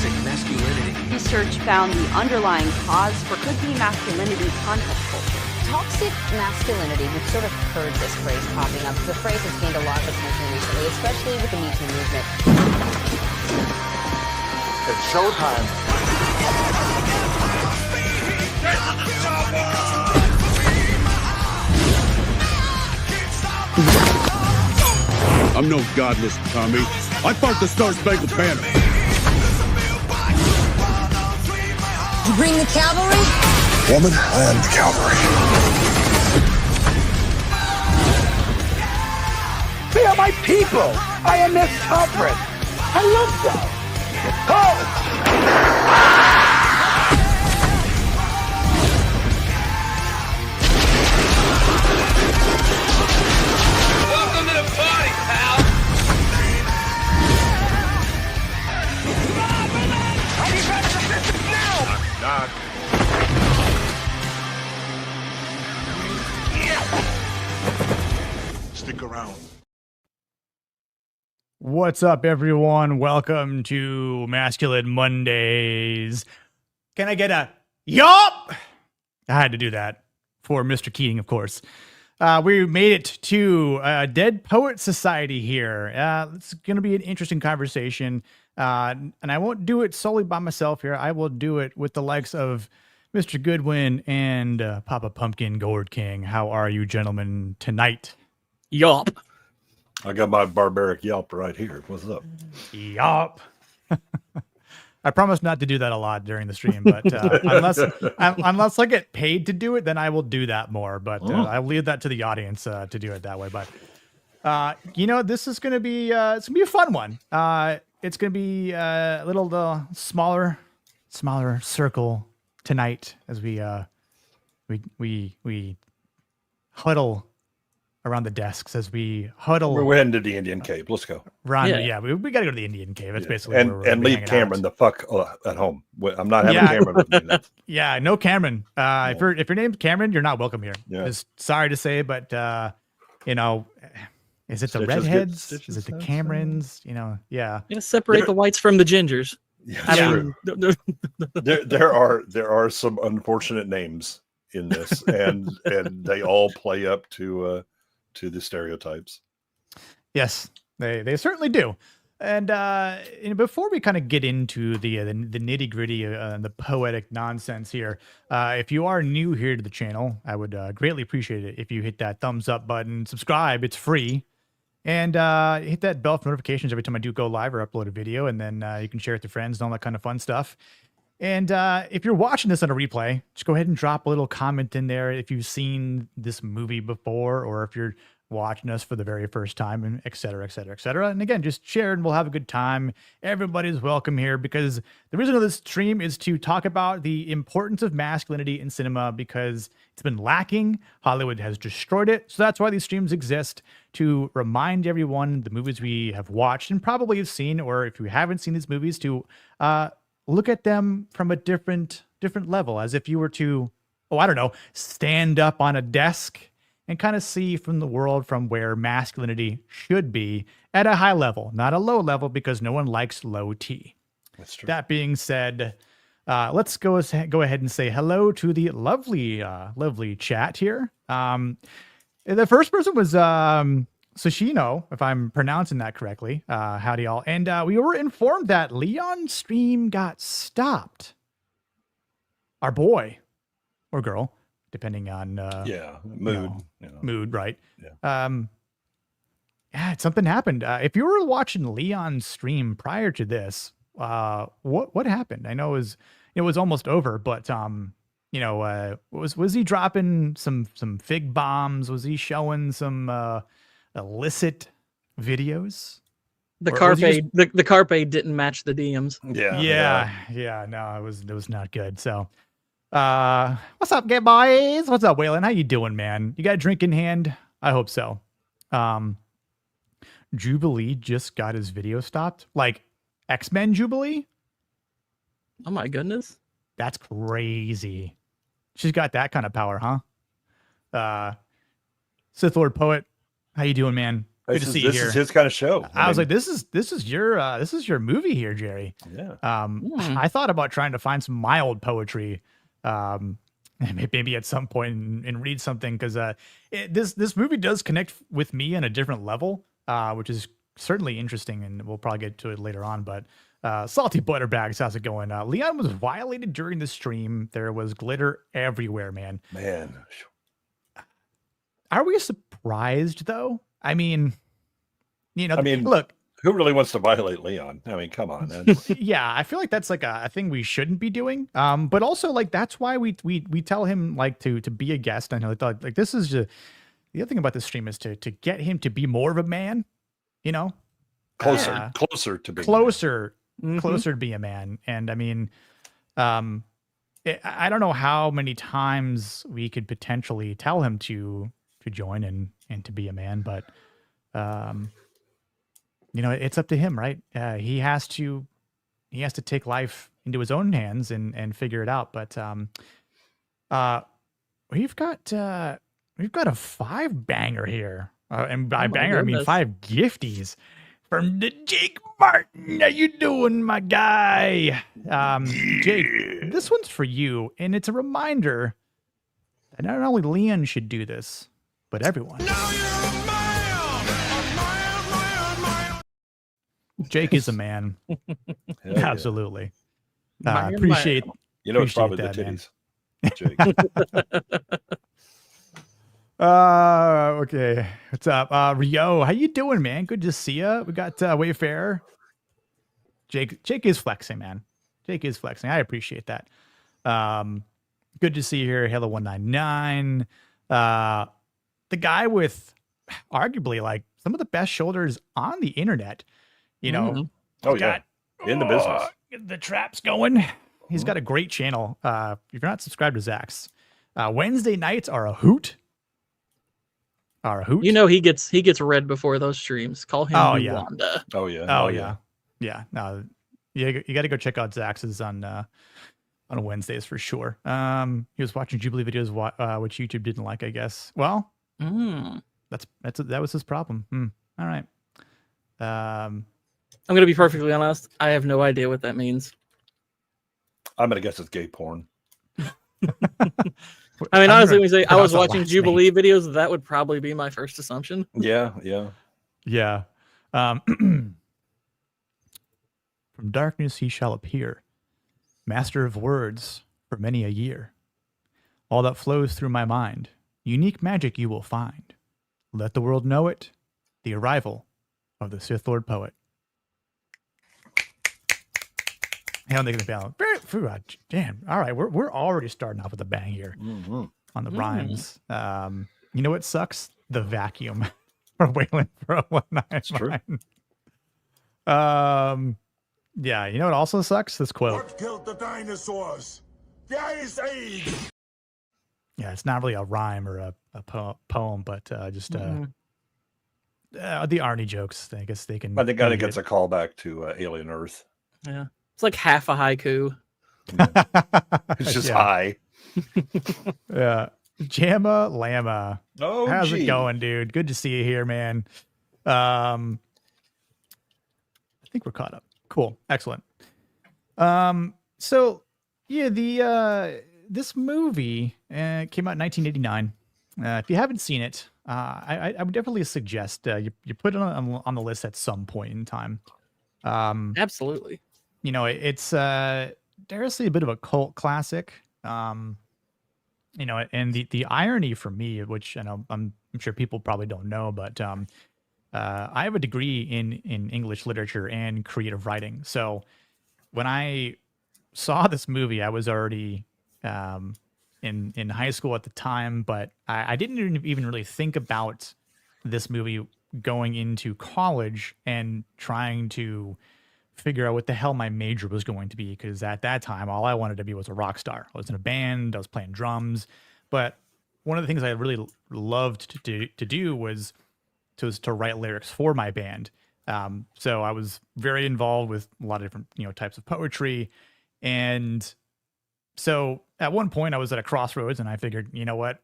toxic masculinity. Research found the underlying cause for could-be masculinity context culture. Toxic masculinity, we've sort of heard this phrase popping up. The phrase has gained a lot of attention recently, especially with the Me Too movement. It's showtime. I'm no godless Tommy. I fought the Star-Spangled Banner. You bring the cavalry? Woman, I am the cavalry. They are my people. I am their sovereign. I love them. Welcome to the party, pal. Not. Stick around. What's up, everyone? Welcome to Masculine Mondays. Can I get a yup? I had to do that for Mr. Keating, of course. We made it to Dead Poet Society here. It's going to be an interesting conversation, and I won't do it solely by myself here. I will do it with the likes of Mr. Goodwin and Papa Pumpkin Gourd King. How are you, gentlemen, tonight? Yup. I got my barbaric yelp right here. What's up? Yup. I promise not to do that a lot during the stream, but unless I get paid to do it, then I will do that more. But I'll leave that to the audience to do it that way. But this is gonna be it's gonna be a fun one. It's gonna be a little smaller circle tonight as we huddle around the desks as we huddle. We're heading to the Indian cave. Let's go. Ron, yeah, we got to go to the Indian cave. That's basically and where we're leave hanging Cameron out. the fuck at home. I'm not having Cameron with me. Yeah, no Cameron. If your name's Cameron, you're not welcome here. Yeah. Just sorry to say, but is it the redheads? Is it the Camerons? Yeah. You gotta separate the whites from the gingers. Yeah, there are some unfortunate names in this, and they all play up to the stereotypes. Yes, they certainly do. And before we kind of get into the nitty gritty and the poetic nonsense here, if you are new here to the channel, I would greatly appreciate it if you hit that thumbs up button, subscribe, it's free, and hit that bell for notifications every time I do go live or upload a video, and then you can share it with your friends and all that kind of fun stuff. And if you're watching this on a replay, just go ahead and drop a little comment in there if you've seen this movie before, or if you're watching us for the very first time, and et cetera, et cetera, et cetera. And again, just share and we'll have a good time. Everybody's welcome here, because the reason of this stream is to talk about the importance of masculinity in cinema, because it's been lacking. Hollywood has destroyed it. So that's why these streams exist, to remind everyone the movies we have watched and probably have seen, or if you haven't seen these movies, to look at them from a different level, as if you were to, stand up on a desk and kind of see from the world from where masculinity should be at a high level, not a low level, because no one likes low T. That's true. That being said, let's go ahead and say hello to the lovely chat here. The first person was Sushino, if I'm pronouncing that correctly. Howdy y'all. And we were informed that Leon's stream got stopped. Our boy or girl, depending on mood. Mood, right? Yeah. Something happened. If you were watching Leon's stream prior to this, what happened? I know it was almost over, but was he dropping some fig bombs? Was he showing some illicit videos? The carpe didn't match the DMs. Yeah. No, it was not good. So, what's up, gay boys? What's up, Waylon? How you doing, man? You got a drink in hand? I hope so. Jubilee just got his video stopped, like X-Men Jubilee. Oh my goodness, that's crazy. She's got that kind of power, huh? Sith Lord Poet, how you doing, man? Good to see you This here. is his kind of show. I was like, this is your movie here, Jerry. Yeah. I thought about trying to find some mild poetry, maybe at some point and read something because this movie does connect with me on a different level, which is certainly interesting, and we'll probably get to it later on. But Salty Butterbags, how's it going? Leon was violated during the stream. There was glitter everywhere, man. Are we surprised though? I mean, look, who really wants to violate Leon? I mean, come on. Man. Yeah, I feel like that's like a thing we shouldn't be doing. But also like that's why we tell him like to be a guest. I know like this is the other thing about this stream is to get him to be more of a man. Closer to being closer to be a man. And I mean, I don't know how many times we could potentially tell him to join and to be a man, but it's up to him, right? He has to take life into his own hands and figure it out. But we've got a 5 banger here, and by banger I mean 5 gifties from the Jake Martin. How you doing, my guy? Jake, this one's for you, and it's a reminder that not only Leon should do this, but everyone. Jake is a man. Absolutely. Appreciate. It's probably that, the titties. Jake. Okay. What's up? Rio, how you doing, man? Good to see you. We got Wayfarer. Jake is flexing, man. Jake is flexing. I appreciate that. Good to see you here. Hello 199. The guy with arguably like some of the best shoulders on the internet. In the business. The trap's going. He's got a great channel. If you're not subscribed to Zach's, Wednesday nights are a hoot. He gets red before those streams. Call him Wanda. Oh yeah. Yeah. No, you got to go check out Zach's on Wednesdays for sure. He was watching Jubilee videos, which YouTube didn't like, I guess. Well, that was his problem. All right. I'm gonna be perfectly honest. I have no idea what that means. I'm gonna guess it's gay porn. I mean, honestly, when you say I was watching Jubilee videos, that would probably be my first assumption. Yeah. From darkness he shall appear, master of words for many a year. All that flows through my mind, unique magic you will find. Let the world know it, the arrival of the Sith Lord poet. I don't think it's about damn. All right, we're already starting off with a bang here on the rhymes. You know what sucks? The vacuum for Wayland for 199. Yeah, you know what also sucks? This quote. What killed the dinosaurs? The Ice Age. Yeah, it's not really a rhyme or a poem, but just the Arnie jokes. I guess they can. I think it gets a callback to Alien Earth. Yeah. It's like half a haiku. It's just high. Yeah. Jamma Llama. Oh, how's it going, dude? Good to see you here, man. I think we're caught up. Cool. Excellent. So yeah, this movie came out in 1989. If you haven't seen it, I would definitely suggest you put it on the list at some point in time. Absolutely. It's dare I say a bit of a cult classic. And the irony for me, which I'm sure people probably don't know, but I have a degree in English literature and creative writing. So when I saw this movie, I was already in high school at the time, but I didn't even really think about this movie going into college and trying to figure out what the hell my major was going to be, because at that time all I wanted to be was a rock star. I was in a band, I was playing drums, but one of the things I really loved to do was to write lyrics for my band. So I was very involved with a lot of different types of poetry, and so at one point I was at a crossroads and I figured, you know what,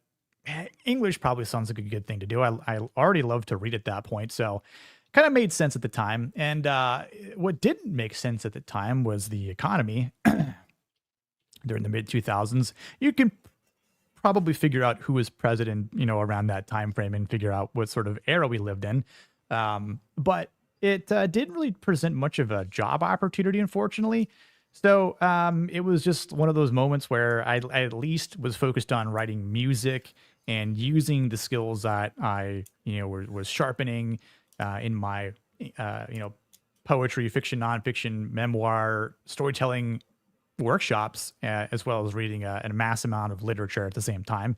English probably sounds like a good thing to do. I already love to read at that point, so kind of made sense at the time. And what didn't make sense at the time was the economy during the mid 2000s. You can probably figure out who was president, around that time frame and figure out what sort of era we lived in. But it didn't really present much of a job opportunity, unfortunately. So it was just one of those moments where I at least was focused on writing music and using the skills that I, was sharpening in my, poetry, fiction, nonfiction, memoir, storytelling workshops, as well as reading a mass amount of literature at the same time,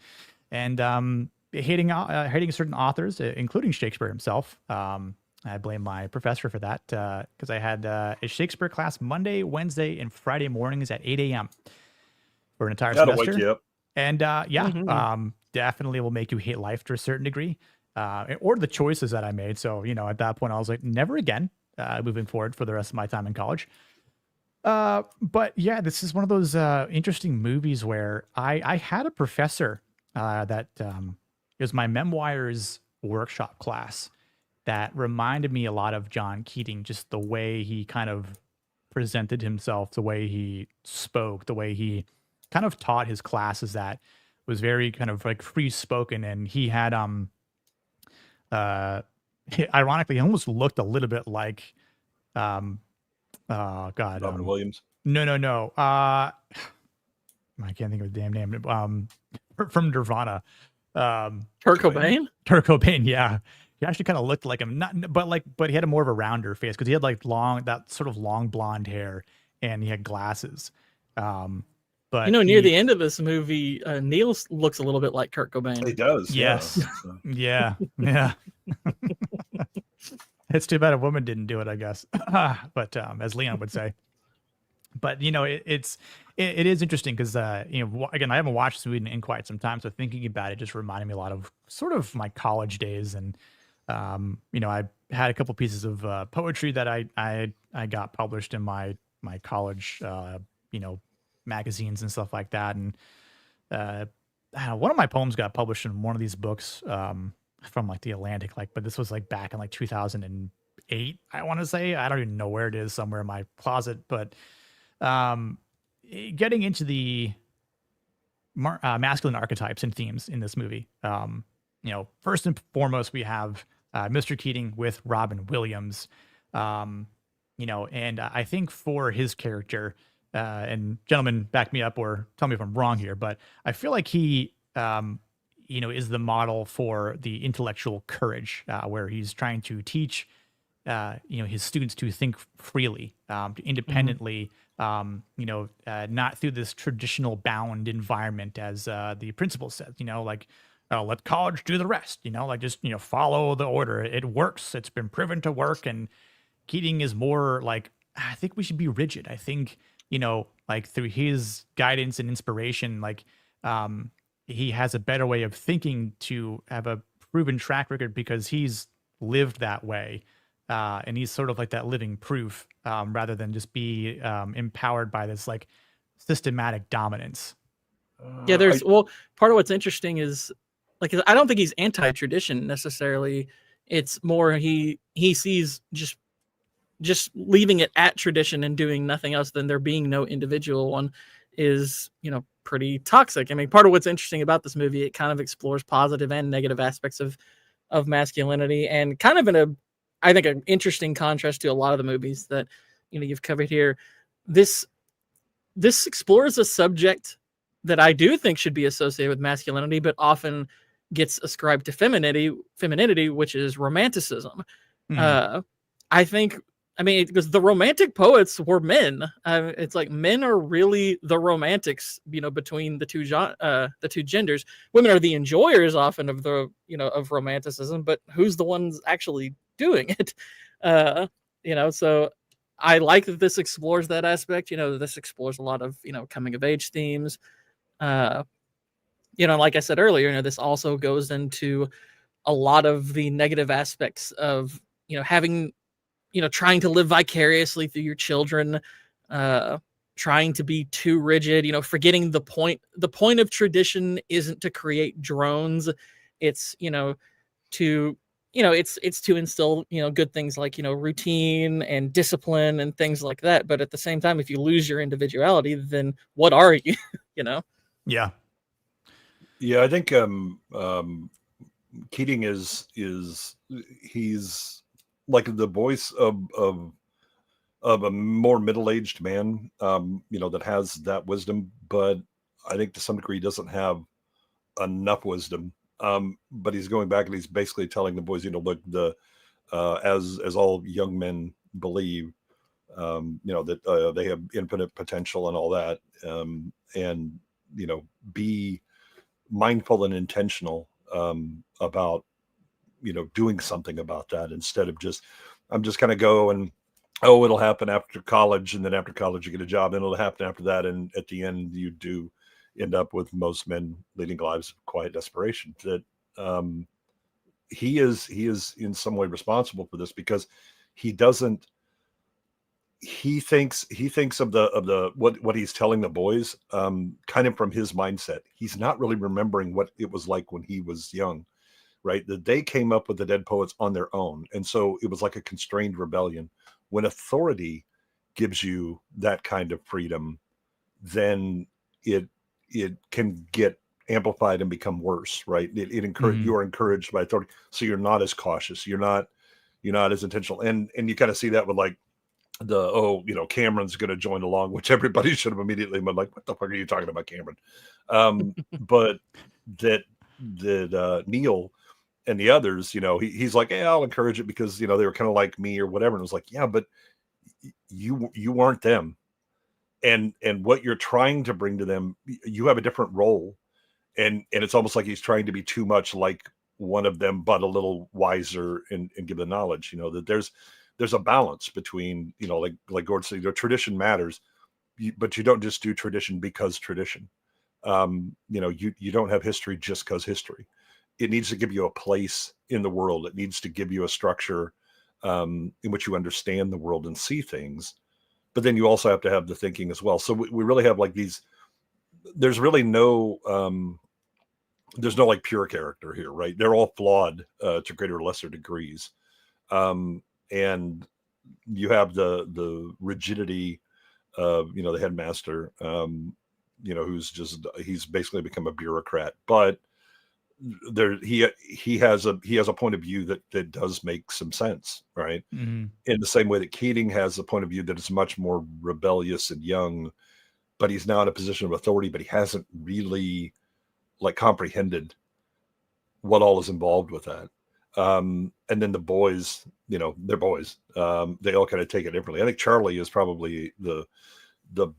and hating certain authors, including Shakespeare himself. I blame my professor for that because I had a Shakespeare class Monday, Wednesday, and Friday mornings at 8 a.m. for an entire That'll semester. wake you up. And definitely will make you hate life to a certain degree, or the choices that I made. So, at that point, I was like, never again, moving forward for the rest of my time in college. But yeah, this is one of those interesting movies where I had a professor that it was my memoirs workshop class that reminded me a lot of John Keating, just the way he kind of presented himself, the way he spoke, the way he kind of taught his classes, that was very kind of like free spoken. And he had ironically, he almost looked a little bit like oh god, Robin Williams. No. I can't think of his damn name. From Nirvana. Kurt Cobain? Kurt Cobain, yeah. He actually kind of looked like him, but he had a more of a rounder face because he had like that sort of long blonde hair, and he had glasses. But near the end of this movie, Neil looks a little bit like Kurt Cobain. He does. Yes. Yeah. It's too bad a woman didn't do it, I guess. But as Leon would say. But it is interesting because again, I haven't watched this movie in quite some time, so thinking about it just reminded me a lot of sort of my college days. And I had a couple pieces of poetry that I got published in my college magazines and stuff like that. And one of my poems got published in one of these books from like the Atlantic, but this was like back in like 2008, I want to say. I don't even know where it is, somewhere in my closet. But getting into the masculine archetypes and themes in this movie, first and foremost, we have Mr. Keating with Robin Williams, and I think for his character, and gentlemen, back me up or tell me if I'm wrong here, but I feel like he, is the model for the intellectual courage, where he's trying to teach, his students to think freely, independently, not through this traditional bound environment, as the principal says, let college do the rest, just, follow the order. It works. It's been proven to work. And Keating is more like, I think we should be rigid. I think, through his guidance and inspiration, he has a better way of thinking to have a proven track record because he's lived that way. And he's sort of like that living proof, rather than just be empowered by this like systematic dominance. Yeah, part of what's interesting is I don't think he's anti-tradition necessarily. It's more he sees just leaving it at tradition and doing nothing else than there being no individual one is, pretty toxic. I mean, part of what's interesting about this movie, it kind of explores positive and negative aspects of masculinity, and kind of I think an interesting contrast to a lot of the movies that, you've covered here. This explores a subject that I do think should be associated with masculinity, but often gets ascribed to femininity, which is romanticism. Because the romantic poets were men. It's like men are really the romantics, between the two genders. Women are the enjoyers often of of romanticism, but who's the ones actually doing it? So I like that this explores that aspect. This explores a lot of, coming of age themes. Like I said earlier, this also goes into a lot of the negative aspects of, having, trying to live vicariously through your children, trying to be too rigid, forgetting the point. The point of tradition isn't to create drones. It's, to, it's to instill, good things like, routine and discipline and things like that. But at the same time, if you lose your individuality, then what are you, Yeah. Yeah, I think Keating is he's like the voice of a more middle-aged man, that has that wisdom, but I think to some degree he doesn't have enough wisdom. But he's going back and he's basically telling the boys, look, as all young men believe, that they have infinite potential and all that, and be mindful and intentional about doing something about that, instead of I'm just going to go and, oh, it'll happen after college, and then after college you get a job, and it'll happen after that, and at the end you do end up with most men leading lives of quiet desperation. That he is in some way responsible for this, because he doesn't he thinks of the what he's telling the boys, kind of from his mindset. He's not really remembering what it was like when he was young, right? That they came up with the Dead Poets on their own, and so it was like a constrained rebellion. When authority gives you that kind of freedom, then it can get amplified and become worse, right? You are encouraged by authority, so you're not as cautious, you're not as intentional, and you kind of see that with like Cameron's going to join along, which everybody should have immediately been like, what the fuck are you talking about, Cameron? But that Neil and the others, he's like, hey, I'll encourage it because they were kind of like me or whatever. And it was like, yeah, but you aren't them, and what you're trying to bring to them, you have a different role, and it's almost like he's trying to be too much like one of them, but a little wiser and give the knowledge. That there's a balance between, like Gord said, tradition matters, but you don't just do tradition because tradition. You don't have history just because history. It needs to give you a place in the world. It needs to give you a structure in which you understand the world and see things. But then you also have to have the thinking as well. So we really have like these. There's really no. There's no like pure character here, right? They're all flawed to greater or lesser degrees. And you have the rigidity of the headmaster, he's basically become a bureaucrat, but he has a point of view that does make some sense, right? In the same way that Keating has a point of view that is much more rebellious and young, but he's now in a position of authority, but he hasn't really like comprehended what all is involved with that. And then the boys, they're boys. They all kind of take it differently. I think Charlie is probably the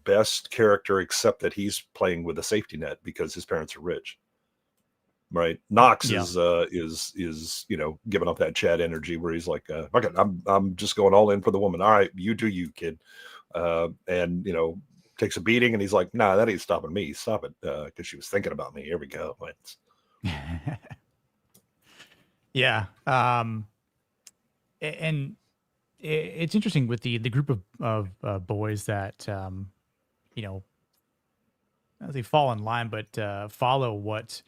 best character, except that he's playing with a safety net because his parents are rich, right? Knox is giving up that Chad energy where he's like, okay, I'm just going all in for the woman. All right, you do you, kid. And takes a beating, and he's like, nah, that ain't stopping me. Stop it, because she was thinking about me. Here we go. Yeah. And it's interesting with the group of boys that, they fall in line, but follow what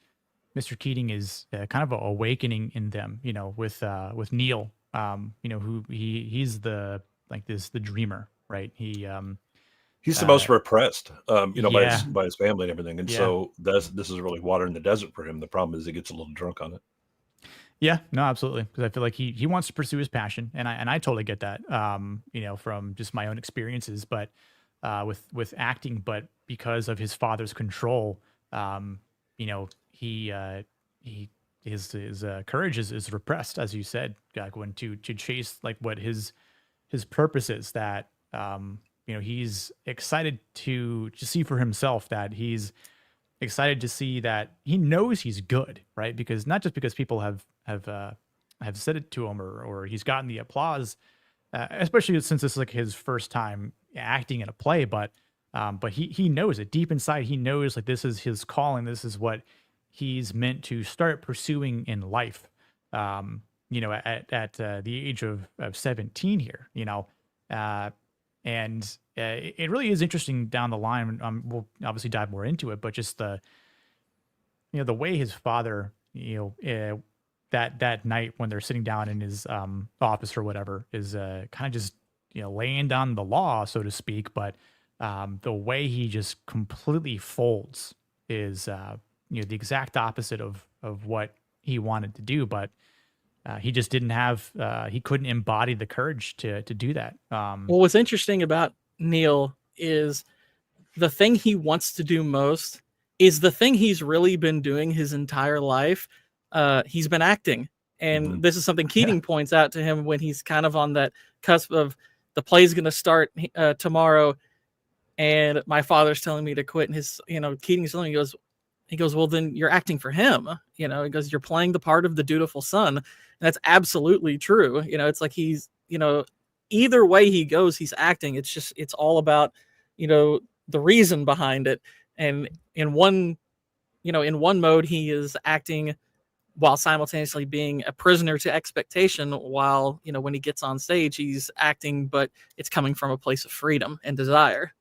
Mr. Keating is kind of awakening in them, with Neil, who he's the dreamer, right? He's the most repressed, yeah. by his family and everything. And Yeah. so this is really water in the desert for him. The problem is he gets a little drunk on it. Yeah, no, absolutely. Because I feel like he wants to pursue his passion, and I totally get that. From just my own experiences, but with acting, but because of his father's control, his courage is repressed, as you said, going to chase like what his purpose is. That he's excited to see for himself, that he's excited to see that he knows he's good, right? Because not just because people have said it to him, or he's gotten the applause, especially since this is like his first time acting in a play, but he knows it deep inside. He knows like this is his calling. This is what he's meant to start pursuing in life. At the age of 17 here, And it really is interesting down the line. We'll obviously dive more into it, but just the way his father, that night when they're sitting down in his office or whatever, is kind of just laying down the law, so to speak. But the way he just completely folds is the exact opposite of what he wanted to do, but he just didn't have he couldn't embody the courage to do that. Well, what's interesting about Neil is the thing he wants to do most is the thing he's really been doing his entire life. He's been acting. And this is something Keating points out to him when he's kind of on that cusp of the play's going to start tomorrow. And my father's telling me to quit. And Keating's telling me, he goes, well, then you're acting for him. He goes, you're playing the part of the dutiful son. And that's absolutely true. It's like he's, either way he goes, he's acting. It's all about, the reason behind it. And in one mode, he is acting while simultaneously being a prisoner to expectation, while, when he gets on stage, he's acting, but it's coming from a place of freedom and desire.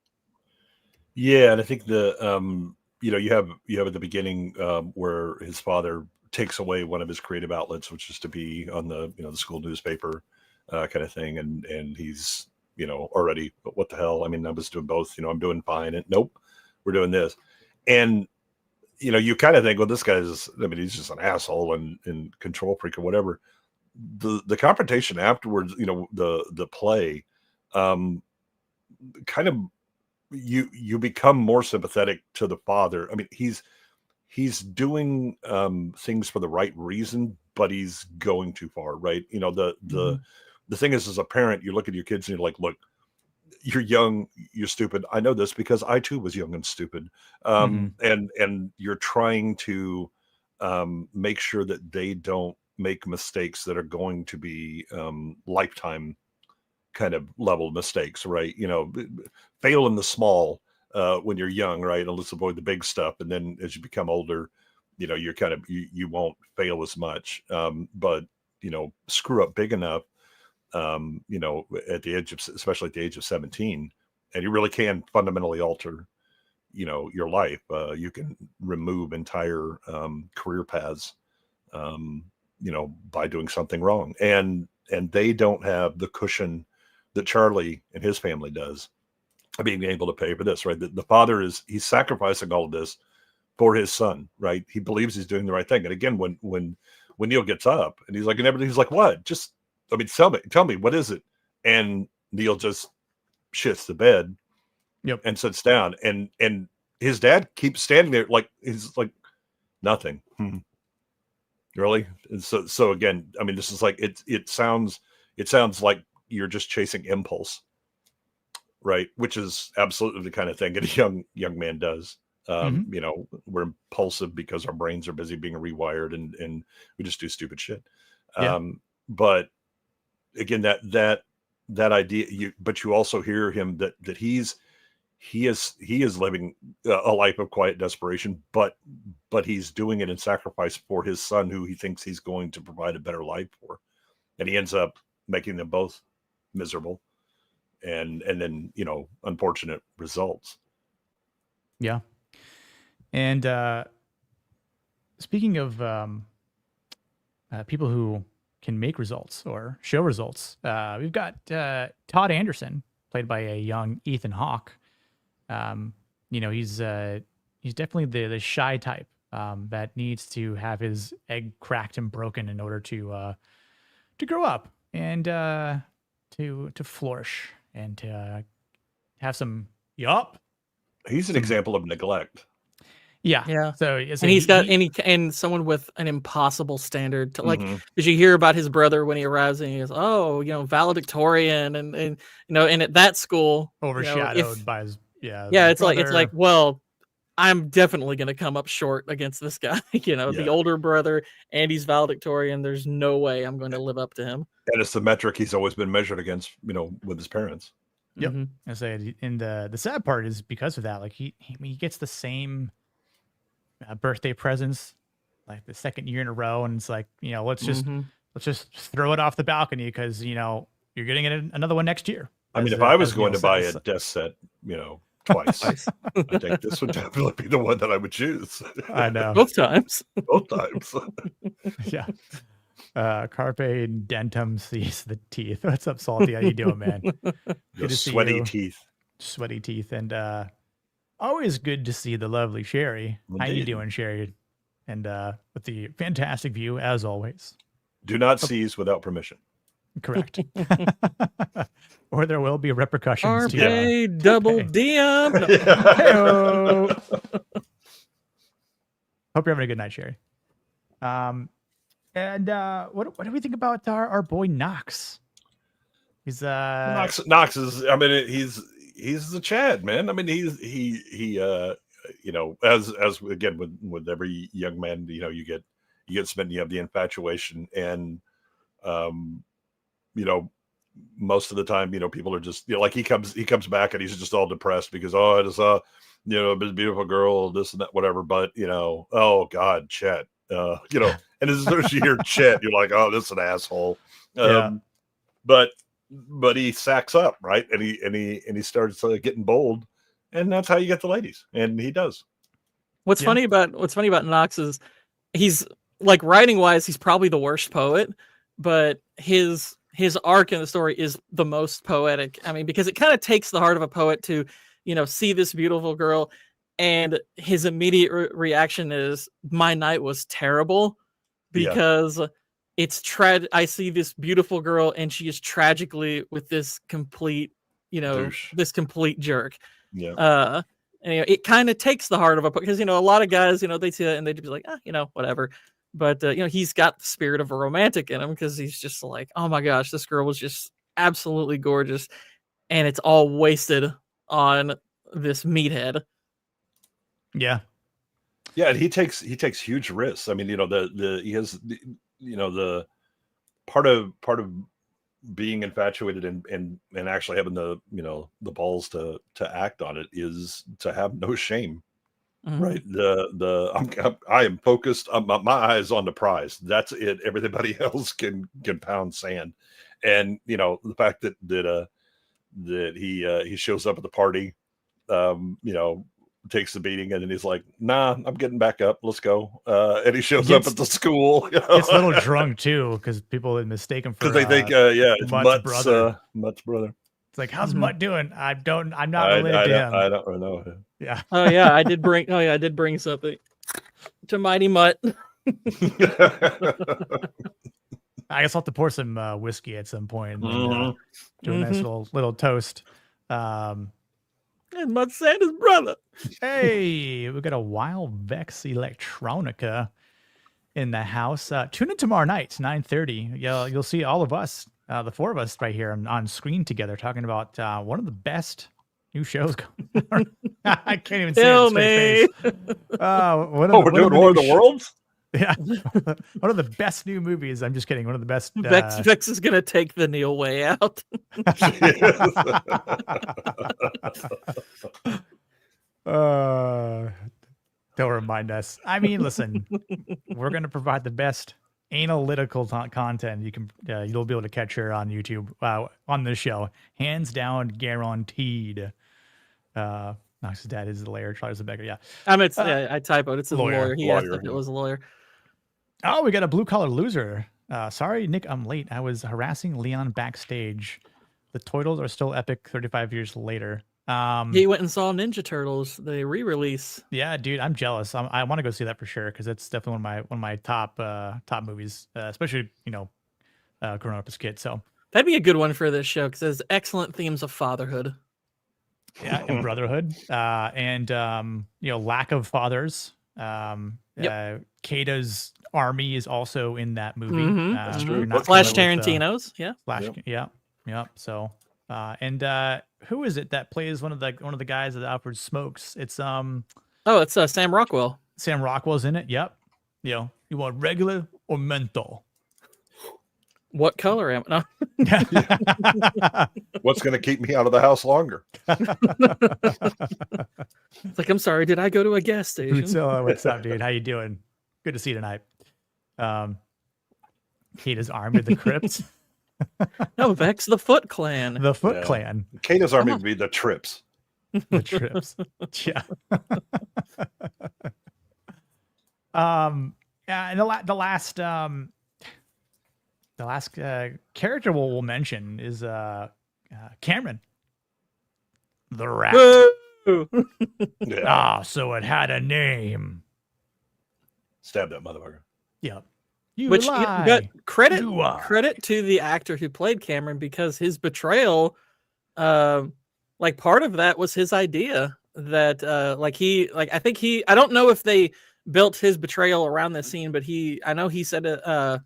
Yeah. And I think you have at the beginning where his father takes away one of his creative outlets, which is to be on the school newspaper kind of thing, and he's already, but what the hell? I mean, I was doing both. I'm doing fine, and nope, we're doing this, and you kind of think, well, this guy's, he's just an asshole and control freak or whatever. The confrontation afterwards, the play, kind of. You become more sympathetic to the father. I mean, he's doing things for the right reason, but he's going too far, right? The thing is, as a parent, you look at your kids and you're like, look, you're young, you're stupid. I know this because I too was young and stupid. And you're trying to make sure that they don't make mistakes that are going to be lifetime kind of level mistakes, right? Fail in the small when you're young, right? And let's avoid the big stuff. And then as you become older, you're kind of, you won't fail as much. But screw up big enough, at the age of, especially at the age of 17, and you really can fundamentally alter, your life. You can remove entire career paths, by doing something wrong. And they don't have the cushion that Charlie and his family does, being able to pay for this, right? The father he's sacrificing all of this for his son, right? He believes he's doing the right thing. And again, when Neil gets up and he's like, and everything's like, what? Just, tell me, what is it? And Neil just shits the bed and sits down, and his dad keeps standing there like, he's like, nothing. Really? And so again, this is like, it sounds like you're just chasing impulse, right? Which is absolutely the kind of thing that a young man does. We're impulsive because our brains are busy being rewired, and we just do stupid shit. But again, that idea, but you also hear him that he is living a life of quiet desperation, but he's doing it in sacrifice for his son, who he thinks he's going to provide a better life for, and he ends up making them both miserable, and then unfortunate results. Yeah. And speaking of people who can make results or show results, we've got Todd Anderson, played by a young Ethan Hawke. He's definitely the shy type that needs to have his egg cracked and broken in order to grow up and to flourish and to have some He's an example of neglect. Yeah. So and he's got and someone with an impossible standard to, like, did you hear about his brother when he arrives and he goes, oh, valedictorian, and and at that school overshadowed by his it's like, well, I'm definitely going to come up short against this guy, the older brother, and he's valedictorian. There's no way I'm going to live up to him. And it's the metric he's always been measured against, with his parents. Yep. I say, and the sad part is because of that, like he gets the same birthday presents like the second year in a row, and it's like, let's just throw it off the balcony because you're getting another one next year. I mean, if I was going to buy a desk set, twice, I think this would definitely be the one that I would choose. I know. Both times. Both times. Yeah. Carpe dentum sees the teeth. What's up, Salty? How you doing, man? Good to sweaty teeth. Sweaty teeth. And always good to see the lovely Sherry. Indeed. How you doing, Sherry? And with the fantastic view, as always. Do not seize without permission. Correct. Or there will be repercussions. Carpe double diem. No. Hope you're having a good night, Sherry. And what do we think about our boy Knox? He's Knox is. I mean, he's the Chad, man. I mean, he as again with every young man, you get smitten, you have the infatuation, and most of the time, people are just like he comes back and he's just all depressed because I just saw this beautiful girl, this and that, whatever. But oh God, Chet, and as soon as you hear Chet, you're like, oh, this is an asshole. But he sacks up, right? And he starts getting bold, and that's how you get the ladies, and he does. What's funny about Knox is he's like writing wise, he's probably the worst poet, but his arc in the story is the most poetic. I mean, because it kind of takes the heart of a poet to, see this beautiful girl, and his immediate reaction is, my night was terrible because it's I see this beautiful girl and she is tragically with this complete, this complete jerk. Yeah. And it kind of takes the heart of a poet because, a lot of guys, they see that and they'd be like, whatever. But, he's got the spirit of a romantic in him because he's just like, oh my gosh, this girl was just absolutely gorgeous. And it's all wasted on this meathead. Yeah. Yeah. And he takes huge risks. I mean, he has, the part of being infatuated and actually having the balls to act on it is to have no shame. Mm-hmm. Right. I am focused. My eyes on the prize. That's it. Everybody else can pound sand. And the fact that he shows up at the party, takes the beating, and then he's like, "Nah, I'm getting back up. Let's go." And he shows up at the school. It's a little drunk too because people would mistake him for because they think, it's Mutt's brother. Mutt's brother. It's like, how's Mutt doing? I'm not related to him. I don't know him. Yeah. Oh yeah, I did bring something to Mighty Mutt. I guess I'll have to pour some whiskey at some point and do a nice little toast. And Mutt Santa's brother. Hey, we got a Wild Vex Electronica in the house. Tune in tomorrow night, 9:30. You'll see all of us, the four of us right here on screen together, talking about one of the best new shows going on. I can't even say it straight face. We're doing War of the Worlds? Yeah. One of the best new movies. I'm just kidding. One of the best. Vex is going to take the Neil way out. Don't remind us. I mean, listen, we're going to provide the best analytical content you'll be able to catch here on YouTube on this show. Hands down, guaranteed. Knox's dad is the lawyer. Charles Becker. Yeah. I typoed. It's a lawyer. He asked if it was a lawyer. Oh, we got a blue collar loser. Sorry, Nick, I'm late. I was harassing Leon backstage. The Turtles are still epic 35 years later. He went and saw Ninja Turtles, the re-release. Yeah, dude, I'm jealous. I want to go see that for sure because it's definitely one of my top movies, especially growing up as a kid. So that'd be a good one for this show because there's excellent themes of fatherhood. Yeah, and brotherhood, and lack of fathers. Kata's army is also in that movie. That's true. Flash Tarantino's, yeah. So, and who is it that plays one of the guys that Alfred smokes? It's it's Sam Rockwell. Sam Rockwell's in it. Yep. You want regular or menthol? What color am I? What's going to keep me out of the house longer? It's like, I'm sorry, did I go to a gas station? What's up, dude? How you doing? Good to see you tonight. Kata's armed with the Crips. No, Vex the Foot Clan. The Foot Yeah. Clan. Kano's army would be the Trips. The Trips. Yeah. And the last character we'll mention is Cameron, the rat. Woo! Yeah. So it had a name. Stab that motherfucker. Yep. You Which lie. but credit You lie. credit to the actor who played Cameron, because his betrayal, like part of that was his idea. That I don't know if they built his betrayal around this scene, but I know he said to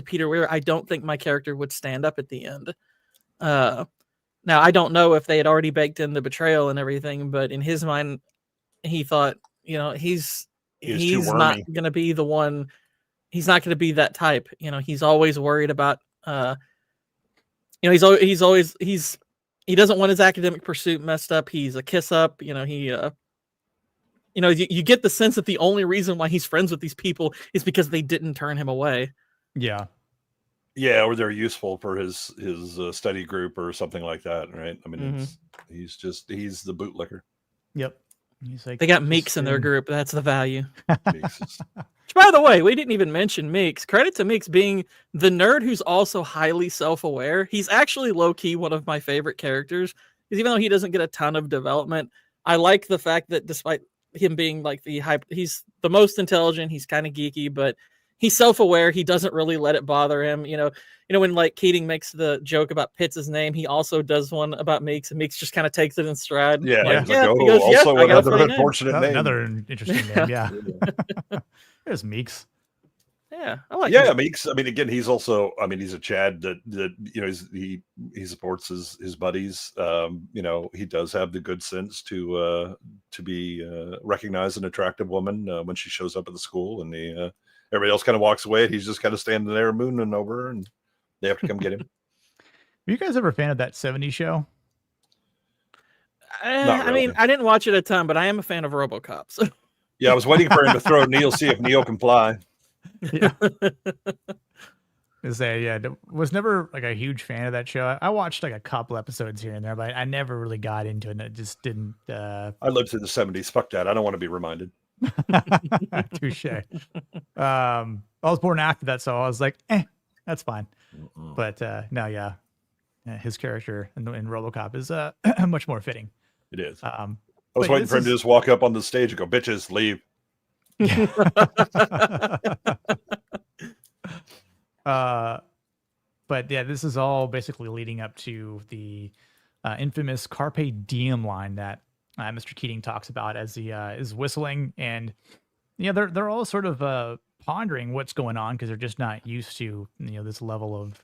Peter Weir, "I don't think my character would stand up at the end." Now I don't know if they had already baked in the betrayal and everything, but in his mind, he thought, he's not going to be the one. He's not going to be that type. He's always worried about, he doesn't want his academic pursuit messed up. He's a kiss up. You get the sense that the only reason why he's friends with these people is because they didn't turn him away. Yeah. Yeah, or they're useful for his study group or something like that, right? I mean, he's the bootlicker. Yep. He's like, they got Meeks in their group. That's the value. Meeks. By the way, we didn't even mention Meeks. Credit to Meeks being the nerd who's also highly self-aware. He's actually low-key one of my favorite characters, because even though he doesn't get a ton of development, I like the fact that despite him being like he's the most intelligent, he's kind of geeky, but he's self-aware. He doesn't really let it bother him. When like Keating makes the joke about Pitts' name, he also does one about Meeks, and Meeks just kind of takes it in stride. Yeah, like, also another unfortunate name. Another interesting name. Yeah. There's Meeks. Yeah, I like. Yeah, Meeks. I mean, again, he's also. I mean, he's a Chad that he supports his buddies. He does have the good sense to be recognized an attractive woman when she shows up at the school, and everybody else kind of walks away. He's just kind of standing there mooning over her, and they have to come get him. Were you guys ever a fan of that 70s show? I mean, I didn't watch it a ton, but I am a fan of RoboCop. So. Yeah, I was waiting for him to throw Neil, see if Neil can fly. Yeah. Was never like a huge fan of that show. I watched like a couple episodes here and there, but I never really got into it. And it just didn't. I lived through the 70s. Fuck that. I don't want to be reminded. Touche. I was born after that, so I was like, that's fine. But no, his character in RoboCop is much more fitting. It is. I was waiting for him to just walk up on the stage and go, "Bitches, leave." But yeah, this is all basically leading up to the infamous Carpe Diem line that Mr. Keating talks about as he is whistling, and they're all sort of pondering what's going on, because they're just not used to this level of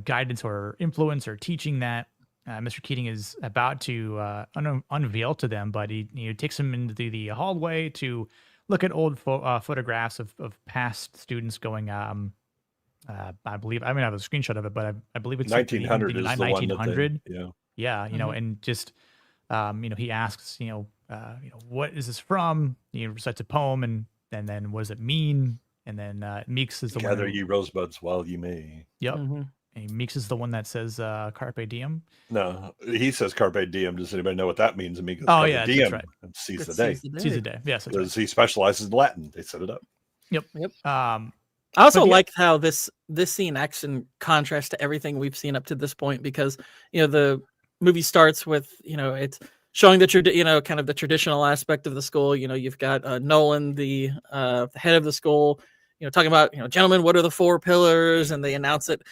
guidance or influence or teaching that Mr. Keating is about to unveil to them. But he takes them into the hallway to look at old photographs of past students going. I believe I have a screenshot of it, but I believe it's 1900 is the 1900. one. Yeah, and just he asks, what is this from? He recites a poem, and then what does it mean? And then Meeks is the one. Gather ye rosebuds while you may. Yep. And Meeks is the one that says Carpe Diem. No, he says Carpe Diem. Does anybody know what that means? Carpe Diem, right. Seize the day. Seize the day. Yes, because he specializes in Latin. They set it up. Yep. I also liked how this scene acts in contrast to everything we've seen up to this point, because the movie starts with it's showing the kind of the traditional aspect of the school. You've got Nolan, the head of the school, talking about gentlemen, what are the 4 pillars, and they announce it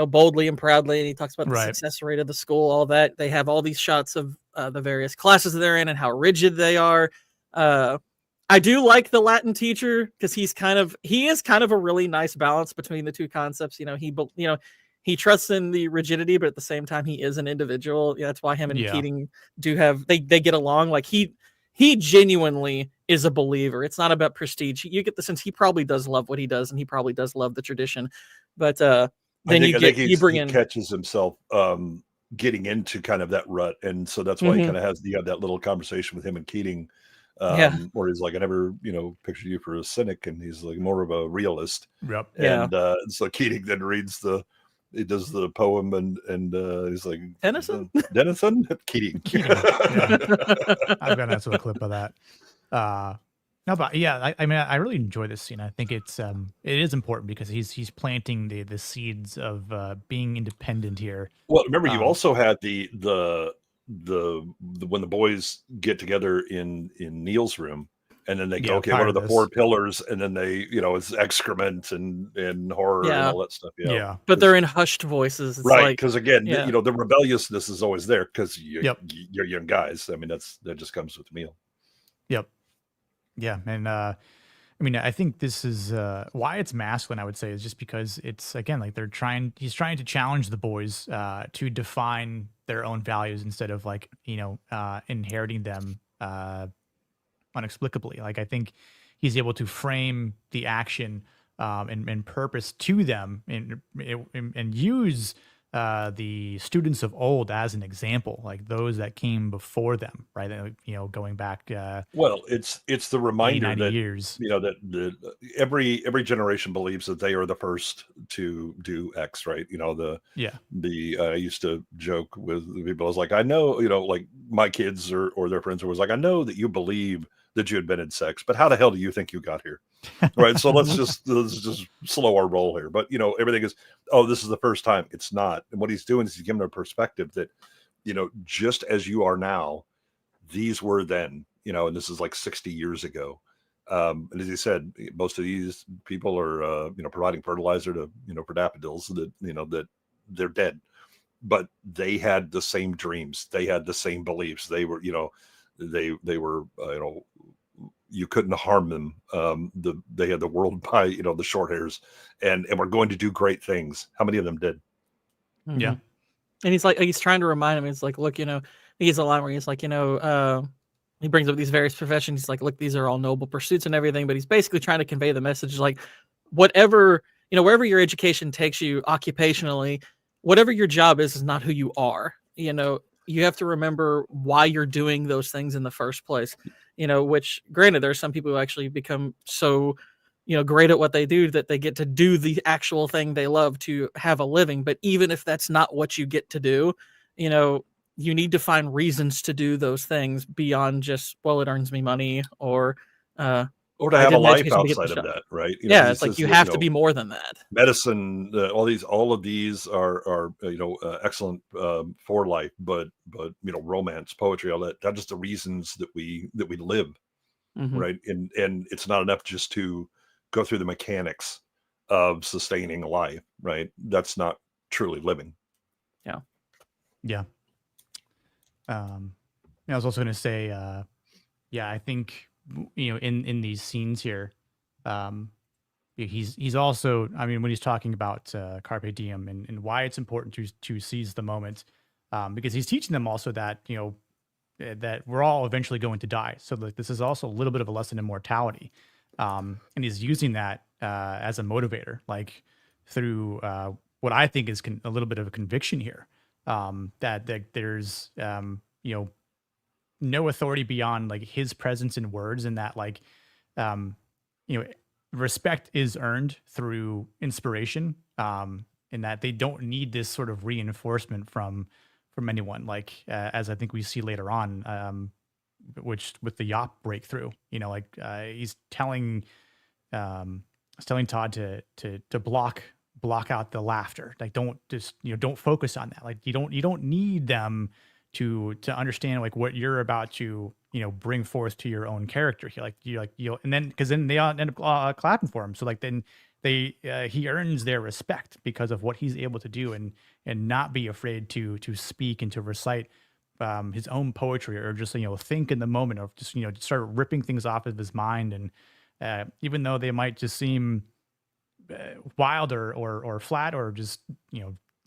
boldly and proudly, and he talks about the success rate of the school, all that. They have all these shots of the various classes they're in and how rigid they are. I do like the Latin teacher, because he is kind of a really nice balance between the two concepts. He trusts in the rigidity, but at the same time he is an individual. That's why him and Keating they get along. Like he genuinely is a believer. It's not about prestige. You get the sense he probably does love what he does, and he probably does love the tradition. But then he catches himself getting into kind of that rut, and so that's why he kind of has that little conversation with him and Keating Yeah. Where he's like, I never, pictured you for a cynic, and he's like more of a realist. Yep. Yeah. And so Keating then he does the poem, and he's like, Tennyson? Denison? Keating. Yeah. I've got a clip of that. No, but yeah, I mean, I really enjoy this scene. I think it is important because he's planting the seeds of being independent here. Well, remember, you also had the when the boys get together in Neil's room, and then they go, okay, what are the 4 pillars? And then they, it's excrement and horror and all that stuff. Yeah. But they're in hushed voices. It's right. like, Because again, the rebelliousness is always there because you're young guys. I mean, that just comes with the meal. Yep. Yeah. And I mean, I think this is why it's masculine, I would say, is just because it's, again, like he's trying to challenge the boys to define their own values instead of like, inheriting them inexplicably. Like, I think he's able to frame the action and purpose to them and use the students of old as an example, like those that came before them, right? Going back. Well, it's the reminder that years. That every generation believes that they are the first to do X, right? I used to joke with people. I was like, I know, like my kids or their friends was like, I know that you believe that you invented sex, but how the hell do you think you got here? Right. So let's just slow our roll here. But everything is, oh, this is the first time. It's not. And what he's doing is he's giving a perspective that, just as you are now, these were then, and this is like 60 years ago. And as he said, most of these people are, providing fertilizer to, for daffodils that, that they're dead, but they had the same dreams. They had the same beliefs. They were, they were, you couldn't harm them. They had the world by, the short hairs, and we're going to do great things. How many of them did? Mm-hmm. Yeah. And he's trying to remind him. He's like, look, he's a line where he's like, he brings up these various professions. He's like, look, these are all noble pursuits and everything, but he's basically trying to convey the message, like, whatever, wherever your education takes you occupationally, whatever your job is not who you are. You have to remember why you're doing those things in the first place, which, granted, there's some people who actually become so, great at what they do that they get to do the actual thing they love to have a living. But even if that's not what you get to do, you need to find reasons to do those things beyond just, well, it earns me money or to have a life outside of that, right? It's like you have to be more than that. Medicine, all of these are excellent for life, but romance, poetry, all that. That's just the reasons that we live, Mm-hmm. right? And it's not enough just to go through the mechanics of sustaining life, right? That's not truly living. Yeah. Yeah. I was also going to say, I think, in these scenes here, he's also, I mean, when he's talking about carpe diem and why it's important to seize the moment, because he's teaching them also that, that we're all eventually going to die. So like, this is also a little bit of a lesson in mortality. And he's using that as a motivator, like through what I think is a little bit of a conviction here, that there's, no authority beyond like his presence in words, and that like, respect is earned through inspiration, and that they don't need this sort of reinforcement from anyone. Like, as I think we see later on, which with the Yop breakthrough, he's telling Todd to block out the laughter. Like, don't focus on that. Like, you don't need them to understand like what you're about to bring forth to your own character. And then because then they all end up clapping for him. So like then he earns their respect because of what he's able to do and not be afraid to speak and to recite his own poetry, or just think in the moment, or just start ripping things off of his mind. And even though they might just seem wild or flat or just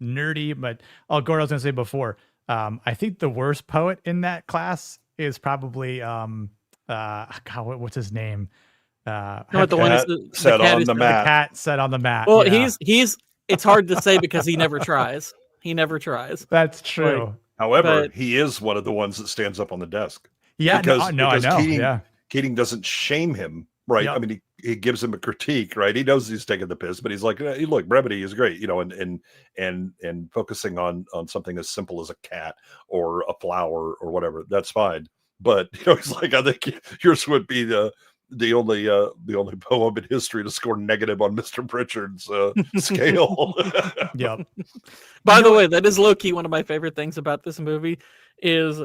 nerdy, but Gordon, I was gonna say before, I think the worst poet in that class is probably what's his name? The one the set on the mat. The cat set on the mat. Well, yeah. he's it's hard to say because he never tries. He never tries. That's true. However, he is one of the ones that stands up on the desk. Yeah, because I know. Keating, Yeah. Keating doesn't shame him, right? Yep. I mean, he gives him a critique, right? He knows he's taking the piss, but he's like, hey, look, brevity is great, and focusing on something as simple as a cat or a flower or whatever, that's fine. But he's like, I think yours would be the only poem in history to score negative on Mr. Pritchard's scale. Yep. By the way, that is low-key one of my favorite things about this movie is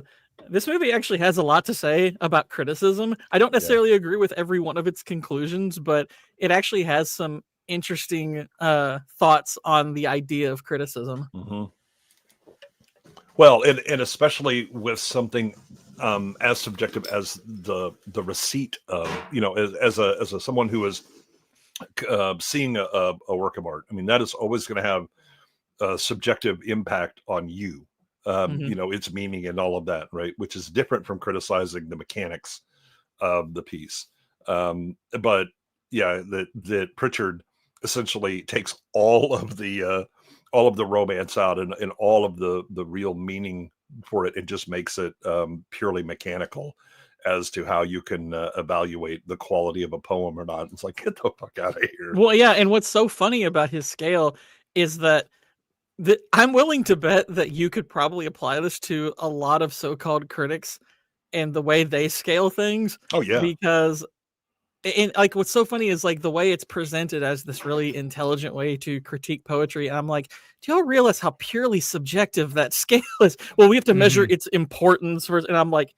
this movie actually has a lot to say about criticism. I don't necessarily agree with every one of its conclusions, but it actually has some interesting thoughts on the idea of criticism. Mm-hmm. Well, and especially with something as subjective as the receipt of, as a someone who is seeing a work of art. I mean, that is always going to have a subjective impact on you. Its meaning and all of that, right? Which is different from criticizing the mechanics of the piece. But yeah, that Pritchard essentially takes all of the romance out and all of the real meaning for it and just makes it purely mechanical as to how you can evaluate the quality of a poem or not. It's like, get the fuck out of here. Well, yeah, and what's so funny about his scale is that I'm willing to bet that you could probably apply this to a lot of so-called critics and the way they scale things. Oh yeah, because like what's so funny is like the way it's presented as this really intelligent way to critique poetry. And I'm like, do y'all realize how purely subjective that scale is? Well, we have to measure its importance first, and I'm like,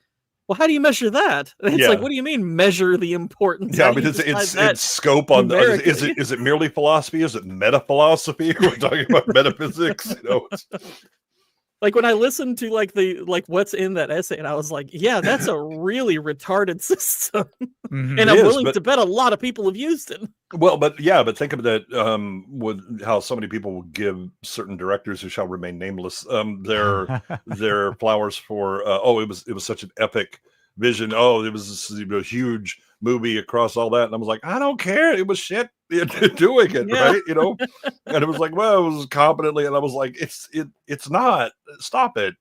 well, how do you measure that? And it's like, what do you mean measure the importance? Yeah, I mean, it's scope on the, is it merely philosophy? Is it meta philosophy? We're talking about metaphysics. Like when I listened to like what's in that essay, and I was like, yeah, that's a really retarded system. And I'm willing to bet a lot of people have used it. Well, but think of that with how so many people will give certain directors who shall remain nameless their flowers for it was such an epic vision. Oh, it was a huge movie across all that, and I was like, I don't care. It was shit doing it, right? And it was like, well, it was competently, and I was like, it's not. Stop it,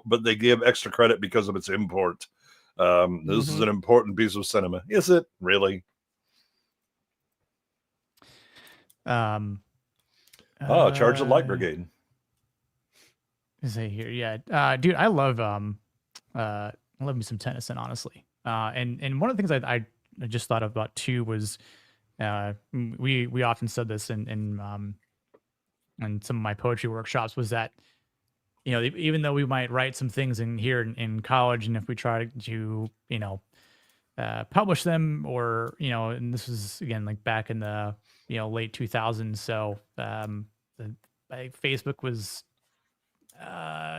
But they give extra credit because of its import. This is an important piece of cinema. Is it really? Charge the Light Brigade. Is it here? Yeah, dude, I love me some Tennyson, honestly. And one of the things I just thought about too was we often said this in some of my poetry workshops was that even though we might write some things in college, and if we try to publish them, or and this was again like back in the late 2000s, so Facebook was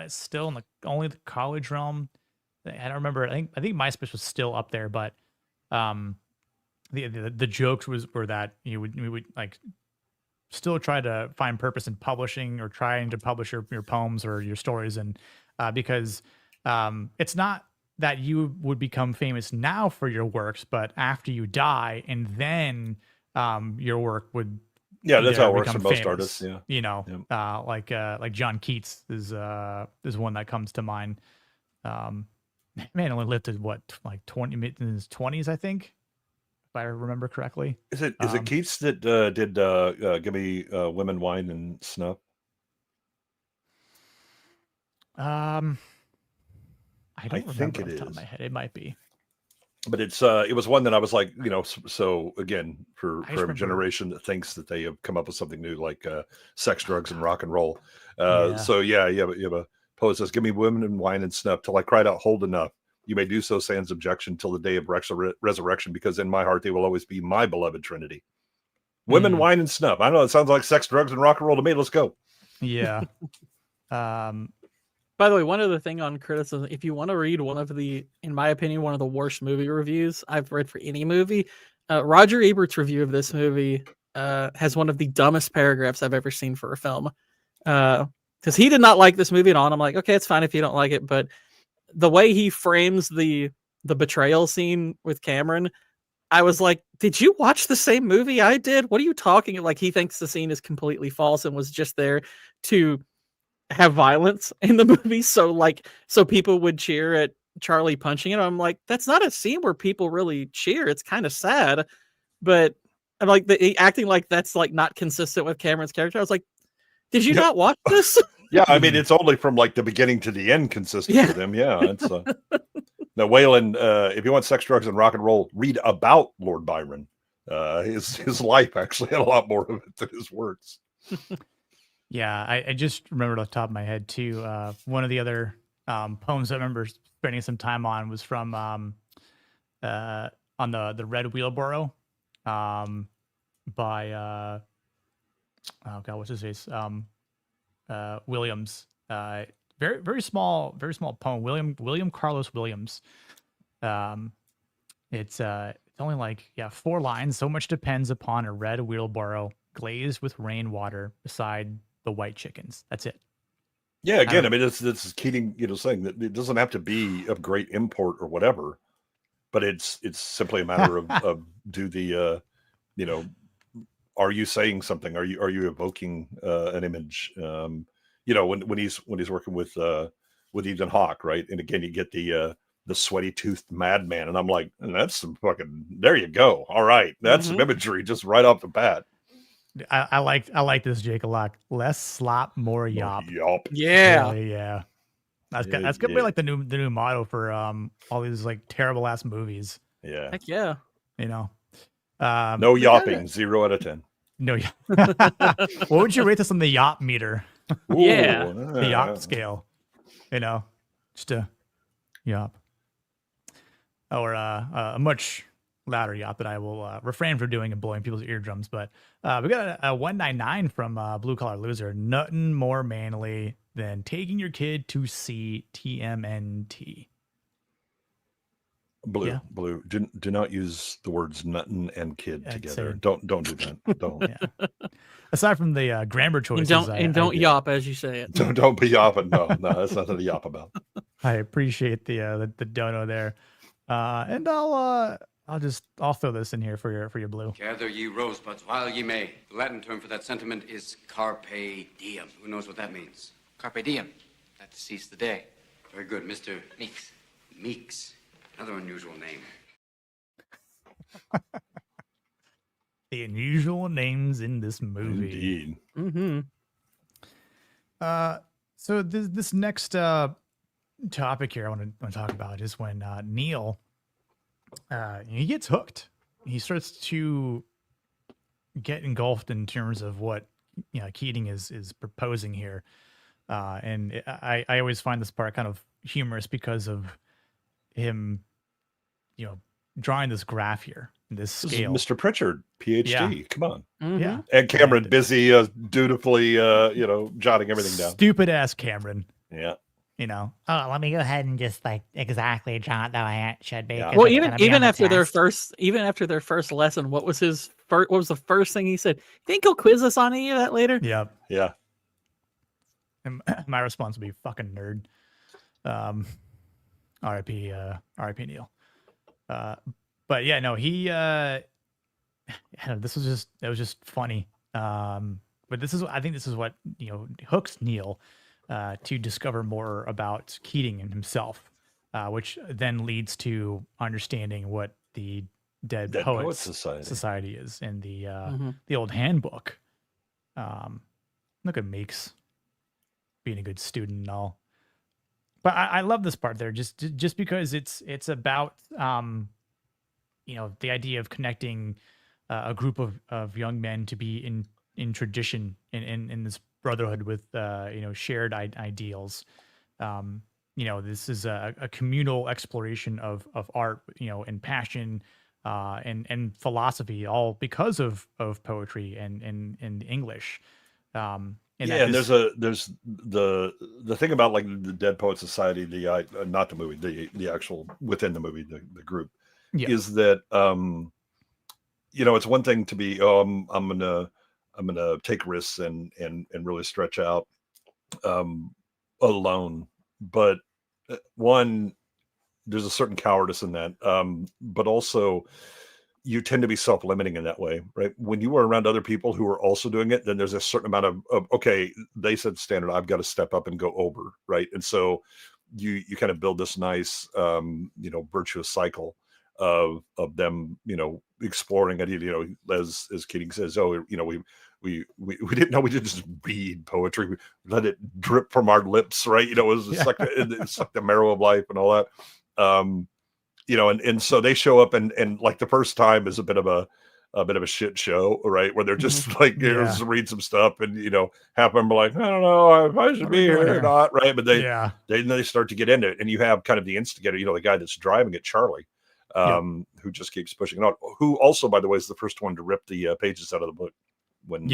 still in only the college realm. I don't remember. I think MySpace was still up there, but the jokes were that we would like still try to find purpose in publishing or trying to publish your poems or your stories, and because it's not that you would become famous now for your works, but after you die, and then your work would that's how it works for most artists. Like John Keats is one that comes to mind. Man only lived to what, like 20 in his 20s, I think, if I remember correctly. Is it Keats that did Give Me Women, Wine, and Snuff? I don't remember off the top of my head. It might be. But it was one that I was like, so again, for a generation that thinks that they have come up with something new, like sex, drugs, and rock and roll. So you have a poet says, give me women and wine and snuff till I cried out, hold enough. You may do so sans objection till the day of resurrection, because in my heart they will always be my beloved Trinity. Women, wine, and snuff. I know it sounds like sex, drugs, and rock and roll to me. Let's go. Yeah. By the way, one other thing on criticism, if you want to read one of the, in my opinion, one of the worst movie reviews I've read for any movie, Roger Ebert's review of this movie has one of the dumbest paragraphs I've ever seen for a film. Because he did not like this movie at all. And I'm like, okay, it's fine if you don't like it. But the way he frames the betrayal scene with Cameron, I was like, did you watch the same movie I did? What are you talking? Like, he thinks the scene is completely false and was just there to have violence in the movie. So people would cheer at Charlie punching it. I'm like, that's not a scene where people really cheer. It's kind of sad, but I'm like acting like that's like not consistent with Cameron's character. I was like, did you not watch this? Yeah, I mean, it's only from like the beginning to the end consistent with him. Yeah, it's now Waylon. If you want sex, drugs, and rock and roll, read about Lord Byron. His life actually had a lot more of it than his words. Yeah, I just remembered off the top of my head too. One of the other poems I remember spending some time on was from on the Red Wheelbarrow by oh god, what's his face? Williams. Very small poem. William Carlos Williams. It's only like 4 lines. So much depends upon a red wheelbarrow glazed with rainwater beside the white chickens. That's it. Yeah, again, I mean, this is Keating, saying that it doesn't have to be of great import or whatever, but it's simply a matter of do the are you saying something? Are you evoking an image? When he's working with Ethan Hawke, right? And again, you get the sweaty toothed madman, and I'm like, that's some fucking. There you go. All right, that's some imagery just right off the bat. I like this, Jake, a lot. Less slop, more yop. Yop. Yeah. Yeah. That's gonna be like the new motto for all these like terrible ass movies. Yeah. Heck yeah. No yopping. 0 out of 10. No. What would you rate this on the yop meter? Yeah. The yop scale. Just a yop. Or a much louder yop that I will refrain from doing and blowing people's eardrums. But we got a 199 from Blue Collar Loser. Nothing more manly than taking your kid to see TMNT. Blue. Do not use the words nuttin and kid together. Don't do that. Don't. Aside from the grammar choices, don't yop as you say it. Don't be yopping. No, that's nothing to yop about. I appreciate the dono there, and I'll throw this in here for your Blue. Gather ye rosebuds while ye may. The Latin term for that sentiment is carpe diem. Who knows what that means? Carpe diem. That to seize the day. Very good, Mr. Meeks. Meeks. Another unusual name. The unusual names in this movie. Indeed. So this next topic here I want to talk about is when Neil he gets hooked. He starts to get engulfed in terms of what Keating is proposing here, and I always find this part kind of humorous because of him, drawing this graph here, this scale. Mr. Pritchard, PhD. Yeah. Come on. Yeah. And Cameron busy dutifully jotting everything down. Stupid ass Cameron. Yeah. Oh, let me go ahead and just like exactly jot that I should be. Yeah. Well, even after their first lesson, what was the first thing he said? Think he'll quiz us on any of that later? Yep. Yeah. And my response would be fucking nerd. R.I.P. Neil. But yeah, no, he. This was just funny. But I think this is what hooks Neil to discover more about Keating and himself, which then leads to understanding what the Dead Poets Society is in the old handbook. Look at Meeks being a good student and all. But I love this part there, just because it's about the idea of connecting a group of young men to be in tradition in this brotherhood with shared ideals. This is a communal exploration of art, and passion, and philosophy, all because of poetry and English. And there's the thing about like the Dead Poets Society, not the movie, the actual within the movie, the group, is that it's one thing to be I'm gonna take risks and really stretch out alone, but one, there's a certain cowardice in that, but also you tend to be self-limiting in that way, right? When you are around other people who are also doing it, then there's a certain amount of okay, they said standard, I've got to step up and go over, right? And so you kind of build this nice, virtuous cycle of them, exploring it. As Keating says, we didn't know, we didn't just read poetry, we let it drip from our lips, right? It was it sucked the marrow of life and all that. And so they show up, and like the first time is a bit of a shit show, right? Where they're just like, just read some stuff, and half of them are like, I don't know if I should be here or not, right? But they start to get into it, and you have kind of the instigator, the guy that's driving it, Charlie, who just keeps pushing it on. Who also, by the way, is the first one to rip the pages out of the book when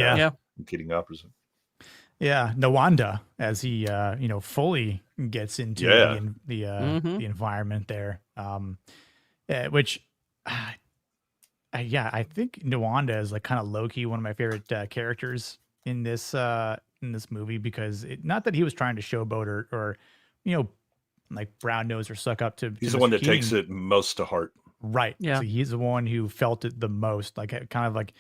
Keating offers it. Yeah, Nawanda, as he fully gets into the environment there, which I think Nawanda is like kind of low-key one of my favorite characters in this movie, because not that he was trying to showboat or like brown nose or suck up to. He's the one that takes it most to heart, right? Yeah, so he's the one who felt it the most, like kind of like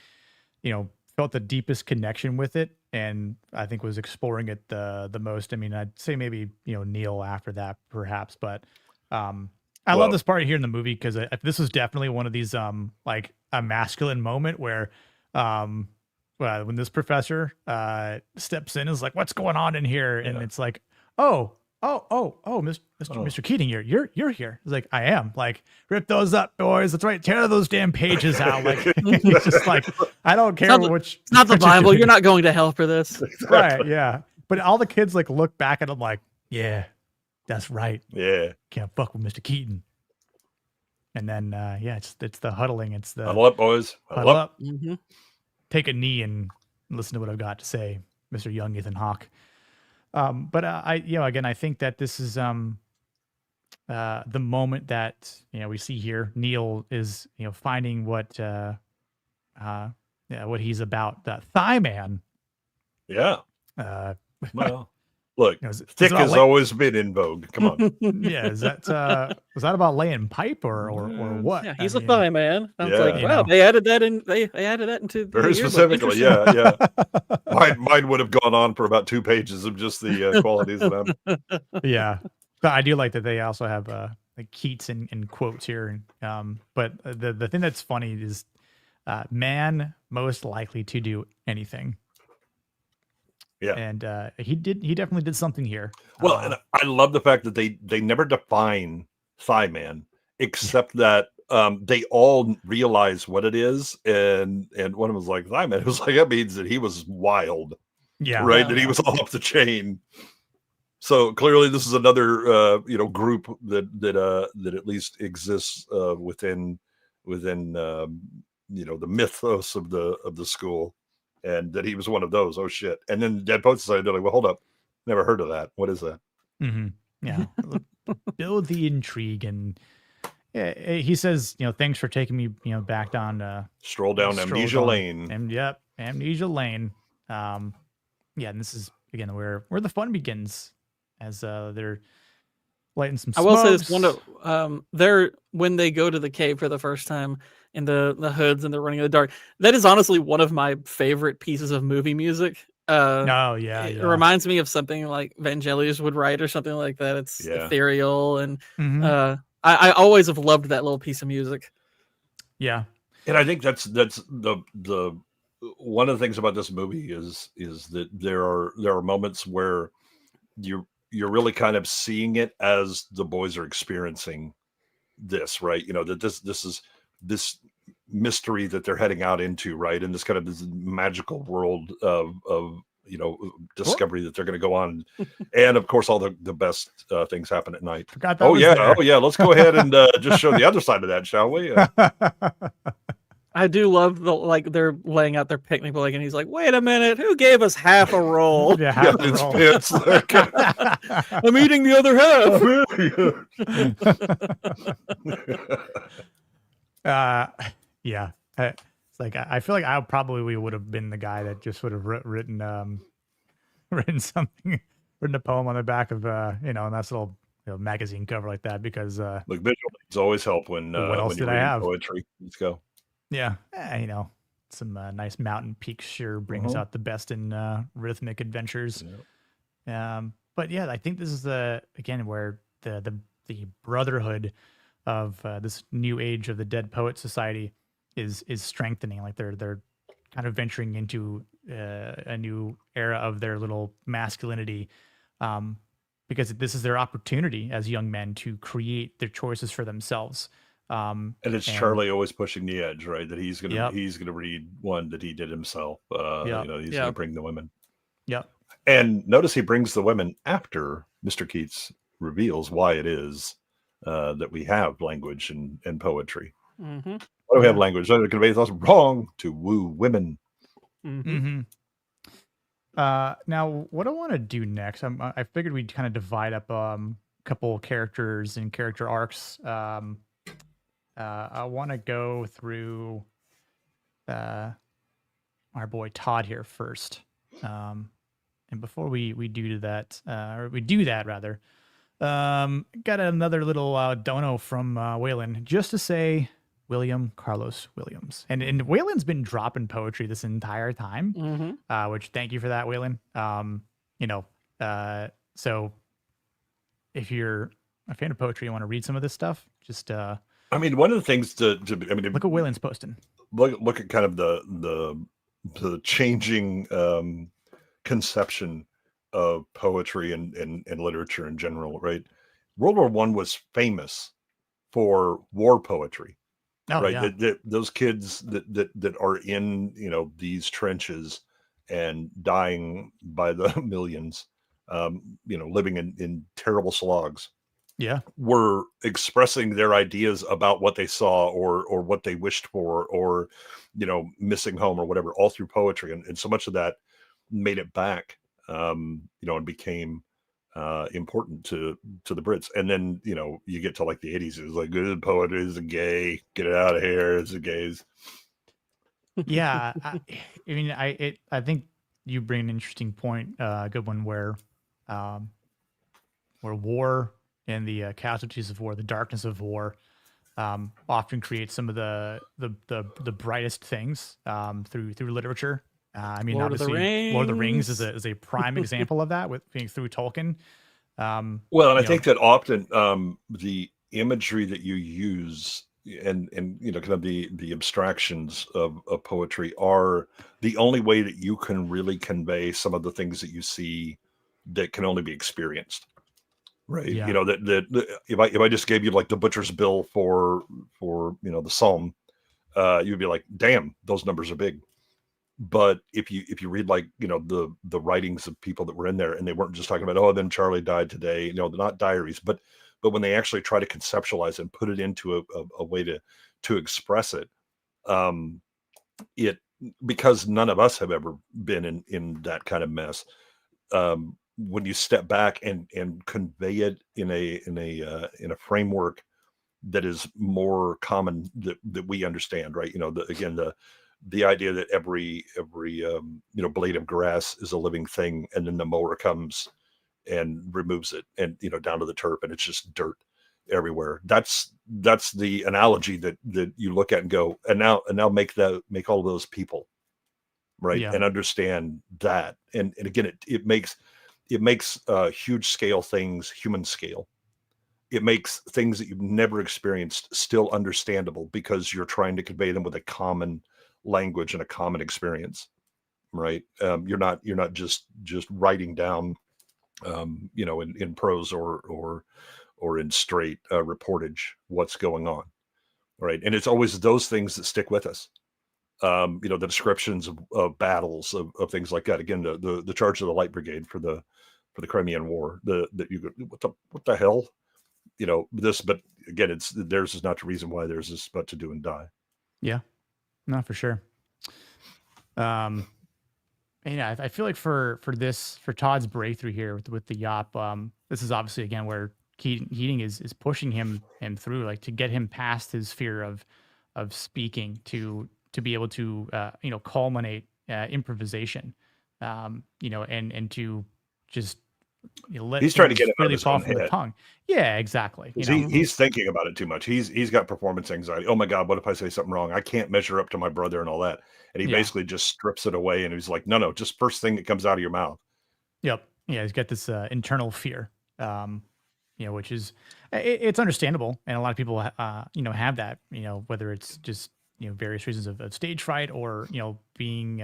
felt the deepest connection with it, and I think was exploring it the most. I mean, I'd say maybe Neil after that, perhaps, but I love this part here in the movie, because this is definitely one of these like a masculine moment where when this professor steps in, is like, what's going on in here, and it's like, oh, Mr. Keating, you're here. He's like, I am. Like, rip those up, boys. That's right. Tear those damn pages out. Like, he's just like, I don't care which. It's not the Bible. You're not going to hell for this. Right. Yeah. But all the kids like look back at him like, yeah, that's right. Yeah. Can't fuck with Mr. Keating. And then it's the huddling. It's the huddle up, boys. Huddle up. Mm-hmm. Take a knee and listen to what I've got to say, Mr. Young Ethan Hawke. But again, I think that this is the moment that we see here. Neil is finding what he's about. Thigh man. Yeah. Well, look, thick has always been in vogue. Come on. Yeah, is that was that about laying pipe or what? Yeah, he's a thigh man. I was like, wow, they added that in. They added that into very specifically. Yeah. Mine would have gone on for about 2 pages of just the qualities of them. Yeah, but I do like that they also have like Keats in quotes here. But the thing that's funny is man most likely to do anything. Yeah, and he definitely did something here. Well, and I love the fact that they never define thigh man, except that they all realize what it is, and one of them was like, thigh man. It was like, that means that he was wild, right? That he was all off the chain. So clearly, this is another group that at least exists within the mythos of the school. And that he was one of those. Oh shit! And then Dead Poet Society, they're like, "Well, hold up, never heard of that. What is that?" Mm-hmm. Yeah, build the intrigue, and he says, "Thanks for taking me, back down stroll down Amnesia Lane." And Amnesia Lane. And this is again where the fun begins, as they're lighting some smokes. I will say this one. They're when they go to the cave for the first time. In the hoods, and they're running in the dark. That is honestly one of my favorite pieces of movie music. It reminds me of something like Vangelis would write or something like that. It's ethereal, and I always have loved that little piece of music. Yeah, and I think that's the one of the things about this movie is that there are moments where you're really kind of seeing it as the boys are experiencing this, right? That this is this mystery that they're heading out into, right? And this kind of this magical world of discovery that they're going to go on. And of course, all the best things happen at night. Oh yeah. Let's go ahead and just show the other side of that, shall we? I do love they're laying out their picnic blanket, and he's like, "Wait a minute, who gave us half a roll?" Half a roll. I'm eating the other half. It's like I feel like we would have been the guy that just would have written a poem on the back of a nice little magazine cover like that, because look, visual things always help when what else when did you're I reading have? poetry. Let's go. Yeah, some nice mountain peaks sure brings out the best in rhythmic adventures. but yeah, I think this is again where the brotherhood of this new age of the Dead Poet Society is strengthening. Like they're kind of venturing into a new era of their little masculinity, because this is their opportunity as young men to create their choices for themselves. And it's Charlie always pushing the edge, right? That he's gonna read one that he did himself. He's gonna bring the women. Yep. And notice he brings the women after Mr. Keats reveals why it is that we have language and poetry. Mm-hmm. Why do we have language? To convey thoughts wrong to woo women. Mm-hmm. Now, what I want to do next, I figured we'd kind of divide up a couple characters and character arcs. I want to go through our boy Todd here first. And before we do that, rather, got another little dono from Waylon just to say William Carlos Williams. And Waylon's been dropping poetry this entire time, which thank you for that, Waylon. So if you're a fan of poetry, you want to read some of this stuff, just I mean, one of the things look at Waylon's posting. Look at kind of the changing conception of poetry and literature in general, right? World War I was famous for war poetry. Right. Yeah. Those kids that are in, these trenches and dying by the millions, living in terrible slogs. Yeah. Were expressing their ideas about what they saw or what they wished for, or, missing home or whatever, all through poetry. And so much of that made it back, and became important to the Brits. And then you get to like the 80s, it was like, good poet is a gay, get it out of here, it's a gays. Yeah. I think you bring an interesting point, a good one, where war and the casualties of war, the darkness of war, often creates some of the brightest things through literature. Lord obviously, Lord of the Rings is a prime example of that, with being through Tolkien. I think that often the imagery that you use and kind of the abstractions of poetry are the only way that you can really convey some of the things that you see that can only be experienced. Right. Yeah. That if I just gave you like the butcher's bill for the Psalm, you'd be like, damn, those numbers are big. But if you read like, the writings of people that were in there, and they weren't just talking about, oh, then Charlie died today, they're not diaries, but when they actually try to conceptualize and put it into a way to express it, because none of us have ever been in that kind of mess. When you step back and convey it in a framework that is more common that we understand, right? The idea that every blade of grass is a living thing, and then the mower comes and removes it, and down to the turf, and it's just dirt everywhere. That's the analogy that you look at and go, and now make all of those people, right? Yeah. And understand that, and again, it makes huge scale things human scale. It makes things that you've never experienced still understandable, because you're trying to convey them with a common language and a common experience, right? You're not just writing down, in prose or in straight reportage what's going on, right? And it's always those things that stick with us. The descriptions of battles, of things like that. Again, the charge of the Light Brigade for the Crimean War. That you go, what the hell, this. But again, theirs is not the reason why. Theirs is but to do and die. Yeah. No, for sure. I feel like for Todd's breakthrough here with the Yop, this is obviously again where Keating is pushing him through, like, to get him past his fear of speaking, to be able to culminate improvisation, and to just let he's trying to get it really out fall of his from own the head. tongue. Yeah, exactly. He's thinking about it too much. He's got performance anxiety. Oh my God, what if I say something wrong? I can't measure up to my brother and all that. And he basically just strips it away, and he's like, no, just first thing that comes out of your mouth. Yep. Yeah, he's got this internal fear, which is it's understandable, and a lot of people, have that, whether it's just various reasons of stage fright or being.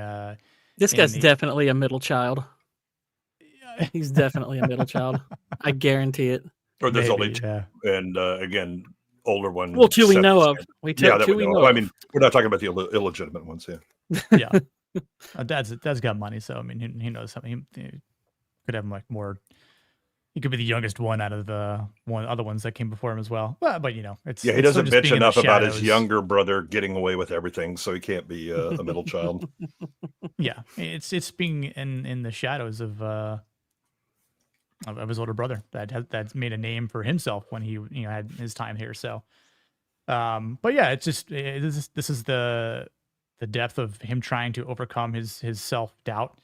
This guy's definitely a middle child. He's definitely a middle child. I guarantee it. Or there's only two, and again, older one. Well, two we know of. Two we know. I mean, we're not talking about the illegitimate ones, yeah. Yeah, dad's got money, so I mean, he knows something. He could have like more. He could be the youngest one out of the other ones that came before him as well. But it's he it's doesn't sort of just bitch being in the enough about his shadows. younger brother getting away with everything, so he can't be a middle child. Yeah, it's being in the shadows of his older brother that's made a name for himself when he had his time here. So, but yeah, it's just this is the depth of him trying to overcome his self-doubt.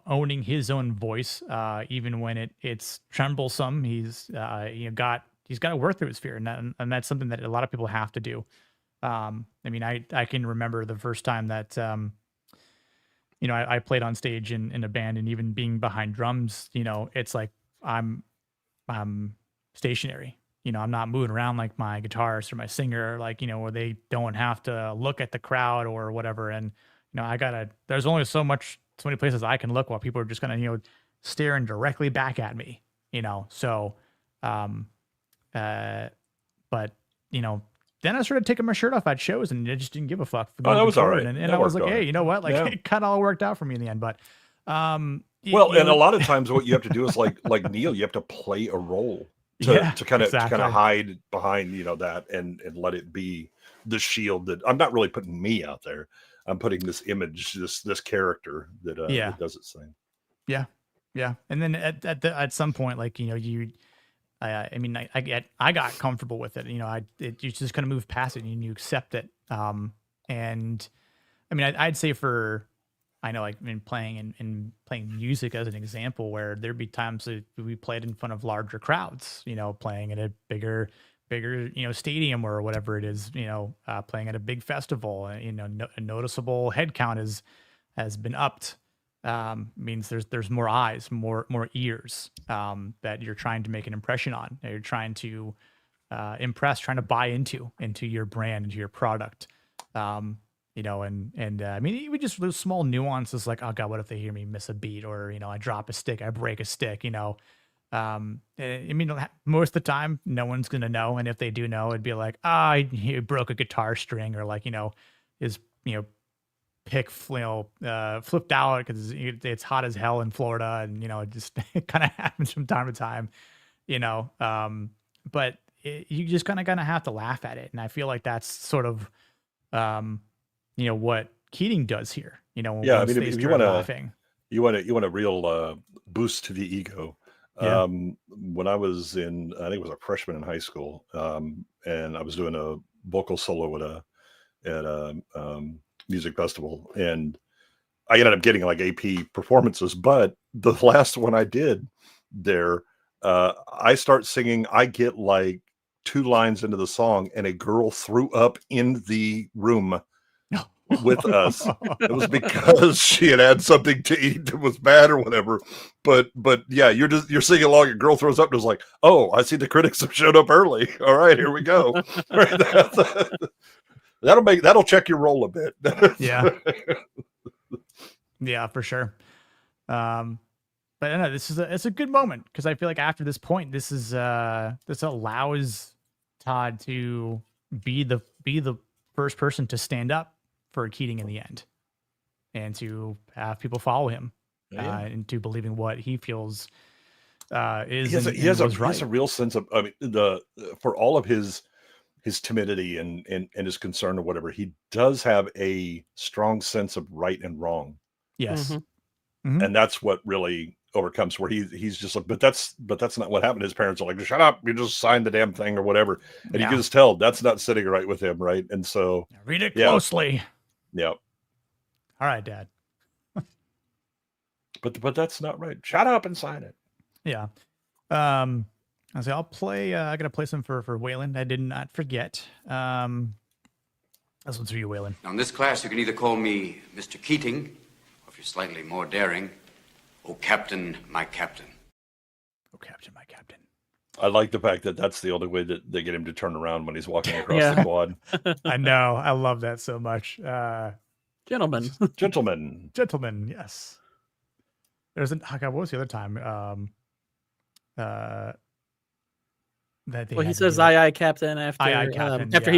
Owning his own voice, even when it's tremblesome. He's got to work through his fear, and that's something that a lot of people have to do. I mean, I can remember the first time that I played on stage in a band, and even being behind drums, it's like I'm stationary. I'm not moving around like my guitarist or my singer, where they don't have to look at the crowd or whatever. And there's only so many places I can look while people are just kind of staring directly back at me. So but then I started taking my shirt off at shows, and I just didn't give a fuck. That was all right. And I was like, hey, you know what? Like, it kind of all worked out for me in the end. But and a lot of times what you have to do is like Neil, you have to play a role to kind of hide behind that and let it be the shield that I'm not really putting me out there. I'm putting this image, this character that does its thing. Yeah, yeah. And then at some point, I got comfortable with it. You just kind of move past it and you accept it. And I mean, I'd say playing music as an example, where there'd be times that we played in front of larger crowds, playing at a bigger, stadium or whatever it is, playing at a big festival, a noticeable head count has been upped. Means there's more eyes, more ears, that you're trying to make an impression on, that you're trying to impress, trying to buy into your brand, into your product. I mean, even just those small nuances, like, oh God, what if they hear me miss a beat, or I drop a stick, I break a stick, I mean, most of the time, no one's gonna know, and if they do know, it'd be like, he broke a guitar string, or his pick flipped out because it's hot as hell in Florida, and it just it kind of happens from time to time, but you just kind of gonna have to laugh at it, and I feel like that's sort of what Keating does here. I mean, if you want a real boost to the ego. Yeah. When I was I think it was a freshman in high school, and I was doing a vocal solo at a music festival, and I ended up getting like AP performances. But the last one I did there, I start singing. I get like 2 lines into the song, and a girl threw up in the room with us. It was because she had something to eat that was bad or whatever. But yeah, you're singing along, a girl throws up and is like, oh, I see the critics have showed up early. All right, here we go. That'll check your roll a bit. Yeah. Yeah, for sure. But I know it's a good moment, because I feel like after this point, this allows Todd to be the first person to stand up for Keating in the end, and to have people follow him, into believing what he feels is. He has a real sense of, I mean, for all of his timidity and his concern or whatever, he does have a strong sense of right and wrong. Yes. Mm-hmm. Mm-hmm. And that's what really overcomes, where he's just like, but that's not what happened. His parents are like, shut up, you just signed the damn thing or whatever. And you can just tell that's not sitting right with him. Right. And so read it closely. Yeah. All right, Dad. But that's not right. Shut up and sign it. Yeah. I say I'll play. I gotta play some for Waylon. I did not forget. This one's for you, Waylon. Now, in this class, you can either call me Mr. Keating, or if you're slightly more daring, Oh, Captain, my Captain. Oh, Captain, my Captain. I like the fact that that's the only way that they get him to turn around when he's walking across the quad. I know. I love that so much. Gentlemen. Gentlemen, yes. There's an, oh God, what was the other time? That they Well, he had to says do that. "Aye, aye, Captain" after Aye, aye, Captain, after yeah.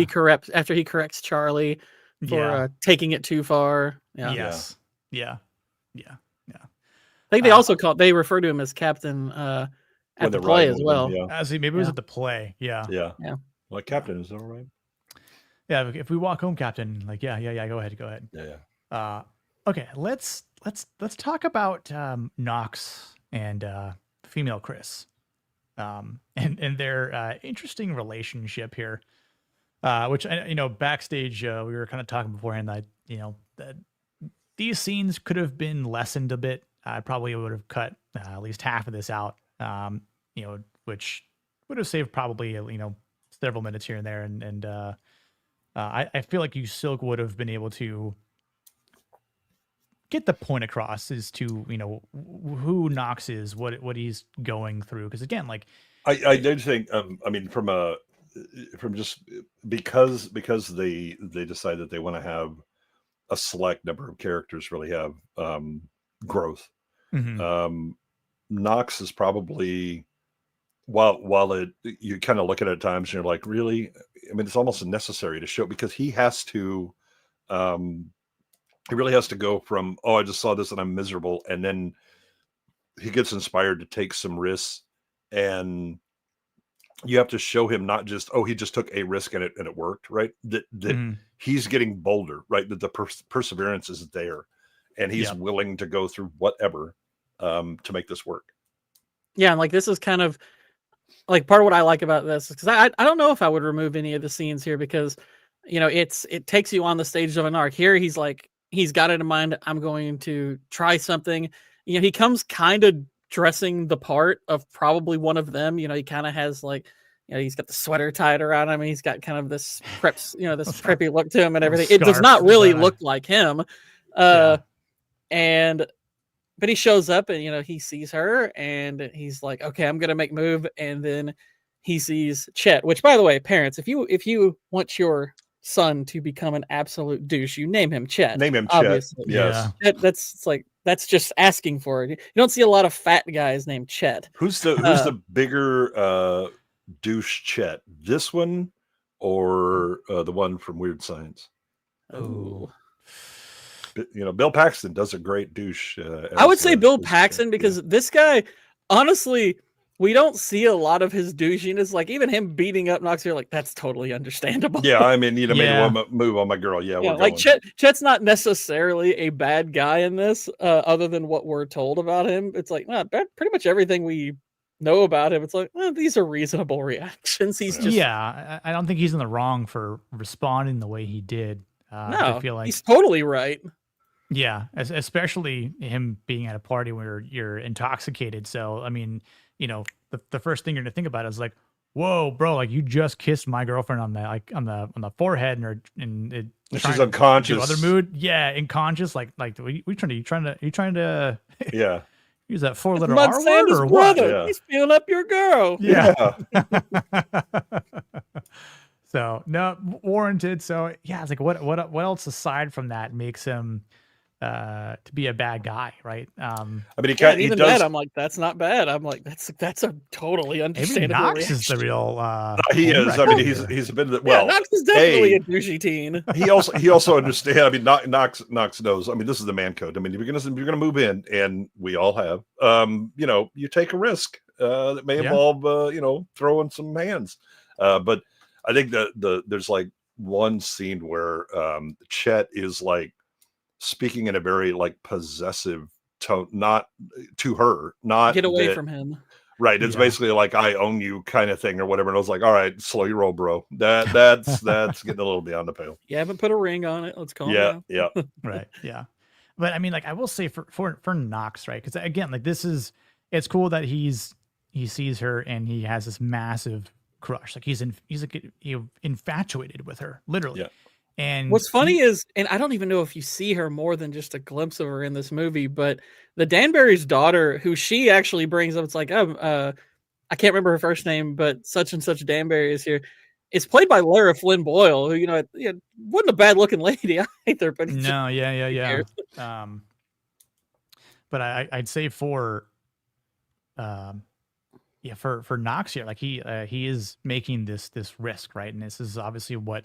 he corrects Charlie for Yeah. taking it too far. Yeah. Yes. Yeah. Yeah. I think they refer to him as Captain at When the they're play riding as with well. him, See, maybe it was at the play. Yeah. Yeah. Yeah. Like, Captain, is that all right? Yeah. If we walk home, Captain, like, yeah. Go ahead. Yeah. Okay. Let's talk about Knox and female Chris, and their interesting relationship here. Which backstage we were kind of talking beforehand that that these scenes could have been lessened a bit. I probably would have cut at least half of this out. Which would have saved probably several minutes here and there, and I feel like you still would have been able to get the point across as to who Knox is, what he's going through. Because again, like I did think I mean from just because they decide that they want to have a select number of characters really have growth. Knox is probably while you kind of look at it at times and you're like, really? I mean, it's almost necessary to show, because he has to he really has to go from, oh, I just saw this and I'm miserable, and then he gets inspired to take some risks, and you have to show him not just, oh, he just took a risk and it worked, right? That he's getting bolder, right? That the perseverance is there, and he's willing to go through whatever to make this work. Yeah, and like this is kind of like part of what I like about this, because I don't know if I would remove any of the scenes here, because it takes you on the stage of an arc. Here he's like, he's got it in mind, I'm going to try something. He comes kind of dressing the part of probably one of them. He kind of has like, he's got the sweater tied around him, and he's got kind of this preps, this preppy look to him and everything. It does not really look like him. But he shows up and, he sees her and he's like, okay, I'm going to make move. And then he sees Chet, which, by the way, parents, if you want your son to become an absolute douche, you name him Chet. Name him obviously. Chet. Yes. That's just asking for it. You don't see a lot of fat guys named Chet. Who's the bigger douche, Chet? This one or the one from Weird Science? Oh. Bill Paxton does a great douche. I would say Bill Paxton, because this guy, honestly, we don't see a lot of his douchiness. Like even him beating up Knox, you're like, that's totally understandable. Yeah, I mean, made a move on my girl. Yeah, we're like going. Chet's not necessarily a bad guy in this, other than what we're told about him. It's like, pretty much everything we know about him, it's like, these are reasonable reactions. He's just I don't think he's in the wrong for responding the way he did. No, I feel like he's totally right. Yeah, especially him being at a party where you're intoxicated. So, I mean, the first thing you're gonna think about is like, whoa, bro, like you just kissed my girlfriend on the forehead, and she's unconscious. Other mood, yeah, unconscious. Like, you trying to yeah. Use that 4-letter Mud R word Santa's or brother. what? Yeah. He's feeling up your girl. Yeah. So no, warranted. So yeah, it's like what else aside from that makes him to be a bad guy, right? I mean, he does. That, I'm like, that's not bad. I'm like, that's a totally understandable. Maybe Knox reaction. is the real. He is. I mean, he's been well. Knox is definitely a douchey teen. He also understands. I mean, Knox knows. I mean, this is the man code. I mean, if you're gonna move in, and we all have, you take a risk that may involve, throwing some hands. But I think that there's like one scene where Chet is like speaking in a very like possessive tone, not to her, not get away from him. Right. It's basically like, I own you kind of thing or whatever. And I was like, all right, slow your roll, bro. That's getting a little beyond the pale. You haven't put a ring on it. Let's calm down. Yeah. Right. Yeah. But I mean, like, I will say for Knox, right? Because again, like it's cool that he sees her and he has this massive crush. Like he's infatuated with her, literally. Yeah. And what's funny is, and I don't even know if you see her more than just a glimpse of her in this movie, but the Danbury's daughter, who she actually brings up, it's like, I can't remember her first name, but such and such Danbury is here. It's played by Lara Flynn Boyle, who wasn't a bad looking lady either. But no, yeah. But I'd say for Knox here, like he is making this risk, right? And this is obviously what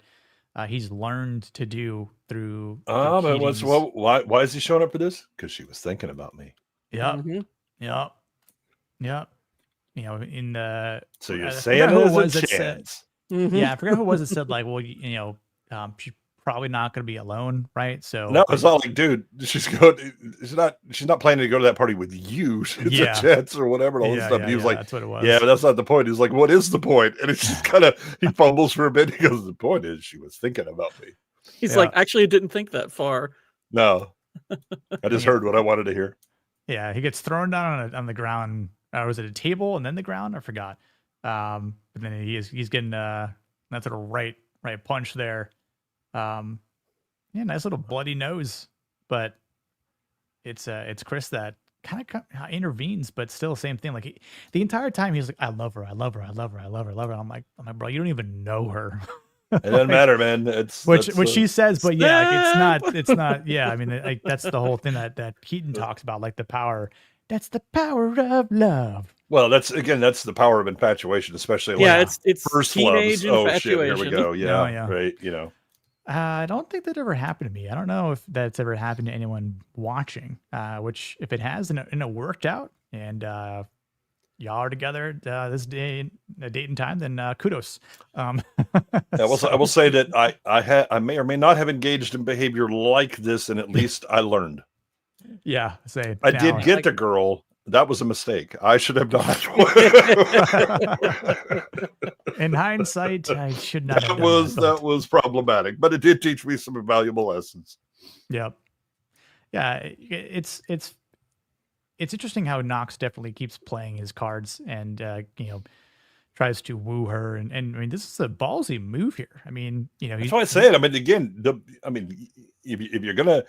he's learned to do through. But why is he showing up for this? Because she was thinking about me. Yep. You know, in the so you're saying there's a chance. Yeah, I forgot who it was that said like, well, she's probably not going to be alone, right? So no, it's not like, dude, she's not planning to go to that party with you. It's a chance or whatever. All this stuff. He was like, that's what it was. Yeah, but that's not the point. He's like, what is the point? And it's just kind of he fumbles for a bit. He goes, the point is she was thinking about me. He's like, actually, I didn't think that far. No, I just heard what I wanted to hear. Yeah, he gets thrown down on the ground. Was it a table and then the ground? I forgot. But then he's getting that sort of right punch there. Nice little bloody nose, but it's Chris that kind of intervenes, but still same thing. Like the entire time he's like, I love her. I'm like, bro, you don't even know her. It doesn't matter, man. Which she says, but yeah, like, it's not. Yeah, I mean, like that's the whole thing that Keating talks about, like the power. That's the power of love. Well, that's the power of infatuation, especially it's first teenage loves. infatuation. Oh shit, here we go. Yeah, right. I don't think that ever happened to me. I don't know if that's ever happened to anyone watching. Which if it has, and it worked out, and y'all are together this day, a date and time, then kudos. I will say that I may or may not have engaged in behavior like this, and at least I learned. Yeah, I did get the girl. That was a mistake. I should have not. In hindsight, I should not have done that. That was problematic, but it did teach me some valuable lessons. Yep. Yeah, it's interesting how Knox definitely keeps playing his cards and tries to woo her, and I mean this is a ballsy move here. I mean, that's why I say it. I mean, again, if you're gonna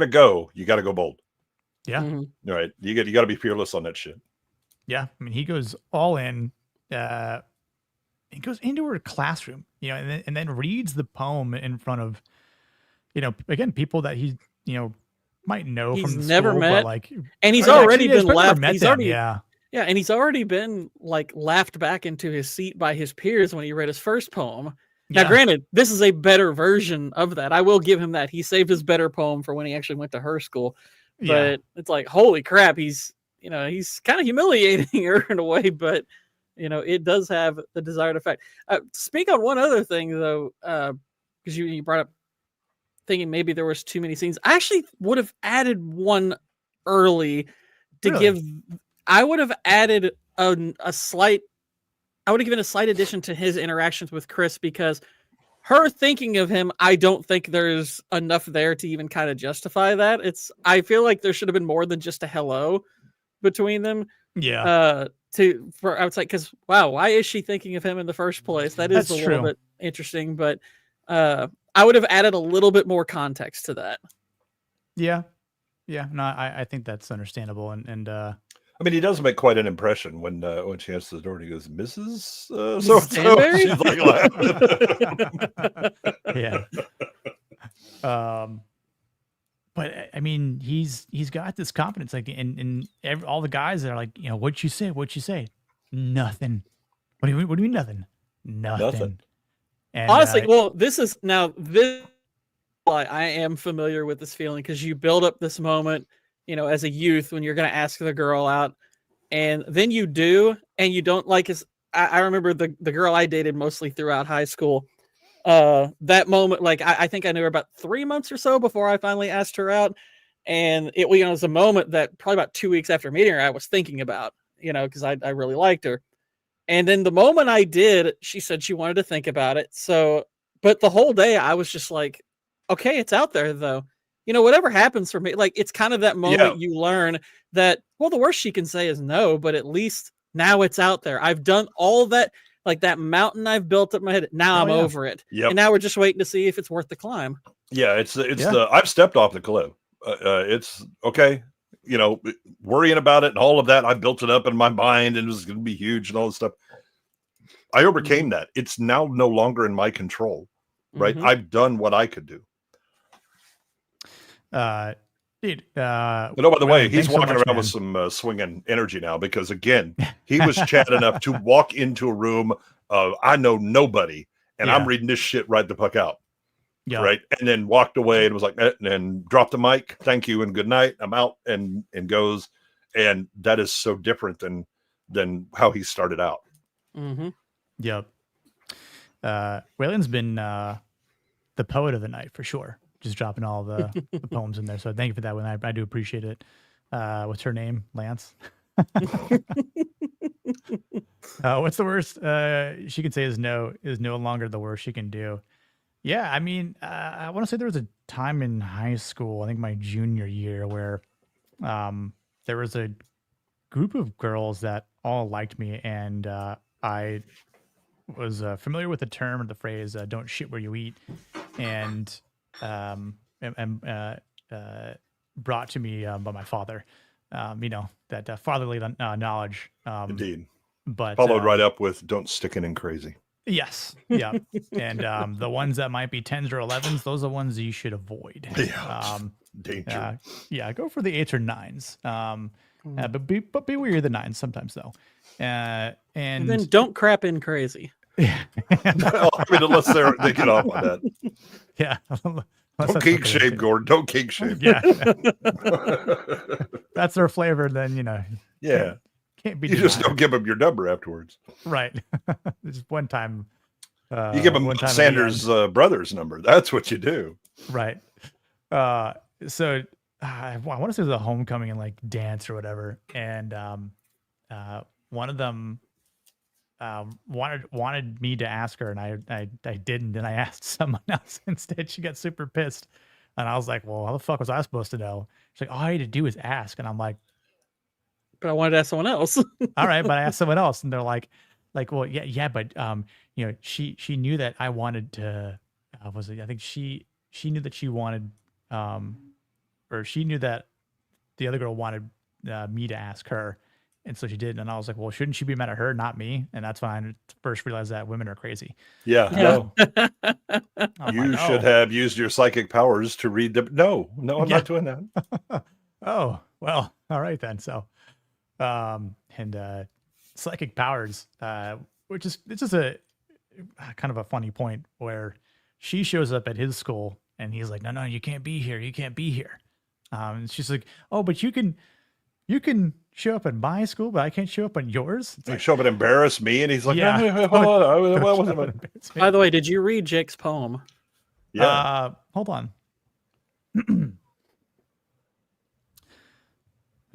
go, you got to go bold. Yeah. All right. You got to be fearless on that shit. Yeah. I mean, he goes all in. He goes into her classroom, and then reads the poem in front of, again, people that he, might know he's from never school, met, but like, and he's already been laughed. And he's already been like laughed back into his seat by his peers when he read his first poem. Now, granted, this is a better version of that. I will give him that. He saved his better poem for when he actually went to her school. But it's like, holy crap, he's kind of humiliating her in a way, but it does have the desired effect. To speak on one other thing though, because you brought up thinking maybe there was too many scenes. I actually would have added one early to I would have added I would have given a slight addition to his interactions with Chris, because her thinking of him, I don't think there's enough there to even kind of justify that. I feel like there should have been more than just a hello between them. Yeah. I would say, because wow, why is she thinking of him in the first place? That's a little bit interesting, but I would have added a little bit more context to that. Yeah. No, I think that's understandable, and I mean, he does make quite an impression when she answers the door and he goes, Mrs. She's like, yeah. But I mean, he's got this confidence, like, and all the guys that are like, what'd you say? What'd you say? Nothing. What do you mean nothing? Nothing. And, honestly, I am familiar with this feeling, because you build up this moment, as a youth when you're going to ask the girl out, and then you do, and you don't like his. I remember the girl I dated mostly throughout high school. That moment, like I think I knew her about 3 months or so before I finally asked her out, and it was a moment that probably about 2 weeks after meeting her, I was thinking about, because I really liked her. And then the moment I did, she said she wanted to think about it. So, but the whole day I was just like, okay, it's out there though. Whatever happens for me, like, it's kind of that moment you learn that, well, the worst she can say is no, but at least now it's out there. I've done all that. like that mountain I've built up in my head. Now I'm over it. Yep. And now we're just waiting to see if it's worth the climb. Yeah, it's the I've stepped off the cliff. It's okay. You know, worrying about it and all of that. I built it up in my mind and it was going to be huge and all this stuff. I overcame that. It's now no longer in my control. Right. I've done what I could do. Dude, but oh, by the way, he's walking around with some swinging energy now because, again, he was chatting enough to walk into a room of I know nobody, and I'm reading this shit right the fuck out. Yeah. Right. And then walked away and was like, and dropped the mic. Thank you and good night. I'm out and goes. And that is so different than how he started out. Yep. Waylon's been the poet of the night for sure. Just dropping all the poems in there. So thank you for that one. I do appreciate it. What's her name? Lance. What's the worst she can say is no longer the worst she can do. Yeah, I mean, I want to say there was a time in high school, I think my junior year, where there was a group of girls that all liked me, and I was familiar with the term or the phrase "don't shit where you eat," and brought to me by my father. You know, that fatherly knowledge. Indeed. But followed right up with "don't stick it in crazy." Yes. Yeah. And the ones that might be 10s or 11s, those are the ones you should avoid. Yeah. Danger. Yeah. Go for the 8s or 9s. But be wary of the 9s sometimes though. And then don't crap in crazy. Well, I mean, unless they get off on that. Yeah. Don't kink shame, Gordon. Don't kink shame. Yeah. That's their flavor. Then, you know. Yeah. Can't be. You just don't give them your number afterwards. Right. Just one time. You give them Sanders' brother's number. That's what you do. Right. So I want to say it was a homecoming and like dance or whatever, and one of them wanted me to ask her, and I didn't, and I asked someone else instead. She got super pissed, and I was like, "Well, how the fuck was I supposed to know?" She's like, "All I had to do is ask," and I'm like, "But I wanted to ask someone else." All right, but I asked someone else, and they're like, "Well, yeah, but you know, she knew that I wanted to. I think she knew that she wanted, or she knew that the other girl wanted me to ask her." And so she did. And I was like, well, shouldn't she be mad at her, not me? And that's when I first realized that women are crazy. Yeah. No. You like, should have used your psychic powers to read the. No, I'm not doing that. Oh, well, all right then. So, psychic powers, which is, it's just a kind of a funny point where she shows up at his school and he's like, no, you can't be here. You can't be here. And she's like, oh, but you can show up at my school, but I can't show up on yours. Like, show up and embarrass me, and he's like, yeah. Hold on. By the way, did you read Jake's poem? Yeah. Hold on.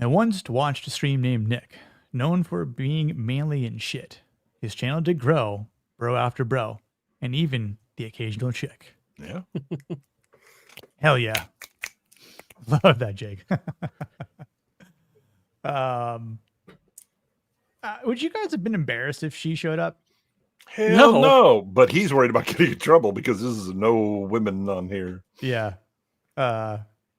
I once watched a stream named Nick, known for being manly and shit. His channel did grow, bro after bro, and even the occasional chick. Yeah. Hell yeah. Love that, Jake. Would you guys have been embarrassed if she showed up? Hell no. But he's worried about getting in trouble because this is no women on here. Yeah.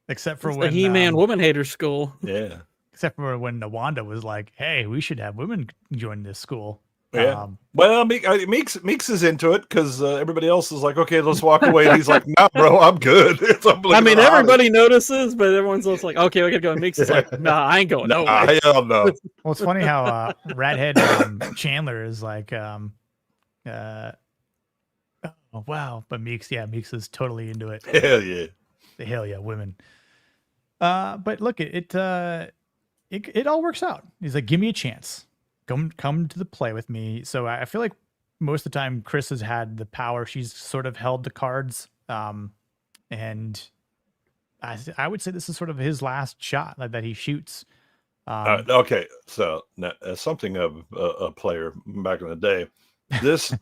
Except for it's when the He-Man woman hater school. Yeah. Except for when Nawanda was like, "Hey, we should have women join this school." Yeah. Well, Meeks is into it because everybody else is like, "Okay, let's walk away." And he's like, "Nah, bro, I'm good." I mean, everybody notices, but everyone's just like, "Okay, we gotta go." And Meeks is like, "Nah, I ain't going. No way." Hell no. Well, it's funny how Radhead Chandler is like, oh wow, but Meeks is totally into it. Hell yeah. Hell yeah, women. But look, it all works out. He's like, give me a chance. Come to the play with me. So I feel like most of the time Chris has had the power. She's sort of held the cards. And I would say this is sort of his last shot that he shoots. Okay, so now, as something of a player back in the day, this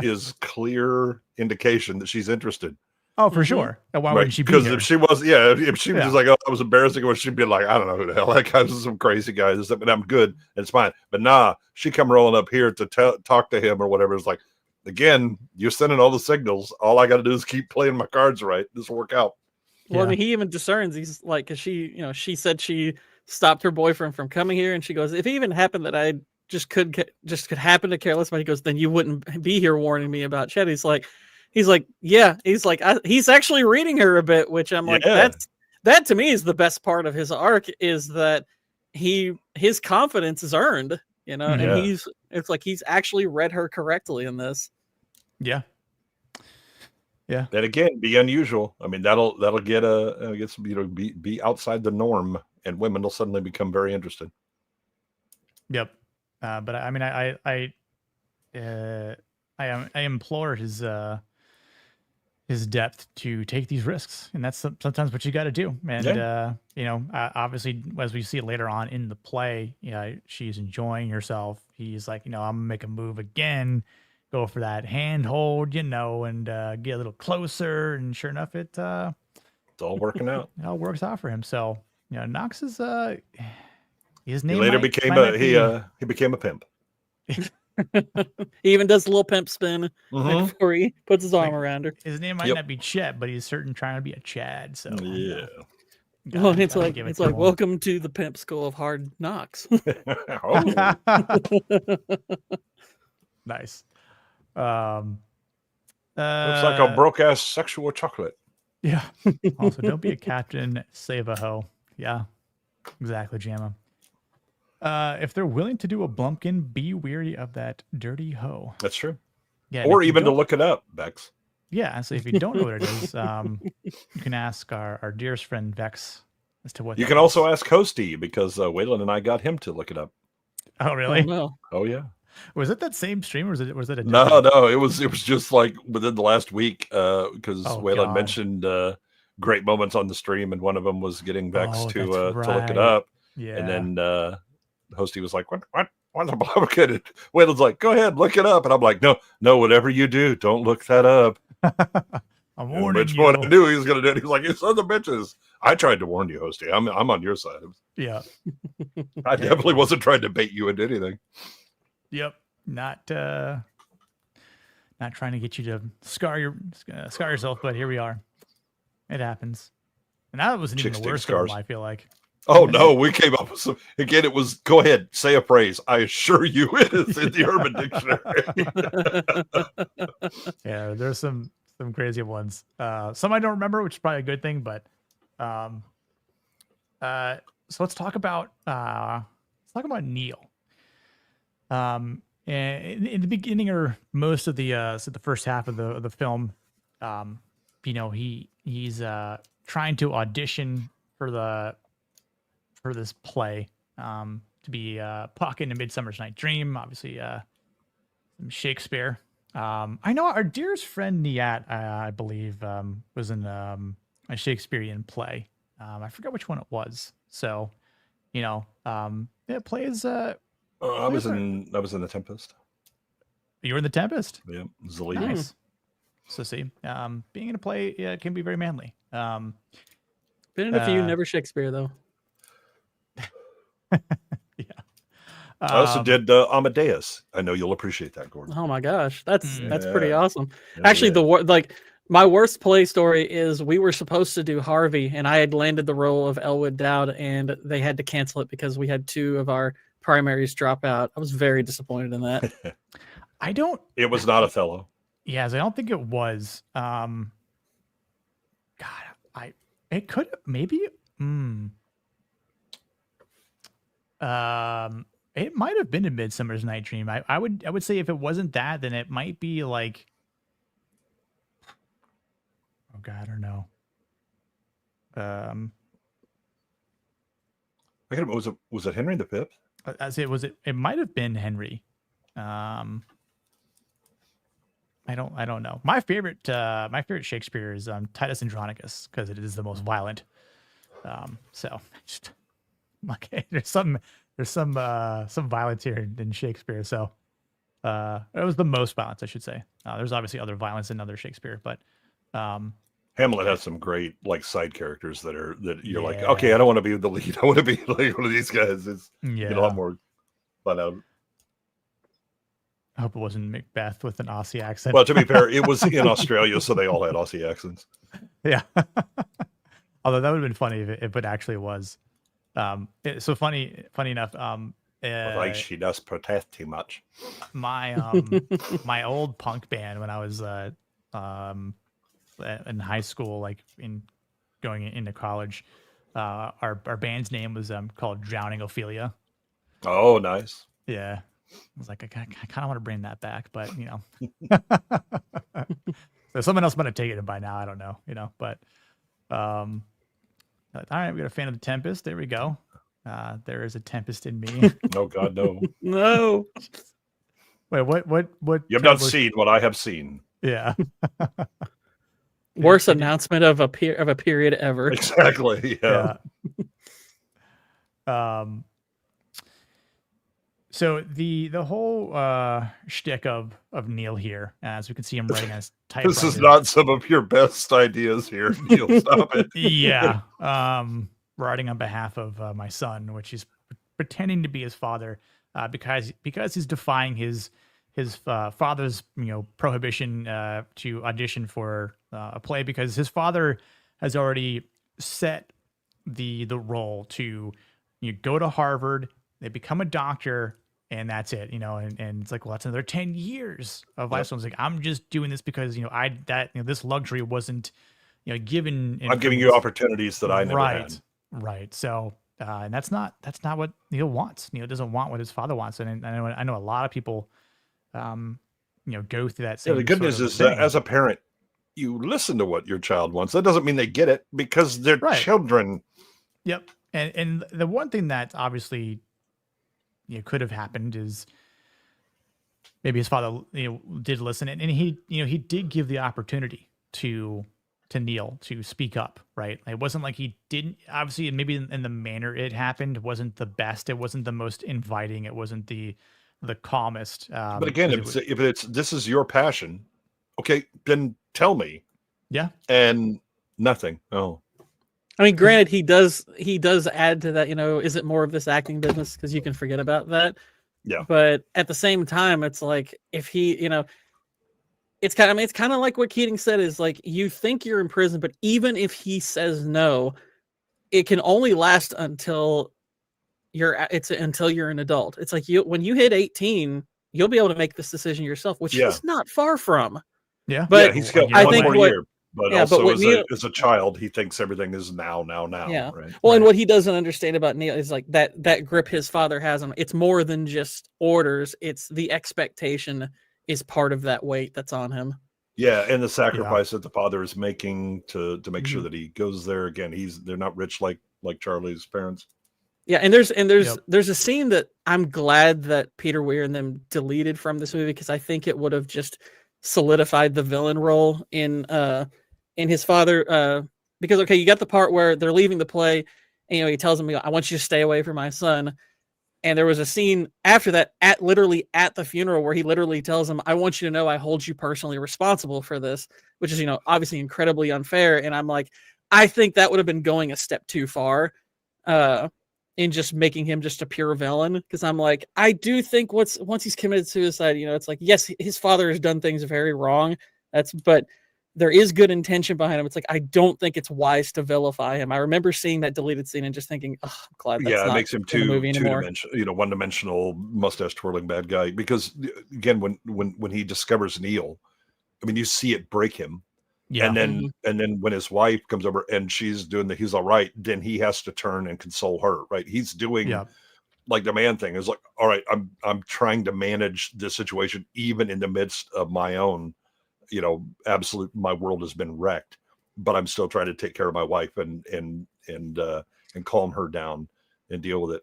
is clear indication that she's interested. Oh, for sure. And why Right, wouldn't she be because here? if she was, yeah, if she was Yeah. just like, oh, that was embarrassing, or she'd be like, I don't know who the hell that guy's, some crazy guy. But I'm good, and it's fine. But nah, she come rolling up here to talk to him or whatever. It's like, again, you're sending all the signals. All I got to do is keep playing my cards right. This will work out. Well, I mean, he even discerns. He's like, cause she said she stopped her boyfriend from coming here, and she goes, if it even happened that I just could happen to care less about, he goes, then you wouldn't be here warning me about Chet. He's like, yeah, he's actually reading her a bit, which I'm like, that to me is the best part of his arc, is that his confidence is earned, and it's like he's actually read her correctly in this. Yeah. Yeah. That again, be unusual. I mean, that'll get some, be outside the norm, and women will suddenly become very interested. Yep. But I mean, I implore his depth to take these risks, and that's sometimes what you got to do. And obviously, as we see later on in the play, she's enjoying herself. He's like, I'm gonna make a move again, go for that handhold, and get a little closer. And sure enough, it's all working out. It all works out for him. So Knox is his name. He later became he became a pimp. He even does a little pimp spin before he puts his arm around her. His name might not be Chet, but he's certain trying to be a Chad. So yeah. It's like welcome to the pimp school of hard knocks. Nice. Looks like a broke ass sexual chocolate. Yeah. Also, don't be a captain, save a hoe. Yeah. Exactly, Jamma. If they're willing to do a blumpkin, be weary of that dirty hoe. That's true. Yeah, or even to look it up, Bex. Yeah, so if you don't know what it is, you can ask our dearest friend Vex as to what. You can also ask Hosty, because Waylon and I got him to look it up. Oh, really? Oh, no. Oh, yeah. Was it that same stream, or was it a No, it was just like within the last week, because Waylon mentioned great moments on the stream, and one of them was getting Vex to look it up. Yeah. And then Hosty was like, what's a blumpkin? And Waylon's like, go ahead, look it up. And I'm like, no, whatever you do, don't look that up. I'm warning Which you. one I knew he was going to do it. He's like, you sons of bitches. I tried to warn you, Hosty. I'm on your side. Yeah. I definitely wasn't trying to bait you into anything. Yep. Not trying to get you to scar yourself, but here we are. It happens. And that wasn't even the worst of them, I feel like. Oh, no, we came up with some. Again, it was, go ahead, say a phrase. I assure you it is in the Urban Dictionary. Yeah, there's some crazy ones. Some I don't remember, which is probably a good thing, but so let's talk about Neil. And in the beginning, or most of the first half of the film, he's trying to audition for this play, to be Puck in A Midsummer's Night Dream, obviously some Shakespeare. I know our dearest friend Niat, I believe, was in a Shakespearean play. I forgot which one it was. So, play is. I was in The Tempest. You were in The Tempest? Yeah, it was the lead. Nice. So see, being in a play can be very manly. Been in a few, never Shakespeare though. Yeah. I also did Amadeus. I know you'll appreciate that, Gordon. Oh my gosh, that's pretty awesome. Yeah, Actually, my worst play story is we were supposed to do Harvey, and I had landed the role of Elwood Dowd, and they had to cancel it because we had two of our primaries drop out. I was very disappointed in that. It was not Othello. Yes, I don't think it was. It could maybe. It might have been A Midsummer's Night Dream. I would say if it wasn't that, then it might be like. Oh God, I don't know. Was it Henry V? It might have been Henry. I don't know. My favorite Shakespeare is Titus Andronicus, because it is the most violent. So just okay. There's some violence here in Shakespeare. So it was the most violence, I should say. There's obviously other violence in other Shakespeare, but Hamlet has some great like side characters that you're like, okay, I don't want to be the lead. I want to be like one of these guys. It's get a lot more fun out. I hope it wasn't Macbeth with an Aussie accent. Well, to be fair, it was in Australia, so they all had Aussie accents. Yeah. Although that would have been funny if it actually was. So funny enough. Like she does protest too much. My my old punk band when I was in high school, like going into college, our band's name was called Drowning Ophelia. Oh, nice. Yeah. I was like, I kind of want to bring that back, but so someone else might have taken it by now. I don't know, but all right, we got a fan of the Tempest. There we go. There is a Tempest in me. Oh God, no. No. Wait, what? You have not seen what I have seen. Yeah. Worst announcement of a period ever. Exactly. Yeah. So the whole shtick of Neil here, as we can see him writing as typewriter. This is not some of your best ideas here, Neil. Stop it. Yeah. Writing on behalf of my son, which he's pretending to be his father, because he's defying his father's prohibition to audition for a play, because his father has already set the role to go to Harvard, they become a doctor, and that's it, and it's like, well, that's another 10 years of life. So it's like, I'm just doing this because this luxury wasn't given. I'm giving you opportunities that I never had. Right. So and that's not what Neil wants. Neil doesn't want what his father wants, and I know a lot of people go through that same. The good news is that as a parent, you listen to what your child wants. That doesn't mean they get it, because they're children. Yep. And the one thing that obviously could have happened is maybe his father did listen, and he did give the opportunity to Neil to speak up, right? It wasn't like he didn't. Obviously, maybe in the manner it happened wasn't the best. It wasn't the most inviting. It wasn't the calmest. But again, if it's this is your passion, okay, then tell me. Yeah. And nothing. Oh. I mean, granted, he does add to that, is it more of this acting business? Because you can forget about that. Yeah. But at the same time, it's like, if he, it's kind of like what Keating said, is like, you think you're in prison, but even if he says no, it can only last until you're an adult. It's like when you hit 18, you'll be able to make this decision yourself, which he's not far from. Yeah. But he's got one more year. But also, as a child, he thinks everything is now. Yeah. Right? Well, and what he doesn't understand about Neil is like that grip his father has on him. It's more than just orders. It's the expectation is part of that weight that's on him. Yeah, and the sacrifice that the father is making to make sure that he goes there again. They're not rich like Charlie's parents. Yeah, and there's a scene that I'm glad that Peter Weir and them deleted from this movie, because I think it would have just solidified the villain role in his father, because you got the part where they're leaving the play, and he tells him, I want you to stay away from my son. And there was a scene after that literally at the funeral where he literally tells him, I want you to know I hold you personally responsible for this, which is, obviously incredibly unfair. And I'm like, I think that would have been going a step too far in just making him just a pure villain. Because I'm like, I do think once he's committed suicide, it's like, yes, his father has done things very wrong. But there is good intention behind him. It's like, I don't think it's wise to vilify him. I remember seeing that deleted scene and just thinking, I'm glad that's not it makes him two-dimensional, one-dimensional mustache twirling bad guy. Because again, when he discovers Neil, I mean, you see it break him. Yeah. And then when his wife comes over and she's doing he's all right, then he has to turn and console her, right? He's doing like the man thing. Is like, all right, I'm trying to manage this situation even in the midst of my own my world has been wrecked, but I'm still trying to take care of my wife and calm her down and deal with it,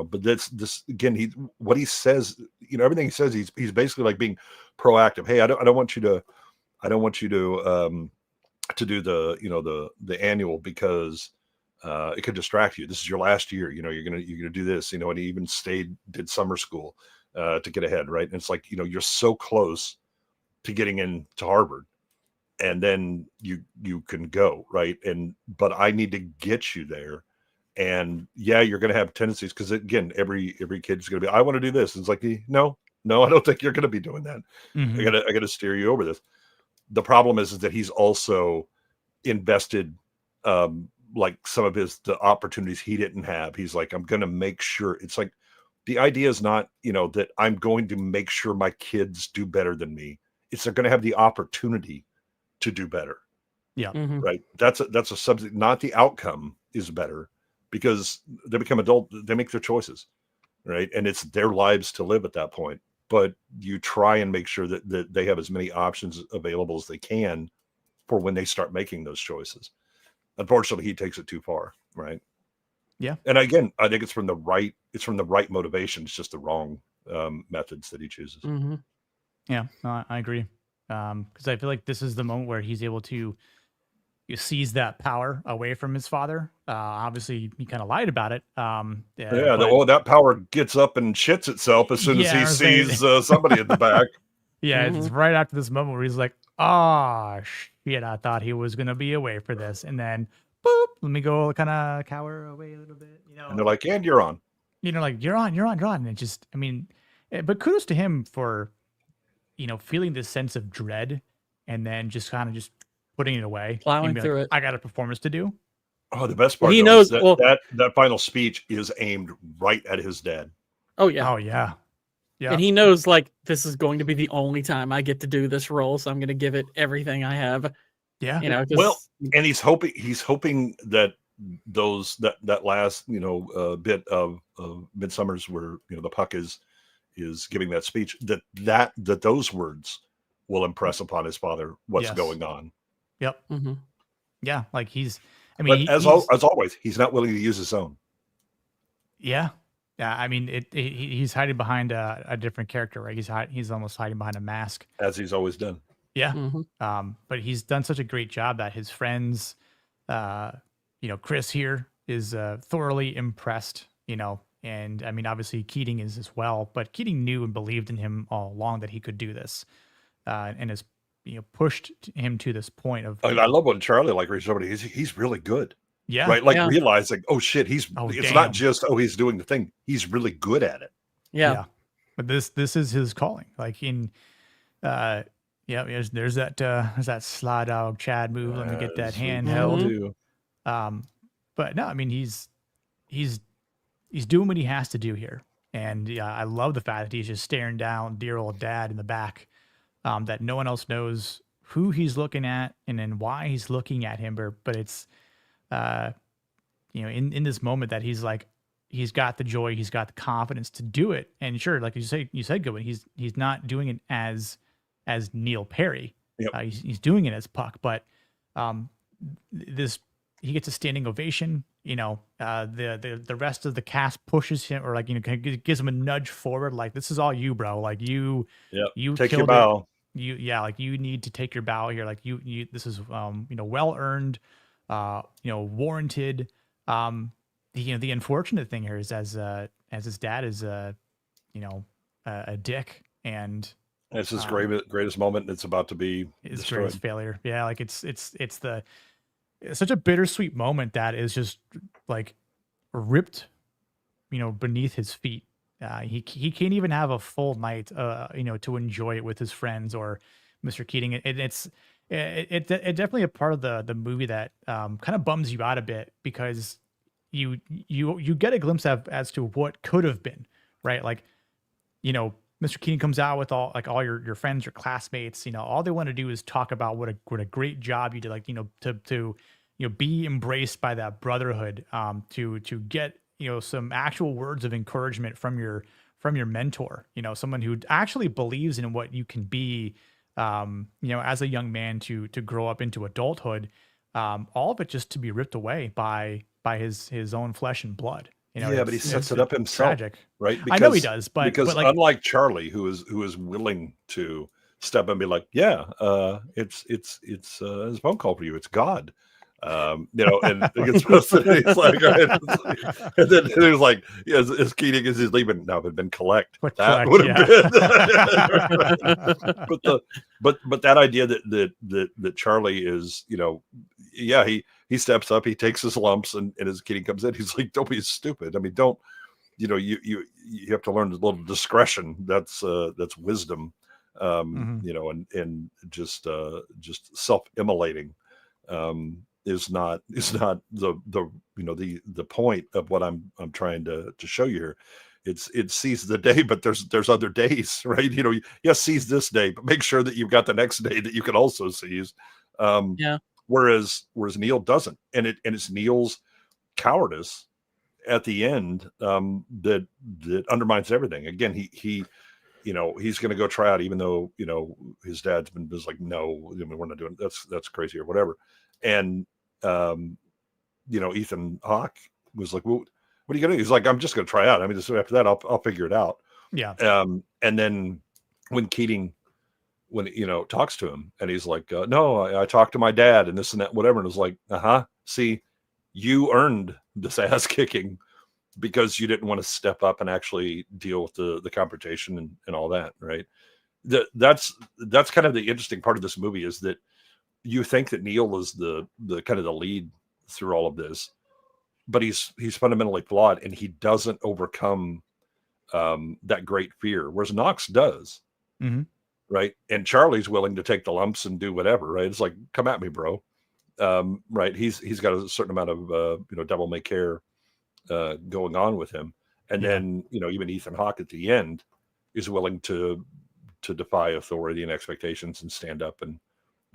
but this again, what he says, everything he says, he's basically like being proactive. Hey, I don't want you to do the annual because it could distract you. This is your last year, you're gonna do this, and he even did summer school to get ahead, right? And it's like, you're so close to getting into Harvard, and then you can go, right? But I need to get you there. And yeah, you're going to have tendencies, because again, every kid's going to be, I want to do this. It's like, no, I don't think you're going to be doing that. Mhm. I gotta steer you over this. The problem is that he's also invested like some of the opportunities he didn't have. He's like, I'm going to make sure. It's like, the idea is not, that I'm going to make sure my kids do better than me. It's they're going to have the opportunity to do better. Yeah. Right. That's a subject, not the outcome is better, because they become adult, they make their choices, right? And it's their lives to live at that point. But you try and make sure that they have as many options available as they can for when they start making those choices. Unfortunately, he takes it too far, right? Yeah. And again, I think it's from the right motivation. It's just the wrong methods that he chooses. Yeah, no, I agree. Because I feel like this is the moment where he's able to seize that power away from his father. Obviously, he kind of lied about it. That power gets up and shits itself as soon as he sees somebody in the back. Yeah, it's right after this moment where he's like, "Oh shit, I thought he was gonna be away for this," and then, boop, let me go, kind of cower away a little bit, And they're like, "And you're on." Like you're on. And it just, I mean, but kudos to him for, feeling this sense of dread, and then just kind of just putting it away, plowing through it. I got a performance to do. Oh, the best part, He though, knows- is that final speech is aimed right at his dad. Oh yeah. Oh yeah. Yeah. And he knows, like, this is going to be the only time I get to do this role, so I'm going to give it everything I have. Yeah. Well, and he's hoping that that last bit of Midsummer's, where the puck is giving that speech, that those words will impress upon his father what's Yes. going on. Yep. Yeah, like he's. I But mean, as always, he's not willing to use his own. Yeah. Yeah, I mean, he's hiding behind a different character, right? He's almost hiding behind a mask, as he's always done. Yeah. But he's done such a great job that his friends, Chris here is thoroughly impressed, and I mean, obviously Keating is as well, but Keating knew and believed in him all along that he could do this, and has, pushed him to this point of. I love when Charlie reaches over. He's really good. Yeah. Right. Yeah. Realizing, oh shit, it's damn. not just, he's doing the thing. He's really good at it. Yeah. But this is his calling. Like in, there's that sly dog Chad move. Let me get that handheld. But no, I mean, he's doing what he has to do here. And I love the fact that he's just staring down dear old dad in the back, that no one else knows who he's looking at and then why he's looking at him. But it's, in this moment that he's like, he's got the joy, he's got the confidence to do it. And sure, like you said, Goodwin, he's not doing it as Neil Perry. Yep. He's doing it as Puck, but he gets a standing ovation. The rest of the cast pushes him, or gives him a nudge forward. Like, this is all you, bro. Like you take your killed bow. Like you need to take your bow here. Like you this is well earned, warranted. The unfortunate thing here is as his dad is a dick, and it's his greatest moment. It's about to be his destroyed. greatest failure. Yeah, like it's such a bittersweet moment that is just like ripped, beneath his feet. He can't even have a full night, to enjoy it with his friends or Mr. Keating. It's definitely a part of the movie that kind of bums you out a bit, because you get a glimpse as to what could have been, right? Like, Mr. Keating comes out with all your friends, your classmates, all they want to do is talk about what a great job you did, like, to be embraced by that brotherhood, to get, some actual words of encouragement from your mentor, someone who actually believes in what you can be, as a young man to grow up into adulthood, all of it just to be ripped away by his own flesh and blood. But he sets it up himself, tragic. right? I know he does, but like, unlike Charlie, who is willing to step and be like, it's a phone call for you. It's God. You know, and it gets posted. And he's like, all right. And then he was like, yeah, as Keating is he's leaving. Now, if it had been collect, that would have been. but that idea that Charlie is, you know, yeah, he steps up, he takes his lumps, and as Keating comes in, he's like, don't be stupid. I mean, don't, you know, you have to learn a little discretion. That's wisdom. You know, and just self-immolating is not the you know the point of what I'm trying to show you here. It sees the day, but there's other days, right? You know, yes, seize this day, but make sure that you've got the next day that you can also seize. Whereas Neil doesn't, and it's Neil's cowardice at the end that undermines everything. Again, he you know, he's going to go try out, even though, you know, his dad's been just like, no, I mean, we're not doing that's crazy or whatever. And you know, Ethan Hawke was like, well, what are you gonna do? He's like, I'm just gonna try out. I mean, just after that, I'll figure it out. Yeah. And then when Keating, when you know, talks to him, and he's like, no, I talked to my dad and this and that, whatever. And it's like, see, you earned this ass kicking because you didn't want to step up and actually deal with the confrontation and all that, right? That's kind of the interesting part of this movie, is that you think that Neil is the kind of the lead through all of this, but he's fundamentally flawed, and he doesn't overcome that great fear, whereas Knox does. Right? And Charlie's willing to take the lumps and do whatever, right? It's like, come at me, bro. Right? He's got a certain amount of you know, devil may care going on with him, and then, you know, even Ethan Hawke at the end is willing to defy authority and expectations and stand up and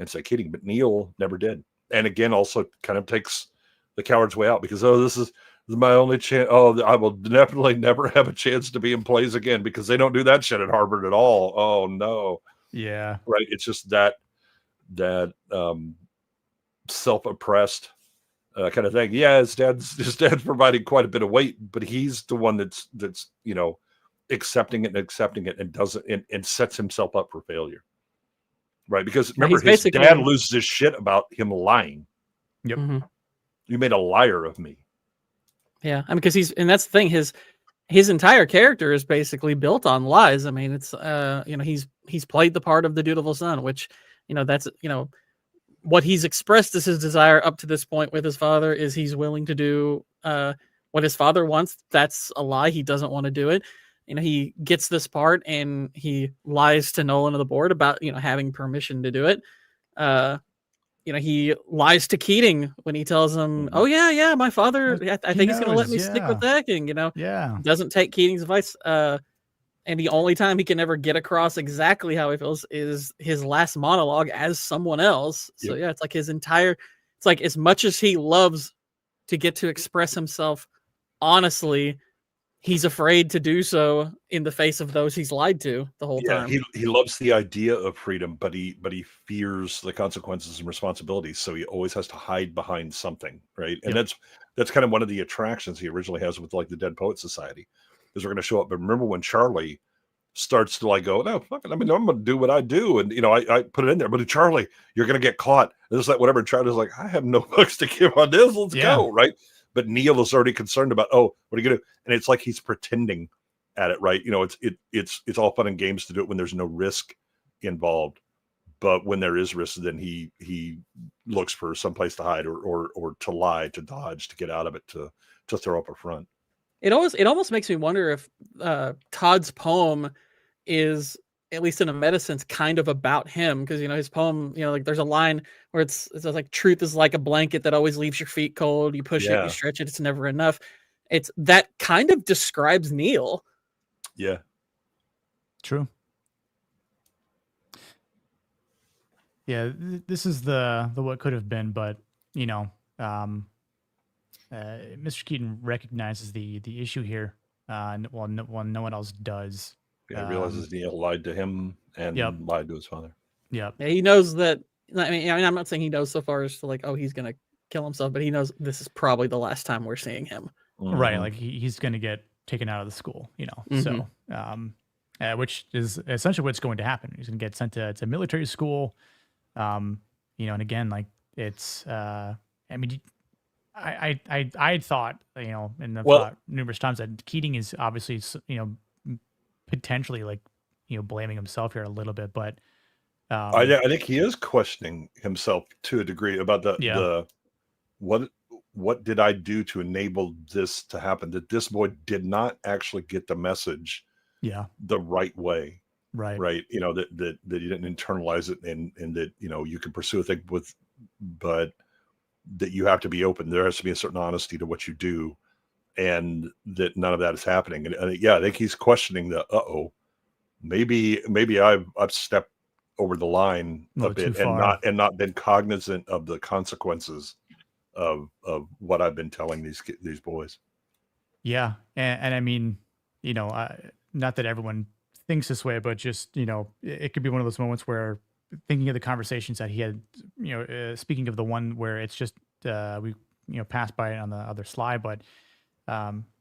say Keating, but Neil never did. And again, also kind of takes the coward's way out, because this is my only chance. I will definitely never have a chance to be in plays again, because they don't do that shit at Harvard at all. Oh no. Yeah. Right. It's just that self-oppressed kind of thing. Yeah, his dad's providing quite a bit of weight, but he's the one that's you know, accepting it and doesn't and sets himself up for failure. Right, because remember, his dad loses his shit about him lying. Yep. You made a liar of me. Yeah, I mean, because that's the thing. His entire character is basically built on lies. I mean, it's you know, he's played the part of the dutiful son, which, you know, that's, you know, what he's expressed as his desire up to this point with his father is he's willing to do what his father wants. That's a lie. He doesn't want to do it. You know, he gets this part and he lies to Nolan of the board about, you know, having permission to do it. You know, he lies to Keating when he tells him, oh yeah, my father, I think he's going to let me stick with acting, you know. Yeah. Doesn't take Keating's advice. And the only time he can ever get across exactly how he feels is his last monologue as someone else. So yeah, it's like it's like, as much as he loves to get to express himself honestly, he's afraid to do so in the face of those he's lied to the whole time. He loves the idea of freedom, but he fears the consequences and responsibilities. So he always has to hide behind something, right? And that's kind of one of the attractions he originally has with like the Dead Poets Society, is we're going to show up. But remember when Charlie starts to like go, no, fuck it, I mean, I'm going to do what I do, and you know, I put it in there. But Charlie, you're going to get caught. And it's like whatever. Charlie's like, I have no fucks to give on this. Let's go, right? But Neil is already concerned about, what are you gonna do? And it's like he's pretending at it, right? You know, it's all fun and games to do it when there's no risk involved, but when there is risk, then he looks for some place to hide or to lie, to dodge, to get out of it, to throw up a front. It almost makes me wonder if Todd's poem is, at least in a meta sense, kind of about him, because, you know, his poem, you know, like there's a line where it's like, truth is like a blanket that always leaves your feet cold. You push it, you stretch it, it's never enough. It's that kind of describes Neil. Yeah, true. Yeah, this is the what could have been, but you know, Mr. Keating recognizes the issue here. Well, no one else does. Yeah, he realizes Neil lied to him and lied to his father. Yeah, he knows that. I mean, I'm not saying he knows so far as to like, oh, he's gonna kill himself, but he knows this is probably the last time we're seeing him. Right, like he's gonna get taken out of the school, you know. So, which is essentially what's going to happen. He's gonna get sent to military school. You know, and again, like it's I mean, I thought, you know, and I've Well- thought numerous times that Keating is obviously, you know, potentially like, you know, blaming himself here a little bit, but I think he is questioning himself to a degree about the what did I do to enable this to happen? That this boy did not actually get the message the right way. Right. You know, that you didn't internalize it and that, you know, you can pursue a thing but that you have to be open. There has to be a certain honesty to what you do, and that none of that is happening. And I think he's questioning maybe I've stepped over the line a bit and not been cognizant of the consequences of what I've been telling these boys. Yeah. And I mean, you know, not that everyone thinks this way, but just, you know, it could be one of those moments where thinking of the conversations that he had, you know, speaking of the one where it's just, we, you know, passed by it on the other slide, but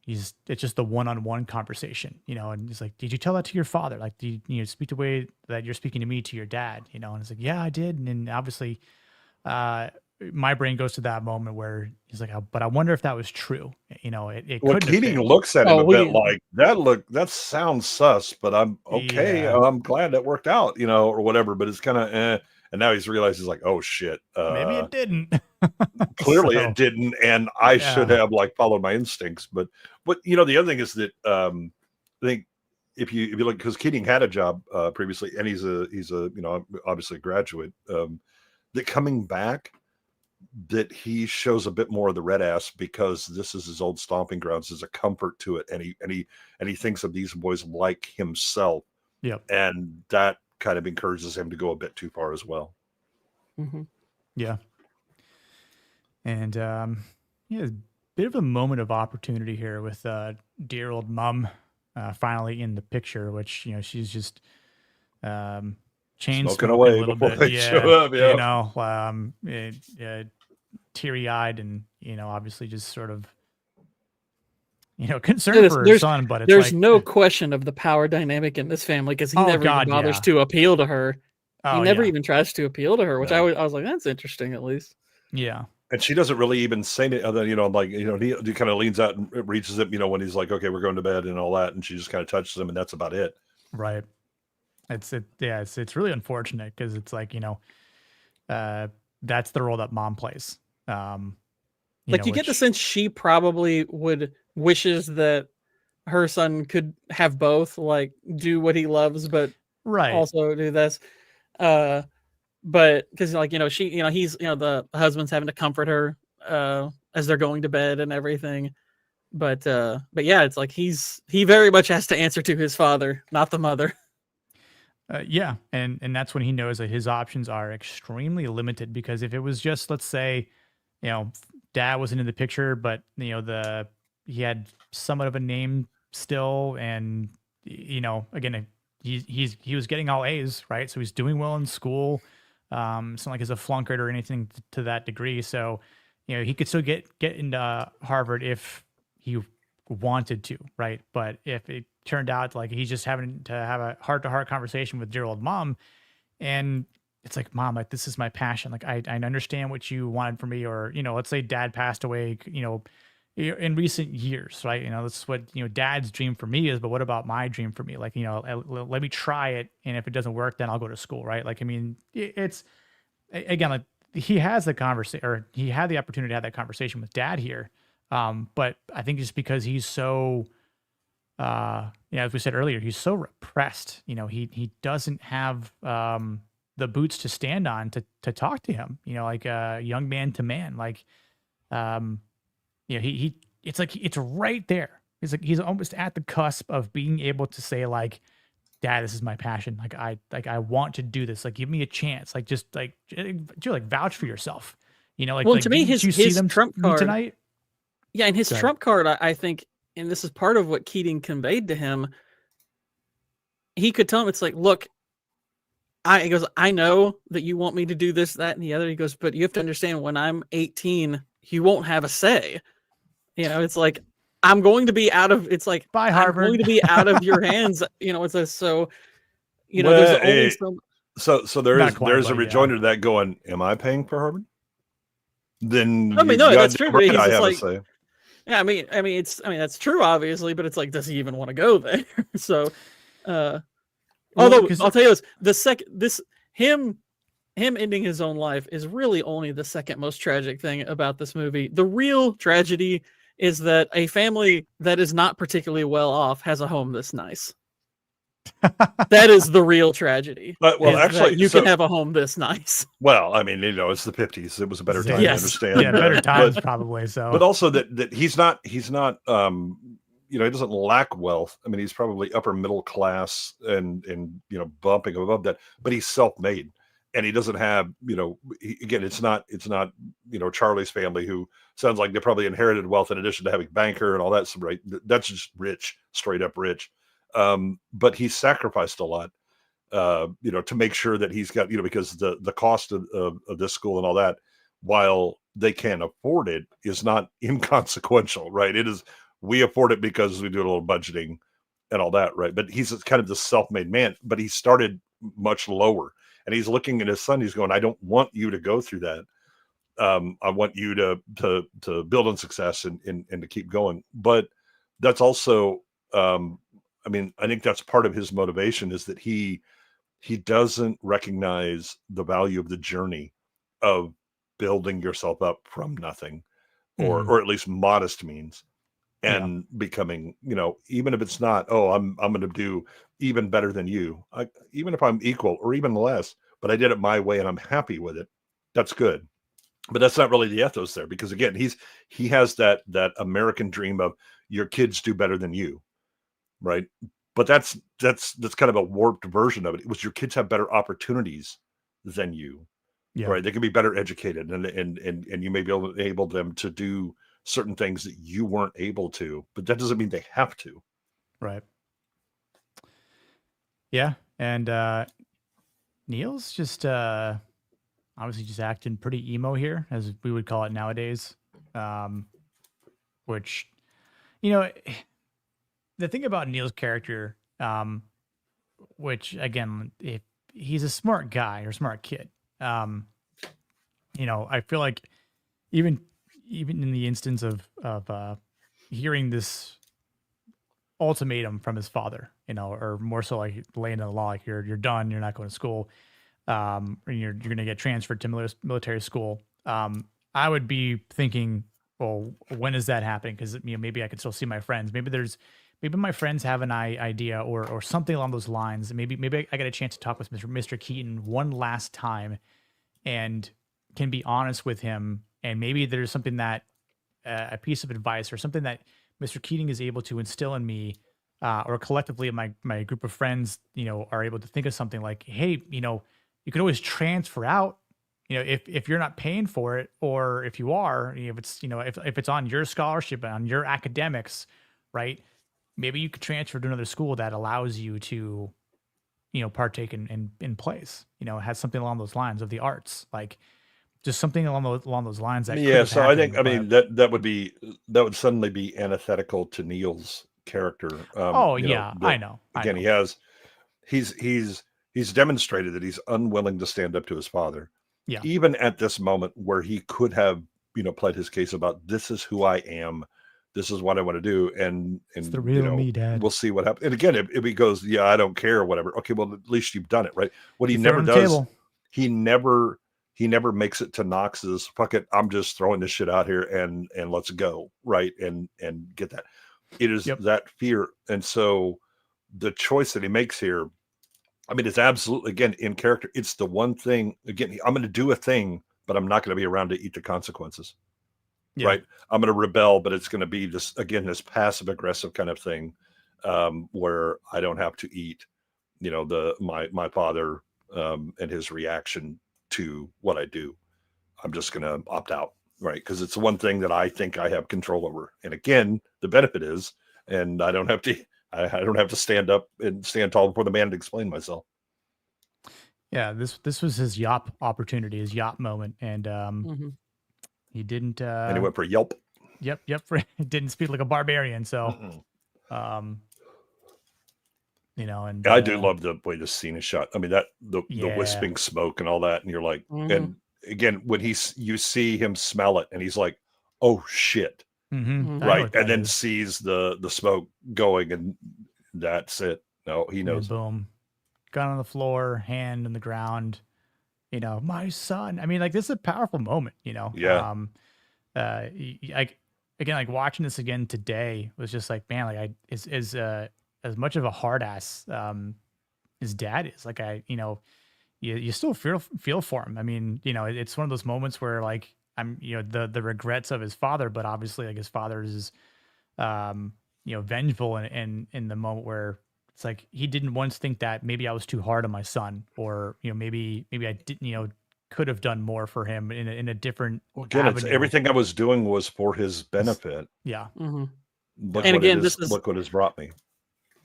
it's just the one-on-one conversation, you know, and he's like, did you tell that to your father? Like, do you know, speak the way that you're speaking to me to your dad, you know? And it's like, yeah, I did. And then obviously, my brain goes to that moment where he's like, but I wonder if that was true. You know, it well, couldn't Keating looks at him a bit like that sounds sus, but I'm okay. Yeah. I'm glad that worked out, you know, or whatever, but it's kind of, and now he's realized he's like, oh shit. Maybe it didn't. Clearly it didn't. And I should have like followed my instincts, but you know, the other thing is that, I think if you look, because Keating had a job previously, and he's a, you know, obviously a graduate, that coming back, that he shows a bit more of the red ass because this is his old stomping grounds. There's a comfort to it, and he thinks of these boys like himself. Yep. And that kind of encourages him to go a bit too far as well. Mm-hmm. Yeah. And yeah, a bit of a moment of opportunity here with dear old mom finally in the picture, which, you know, she's just chain smoking away a little before bit. they show up, yeah. You know, teary-eyed, and, you know, obviously just sort of, you know, concerned for her son, but it's there's like, no question of the power dynamic in this family, because he never even bothers to appeal to her. He never even tries to appeal to her, which I was like, that's interesting, at least. Yeah. And she doesn't really even say it other, you know, like, you know, he kind of leans out and reaches it, you know, when he's like, okay, we're going to bed and all that. And she just kind of touches him, and that's about it. Right. It's really unfortunate, because it's like, you know, that's the role that mom plays. You get the sense she probably wishes that her son could have both, like do what he loves, but also do this. But because, like, you know, she, you know, he's, you know, the husband's having to comfort her as they're going to bed and everything. But yeah, it's like he very much has to answer to his father, not the mother. Yeah, and that's when he knows that his options are extremely limited, because if it was just, let's say, you know, dad wasn't in the picture, but, you know, he had somewhat of a name still, and, you know, again, he was getting all A's, right? So he's doing well in school. It's not like he's a flunkard or anything to that degree. So, you know, he could still get into Harvard if he wanted to, right? But if it turned out like he's just having to have a heart-to-heart conversation with dear old mom, and it's like, mom, like, this is my passion. Like, I understand what you wanted from me, or, you know, let's say dad passed away, you know, in recent years, right? You know, this is what, you know, dad's dream for me is, but what about my dream for me? Like, you know, let me try it. And if it doesn't work, then I'll go to school, right? Like, I mean, it's, again, like, he has the conversation, or he had the opportunity to have that conversation with dad here. But I think just because he's so, you know, as we said earlier, he's so repressed, you know, he doesn't have, the boots to stand on to talk to him, you know, like a young man to man, like, you know, it's like, it's right there. He's like, he's almost at the cusp of being able to say, like, dad, this is my passion. Like, I want to do this. Like, give me a chance. Like, just like vouch for yourself, you know, like, well, like, to me, his trump card tonight. Yeah. And his trump card, I think, and this is part of what Keating conveyed to him. He could tell him, it's like, look, he goes, I know that you want me to do this, that, and the other. He goes, but you have to understand, when I'm 18, you won't have a say. You know, it's like, I'm going to be out of, it's like, bye, Harvard. I'm going to be out of your hands. You know, it's a, so, you know, well, there's only so there's a rejoinder to that going, am I paying for Harvard? then I mean, you're no, that's goddamn true. But right he's I just have like, a say. yeah, I mean, that's true, obviously, but it's like, does he even want to go there? So, although I'll tell you this, him ending his own life is really only the second most tragic thing about this movie. The real tragedy is that a family that is not particularly well off has a home this nice. That is the real tragedy. Well, actually, you can have a home this nice. Well, I mean, it's the 50s. It was a better time to understand. Yeah, better times probably. So, but also that he's not, he doesn't lack wealth. I mean, he's probably upper middle class and bumping above that, but he's self-made, and he doesn't have, again, it's not Charlie's family, who sounds like they probably inherited wealth in addition to having banker and all that. Right? That's just rich, straight up rich. But he's sacrificed a lot, to make sure that he's got, because the cost of this school and all that, while they can't afford it, is not inconsequential, right? It is, we afford it because we do a little budgeting and all that, right? But he's kind of the self-made man, but he started much lower, and he's looking at his son. He's going, I don't want you to go through that. I want you to build on success and to keep going. But that's also, I think that's part of his motivation, is that he doesn't recognize the value of the journey of building yourself up from nothing, or at least modest means, and becoming, even if it's not, I'm going to do even better than you, even if I'm equal or even less, but I did it my way and I'm happy with it. That's good. But that's not really the ethos there, because again, he has that American dream of your kids do better than you. Right. But that's kind of a warped version of it. It was your kids have better opportunities than you. Yeah. Right. They can be better educated, and you may be able them to do certain things that you weren't able to, but that doesn't mean they have to. Right. Yeah. And Neil's just obviously just acting pretty emo here, as we would call it nowadays. Which, the thing about Neil's character, which again, if he's a smart guy or smart kid, I feel like even in the instance of hearing this ultimatum from his father, or more so like laying in the law, like you're done, you're not going to school, or you're going to get transferred to military school. I would be thinking, well, when is that happening? Because maybe I could still see my friends. Maybe my friends have an idea or something along those lines. Maybe I get a chance to talk with Mr. Keating one last time, and can be honest with him. And maybe there's something that a piece of advice or something that Mr. Keating is able to instill in me, or collectively my group of friends, are able to think of something like, hey, you can always transfer out, if you're not paying for it, or if you are, if it's, if it's on your scholarship and on your academics, right? Maybe you could transfer to another school that allows you to, partake in plays, has something along those lines of the arts, like just something along those lines. That so happened, that would suddenly be antithetical to Neil's character. I know. He's demonstrated that he's unwilling to stand up to his father. Yeah. Even at this moment where he could have, pled his case about, this is who I am, this is what I want to do, and it's the real me, Dad. We'll see what happens. And again, if he goes, yeah, I don't care, or whatever. Okay, well, at least you've done it, right? What he never does, he never makes it to Knox's, fuck it, I'm just throwing this shit out here and let's go, right? And get that. It is that fear. And so the choice that he makes here, it's absolutely, again, in character. It's the one thing, again, I'm going to do a thing, but I'm not going to be around to eat the consequences. Yeah. Right. I'm going to rebel, but it's going to be this passive aggressive kind of thing, where I don't have to eat, my father, and his reaction to what I do. I'm just going to opt out. Right. Because it's the one thing that I think I have control over. And again, the benefit is, and I don't have to stand up and stand tall before the man to explain myself. Yeah. This was his Yop opportunity, his Yop moment. And, he didn't, and he went for Yelp. Yep. He didn't speak like a barbarian. So, and I do love the way this scene is shot. The wisping smoke and all that. And you're like, and again, when you see him smell it and he's like, oh shit. Mm-hmm. Right. And then sees the smoke going, and that's it. No, he knows. Boom. Gun on the floor, hand in the ground. You know, my son. I mean, like, this is a powerful moment, you know? Yeah. Again, like watching this again today was just like, man, like as much of a hard ass his dad is. Like, you still feel for him. I mean, you know, it's one of those moments where like the regrets of his father, but obviously like his father is vengeful in the moment where it's like he didn't once think that maybe I was too hard on my son, or maybe I didn't could have done more for him in a different again, it's everything I was doing was for his benefit. Yeah. Look And what again, look what has brought me.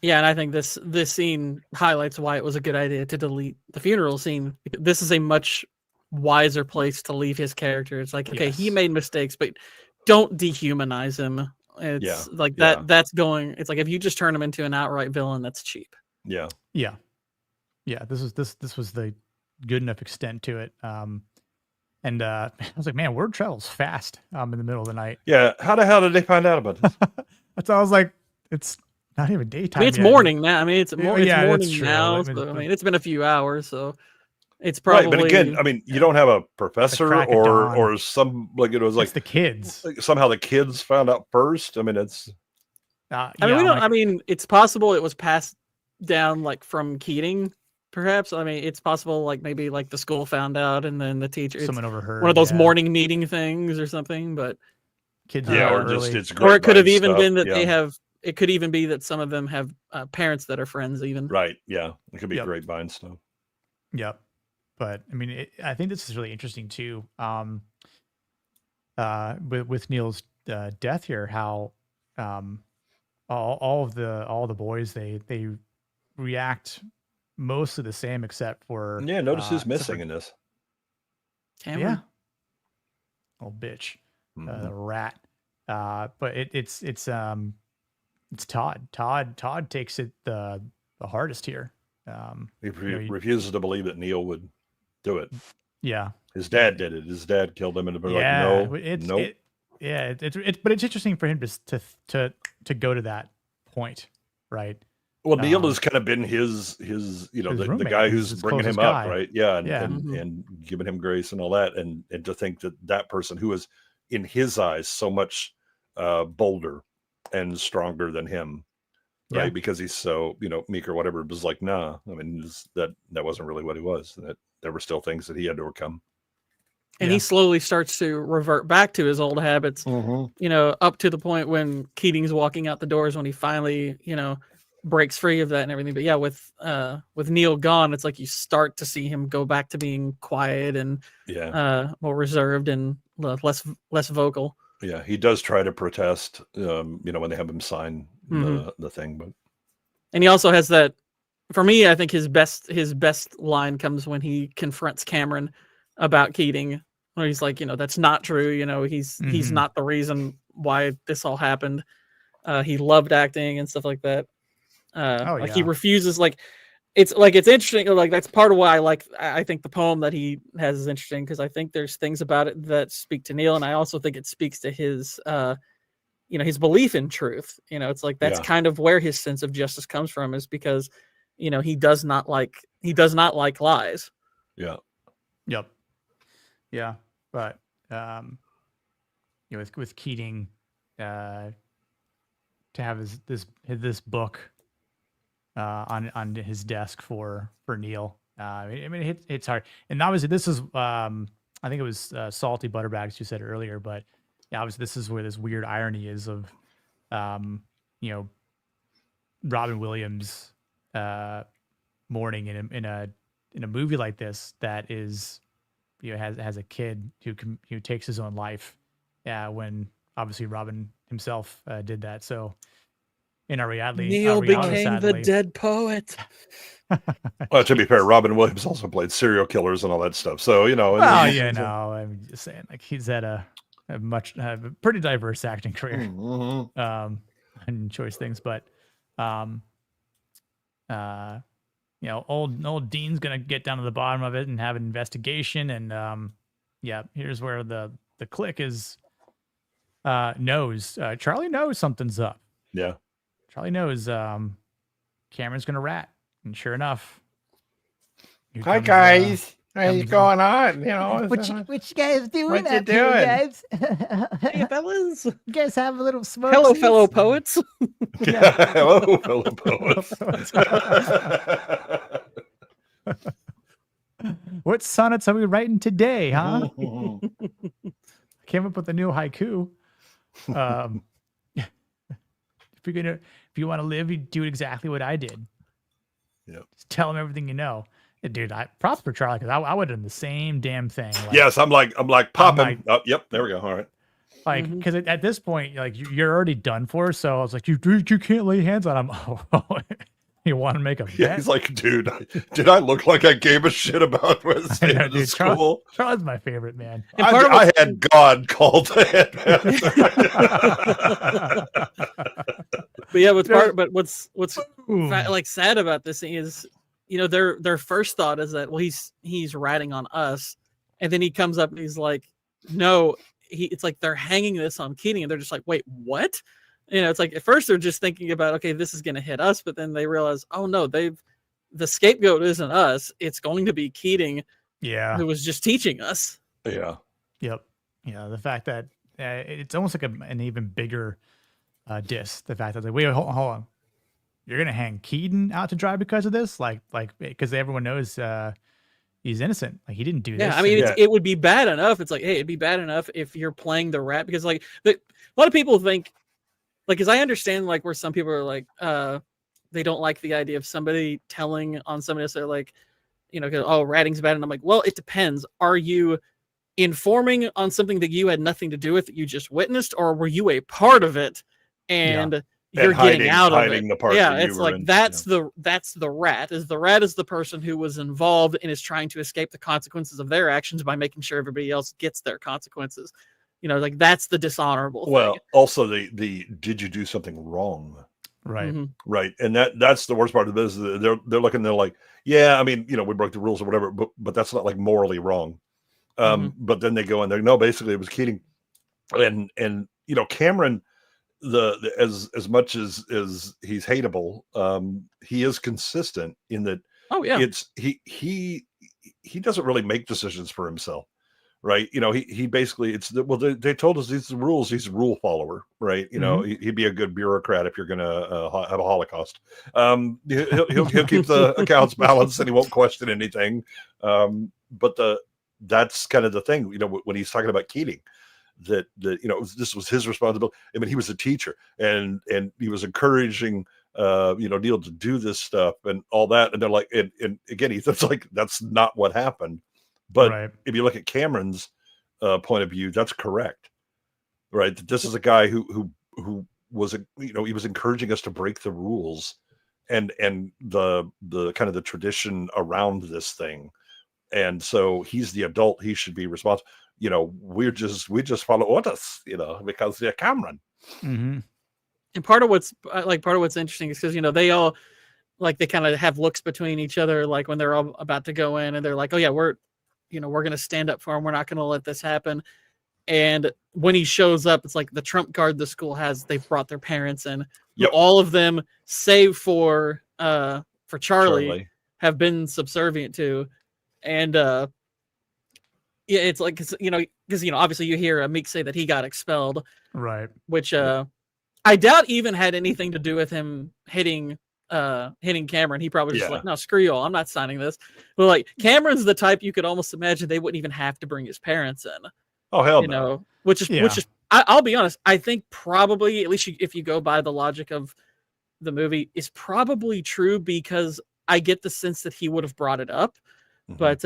Yeah, and I think this scene highlights why it was a good idea to delete the funeral scene. This is a much wiser place to leave his character. It's like, okay, he made mistakes, but don't dehumanize him. It's like that. That's going. It's like if you just turn him into an outright villain, that's cheap. Yeah. Yeah. This was the good enough extent to it. And I was like, man, word travels fast. In the middle of the night. Yeah. How the hell did they find out about this? That's all I was like. It's not even daytime. I mean, it's yet. morning now. I mean, it's morning that's now. true. So, I mean, it's been a few hours, so it's probably right. But again, I mean, you don't have a professor or some like it was like it's the kids. Like, somehow the kids found out first. I mean, it's. I mean, we don't. I mean, it's possible it was passed down like from Keating, perhaps. I mean, it's possible like maybe like the school found out and then the teacher. Someone overheard. One of those morning meeting things or something, but kids. Or just it's. Or it could have even been that they have. It could even be that some of them have parents that are friends, even. Right. Yeah. It could be grapevine stuff. Yep. But I mean, I think this is really interesting too. With Neil's death here, how all the boys they react mostly the same, except for Notice who's missing in this. Cameron. Yeah. Old bitch, the rat. But it's Todd. Todd takes it the hardest here. He refuses to believe that Neil would do it. Yeah, his dad did it. His dad killed him, and they're like, no, but it's interesting for him to go to that point, right? Well, Neil has kind of been his the guy who's bringing him up, right? Yeah, and giving him grace and all that, and to think that person who is in his eyes so much bolder and stronger than him, right? Because he's so meek or whatever. It was like, nah. I mean, that wasn't really what he was. That there were still things that he had to overcome. And he slowly starts to revert back to his old habits. Up to the point when Keating's walking out the doors when he finally breaks free of that and everything. But yeah, with Neil gone, it's like you start to see him go back to being quiet and more reserved and less vocal. Yeah, he does try to protest, when they have him sign the thing, but and he also has that. For me, I think his best line comes when he confronts Cameron about Keating, where he's like, that's not true. He's not the reason why this all happened. He loved acting and stuff like that. He refuses. It's interesting. Like that's part of why I think the poem that he has is interesting, because I think there's things about it that speak to Neil, and I also think it speaks to his his belief in truth. It's like that's kind of where his sense of justice comes from, is because he does not like lies. Yeah. Yep. Yeah. But with Keating to have this book on his desk for Neil. I mean, it's hard. And obviously this is, I think it was Salty Butterbags you said earlier, but yeah, obviously this is where this weird irony is of, Robin Williams mourning in a movie like this that is, has a kid who takes his own life. When obviously Robin himself did that. So in our reality, Neil became the dead poet. Well, to be fair, Robin Williams also played serial killers and all that stuff. So I'm just saying, like, he's had a pretty diverse acting career, and choice things. But old Dean's gonna get down to the bottom of it and have an investigation, and Yeah, here's where the click is knows. Charlie knows something's up. Yeah. Charlie knows Cameron's gonna rat. And sure enough. Hi guys. What's going on? You know, what you guys doing? What you up here, doing? guys? Hey, fellas. You guys have a little smoke. Hello, fellow poets. Hello, fellow poets. What sonnets are we writing today, huh? Came up with a new haiku. If you want to live, you do exactly what I did. Yep. Just tell them everything you know. Dude, props for Charlie, because I would have done the same damn thing. Like, yes, I'm like popping. Oh, yep, there we go. All right. Like, because at this point, like you're already done for. So I was like, you can't lay hands on him. Oh, you want to make a bet? Yeah, he's like, dude, did I look like I gave a shit about what was in the school? Charlie's my favorite, man. I had God called the But yeah, what's like sad about this thing is, you know, their first thought is that, well, he's ratting on us, and then he comes up and he's like, no, it's like they're hanging this on Keating, and they're just like, wait, what? You know, it's like at first they're just thinking about, okay, this is going to hit us, but then they realize, oh no, the scapegoat isn't us; it's going to be Keating, who was just teaching us. Yeah. Yep. Yeah. The fact that it's almost like an even bigger diss. The fact that like, wait, hold on. You're gonna hang Keaton out to dry because of this, like because everyone knows he's innocent. Like he didn't do this. Yeah, I mean, it would be bad enough. It's like, hey, it'd be bad enough if you're playing the rat, because like a lot of people think, like, because I understand like where some people are like, they don't like the idea of somebody telling on somebody else. They're like, you know, oh, ratting's bad, and I'm like, well, it depends. Are you informing on something that you had nothing to do with, that you just witnessed, or were you a part of it and you're getting out of it? The part it's like that's the rat. The rat is the person who was involved and is trying to escape the consequences of their actions by making sure everybody else gets their consequences. You know, like that's the dishonorable well thing. Also the did you do something wrong, right? Right. And that's the worst part of this. They're looking, they're like, yeah, I mean, you know, we broke the rules or whatever, but that's not like morally wrong. But then they go in there, no, basically it was Keating, and you know, Cameron, as much as he's hateable, he is consistent in that. Oh yeah, it's he doesn't really make decisions for himself, right? You know, he basically they told us these are the rules. He's a rule follower, right? You know, he'd be a good bureaucrat if you're gonna have a Holocaust. He'll keep the accounts balanced and he won't question anything. But that's kind of the thing, you know, when he's talking about Keating. That you know, this was his responsibility. I mean, he was a teacher, and he was encouraging you know, Neil to do this stuff and all that. And they're like, and again, he's like, that's not what happened. But if you look at Cameron's point of view, that's correct, right? That this is a guy who was you know, he was encouraging us to break the rules and the kind of the tradition around this thing. And so he's the adult; he should be responsible. You know, we just follow orders, you know, because they're Cameron. And part of what's interesting is because, you know, they all like, they kind of have looks between each other, like when they're all about to go in and they're like, oh yeah, we're going to stand up for him. We're not going to let this happen. And when he shows up, it's like the trump card the school has, they've brought their parents in. All of them, save for Charlie, have been subservient to. And yeah, it's like, because you know, obviously you hear Meek say that he got expelled, right? Which I doubt even had anything to do with him hitting Cameron. He probably just like, no, screw you all, I'm not signing this. But like, Cameron's the type you could almost imagine they wouldn't even have to bring his parents in. Oh hell, you know, which is I'll be honest, I think probably, at least if you go by the logic of the movie, is probably true, because I get the sense that he would have brought it up, but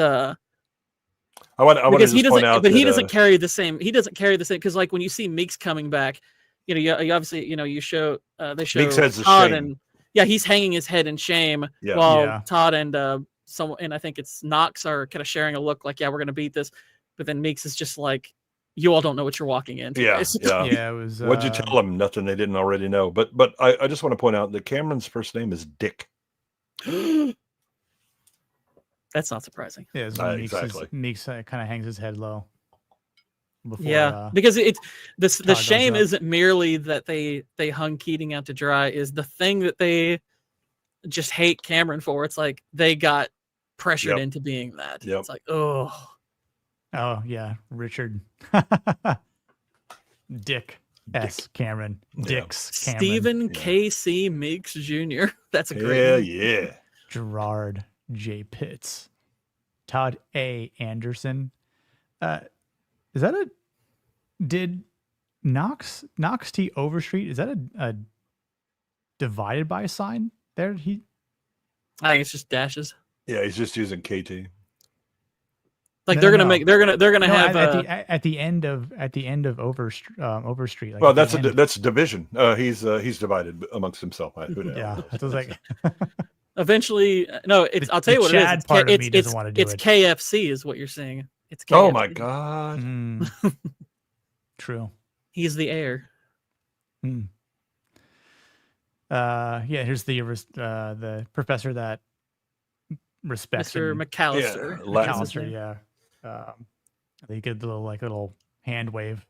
I want to point out, but he doesn't carry the same. He doesn't carry the same, because like when you see Meeks coming back, you know, you obviously, you know, you show they show Meeks head's Todd shame. And he's hanging his head in shame, while Todd and someone, and I think it's Knox, are kind of sharing a look like, yeah, we're gonna beat this, but then Meeks is just like, you all don't know what you're walking into. Yeah. It was. What'd you tell them? Nothing they didn't already know. But I just want to point out that Cameron's first name is Dick. That's not surprising. Yeah, Meeks kind of hangs his head low. before. Because it's the Todd shame goes up. isn't merely that they hung Keating out to dry, is the thing that they just hate Cameron for. It's like they got pressured into being that. It's like, oh yeah, Richard Dick S. Cameron. Dick's Cameron. Stephen K.C. Meeks Jr. That's a great name. Yeah. Gerard J. Pitts. Todd A. Anderson. Is that did Knox T. Overstreet, is that a divided by sign there? I think it's just dashes. Yeah, he's just using KT. Like they're gonna have at the end of Overstreet. Like Well, that's division. He's divided amongst himself. Who knows? Yeah, it was like eventually. No, it's. I'll tell you what it is. Part of me doesn't want to do it. It's KFC, is what you're saying. It's KFC. Oh my god. True. He's the heir. Here's the professor that respects Mr. him. McAllister. McAllister, yeah. They get the little hand wave.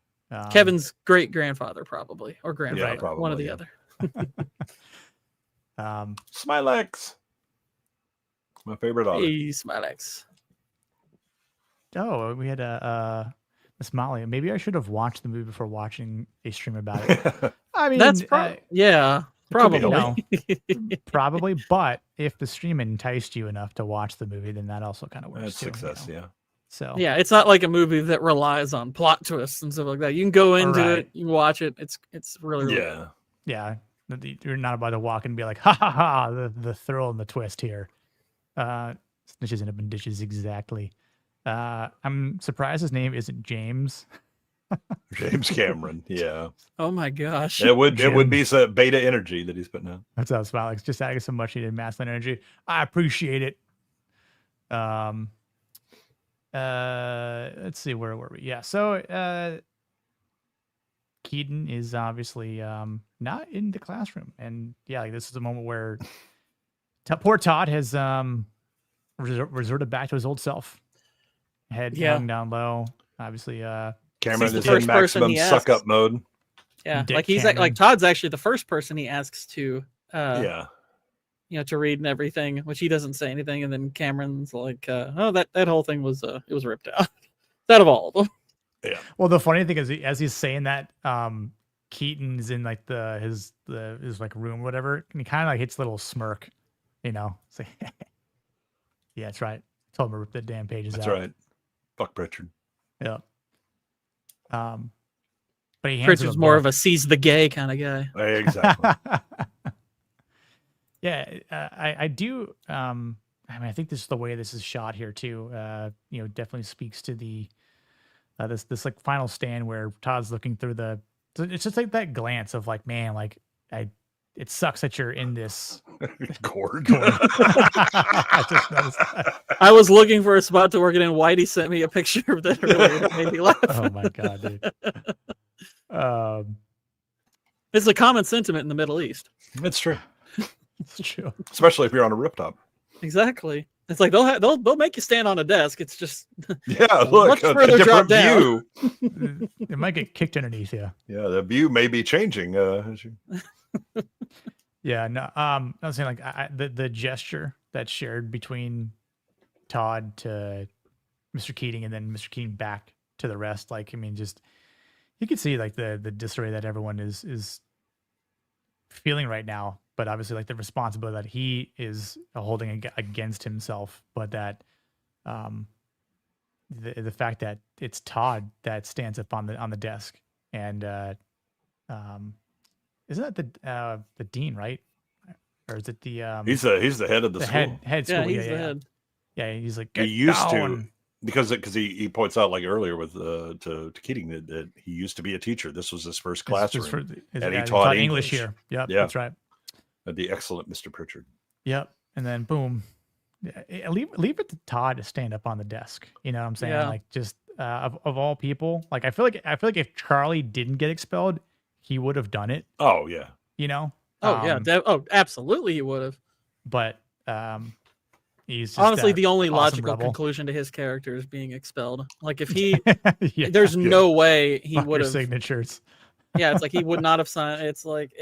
Kevin's great grandfather, probably, or grandfather, probably, one or the other. Smilex. My favorite author. Hey, Smilex. Oh, we had Miss Molly. Maybe I should have watched the movie before watching a stream about it. I mean, that's probably probably. But if the stream enticed you enough to watch the movie, then that also kind of works. That's too, success, you know? yeah. So yeah, it's not like a movie that relies on plot twists and stuff like that. You can go into it, you can watch it. It's really good. Yeah. You're not about to walk and be like, ha ha ha, the thrill and the twist here. Snitches end up in ditches, exactly. I'm surprised his name isn't James. James Cameron, yeah. Oh my gosh. It would be some beta energy that he's putting out. That's how Smilex just adding some much needed masculine energy. I appreciate it. Let's see, where were we? Yeah, so Keaton is obviously not in the classroom, and yeah, like this is a moment where poor Todd has resorted back to his old self. Head hung down low. Obviously, Cameron is in maximum suck up mode. Yeah, Dick like he's Cameron. like Todd's actually the first person he asks to yeah, you know, to read and everything, which he doesn't say anything, and then Cameron's like, oh, that whole thing was it was ripped out. Out of all of them. Yeah. Well, the funny thing is, as he's saying that, Keaton's in like his like room, or whatever, and he kind of like hits a little smirk, you know. It's like, yeah, that's right. I told him to rip the damn pages out. That's right. Fuck Pritchard. Yeah. But he hands Pritchard's more of a sees the gay kind of guy. Exactly. Yeah, I do. I mean, I think this is the way this is shot here too. You know, definitely speaks to the this like final stand where Todd's looking through the. It's just like that glance of like, man, like it sucks that you're in this Cord. I just noticed that. I was looking for a spot to work it in. Whitey sent me a picture of that earlier that made me laugh. Oh my god, dude. It's a common sentiment in the Middle East. It's true. It's true. Especially if you're on a rooftop. Exactly. It's like they'll make you stand on a desk. It's just look, much a further drop different down. view. It might get kicked underneath you. Yeah, the view may be changing. Yeah, no. I was saying like the gesture that's shared between Todd to Mr. Keating and then Mr. Keating back to the rest. Like, I mean, just you can see like the disarray that everyone is feeling right now. But obviously, like the responsibility that he is holding against himself, but that the fact that it's Todd that stands up on the desk, and isn't that the dean, right? Or is it the he's the head of the school. Head school. Yeah, he's the head. Yeah, he's like, he used to, because he points out like earlier with to Keating that he used to be a teacher. This was his first classroom, and he taught English here. Yep, yeah, that's right. The excellent Mr. Pritchard. Yep, and then boom, leave it to Todd to stand up on the desk. You know what I'm saying? Yeah. Like just of all people, like I feel like if Charlie didn't get expelled, he would have done it. Oh yeah. You know. Oh yeah. Absolutely, he would have. But He's just honestly that the only awesome logical rebel. conclusion to his character is being expelled. Like if he, Yeah. there's no way he Fuck would your have. signatures. Yeah, it's like he would not have signed. It's like,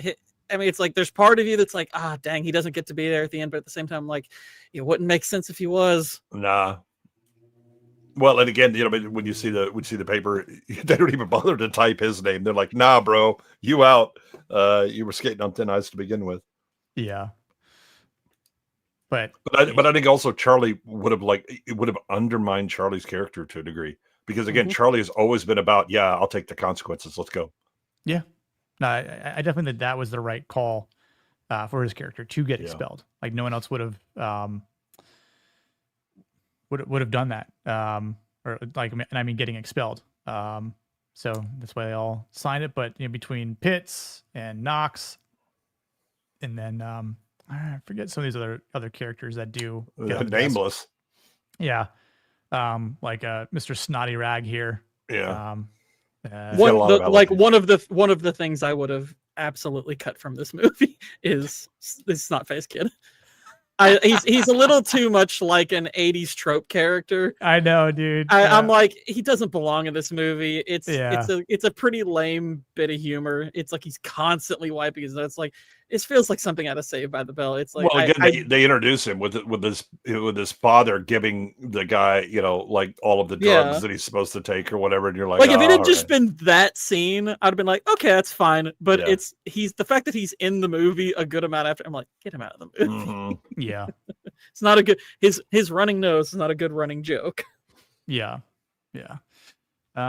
I mean, it's like there's part of you that's like, ah, dang, he doesn't get to be there at the end. But at the same time, like, it wouldn't make sense if he was. Nah. Well, and again, you know, when you see the paper, they don't even bother to type his name. They're like, "Nah, bro, you out. You were skating on thin ice to begin with." Yeah. But I think also Charlie would have undermined Charlie's character to a degree, because again, Charlie has always been about, yeah, I'll take the consequences. Let's go. yeah, no, I definitely think that was the right call for his character to get expelled. Like no one else would have done that. Or like, and I mean, getting expelled. So that's why they all signed it. But you know, between Pitts and Knox, and then I forget some of these other characters that do get nameless. Yeah. Like Mr. Snotty Rag here. Yeah. One of the things I would have absolutely cut from this movie is this Snot-Faced Kid. He's a little too much like an 80s trope character. I know, dude. I'm like, he doesn't belong in this movie. It's a pretty lame bit of humor. It's like he's constantly wiping his nose. Like it feels like something out of Saved by the Bell. It's like, well, again, they introduce him with his father giving the guy, you know, like all of the drugs that he's supposed to take or whatever, and you're like if it had just been that scene, I'd have been like, okay, that's fine. But he's the fact that he's in the movie a good amount after. I'm like, get him out of the movie. Mm-hmm. Yeah, it's not a good his running nose is not a good running joke. Yeah.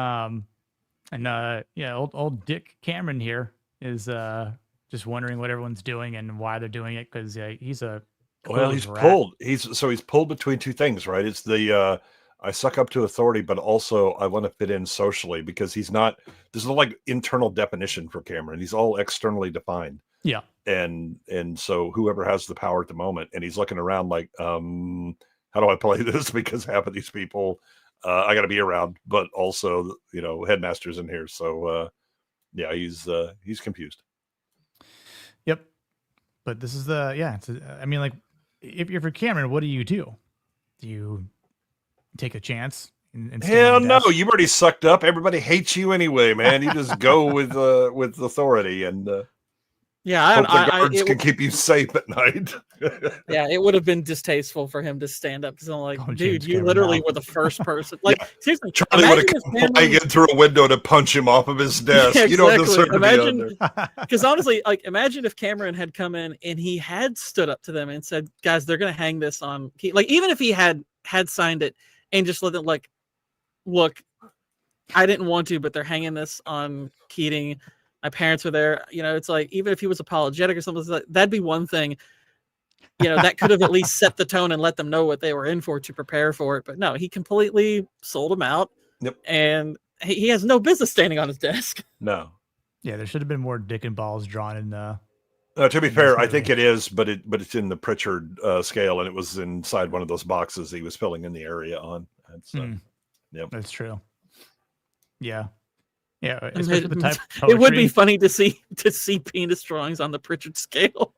And old Dick Cameron here is just wondering what everyone's doing and why they're doing it, because he's he's pulled. He's pulled between two things, right? It's the I suck up to authority, but also I want to fit in socially, because there's no like internal definition for Cameron. He's all externally defined. Yeah. And so whoever has the power at the moment, and he's looking around like, how do I play this? Because half of these people I got to be around, but also, you know, headmaster's in here. So he's confused. Yep. But this is I mean, like, if you're for Cameron, what do? Do you take a chance? Hell no, you've already sucked up. Everybody hates you anyway, man. You just go with authority, and hope the guards can keep you safe at night. Yeah, it would have been distasteful for him to stand up, because I'm like, dude, James you Cameron literally now. were the first person. Like, seriously, Charlie would have come flying in through a window to punch him off of his desk. Yeah, You don't deserve to be imagine, on there. because honestly, like, imagine if Cameron had come in and he had stood up to them and said, guys, they're gonna hang this on like, even if he had signed it and just let them, like, look, I didn't want to, but they're hanging this on Keating. My parents were there. You know, it's like, even if he was apologetic or something like that'd be one thing. You know, that could have at least set the tone and let them know what they were in for to prepare for it. But no, he completely sold them out. Yep. And he has no business standing on his desk. No. Yeah, there should have been more dick and balls drawn in the. To be fair, I think it is, but it's in the Pritchard scale, and it was inside one of those boxes he was filling in the area on. Yep, that's true. Yeah. Yeah, especially the type of it would be poetry. funny to see penis drawings on the Pritchard scale.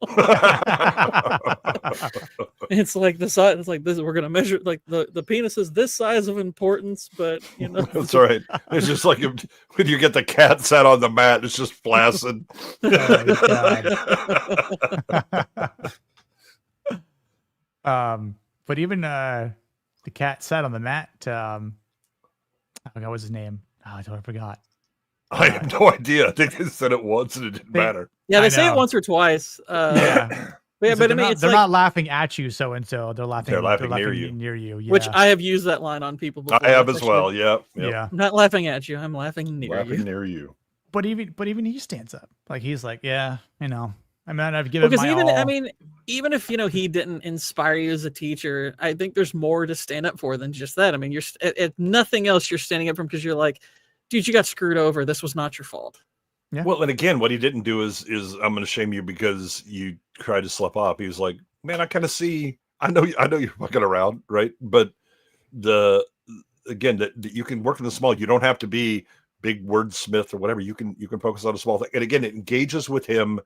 It's like the size. It's like this. We're gonna measure, like, the penis is this size of importance, but you know. That's right. It's just like when you get the cat sat on the mat, it's just flaccid. But even the cat sat on the mat. I forgot what's his name. Oh, I totally forgot. I have no idea. I think they said it once and it didn't matter. Yeah, they say it once or twice. Yeah. But I mean, they're not laughing at you, so and so. They're laughing near you. Yeah. Which I have used that line on people before. I have as well. Yeah. Yeah. I'm not laughing at you. I'm laughing near you. But even he stands up. Like, he's like, yeah, you know, I mean, I've given my all. I mean, even if, you know, he didn't inspire you as a teacher, I think there's more to stand up for than just that. I mean, you're if nothing else, you're standing up for him because you're like, dude, you got screwed over. This was not your fault. Yeah. Well, and again, what he didn't do is I'm going to shame you because you tried to slip up. He was like, man, I kind of see. I know you're fucking around, right? But that you can work in the small. You don't have to be big wordsmith or whatever. You can focus on a small thing. And again, it engages with him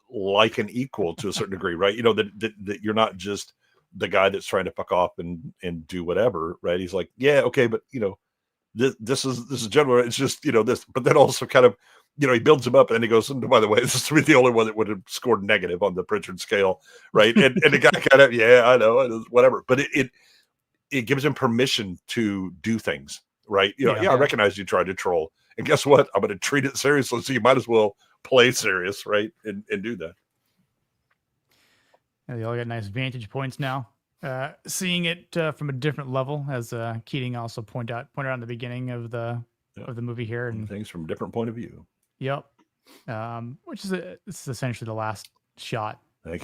like an equal to a certain degree, right? You know, that you're not just the guy that's trying to fuck off and do whatever, right? He's like, yeah, okay, but this is general. It's just this, but then also kind of he builds him up and he goes, by the way, this is the only one that would have scored negative on the Pritchard scale, right? And the guy kind of, yeah, I know, whatever, but it gives him permission to do things, right? I recognize you tried to troll, and guess what? I'm going to treat it seriously, so you might as well play serious, right? And do that. They all got nice vantage points now. Seeing it from a different level, as Keating also pointed out in the beginning of the movie here, and things from a different point of view. Yep. Which is this is essentially the last shot of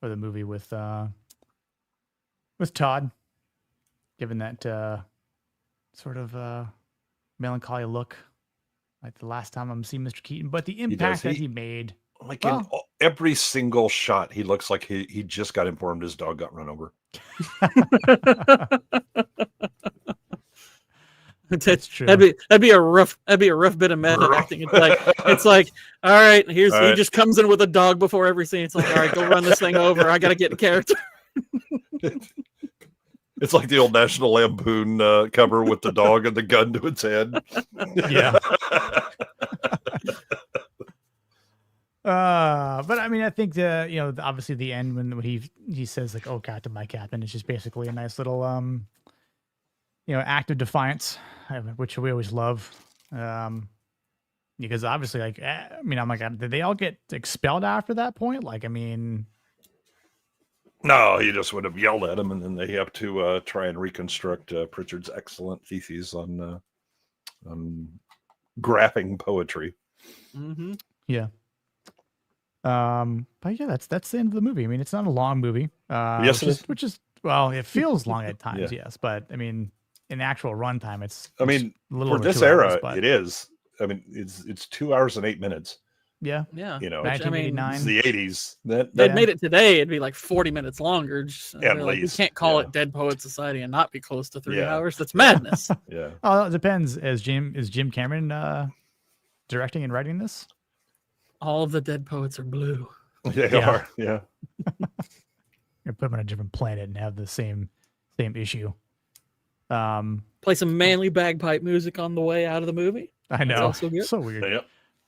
the movie with Todd, given that sort of melancholy look, like the last time I'm seeing Mr. Keating, but the impact that he made. Like in every single shot, he looks like he just got informed his dog got run over. That's true. That'd be a rough bit of method acting. It's like, all right, he just comes in with a dog before every scene. It's like, all right, go run this thing over. I got to get in character. It's like the old National Lampoon cover with the dog and the gun to its head. Yeah. But I mean, I think obviously the end when he says like, "Oh, Captain, my Captain," it's just basically a nice little act of defiance, which we always love. Because obviously, like, I mean, I'm like, did they all get expelled after that point? Like, I mean, no, he just would have yelled at him, and then they have to try and reconstruct Pritchard's excellent theses on graphing poetry. Mm-hmm. Yeah. But yeah, that's the end of the movie. I mean, it's not a long movie. Yes, which is well, it feels long at times, yes, but I mean, in actual runtime, it's a little for this era, it is. I mean, it's 2 hours and 8 minutes. Yeah. 1989. It's the 80s. They'd made it today, it'd be like 40 minutes longer. At least. You can't call it Dead Poet Society and not be close to 3 hours. That's madness. Yeah. Oh, it depends. Is Jim Cameron directing and writing this? All of the dead poets are blue. They are. Yeah. You put them on a different planet and have the same issue. Play some manly bagpipe music on the way out of the movie. I know. Also good. So weird.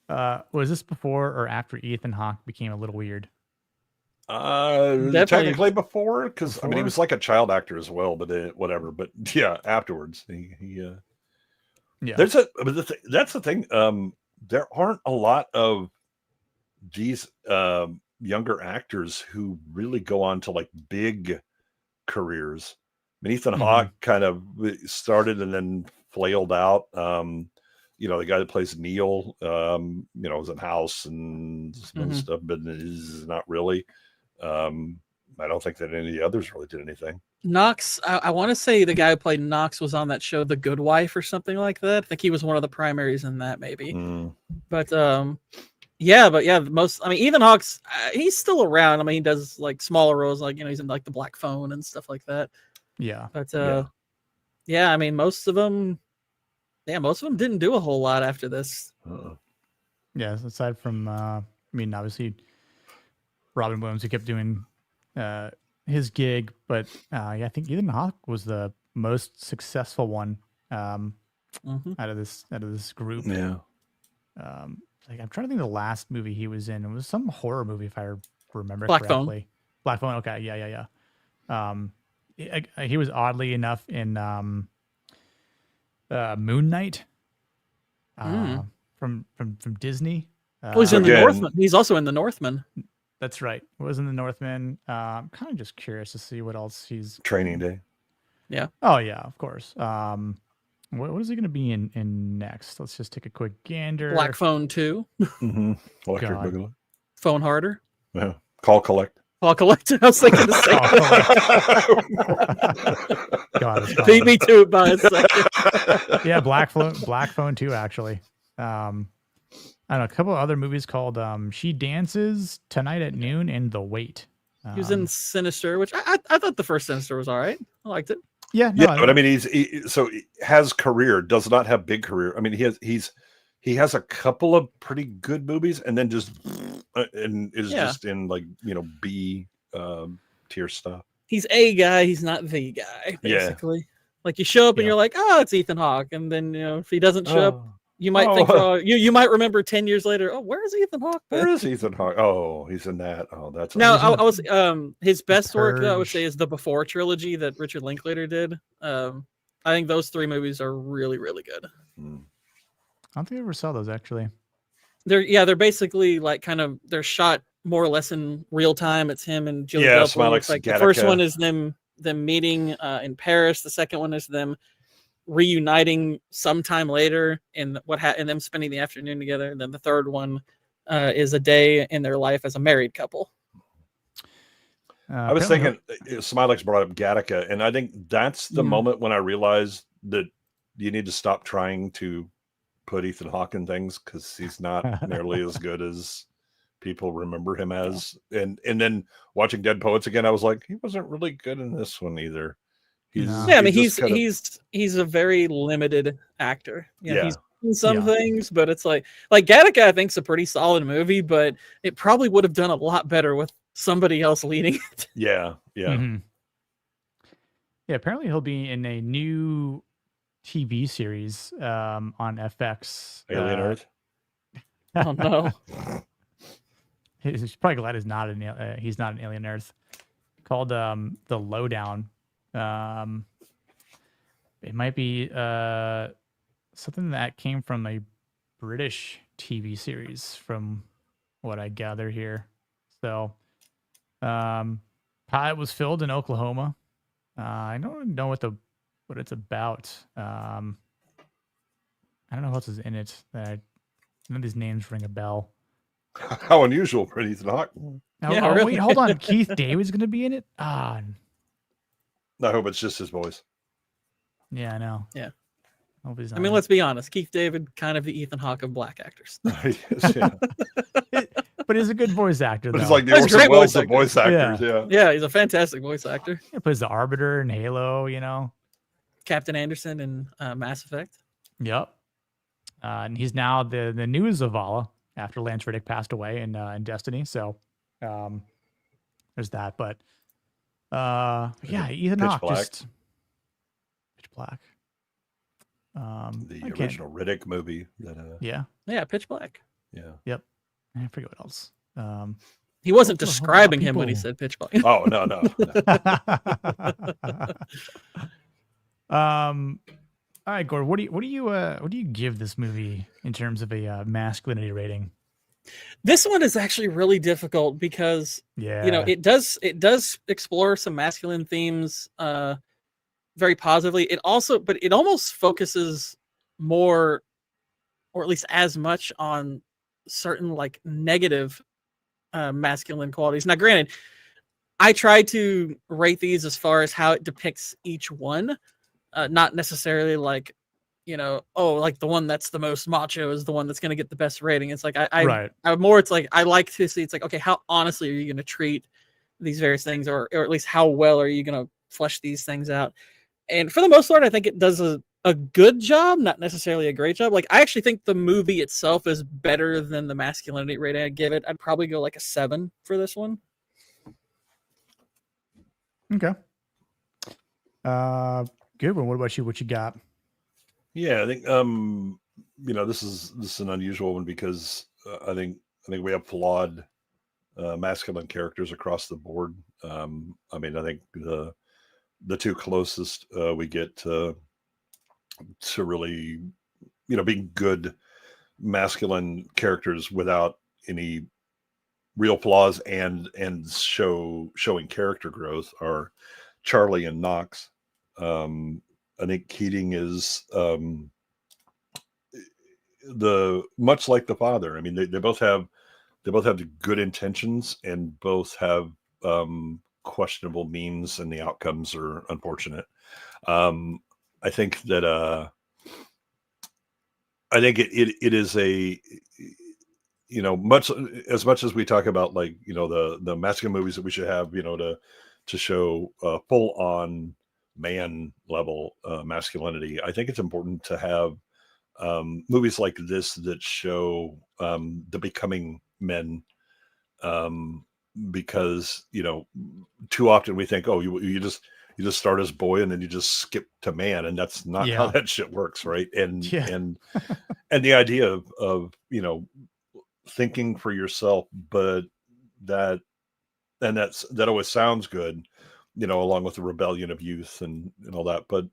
Yep. Was this before or after Ethan Hawke became a little weird? Technically before, because I mean he was like a child actor as well, but whatever. But yeah, afterwards he that's the thing. There aren't a lot of these younger actors who really go on to like big careers. I mean, Ethan Hawke kind of started and then flailed out. The guy that plays Neil, was in House and some stuff, but is not really. I don't think that any of the others really did anything. Knox, I want to say the guy who played Knox was on that show, The Good Wife, or something like that. I think he was one of the primaries in that, maybe. But Ethan Hawke's he's still around. I mean, he does like smaller roles, like he's in like The Black Phone and stuff like that. Yeah. But I mean, most of them didn't do a whole lot after this. Yeah, aside from obviously Robin Williams, who kept doing his gig, but I think Ethan Hawke was the most successful one out of this group. Yeah. I'm trying to think of the last movie he was in. It was some horror movie, if I remember Black correctly. Phone. Black Phone. Okay. Yeah. He was oddly enough in Moon Knight from Disney. He's in the Northman. He's also in the Northman. That's right. It was in the Northman. I'm kind of just curious to see what else he's Training Day. Yeah. Oh yeah, of course. What is he going to be in next? Let's just take a quick gander. Black Phone 2. Electric Boogaloo. Phone Harder. Yeah. Call Collect. Call Collect. I was thinking the same. God, beat me to it by a second. Yeah, Black Phone 2, actually. I don't know, a couple of other movies called She Dances, Tonight at Noon, and The Wait. He was in Sinister, which I thought the first Sinister was all right. I liked it. Yeah, but I mean, he has career, does not have big career. I mean, he has a couple of pretty good movies, and then just and is just in like B tier stuff. he's a guy, he's not the guy, Yeah. basically. Like you show up and Yeah. you're like, oh, it's Ethan Hawke, and then if he doesn't show up, Oh. you might think you might remember 10 years later, oh, where is Ethan Hawke? Where is Ethan Hawke? Oh, he's in that. Oh, that's No, awesome. I was his best work I would Purge. say is the Before trilogy that Richard Linklater did. I think those 3 movies are really, really good. Hmm. I don't think I ever saw those actually. They're basically like they're shot more or less in real time. It's him and Julie Yeah, Delpy. Smilex It's like the Gattaca. first one is them meeting in Paris. The second one is them reuniting sometime later and and them spending the afternoon together. And then the third one is a day in their life as a married couple. I was thinking, Smilex brought up Gattaca, and I think that's the moment when I realized that you need to stop trying to put Ethan Hawke in things, because he's not nearly as good as people remember him as. And then watching Dead Poets again, I was like, he wasn't really good in this one either. I mean, he's a very limited actor. He's in some things, but it's like Gattaca, I think, is a pretty solid movie, but it probably would have done a lot better with somebody else leading it. Yeah. Yeah, apparently he'll be in a new TV series on FX. Alien Earth. Oh no. He's probably glad he's not in Alien Earth. Called The Lowdown. It might be something that came from a British TV series, from what I gather here. So, pilot was filmed in Oklahoma. I don't know what it's about. I don't know what else is in it. None of these names ring a bell. How unusual for Ethan Hawke. Really? Wait, hold on. Keith David's going to be in it? I hope it's just his voice. Yeah, I know. Yeah. Hope he's I mean, let's be honest. Keith David, kind of the Ethan Hawke of black actors. But he's a good voice actor, though. It's like the Orson Welles of voice actors. Yeah, he's a fantastic voice actor. He plays the Arbiter in Halo, Captain Anderson in Mass Effect. Yep. And he's now the new Zavala after Lance Reddick passed away in Destiny. So there's that. But yeah, Ethan Hawke just Pitch Black. The original Riddick movie. Yeah, Pitch Black. Yeah. Yep. I forget what else. He wasn't describing him when he said Pitch Black. Oh no. All right, Gord. What do you give this movie in terms of a masculinity rating? This one is actually really difficult because it does explore some masculine themes very positively. It almost focuses more, or at least as much, on certain like negative masculine qualities. Now, granted, I try to rate these as far as how it depicts each one, not necessarily like, like the one that's the most macho is the one that's going to get the best rating. It's like it's like I like to see, it's like, okay, how honestly are you going to treat these various things, or at least how well are you going to flesh these things out? And for the most part, I think it does a good job, not necessarily a great job. Like, I actually think the movie itself is better than the masculinity rating I give it. I'd probably go like a 7 for this one. Okay. Good one. What about you? What you got? Yeah, I think this is an unusual one because I think we have flawed masculine characters across the board. I think the two closest we get to really being good masculine characters without any real flaws and showing character growth are Charlie and Knox. I think Keating is much like the father. I mean, they both have good intentions and both have questionable means, and the outcomes are unfortunate. I think that it is a much as we talk about like the masculine movies that we should have to show full on man level masculinity. I think it's important to have movies like this that show the becoming men because, you know, too often we think, oh, you just start as boy and then you just skip to man, and that's not how Yeah. that shit works, right? And Yeah. and the idea of you know, thinking for yourself, but that that always sounds good, you know, along with the rebellion of youth and all that, but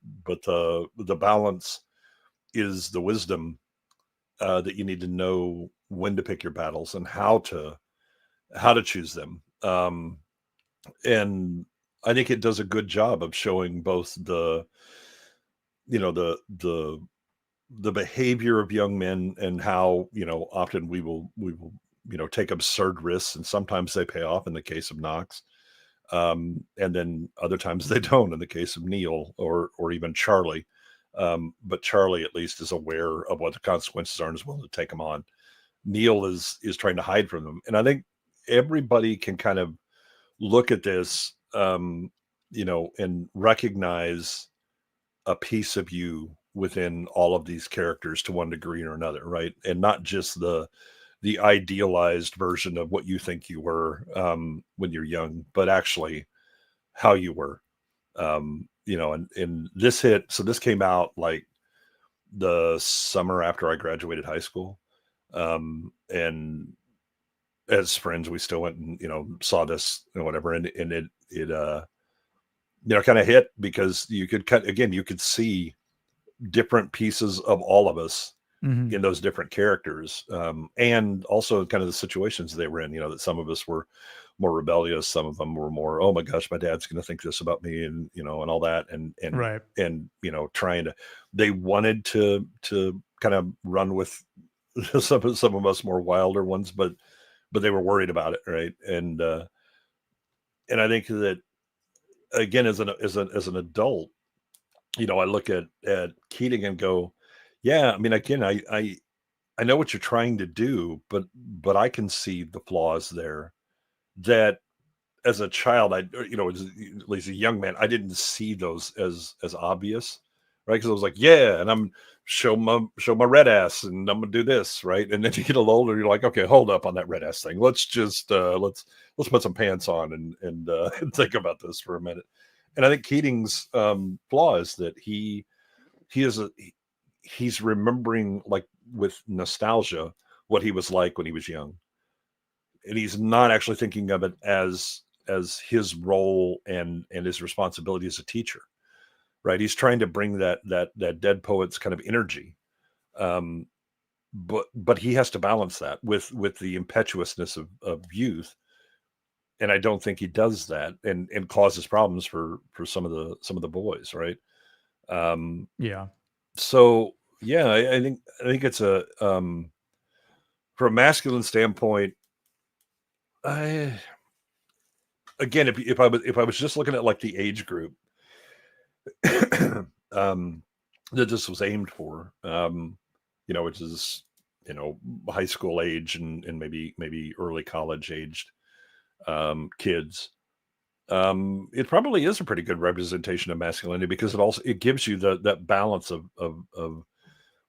the balance is the wisdom that you need to know when to pick your battles and how to choose them. And I think it does a good job of showing both the, you know, the behavior of young men, and how, you know, often we will you know, take absurd risks, and sometimes they pay off in the case of Knox, and then other times they don't in the case of Neil or even Charlie. But Charlie at least is aware of what the consequences are and is willing to take them on. Neil is trying to hide from them, and I think everybody can kind of look at this, you know, and recognize a piece of you within all of these characters to one degree or another, right? And not just the idealized version of what you think you were, when you're young, but actually how you were. You know, and this hit, so this came out like the summer after I graduated high school. And as friends, we still went and, you know, saw this and whatever. And it, you know, kind of hit because you could again, you could see different pieces of all of us in those different characters. And also kind of the situations they were in, you know, that some of us were more rebellious. Some of them were more, oh my gosh, my dad's going to think this about me, and, you know, and all that. And, Right. and, you know, they wanted to kind of run with some of us more wilder ones, but they were worried about it. Right. And I think that, again, as an adult, you know, I look at Keating and go, yeah, I mean, again, I know what you're trying to do, but I can see the flaws there that as a child, you know, at least a young man, I didn't see those as obvious, right? Because I was like, yeah, and I'm show my red ass, and I'm gonna do this, right? And then you get a little older, you're like, okay, hold up on that red ass thing. Let's just let's put some pants on and and think about this for a minute. And I think Keating's flaw is that he's remembering, like, with nostalgia, what he was like when he was young, and he's not actually thinking of it as his role and his responsibility as a teacher, right? He's trying to bring that dead poet's kind of energy, but he has to balance that with the impetuousness of youth, and I don't think he does that, and causes problems for some of the boys, right? Yeah. So yeah, I think it's a from a masculine standpoint. I Again, if I was just looking at like the age group that this was aimed for, you know, which is, you know, high school age and maybe early college aged kids, it probably is a pretty good representation of masculinity, because it gives you that balance of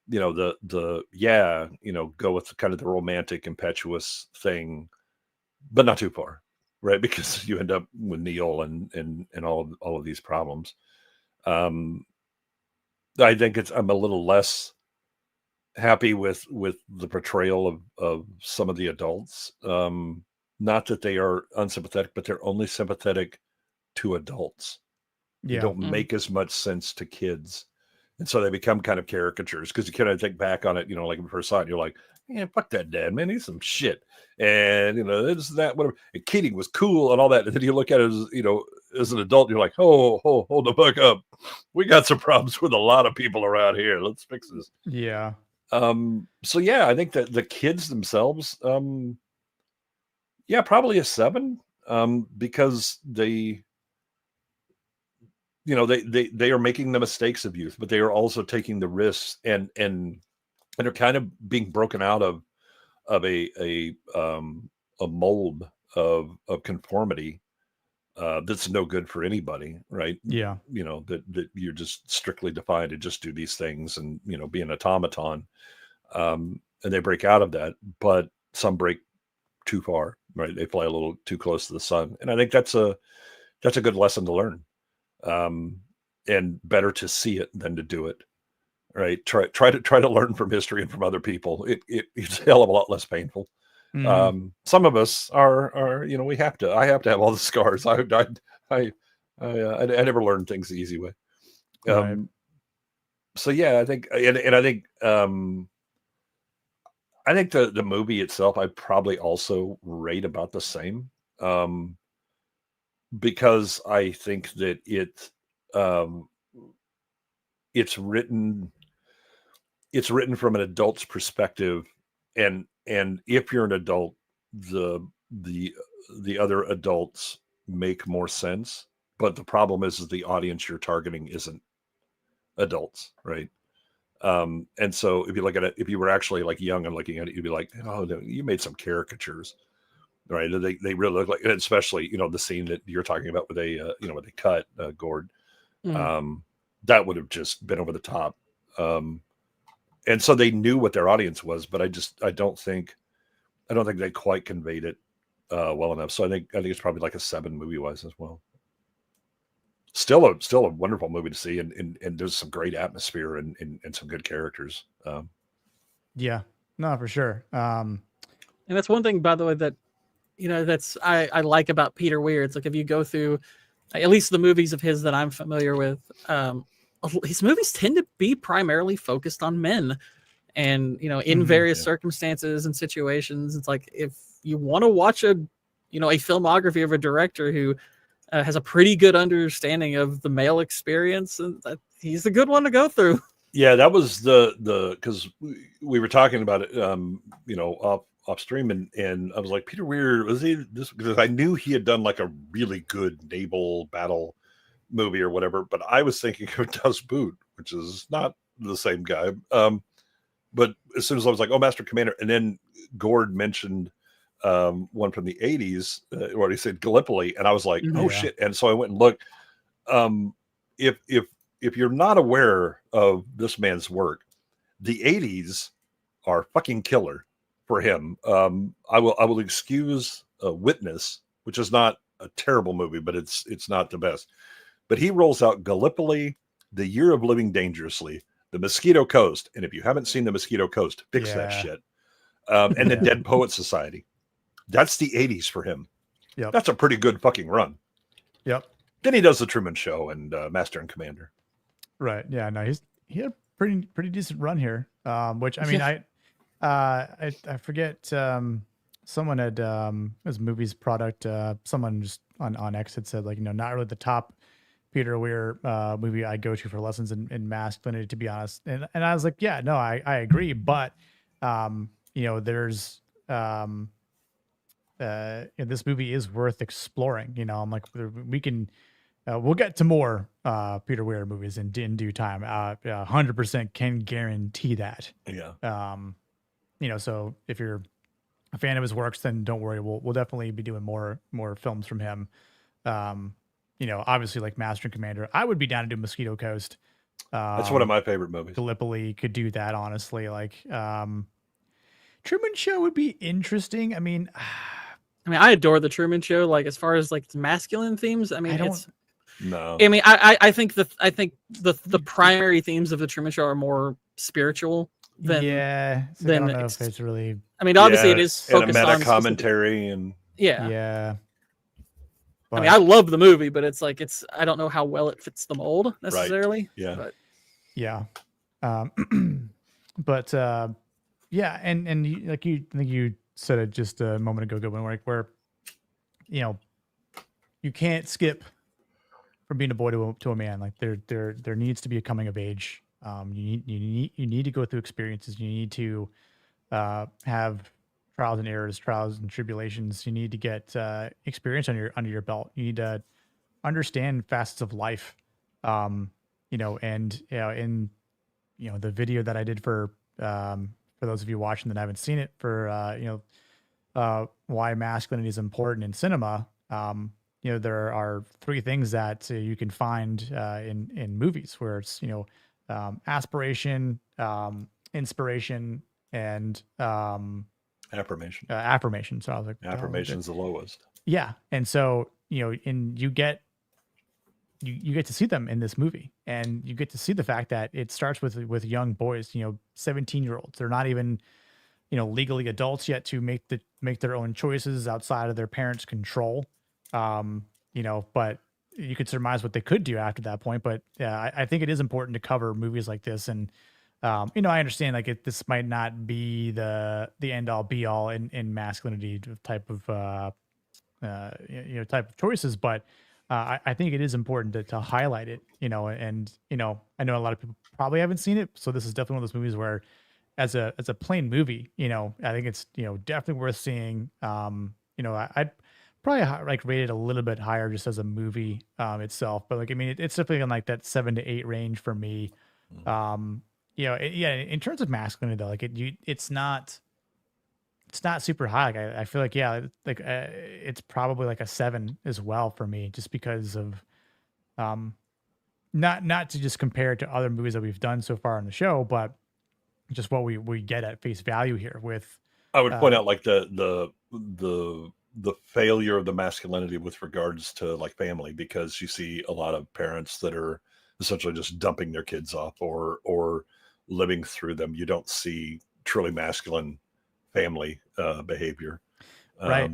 you know, the yeah, you know, go with kind of the romantic impetuous thing, but not too far, right? Because you end up with Neil and all of these problems. I think I'm a little less happy with the portrayal of some of the adults. Not that they are unsympathetic, but they're only sympathetic to adults. They Yeah. don't make as much sense to kids. And so they become kind of caricatures, because you kind of think back on it, you know, like when you first saw it, you're like, yeah, fuck that dad, man. He's some shit. And, you know, this, that, whatever. And Keating was cool and all that. And then you look at it as, you know, as an adult, you're like, oh, hold the fuck up. We got some problems with a lot of people around here. Let's fix this. Yeah. So yeah, I think that the kids themselves, yeah, probably a 7. Because they, you know, they are making the mistakes of youth, but they are also taking the risks, and are kind of being broken out of a mold of conformity that's no good for anybody, right? Yeah. You know, that you're just strictly defined to just do these things and, you know, be an automaton. And they break out of that, but some break too far, right? They fly a little too close to the sun, and I think that's a good lesson to learn, and better to see it than to do it. Right? Try to learn from history and from other people. It's a hell of a lot less painful. Some of us are we have to. I have to have all the scars. I never learned things the easy way. Right. So yeah, I think, and I think the movie itself, I'd probably also rate about the same, because I think that it's written from an adult's perspective, and if you're an adult, the other adults make more sense. But the problem is the audience you're targeting isn't adults, right? And so if you look at it, if you were actually like young and looking at it, you'd be like, oh, no, you made some caricatures, right? They really look like, and especially the scene that you're talking about where they where they cut Gord, that would have just been over the top. And so they knew what their audience was, but I don't think they quite conveyed it well enough. So I think it's probably like a 7 movie wise as well. Still a wonderful movie to see, and there's some great atmosphere and some good characters. Yeah, no, for sure. And that's one thing, by the way, that that's I like about Peter Weir. It's like if you go through at least the movies of his that I'm familiar with, his movies tend to be primarily focused on men, and in various circumstances and situations. It's like if you want to watch a filmography of a director who has a pretty good understanding of the male experience, and he's a good one to go through. Yeah, that was the because we were talking about it, off stream, and I was like, Peter Weir, was he this? Because I knew he had done like a really good naval battle movie or whatever, but I was thinking of Das Boot, which is not the same guy. But as soon as I was like, oh, Master Commander, and then Gord mentioned one from the 80s, where he said Gallipoli, and I was like, oh shit. And so I went and looked. If you're not aware of this man's work, the 80s are fucking killer for him. I will excuse Witness, which is not a terrible movie, but it's not the best. But he rolls out Gallipoli, The Year of Living Dangerously, The Mosquito Coast, and if you haven't seen The Mosquito Coast, fix that shit. And The Dead Poets Society. That's the 80s for him. Yep. That's a pretty good fucking run. Yep. Then he does The Truman Show and Master and Commander. Right. Yeah. No, he had a pretty decent run here. Which I mean, I forget. Someone had as movies product. Someone just on X had said like not really the top Peter Weir movie I go to for lessons in masculinity, to be honest. And I was like, yeah, no, I agree, but there's this movie is worth exploring. I'm like, we can. We'll get to more Peter Weir movies in due time. 100% can guarantee that. Yeah. So if you're a fan of his works, then don't worry. We'll definitely be doing more films from him. Obviously like Master and Commander. I would be down to do Mosquito Coast. That's one of my favorite movies. Gallipoli could do that, honestly. Like Truman Show would be interesting. I mean, I adore the Truman Show. Like as far as like masculine themes, no. I think the primary themes of the Truman Show are more spiritual than I don't know if it's really. Obviously it is focused and a on meta commentary and yeah. But, I love the movie, but it's like I don't know how well it fits the mold necessarily. Right. Yeah. But. Yeah. But yeah, and you, like I think you said it just a moment ago, Goodwin, where you can't skip from being a boy to a man. Like there needs to be a coming of age. You need to go through experiences. You need to have trials and errors, trials and tribulations. You need to get experience under your belt. You need to understand facets of life. And in the video that I did for those of you watching that haven't seen it, for why masculinity is important in cinema. There are 3 things that you can find in movies where it's aspiration, inspiration, and Affirmation. Affirmation. So I was like, Affirmation's the lowest. Yeah, and so and you get to see them in this movie, and you get to see the fact that it starts with young boys, 17-year-olds. They're not even legally adults yet to make their own choices outside of their parents' control. But you could surmise what they could do after that point. But yeah, I think it is important to cover movies like this. And I understand like this might not be the end all be all in masculinity type of type of choices, but I think it is important to highlight it. And I know a lot of people probably haven't seen it, so this is definitely one of those movies where, as a plain movie, I think it's definitely worth seeing. I'd probably like rate it a little bit higher just as a movie itself, but like I mean, it's definitely in like that 7 to 8 range for me. In terms of masculinity though, like it's not super high. Like I feel like it's probably like a 7 as well for me, just because of not to just compare it to other movies that we've done so far on the show, but just what we get at face value here with. I would point out like the failure of the masculinity with regards to like family, because you see a lot of parents that are essentially just dumping their kids off or living through them. You don't see truly masculine family behavior. Right.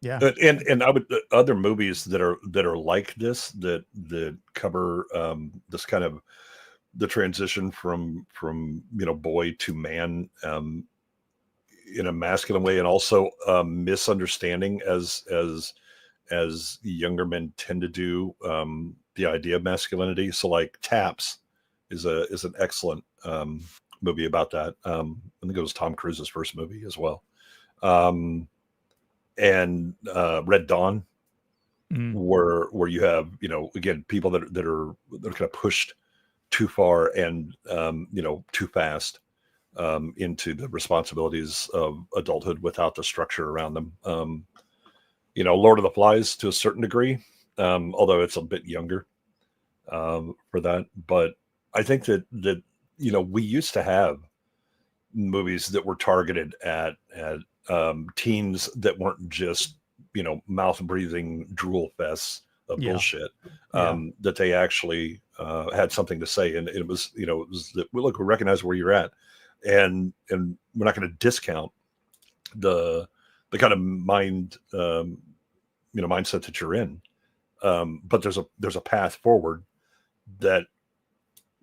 Yeah. And I would other movies that are like this that cover this kind of the transition from boy to man in a masculine way, and also misunderstanding as younger men tend to do the idea of masculinity. So like Taps is an excellent movie about that. I think it was Tom Cruise's first movie as well. And Red Dawn, where you have again people that are kind of pushed too far and too fast into the responsibilities of adulthood without the structure around them. Lord of the Flies to a certain degree, although it's a bit younger for that. But I think that we used to have movies that were targeted at teens that weren't just mouth breathing drool fests of bullshit. That they actually had something to say, and it was that we recognize where you're at, and we're not going to discount the kind of mindset that you're in, but there's a path forward that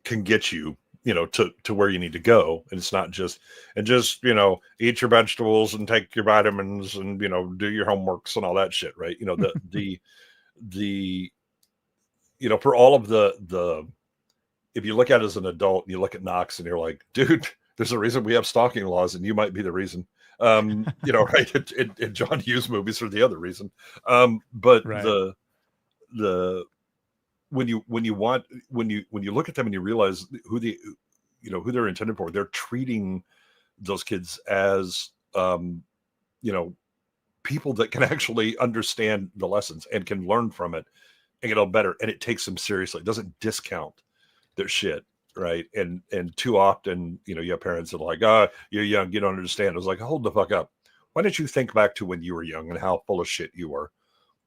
can get you to where you need to go. And it's not just eat your vegetables and take your vitamins and do your homeworks and all that shit, right? The for all of the if you look at it as an adult and you look at Knox and you're like, dude, there's a reason we have stalking laws, and you might be the reason. Right? And John Hughes movies are the other reason. But right. When you look at them and you realize who they're intended for, they're treating those kids as people that can actually understand the lessons and can learn from it and get all better. And it takes them seriously. It doesn't discount their shit. Right. And too often, you have parents that are like, you're young, you don't understand. I was like, hold the fuck up. Why don't you think back to when you were young and how full of shit you were?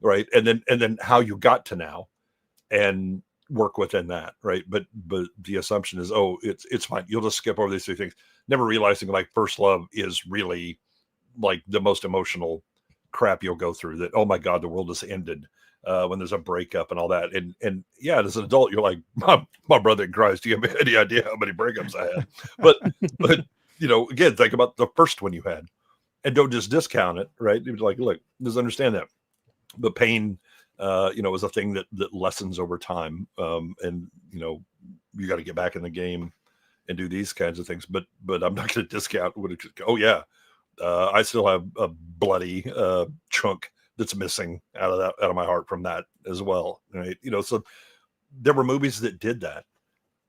Right. And then how you got to now and work within that. Right. But the assumption is, it's fine. You'll just skip over these 3 things, never realizing like first love is really like the most emotional crap you'll go through, that, oh my God, the world has ended. When there's a breakup and all that. And yeah, as an adult, you're like, my brother in Christ, do you have any idea how many breakups I had? But again, think about the first one you had and don't just discount it, right? It's like, look, just understand that the pain, is a thing that lessens over time. And you got to get back in the game and do these kinds of things. But I'm not going to discount what I still have a bloody chunk that's missing out of my heart from that as well, right? So there were movies that did that.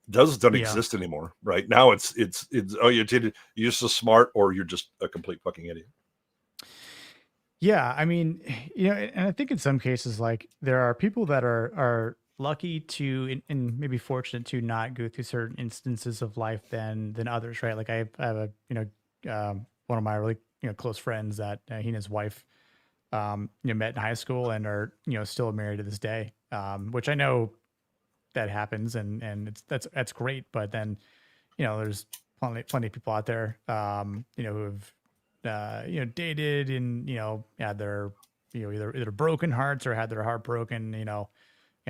Those don't exist anymore, right? Now it's you're just so smart, or you're just a complete fucking idiot. Yeah, I mean, and I think in some cases, like there are people that are lucky to and maybe fortunate to not go through certain instances of life than others, right? Like I have a one one of my really close friends that he and his wife met in high school and are still married to this day. Which I know that happens, and that's great. But then there's plenty of people out there who have dated and had their either broken hearts or had their heart broken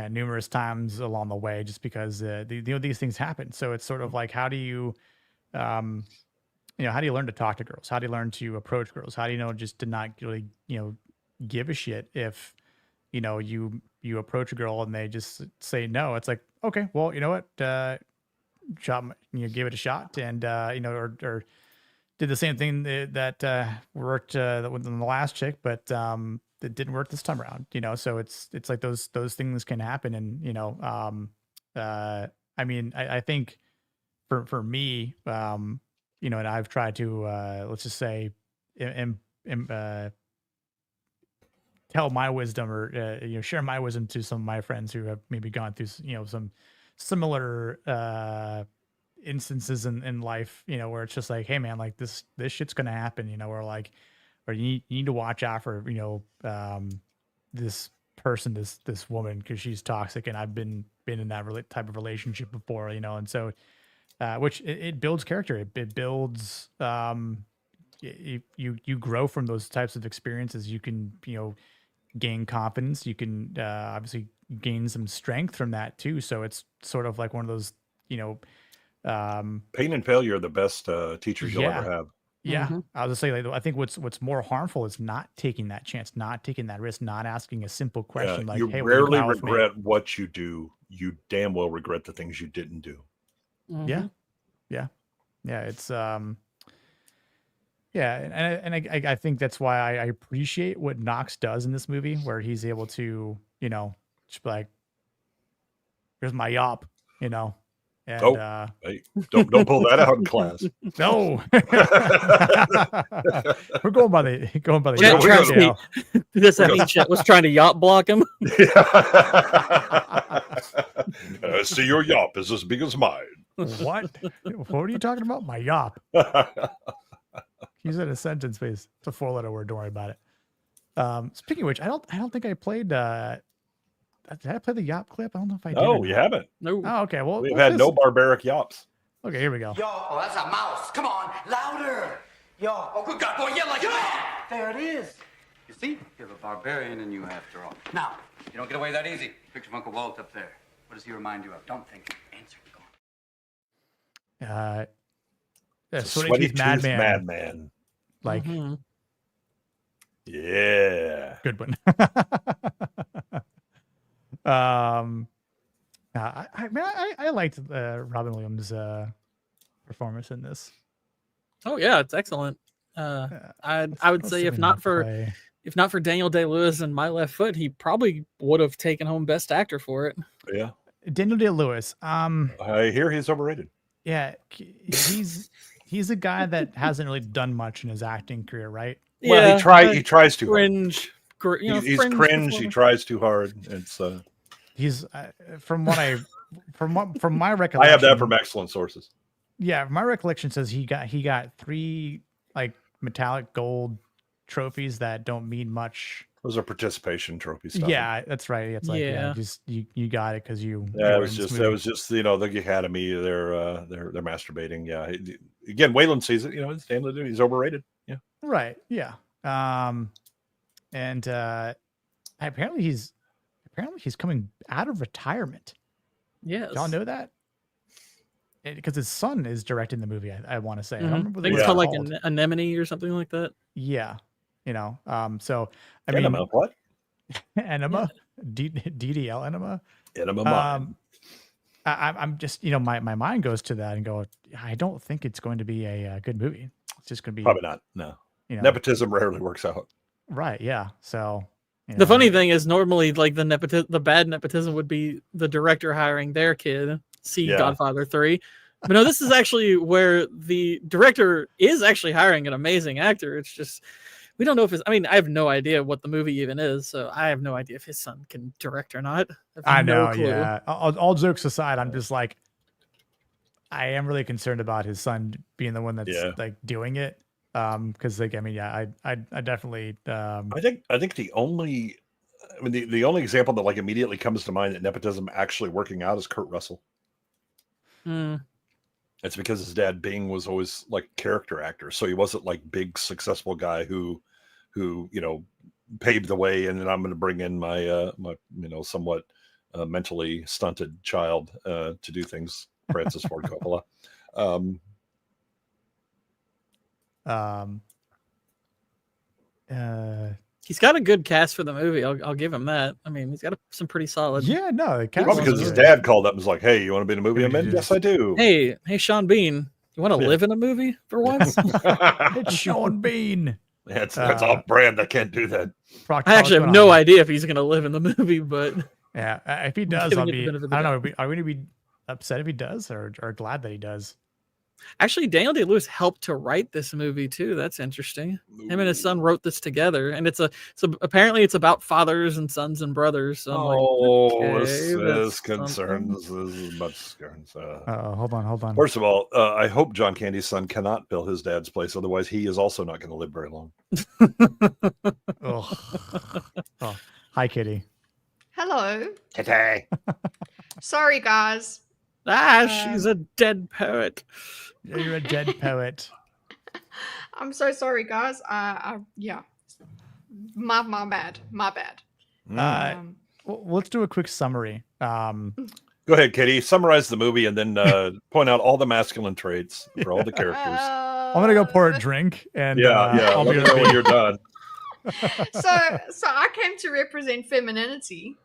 numerous times along the way, just because these things happen. So it's sort of like, how do you how do you learn to talk to girls? How do you learn to approach girls? How do you just to not really give a shit if you approach a girl and they just say no? It's like, okay, well, you know what, give it a shot, and or did the same thing that worked with the last chick, but it didn't work this time around. So it's like those things can happen, and I mean, I think for me, and I've tried to let's just say tell my wisdom, or share my wisdom to some of my friends who have maybe gone through some similar instances in life, where it's just like, hey man, like this shit's gonna happen, or you need to watch out for this person, this woman, because she's toxic, and I've been in that type of relationship before, and so which it builds character, it builds you grow from those types of experiences. You can gain confidence, you can obviously gain some strength from that too. So it's sort of like one of those pain and failure are the best teachers you'll ever have. Yeah, I was gonna say, I think what's more harmful is not taking that chance, not taking that risk, not asking a simple question like, you "Hey, rarely regret what you do. You damn well regret the things you didn't do." Yeah, it's and I think that's why I appreciate what Knox does in this movie, where he's able to just be like, "Here's my yop," and hey, don't pull that out in class. No, we're going by the Trust me, this Chet was trying to yacht block him. See, your yop is as big as mine. What are you talking about? My yop. Use it in a sentence, please. It's a 4-letter word. Don't worry about it. Speaking of which, I don't think I played. Did I play the yop clip? I don't know if I did. Oh, you haven't. No. Oh, okay. Well, we've had no barbaric yops. Okay, here we go. Yo, oh, that's a mouse. Come on, louder. Yo, oh, good God, boy, yell like a man. There it is. You see, you're a barbarian in you after all. Now, you don't get away that easy. Picture of Uncle Walt up there. What does he remind you of? Don't think. Answer. Go on. Sweaty Tooth Madman. Like, yeah, good one. I liked Robin Williams' performance in this. Oh yeah, it's excellent. I would say if not for Daniel Day-Lewis and My Left Foot, he probably would have taken home Best Actor for it. Yeah, Daniel Day-Lewis. I hear he's overrated. Yeah, he's a guy that hasn't really done much in his acting career, right? Well, he tries too hard. He's cringe. He tries too hard. It's he's from my recollection. I have that from excellent sources. Yeah, my recollection says he got 3 like metallic gold trophies that don't mean much. Those are participation trophies. Yeah, that's right. It's like just you got it because you. Yeah, it was just the Academy. They're masturbating. Yeah, again, Waylon sees it. It's Daniel Day-Lewis. He's overrated. Yeah. Right. Yeah. And apparently he's coming out of retirement. Yes. Y'all know that? Because his son is directing the movie. I want to say. Mm-hmm. I don't remember. I think it's called like an Anemone or something like that. Yeah. So I Enema, mean, what? Enema, DDL Enema. Enema. I'm just, my mind goes to that and go, I don't think it's going to be a good movie. It's just going to be probably not. No. Nepotism rarely works out. Right. Yeah. So the funny thing is, normally like the bad nepotism would be the director hiring their kid. See Godfather 3. But no, this is actually where the director is actually hiring an amazing actor. It's just, we don't know if I have no idea what the movie even is. So I have no idea if his son can direct or not. I know. No, yeah. All jokes aside, I'm just like, I am really concerned about his son being the one that's like doing it. Because like, I mean, yeah, I definitely. I think the only example that like immediately comes to mind that nepotism actually working out is Kurt Russell. It's because his dad Bing was always like character actor, so he wasn't like big successful guy who paved the way, and then I'm going to bring in my somewhat mentally stunted child to do things. Francis Ford Coppola. He's got a good cast for the movie. I'll give him that. I mean, he's got some pretty solid. Yeah, no, the cast probably because his dad called up and was like, "Hey, you want to be in a movie I'm in?" Yes, I do. Hey, Sean Bean, you want to live in a movie for once? It's Sean Bean. That's off brand. I can't do that. I actually have no idea if he's going to live in the movie, but yeah, if he does, I'll be. I don't know. Are we going to be upset if he does, or glad that he does? Actually, Daniel Day-Lewis helped to write this movie too. That's interesting. Him and his son wrote this together, and apparently it's about fathers and sons and brothers. So this concerns as much concerns. Hold on. First of all, I hope John Candy's son cannot fill his dad's place. Otherwise, he is also not going to live very long. Oh, hi, Kitty. Hello. Kitty. Sorry, guys. She's a dead poet. Yeah, you're a dead poet. I'm so sorry, guys. Yeah. My bad. Well, let's do a quick summary. Go ahead, Kitty. Summarize the movie and then point out all the masculine traits for all the characters. I'm gonna go pour a drink and I'll let me know when you're done. So I came to represent femininity.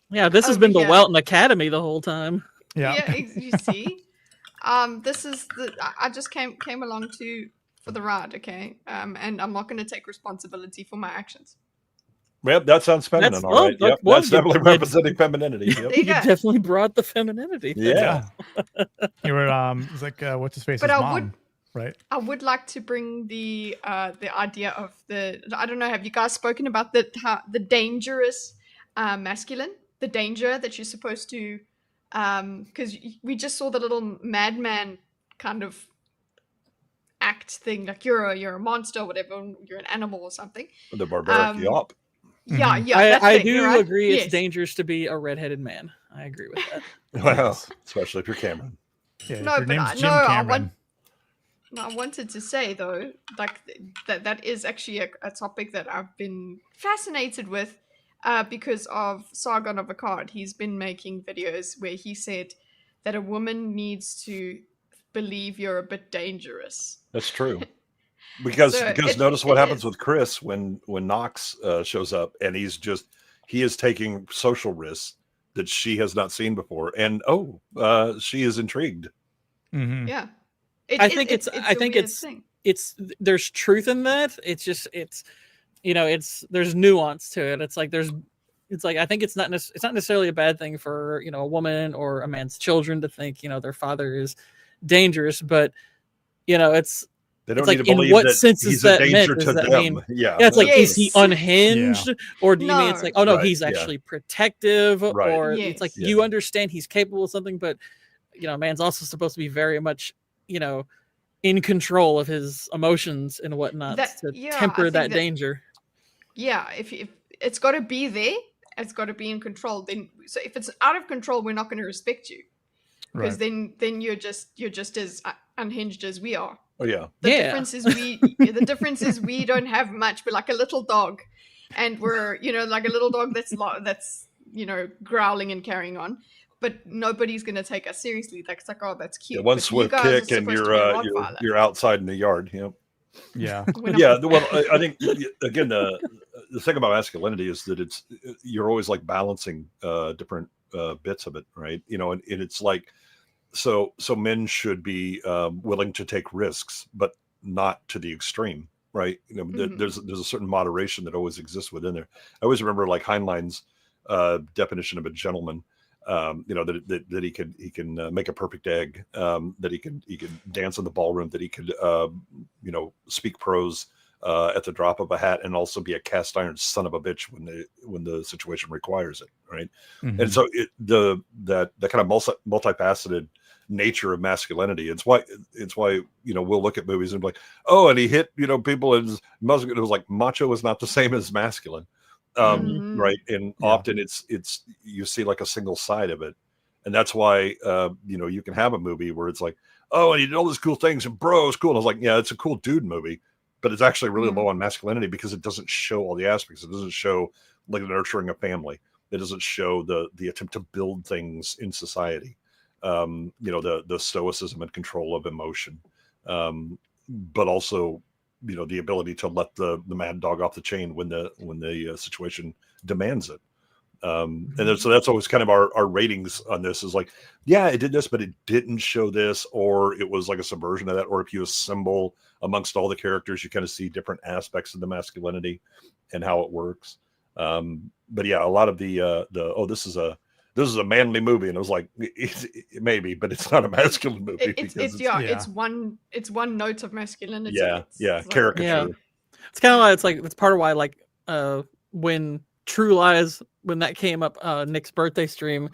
Yeah, this has been the Welton Academy the whole time. Yeah, you see. This is I just came along for the ride, okay? And I'm not going to take responsibility for my actions. Well, that sounds feminine, all right. Yep, that's definitely representing femininity. Yep. You definitely brought the femininity. Yeah. You were it's like what's his face? But his mom, right? I would like to bring the idea of I don't know. Have you guys spoken about the dangerous masculine? The danger that you're supposed to, because we just saw the little madman kind of act thing, like you're a monster, or whatever, you're an animal or something. The barbaric yop. Yeah. I do agree. It's dangerous to be a redheaded man. I agree with that. Well, especially if you're Cameron. Yeah, no, your but name's Jim Cameron. I wanted to say though, like that is actually a topic that I've been fascinated with. Because of Sargon of Akkad, he's been making videos where he said that a woman needs to believe you're a bit dangerous. That's true. Because notice what happens with Chris when Knox shows up, and he is taking social risks that she has not seen before, and she is intrigued. Mm-hmm. Yeah, I think it's there's truth in that. There's nuance to it. It's like I think it's not necessarily a bad thing for a woman or a man's children to think their father is dangerous, but they don't need to believe what sense he's a danger to them. It's like, is he unhinged, or do you mean it's like, oh no, he's actually protective, or it's like you understand he's capable of something, but man's also supposed to be very much in control of his emotions and whatnot to temper that danger. Yeah, if it's got to be there, it's got to be in control. Then, so if it's out of control, we're not going to respect you, because then you're just as unhinged as we are. Oh yeah. The difference is we don't have much. We're like a little dog, and we're like a little dog that's growling and carrying on. But nobody's gonna take us seriously. Like it's like, oh, that's cute. Yeah, one swift kick and you're outside in the yard. Yep. Yeah. Yeah. Well, I think again the thing about masculinity is that you're always like balancing different bits of it, right? And it's like so men should be willing to take risks, but not to the extreme, right? There's a certain moderation that always exists within there. I always remember like Heinlein's definition of a gentleman. That he can make a perfect egg, that he can dance in the ballroom, that he could speak prose at the drop of a hat, and also be a cast iron son of a bitch when the situation requires it, right? Mm-hmm. And so that kind of multifaceted nature of masculinity. It's why we'll look at movies and be like, oh, and he hit people, and it was like macho is not the same as masculine, right? And often it's you see like a single side of it, and that's why you can have a movie where it's like, oh, and he did all these cool things, and bro, it's cool. And I was like, yeah, it's a cool dude movie, but it's actually really low on masculinity because it doesn't show all the aspects. It doesn't show like nurturing a family. It doesn't show the attempt to build things in society. The stoicism and control of emotion, but also the ability to let the mad dog off the chain when the situation demands it. So that's always kind of our ratings on this is like, yeah, it did this, but it didn't show this, or it was like a subversion of that. Or if you assemble amongst all the characters, you kind of see different aspects of the masculinity and how it works. But yeah, a lot of this is a manly movie, and I was like, it maybe, but it's not a masculine movie. It's one note of masculinity. It's caricature. Yeah. It's kind of like it's part of why like when True Lies, when that came up, Nick's birthday stream,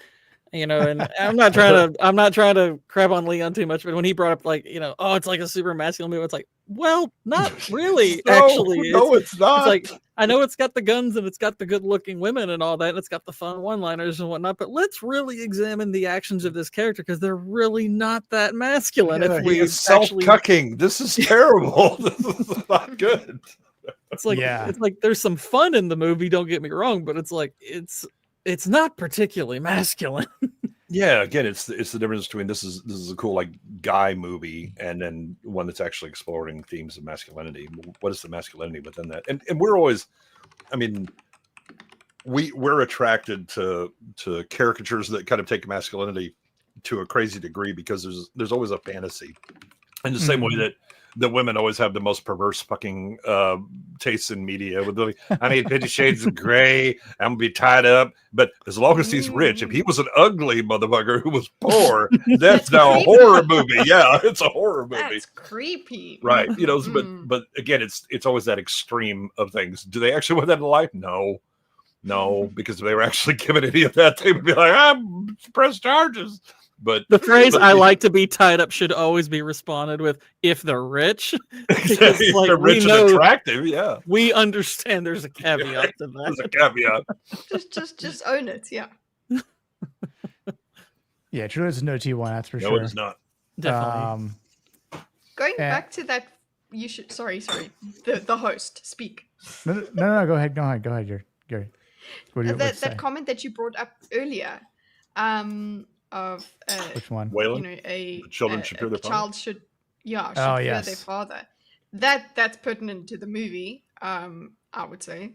and I'm not trying to crap on Leon too much, but when he brought up like, oh, it's like a super masculine movie, it's like, well, not really. Actually, no, it's not. It's like, I know it's got the guns and it's got the good looking women and all that, and it's got the fun one-liners and whatnot, but let's really examine the actions of this character because they're really not that masculine. If we self-cucking, this is terrible. This is not good. It's like there's some fun in the movie, don't get me wrong, but it's like it's not particularly masculine. Yeah, again, it's the difference between this is a cool like guy movie and then one that's actually exploring themes of masculinity. What is the masculinity within that? And we're always, I mean, we're attracted to caricatures that kind of take masculinity to a crazy degree because there's always a fantasy. In the same way that the women always have the most perverse fucking tastes in media. With I need 50 Shades of Grey. I'm gonna be tied up. But as long as he's rich, if he was an ugly motherfucker who was poor, that's now a horror movie. Yeah, it's a horror movie. That's creepy, right? But again, it's always that extreme of things. Do they actually want that in life? No, because if they were actually given any of that, they would be like, I'm press charges. But the phrase "I like to be tied up" should always be responded with "if they're rich." Because, like, they're rich and attractive. Yeah, we understand. There's a caveat to that. There's a caveat. just own it. Yeah. Yeah, True is no T1. That's for sure. No, it is not. Definitely. Going back to that, you should. Sorry. The host speak. No. Go ahead, Gary. What do you that comment that you brought up earlier. Of which one? Whalen? Children should fear their father. Child should fear their father. That's pertinent to the movie. I would say.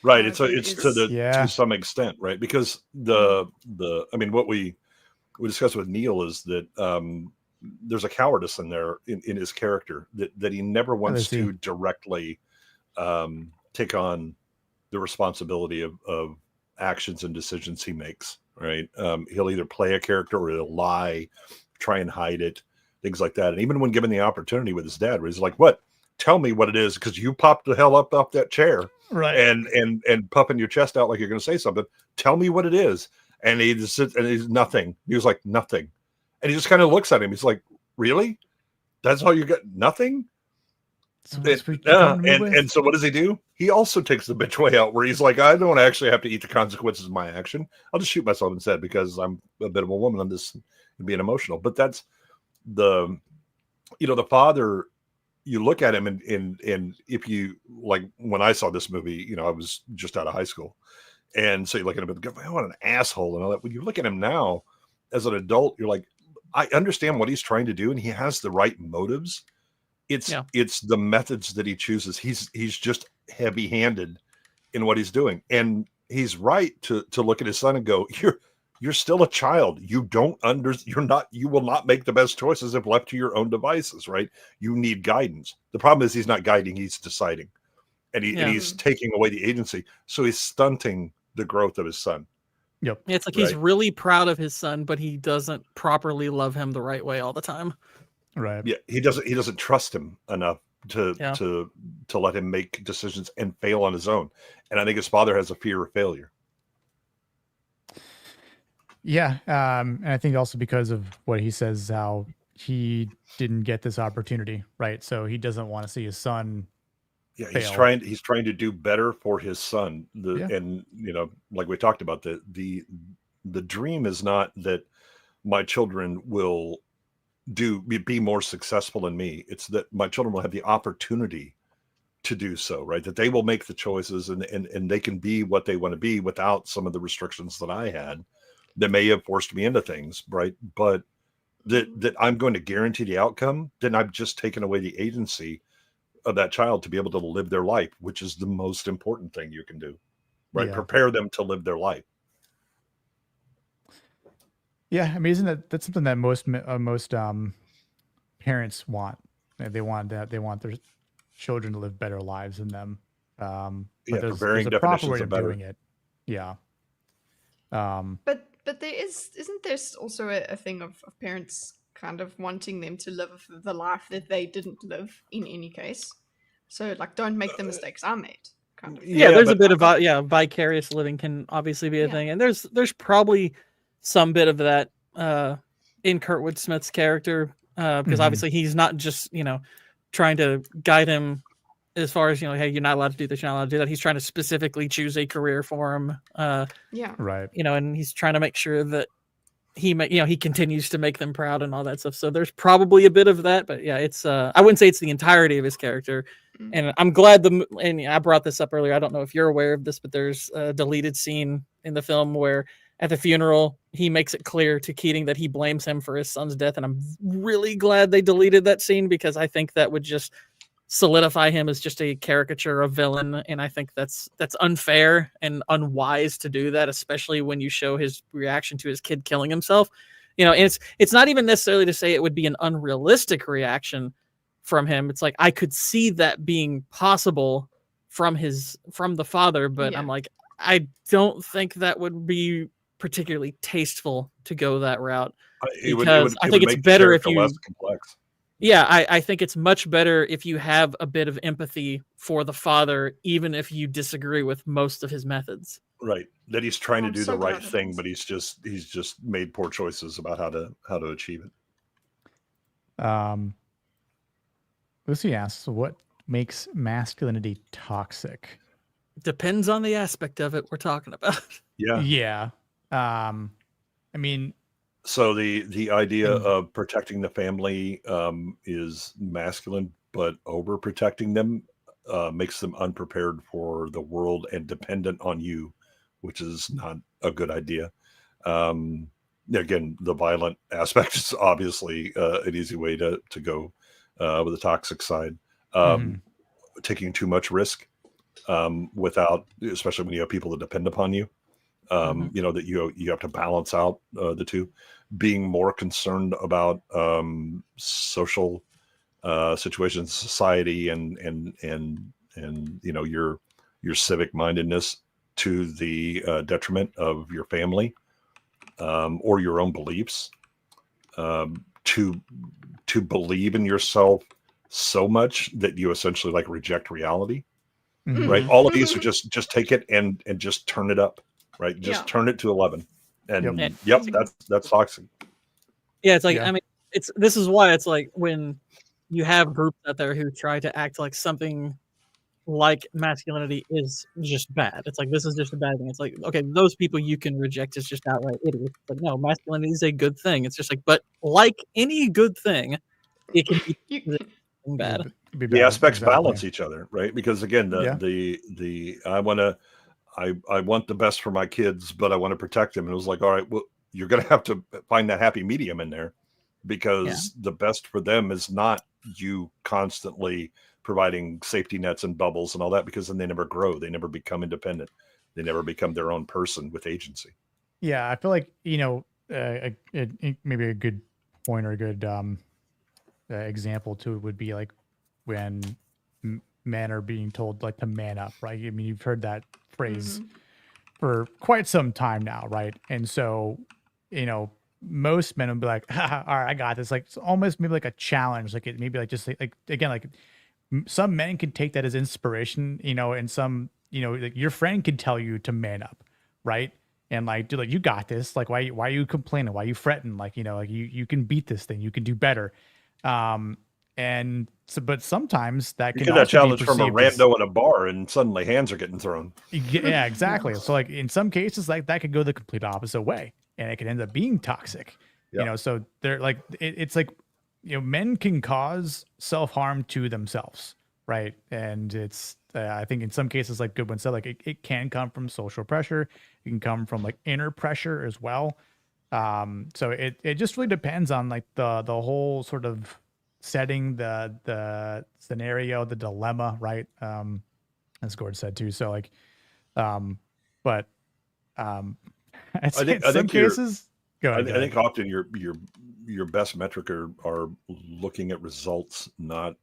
Right. It's to some extent, right? Because I mean, what we discussed with Neil is that there's a cowardice in there in his character that he never wants to directly take on the responsibility of actions and decisions he makes. Right. He'll either play a character or he'll lie, try and hide it, things like that. And even when given the opportunity with his dad, where he's like, what? Tell me what it is, because you popped the hell up off that chair. Right. And puffing your chest out like you're going to say something. Tell me what it is. And he just sits and he's nothing. He was like, nothing. And he just kind of looks at him. He's like, really? That's all you got? Nothing? And so what does he do? He also takes the bitch way out where he's like, I don't actually have to eat the consequences of my action. I'll just shoot myself instead because I'm a bit of a woman on this and being emotional. But that's the father, you look at him and if you like, when I saw this movie, I was just out of high school. And so you look at him and go, what an asshole and all that. When you look at him now as an adult, you're like, I understand what he's trying to do and he has the right motives. It's the methods that he chooses. He's just heavy-handed in what he's doing, and he's right to look at his son and go, "You're still a child. You will not make the best choices if left to your own devices. Right? You need guidance. The problem is he's not guiding; he's deciding, and he's taking away the agency. So he's stunting the growth of his son. Yep. It's like he's really proud of his son, but he doesn't properly love him the right way all the time. Right. Yeah, he doesn't trust him enough to let him make decisions and fail on his own. And I think his father has a fear of failure. Yeah, and I think also because of what he says, how he didn't get this opportunity, right? So he doesn't want to see his son Yeah, fail. he's trying to do better for his son. Yeah. And like we talked about, the dream is not that my children will be more successful than me. It's that my children will have the opportunity to do so, right? That they will make the choices and they can be what they want to be without some of the restrictions that I had that may have forced me into things, right? But that I'm going to guarantee the outcome, then I've just taken away the agency of that child to be able to live their life, which is the most important thing you can do, right? Yeah. Prepare them to live their life. Yeah, I mean, isn't that's something that most parents want? They want their children to live better lives than them. But Yeah, there's preparing a proper definitions way of of better. doing it. Yeah. But there isn't there also a thing of parents kind of wanting them to live the life that they didn't live in any case? So like, don't make the mistakes I made. Kind of. Yeah, there's a bit of vicarious living can obviously be a thing, and there's probably some bit of that in Kurtwood Smith's character because obviously he's not just trying to guide him as far as hey, you're not allowed to do this, you're not allowed to do that. He's trying to specifically choose a career for him. Yeah. Right. And he's trying to make sure that he continues to make them proud and all that stuff. So there's probably a bit of that, but yeah, it's I wouldn't say it's the entirety of his character. And I'm glad and I brought this up earlier. I don't know if you're aware of this, but there's a deleted scene in the film where at the funeral, he makes it clear to Keating that he blames him for his son's death. And I'm really glad they deleted that scene because I think that would just solidify him as just a caricature of villain. And I think that's unfair and unwise to do that, especially when you show his reaction to his kid killing himself. And it's not even necessarily to say it would be an unrealistic reaction from him. It's like I could see that being possible from the father, but I'm like, I don't think that would be particularly tasteful to go that route because I think it's better if you less complex. Yeah, I think it's much better if you have a bit of empathy for the father, even if you disagree with most of his methods. Right, that he's trying to do the right thing, but he's just made poor choices about how to achieve it. Lucy asks, what makes masculinity toxic? Depends on the aspect of it we're talking about. Yeah. Yeah. I mean, so the idea of protecting the family is masculine, but overprotecting them makes them unprepared for the world and dependent on you, which is not a good idea. Again, the violent aspect is obviously an easy way to go with the toxic side. Taking too much risk without, especially when you have people that depend upon you. That you have to balance out the two, being more concerned about social situations, society, and your civic mindedness to the detriment of your family or your own beliefs. To believe in yourself so much that you essentially like reject reality. Right? All of these are just take it and just turn it up. Right, just turn it to 11, and that's toxic. Yeah, it's like I mean, this is why it's like when you have groups out there who try to act like something like masculinity is just bad. It's like this is just a bad thing. It's like okay, those people you can reject as just outright idiots. But no, masculinity is a good thing. It's just like, but like any good thing, it can be bad. The aspects balance each other, right? Because again, the I want the best for my kids, but I want to protect them. And it was like, all right, well, you're going to have to find that happy medium in there because the best for them is not you constantly providing safety nets and bubbles and all that, because then they never grow. They never become independent. They never become their own person with agency. Yeah. I feel like, maybe a good point or a good example too would be like when men are being told like to man up, right? I mean, you've heard that phrase for quite some time now, right? And so, most men will be like, all right, I got this. Like, it's almost maybe like a challenge. Like, it maybe like just like again, like some men can take that as inspiration, and some, like your friend could tell you to man up, right? and like, dude, like you got this. Like, why are you complaining? Why are you fretting? Like, like you can beat this thing. You can do better. And so, but sometimes that You can get that also be challenge from a perceived as, rando in a bar, and suddenly hands are getting thrown. yeah, exactly. So like in some cases, like that could go the complete opposite way, and it could end up being toxic. Yeah. So they're like it's like men can cause self-harm to themselves, right? And it's I think in some cases, like Goodwin said, like it can come from social pressure. It can come from like inner pressure as well. So it just really depends on like the whole sort of setting, the scenario, the dilemma, right? As Gord said too. So like, but I'd say in some cases, go ahead. I think often your best metric are looking at results, not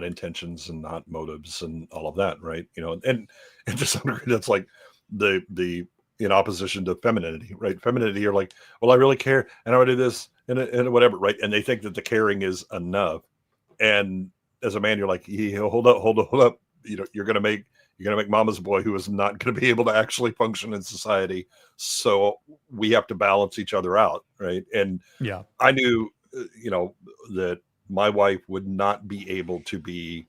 intentions and not motives and all of that, right? And to some degree, that's like the in opposition to femininity, right? Femininity, you're like, well, I really care, and I would do this and whatever, right? And they think that the caring is enough. And as a man, you're like, hold up. You're gonna make mama's boy who is not going to be able to actually function in society. So we have to balance each other out, right? And yeah, I knew, that my wife would not be able to be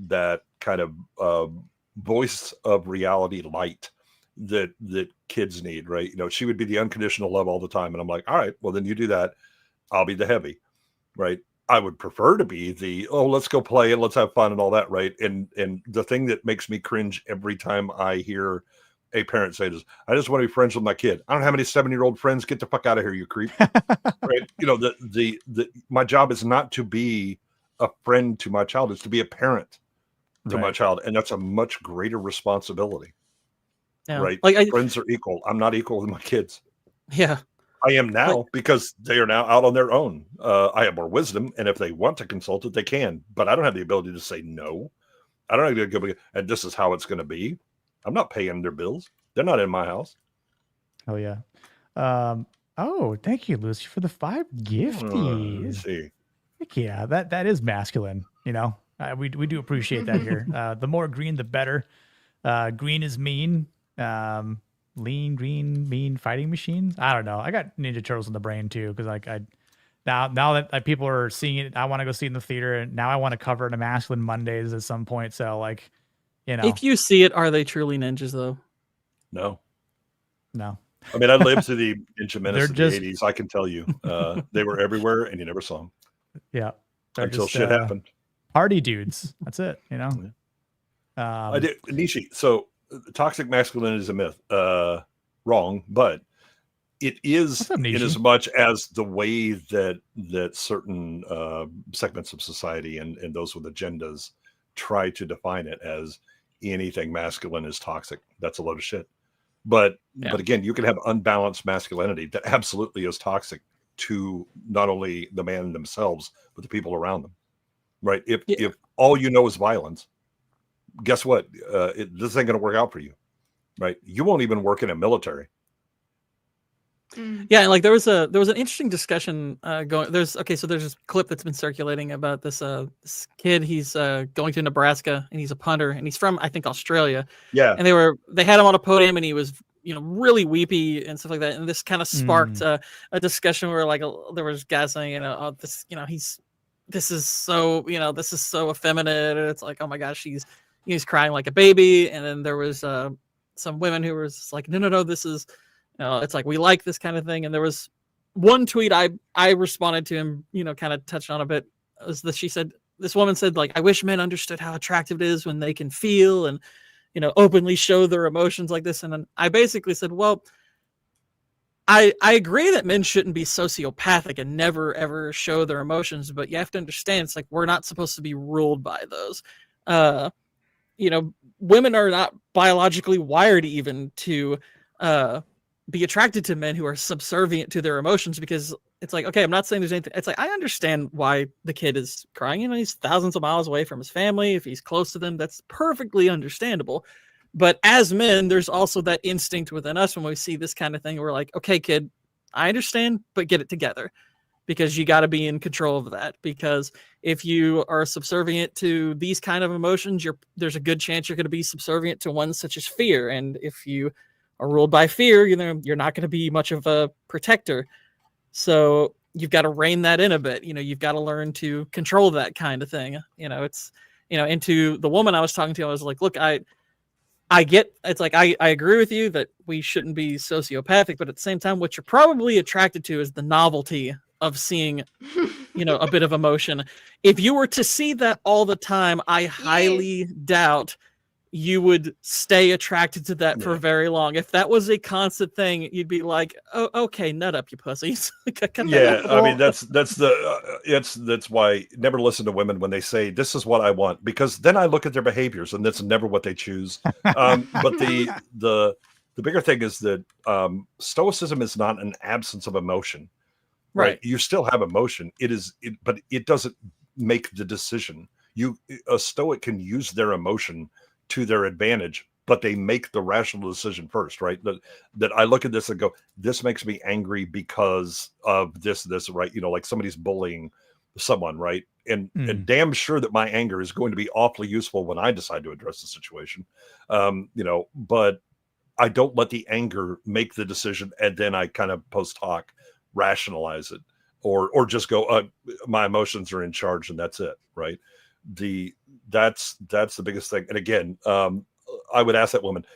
that kind of voice of reality light that kids need, right? She would be the unconditional love all the time, and I'm like, all right, well then you do that. I'll be the heavy, right? I would prefer to be let's go play and let's have fun and all that, right? And the thing that makes me cringe every time I hear a parent say this, I just want to be friends with my kid. I don't have any 7-year-old friends. Get the fuck out of here, you creep. Right? My job is not to be a friend to my child. It's to be a parent to my child. And that's a much greater responsibility. Yeah. Right? Like friends are equal. I'm not equal with my kids. Yeah. I am now because they are now out on their own. I have more wisdom, and if they want to consult it, they can. But I don't have the ability to say no. I don't have the ability, and this is how it's going to be. I'm not paying their bills. They're not in my house. Oh yeah. Thank you, Lucy, for the 5 gifties. Let's see. Heck yeah, that is masculine. We do appreciate that here. The more green, the better. Green is mean. Lean, green, mean fighting machines. I don't know. I got Ninja Turtles in the brain too, because like now that people are seeing it, I want to go see it in the theater, and now I want to cover it in Masculine Mondays at some point. So like, if you see it, are they truly ninjas though? No. I mean, I lived through the Ninja Menace of the 80s. I can tell you, they were everywhere, and you never saw them. Yeah, until shit happened. Party dudes. That's it. Yeah. I did Nishi. So toxic masculinity is a myth. Wrong, but it is in as much as the way that certain segments of society and those with agendas try to define it as anything masculine is toxic. That's a load of shit. But again, you can have unbalanced masculinity that absolutely is toxic to not only the man themselves, but the people around them. Right? If all you know is violence, guess what? This ain't going to work out for you, right? You won't even work in a military. Yeah, and like there was an interesting discussion going. So there's this clip that's been circulating about this kid. He's going to Nebraska, and he's a punter, and he's from, I think, Australia. Yeah, and they had him on a podium, and he was really weepy and stuff like that. And this kind of sparked a discussion where like there was guys saying, this is so effeminate, and it's like, oh my gosh, he's crying like a baby. And then there was some women who were just like, no, this is, it's like, we like this kind of thing. And there was one tweet I responded to him, kind of touched on a bit, was that this woman said, like, I wish men understood how attractive it is when they can feel and, openly show their emotions like this. And then I basically said, well, I agree that men shouldn't be sociopathic and never, ever show their emotions, but you have to understand, it's like, we're not supposed to be ruled by those. Women are not biologically wired even to be attracted to men who are subservient to their emotions, because it's like, okay, I'm not saying there's anything. It's like, I understand why the kid is crying. He's thousands of miles away from his family. If he's close to them, that's perfectly understandable. But as men, there's also that instinct within us when we see this kind of thing. We're like, okay, kid, I understand, but get it together, because you got to be in control of that. Because if you are subservient to these kind of emotions, there's a good chance you're going to be subservient to ones such as fear. And if you are ruled by fear, you're not going to be much of a protector. So you've got to rein that in a bit. You've got to learn to control that kind of thing. It's, and to the woman I was talking to, I was like, look, I get, it's like, I agree with you that we shouldn't be sociopathic, but at the same time, what you're probably attracted to is the novelty of seeing, a bit of emotion. If you were to see that all the time, I highly doubt you would stay attracted to that for very long. If that was a constant thing, you'd be like, "Oh, okay, nut up, you pussies." Yeah, I mean that's why never listen to women when they say this is what I want, because then I look at their behaviors and that's never what they choose. But the bigger thing is that stoicism is not an absence of emotion, right? You still have emotion. But it doesn't make the decision. A stoic can use their emotion to their advantage, but they make the rational decision first, right? That I look at this and go, this makes me angry because of this, right? Like somebody's bullying someone, right? And damn sure that my anger is going to be awfully useful when I decide to address the situation. But I don't let the anger make the decision, and then I kind of post hoc rationalize it, or just go, my emotions are in charge and that's it, right? That's the biggest thing. And again, I would ask that woman,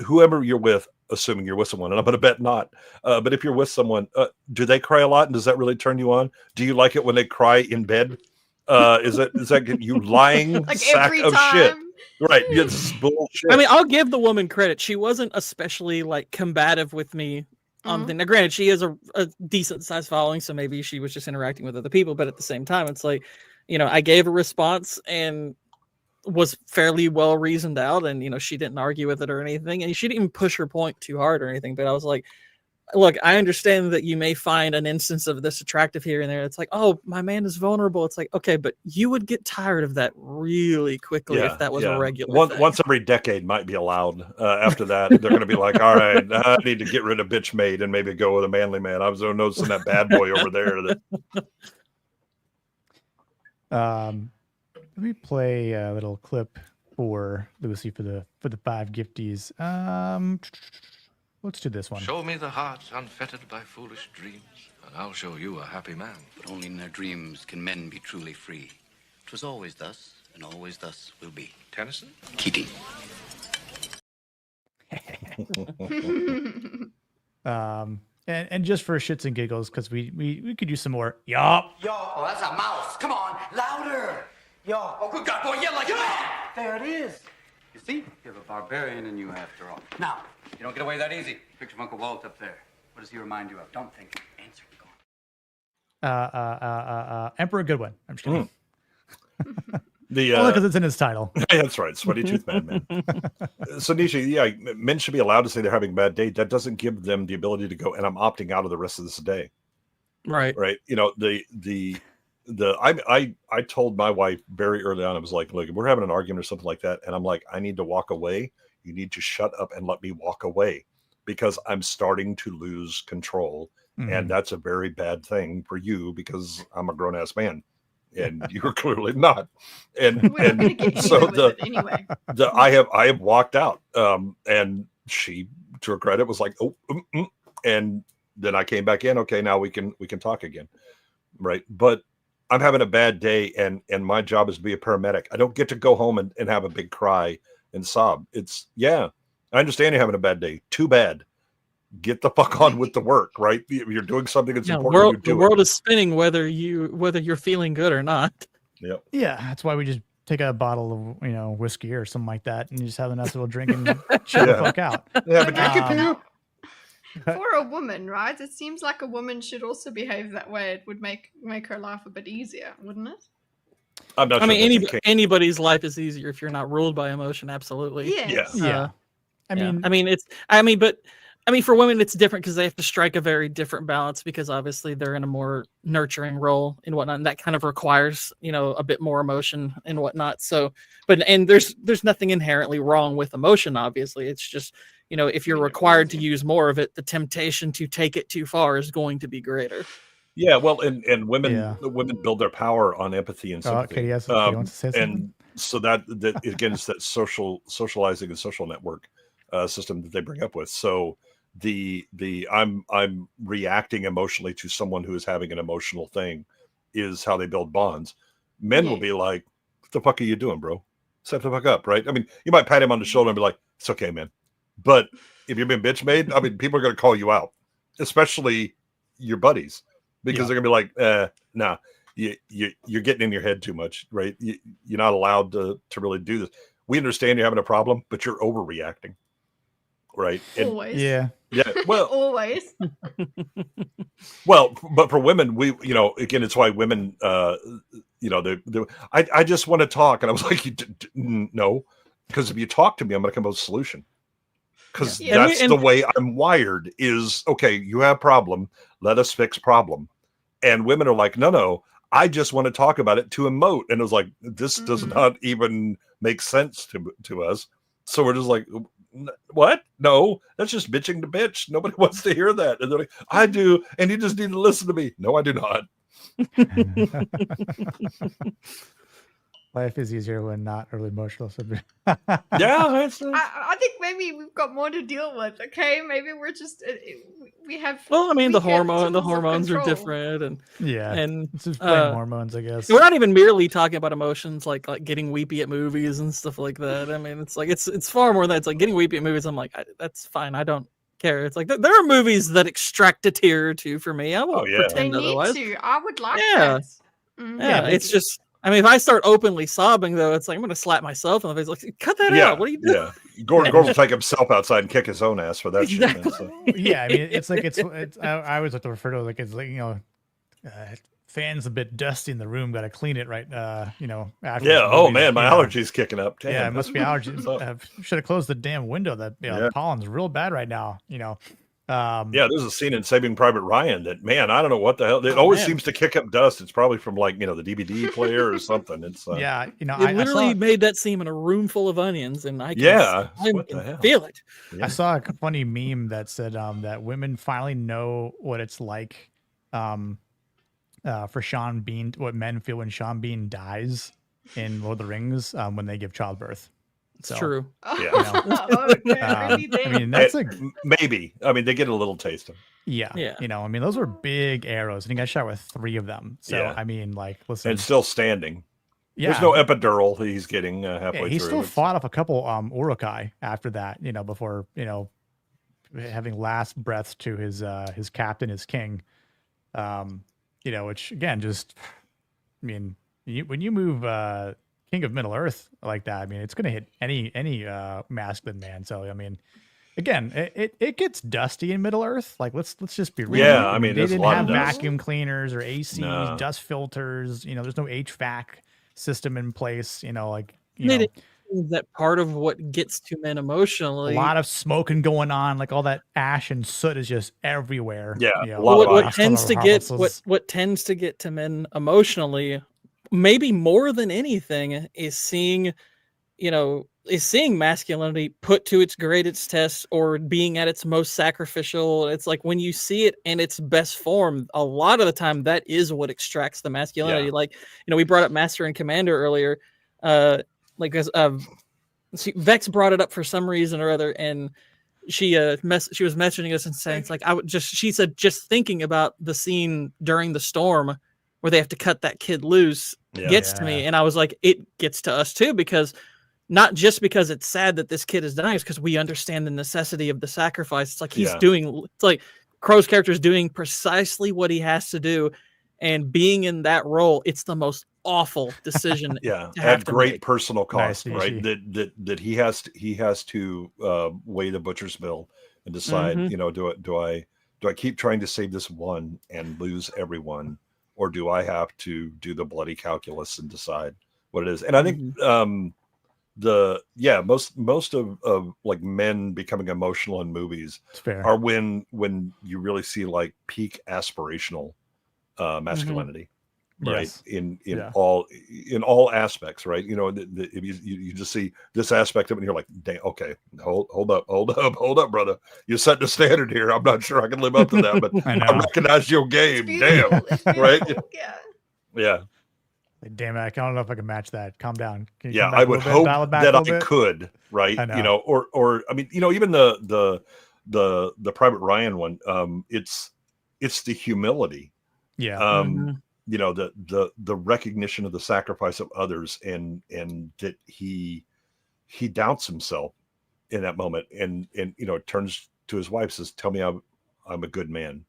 whoever you're with, assuming you're with someone, and I'm going to bet not, but if you're with someone, do they cry a lot, and does that really turn you on? Do you like it when they cry in bed? Is that you lying like sack of shit? Right, it's bullshit. I mean, I'll give the woman credit. She wasn't especially combative with me on the thing. Now, granted, she has a decent sized following, so maybe she was just interacting with other people, but at the same time, it's like, I gave a response and was fairly well reasoned out, and she didn't argue with it or anything, and she didn't even push her point too hard or anything. But I was like, look, I understand that you may find an instance of this attractive here and there. It's like, oh, my man is vulnerable. It's like, okay, but you would get tired of that really quickly if that was a regular thing. Once every decade might be allowed. After that, they're going to be like, all right, I need to get rid of bitch made and maybe go with a manly man. I was noticing that bad boy over there. Let me play a little clip for Lucy for the 5 gifties. Let's do this one. Show me the heart unfettered by foolish dreams, and I'll show you a happy man. But only in their dreams can men be truly free. 'Twas always thus, and always thus will be. Tennyson? Keating. And just for shits and giggles, because we could use some more. Yup. Yo, oh, that's a mouse. Come on, louder. Yo, oh, good God, boy, yell like a man. There it is. You see, you're a barbarian in you after all. Now, you don't get away that easy. Picture of Uncle Walt up there. What does he remind you of? Don't think. Answer. Go on. Emperor Goodwin. I'm just kidding. Only because it's in his title. That's right, Sweaty Tooth Man. So Nishi, men should be allowed to say they're having a bad day. That doesn't give them the ability to go, and I'm opting out of the rest of this day. Right. I told my wife very early on, I was like, look, if we're having an argument or something like that, and I'm like, I need to walk away. You need to shut up and let me walk away, because I'm starting to lose control. And that's a very bad thing for you, because I'm a grown-ass man and you're clearly not. And so I have walked out. And she, to her credit, was like, and then I came back in. Okay, now we can talk again. Right. But I'm having a bad day, and my job is to be a paramedic. I don't get to go home and have a big cry and sob. I understand you're having a bad day. Too bad. Get the fuck on with the work, right? You're doing something that's important. The world is spinning whether you're feeling good or not. Yep. Yeah, that's why we just take a bottle of whiskey or something like that, and just have a nice little drink and chill the fuck out. Yeah, but drink it too. For a woman, right? It seems like a woman should also behave that way. It would make her life a bit easier, wouldn't it? I'm not. I mean, anybody's life is easier if you're not ruled by emotion. Absolutely. Yes. Yeah. For women, it's different because they have to strike a very different balance, because obviously they're in a more nurturing role and whatnot, and that kind of requires, a bit more emotion and whatnot. So, and there's nothing inherently wrong with emotion. Obviously, it's just, if you're required to use more of it, the temptation to take it too far is going to be greater. Yeah, well, and women build their power on empathy and sympathy. Okay, yes. Wants to say something? And so that again is that socializing and social network. system that they bring up with. So the I'm reacting emotionally to someone who is having an emotional thing is how they build bonds. Men will be like, what the fuck are you doing, bro? Set the fuck up, right? I mean, you might pat him on the shoulder and be like, it's okay, man. But if you've been bitch made, I mean, people are going to call you out, especially your buddies, because they're going to be like, nah, you're getting in your head too much, right? You're not allowed to really do this. We understand you're having a problem, but you're overreacting, right? Always. Yeah. Well, always. Well, but for women, again, it's why women, I just want to talk. And I was like, no, because if you talk to me, I'm going to come up with a solution. Because that's the way I'm wired is, okay, you have a problem. Let us fix problem. And women are like, no, I just want to talk about it to emote. And it was like, this does not even make sense to us. So we're just like, what? No, that's just bitching to bitch. Nobody wants to hear that. And they're like, I do. And you just need to listen to me. No, I do not. Life is easier when not really emotional. Yeah. I think maybe we've got more to deal with. Okay. Maybe we're just, we have. Well, I mean, the tools of hormones are control. different. And and it's just plain hormones, I guess. We're not even merely talking about emotions like getting weepy at movies and stuff like that. I mean, it's like, it's far more than that. It's like getting weepy at movies. I'm like, that's fine. I don't care. It's like, there are movies that extract a tear or two for me. I won't pretend They otherwise. need to. I would like Yeah. that. Mhm. Yeah, it's just, I mean, if I start openly sobbing, though, it's like I'm going to slap myself in the face. Like, cut that out. What are you doing? Yeah. Gordon will take himself outside and kick his own ass for that shit. Man, so. Yeah, I mean, it's like it's I always like to refer to it like it's like fan's a bit dusty in the room, got to clean it right. After Oh man, my allergies kicking up. Damn. Yeah, it must be allergies. Should have closed the damn window. That pollen's real bad right now. There's a scene in Saving Private Ryan that, man, I don't know what the hell. It always seems to kick up dust. It's probably from the DVD player or something. It's I literally made that seem in a room full of onions, and I can feel it. Yeah. I saw a funny meme that said that women finally know what it's like for Sean Bean, what men feel when Sean Bean dies in Lord of the Rings when they give childbirth. It's true. Yeah. Okay, I mean, that's maybe. I mean, they get a little taste of. Yeah. I mean, those were big arrows, and he got shot with 3 of them. So I mean, like, listen, and still standing. Yeah. There's no epidural he's getting halfway through. He still fought off a couple urukai after that. Before having last breaths to his captain, his king. Which again, just I mean, when you move King of Middle Earth like that, I mean, it's going to hit any masculine man. So I mean, again, it gets dusty in Middle Earth. Like let's just be real. Yeah, I mean, they didn't have dust. vacuum cleaners or ACs, dust filters. There's no HVAC system in place. That part of what gets to men emotionally. A lot of smoking going on, like all that ash and soot is just everywhere. Yeah, what tends to get to men emotionally, maybe more than anything, is seeing masculinity put to its greatest test or being at its most sacrificial. It's like when you see it in its best form, a lot of the time that is what extracts the masculinity. Like, we brought up Master and Commander earlier. Vex brought it up for some reason or other, and she was messaging us and saying, it's like, she said, just thinking about the scene during the storm where they have to cut that kid loose gets to me. And I was like, it gets to us too, because not just because it's sad that this kid is dying, it's because we understand the necessity of the sacrifice. It's like it's like Crow's character is doing precisely what he has to do, and being in that role, it's the most awful decision. At great personal cost, right? That he has to weigh the butcher's bill and decide, do I keep trying to save this one and lose everyone, or do I have to do the bloody calculus and decide what it is? And I think most of like men becoming emotional in movies are when you really see like peak aspirational masculinity, right? In all aspects, right? You just see this aspect of it and you're like, dang, okay, hold up, brother, you're setting a standard here. I'm not sure I can live up to that, but I recognize your game. Damn, right? Yeah. Like, damn it, I don't know if I can match that. Calm down. Can you Yeah, come back I a would little bit, hope dial it back that a I little bit? could, right? I know. You know, or I mean, you know, even the Private Ryan one, it's the humility. Yeah. You know, the recognition of the sacrifice of others, and that he doubts himself in that moment, and you know, turns to his wife, says, "Tell me I'm a good man.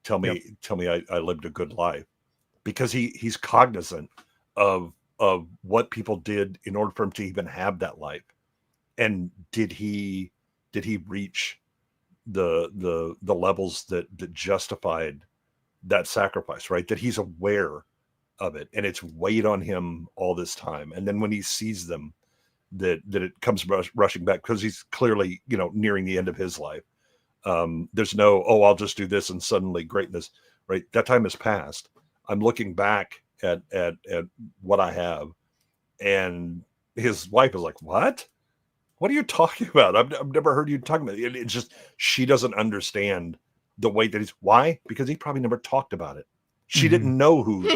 Tell me I lived a good life," because he's cognizant of what people did in order for him to even have that life, and did he reach the levels that justified that sacrifice, right? That he's aware of it, and it's weighed on him all this time, and then when he sees them, that it comes rushing back, because he's clearly, you know, nearing the end of his life. There's no, oh, I'll just do this and suddenly greatness, right? That time has passed. I'm looking back at what I have, and his wife is like, what are you talking about? I've never heard you talking about it. It's just, she doesn't understand the way that why? Because he probably never talked about it. She didn't know who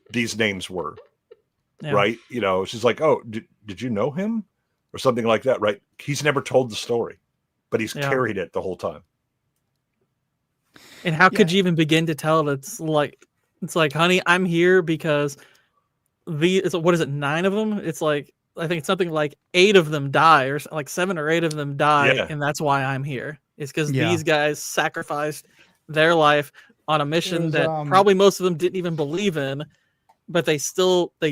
these names were. Yeah. Right? You know, she's like, oh, did you know him? Or something like that, right? He's never told the story, but he's carried it the whole time. And how could you even begin to tell it? It's like, honey, I'm here because what is it, 9 of them? It's like, I think it's something like 8 of them die, or like 7 or 8 of them die, and that's why I'm here. It's because these guys sacrificed their life on a mission that probably most of them didn't even believe in, but they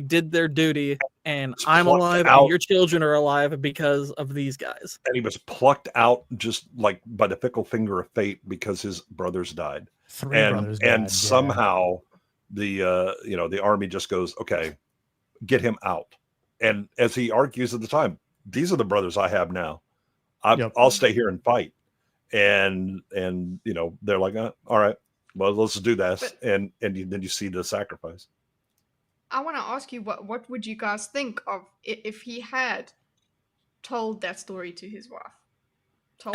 did their duty, and I'm alive, and your children are alive because of these guys. And he was plucked out just like by the fickle finger of fate, because his brothers died. 3 brothers died, and somehow the you know, the army just goes, okay, get him out. And as he argues at the time, these are the brothers I have now. I'll stay here and fight. And you know, they're like, all right, well, let's do this. And then you see the sacrifice. I want to ask you, what would you guys think of if he had told that story to his wife?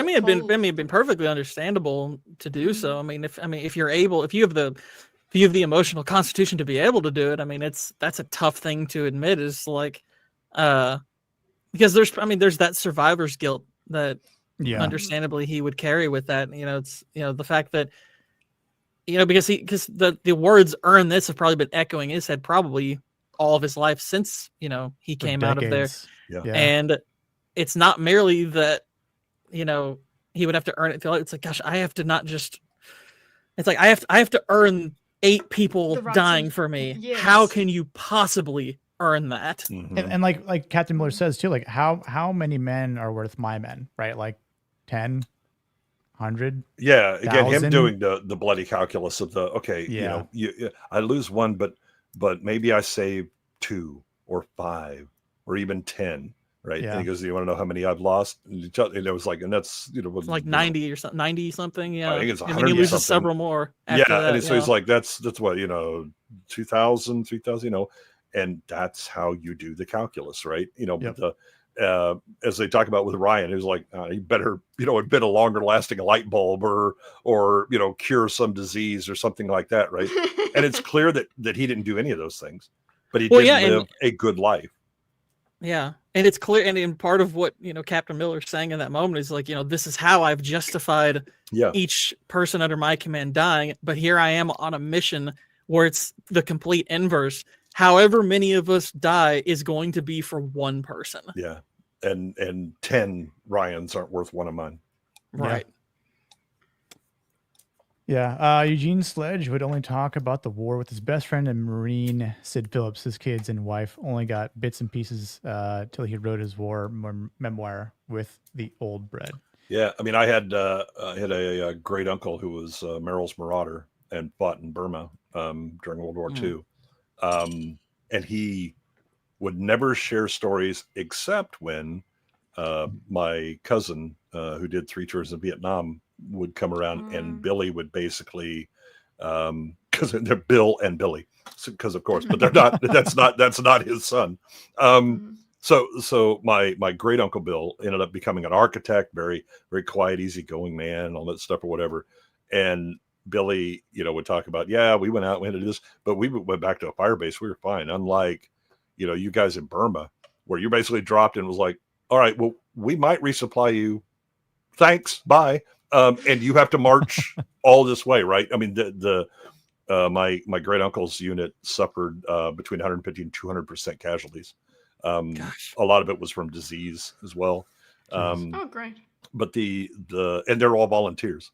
It'd been perfectly understandable to do so. I mean, if you're able, if you have the emotional constitution to be able to do it, I mean, that's a tough thing to admit. Is like, because there's that survivor's guilt that understandably he would carry with that. You know, it's, you know, the fact that, you know, because the words "earn this" have probably been echoing in his head probably all of his life since, you know, he came out of there. And it's not merely that, you know, he would have to earn it. It's like, gosh, I have to not just. It's like I have to earn 8 people dying for me. Yes. How can you possibly earn that? And like Captain Miller says too, like how many men are worth my men, right? Like 10, 100. Yeah, again, 1,000? him doing the bloody calculus of the, okay, you know, I lose 1, but maybe I save 2 or 5 or even 10, right? And he goes, do you want to know how many I've lost? And it was like, and that's, you know, like 90 or something, 90 something. Yeah, I think it's 100. And then he loses several more. After that, and so he's like, that's what, you know, 2,000, 3,000, you know, and that's how you do the calculus, right? You know, but as they talk about with Ryan, he was like, he better, you know, invent a longer lasting light bulb or, you know, cure some disease or something like that, right? And it's clear that he didn't do any of those things, but he did live a good life. Yeah. And it's clear. And in part of what, you know, Captain Miller's saying in that moment is like, you know, this is how I've justified each person under my command dying. But here I am on a mission where it's the complete inverse. However many of us die is going to be for 1 person. Yeah. And 10 Ryans aren't worth 1 of mine. Right. Yeah. Eugene Sledge would only talk about the war with his best friend and Marine Sid Phillips. His kids and wife only got bits and pieces till he wrote his war memoir with the old bread. Yeah. I mean, I had a great uncle who was Merrill's Marauder and fought in Burma during World War II. And he would never share stories except when my cousin, who did 3 tours in Vietnam, would come around, and Billy would basically, because they're Bill and Billy, because of course, but they're not. that's not his son. So my great uncle Bill ended up becoming an architect, very very quiet, easygoing man, all that stuff or whatever. And Billy, would talk about, yeah, we went out, we had to do this, but we went back to a fire base. We were fine. Unlike, you guys in Burma, where you basically dropped and was like, all right, well, we might resupply you. Thanks. Bye. And you have to march all this way, right? I mean, my great uncle's unit suffered between 150 and 200% casualties. A lot of it was from disease as well. Oh, great. But and they're all volunteers.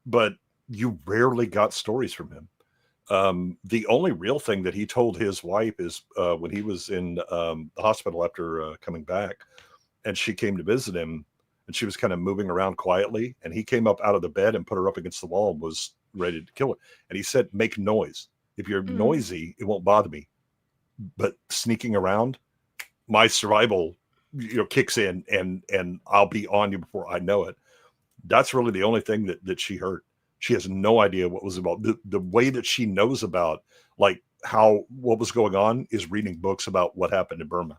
But you rarely got stories from him. The only real thing that he told his wife is when he was in the hospital after coming back, and she came to visit him, and she was kind of moving around quietly, and he came up out of the bed and put her up against the wall and was ready to kill her. And he said, make noise. If you're noisy, it won't bother me. But sneaking around, my survival, kicks in, and I'll be on you before I know it. That's really the only thing that she heard. She has no idea what was about. The way that she knows about like what was going on is reading books about what happened in Burma.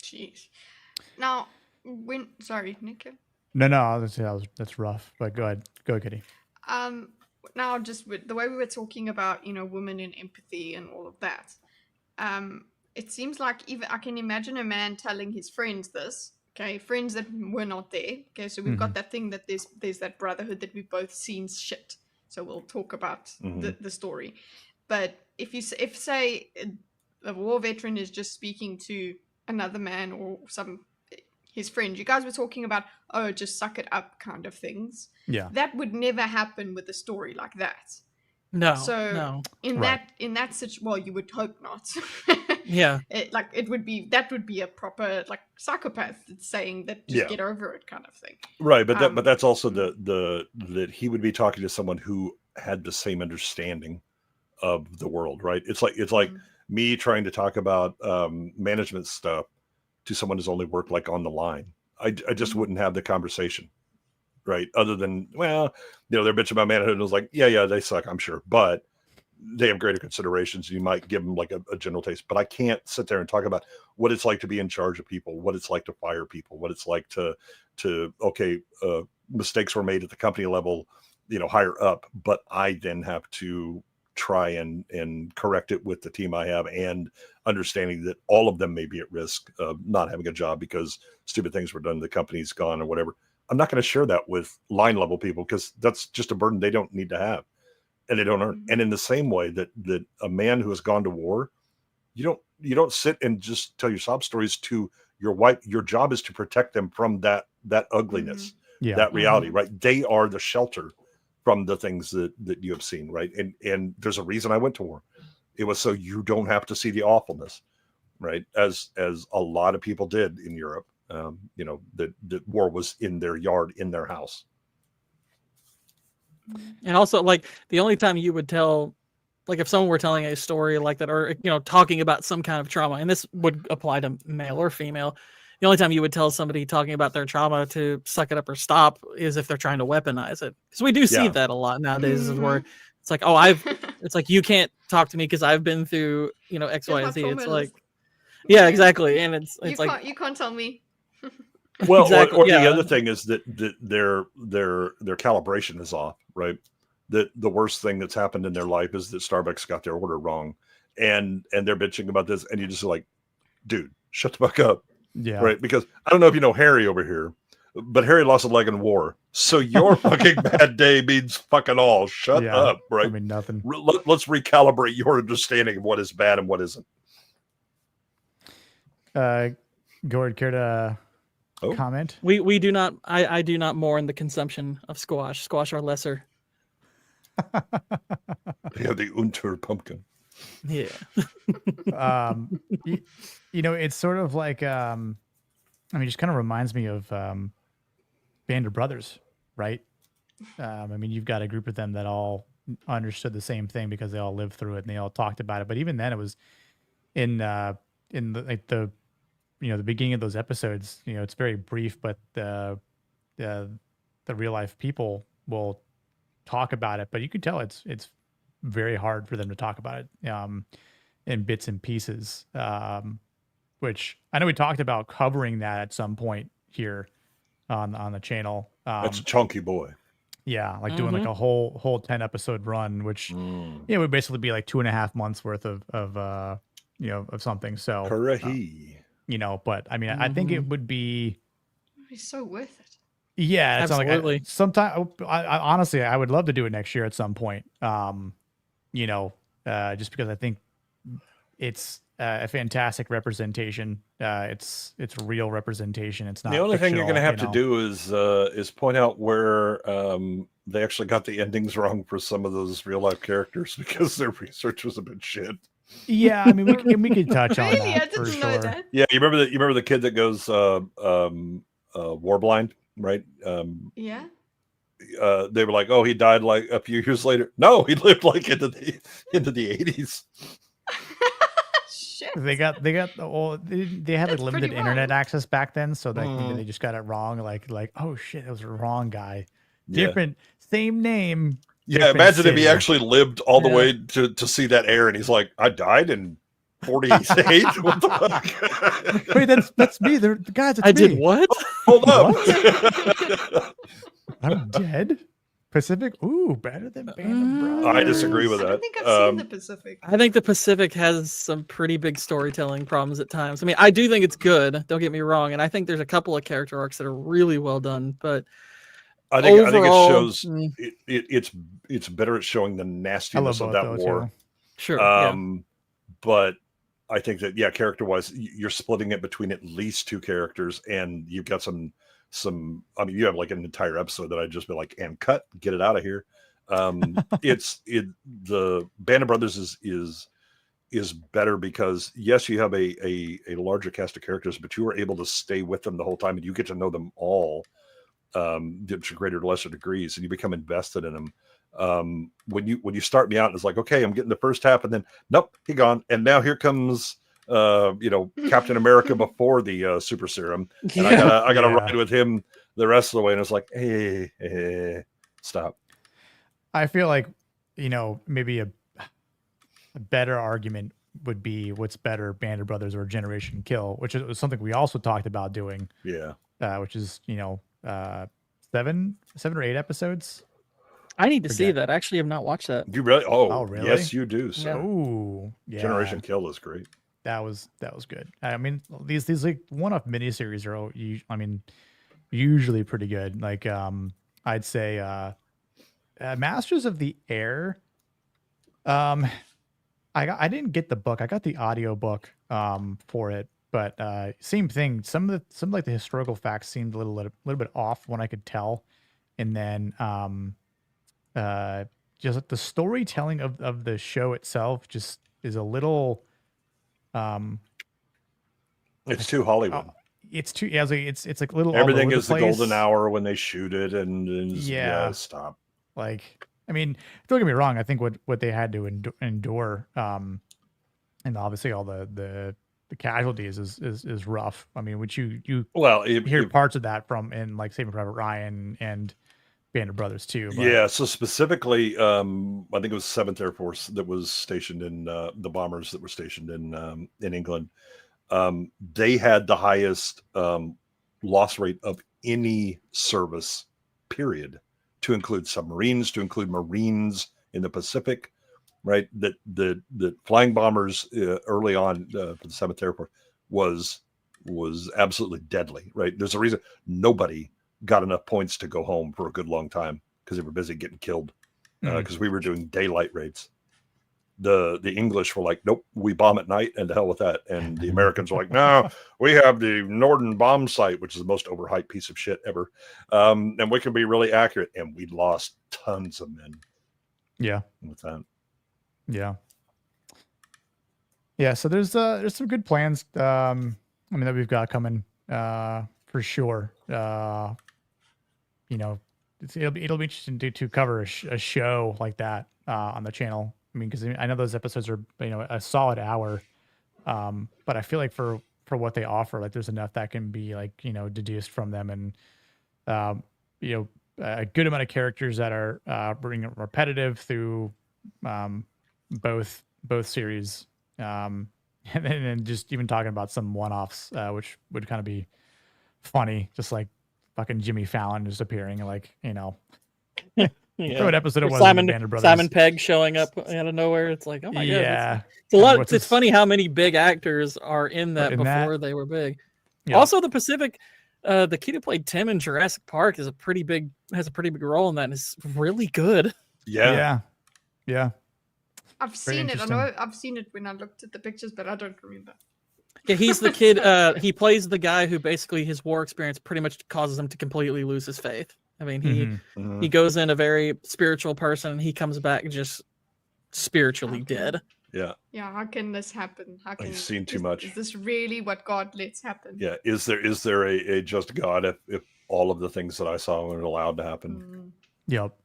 Jeez. Now, sorry, Nick. No, that's rough. But go ahead, Kitty. Now, just with the way we were talking about, women and empathy and all of that, it seems like even I can imagine a man telling his friends this. Okay, friends that were not there. Okay, so we've got that thing that there's that brotherhood that we've both seen shit. So we'll talk about the story. But if say a war veteran is just speaking to another man or his friend, you guys were talking about, just suck it up kind of things. Yeah. That would never happen with a story like that. No. So no. in that situation, well, you would hope not. Yeah. That would be a proper psychopath saying that just get over it kind of thing. Right, but that's also that he would be talking to someone who had the same understanding of the world, right? It's like me trying to talk about management stuff to someone who's only worked on the line. I just wouldn't have the conversation, right? Other than, well, they're bitching about manhood, and it was like, yeah, they suck, I'm sure, but they have greater considerations. You might give them a general taste, but I can't sit there and talk about what it's like to be in charge of people, what it's like to fire people, what it's like to mistakes were made at the company level, higher up, but I then have to try and correct it with the team I have, and understanding that all of them may be at risk of not having a job because stupid things were done, the company's gone or whatever. I'm not going to share that with line level people because that's just a burden they don't need to have, and they don't earn. And in the same way that a man who has gone to war, you don't sit and just tell your sob stories to your wife. Your job is to protect them from that ugliness, that reality, right? They are the shelter from the things that you have seen, right? And there's a reason I went to war. It was so you don't have to see the awfulness, right? As a lot of people did in Europe. That war was in their yard, in their house. And also, the only time you would tell, if someone were telling a story like that, or talking about some kind of trauma, and this would apply to male or female, the only time you would tell somebody talking about their trauma to suck it up or stop is if they're trying to weaponize it. Because we do see that a lot nowadays, where it's like, it's like, you can't talk to me because I've been through, X, Y, and Z. It's like, yeah, exactly. And it's you can't tell me. Well, exactly. or the other thing is that their calibration is off, right? That the worst thing that's happened in their life is that Starbucks got their order wrong, and they're bitching about this, and you just like, dude, shut the fuck up. Yeah. Right. Because I don't know if you know Harry over here, but Harry lost a leg in war. So your fucking bad day means fucking all. Shut up. Right. I mean, nothing. Let's recalibrate your understanding of what is bad and what isn't. Gord, care to comment? We do not. I do not mourn the consumption of squash. Squash are lesser. They have the Unter pumpkin. Yeah. It's sort of like, just kind of reminds me of Band of Brothers, right? You've got a group of them that all understood the same thing because they all lived through it and they all talked about it. But even then, it was in the beginning of those episodes. It's very brief, but the real life people will talk about it. But you could tell it's very hard for them to talk about it in bits and pieces, which I know we talked about covering that at some point here on the channel. That's a chunky boy. Yeah, like doing like a whole 10 episode run, which would basically be like 2.5 months worth of of something. So Hooray. But I mean, I think it would be. It'd be so worth it. Yeah, it's not Absolutely. like sometime. I honestly, I would love to do it next year at some point. Just because I think it's a fantastic representation. It's real representation. It's not. The only thing you're going to have to do is point out where they actually got the endings wrong for some of those real life characters because their research was a bit shit. Yeah, I mean, we could touch on Really? I that for didn't know sure. that. Yeah, you remember the kid that goes warblind, right? Yeah. They were like, "Oh, he died like a few years later." No, he lived like into the 80s. Shit. They had like limited internet access back then, so they just got it wrong. Like oh shit, it was the wrong guy. Yeah. Different, same name. Yeah, different imagine if he city. actually lived all the way to see that air, and he's like, "I died in 48." What the fuck? Wait, that's me. The guys, it's I me. did what? Hold up. I'm dead. Pacific. Ooh, better than Band of Brothers. I disagree with I that. don't think I've seen the Pacific. I think the Pacific has some pretty big storytelling problems at times. I mean, I do think it's good. Don't get me wrong, and I think there's a couple of character arcs that are really well done. But I think overall, it shows it's better at showing the nastiness of that war. Too. Sure. But I think that character wise, you're splitting it between at least two characters, and you've got some. I mean, you have like an entire episode that I'd just be like, and cut, get it out of here. The Band of Brothers is better because yes, you have a larger cast of characters, but you are able to stay with them the whole time, and you get to know them all to greater or lesser degrees, and you become invested in them. When you start me out, it's like, okay, I'm getting the first half, and then nope, he gone, and now here comes Captain America before the super serum, and I gotta ride with him the rest of the way, and it's like, hey, stop. I feel like maybe a better argument would be what's better, Band of Brothers or Generation Kill, which is something we also talked about doing. Yeah, which is 7 or 8 episodes. I need to see that. I actually have not watched that. You really? Oh, really? Yes, you do. So, oh, yeah. Generation Kill is great. That was good. I mean, these like one-off miniseries are, usually pretty good. Like, I'd say, Masters of the Air. I didn't get the book. I got the audio book for it, but same thing. Some like the historical facts seemed a little bit off when I could tell, and then just the storytelling of the show itself just is a little. It's too Hollywood. It's too. Yeah, it's like a little. Everything all is over the place. golden hour when they shoot it, and stop. Like, I mean, don't get me wrong. I think what they had to endure, and obviously all the casualties is rough. I mean, which you hear parts of that from in like Saving Private Ryan and Band of Brothers too. But. Yeah. So specifically, I think it was 7th Air Force that was stationed in the bombers that were stationed in England. They had the highest loss rate of any service, period, to include submarines, to include Marines in the Pacific, right? That the flying bombers early on for the 7th Air Force was absolutely deadly, right? There's a reason nobody got enough points to go home for a good long time because they were busy getting killed because we were doing daylight raids. The English were like, nope, we bomb at night and to hell with that. And the Americans were like, no, we have the Norden bomb site, which is the most overhyped piece of shit ever. And we can be really accurate. And we lost tons of men. Yeah. With that. Yeah. Yeah. So there's some good plans. That we've got coming for sure. It'll be interesting to cover a show like that on the channel. I mean, because I know those episodes are a solid hour, but I feel like for what they offer, like there's enough that can be like deduced from them, and a good amount of characters that are being repetitive through both series, and then just even talking about some one-offs, which would kind of be funny, just like fucking Jimmy Fallon just appearing like Throw an episode of Or Simon Band Brothers. Simon Pegg showing up out of nowhere. It's like, oh my god, Yeah. it's a lot. What's It's his- funny how many big actors are in that in that? before they were big. Yeah. Also, the Pacific, the kid who played Tim in Jurassic Park has a pretty big role in that, and is really good. Yeah. Yeah. I've seen it. I know I've seen it when I looked at the pictures, but I don't remember. Yeah, he's the kid. He plays the guy who basically his war experience pretty much causes him to completely lose his faith. I mean, he goes in a very spiritual person, and he comes back just spiritually dead. Yeah. Yeah, how can this happen? How can I've seen too much. Is this really what God lets happen? Yeah. Is there a just God if all of the things that I saw were allowed to happen? Yep.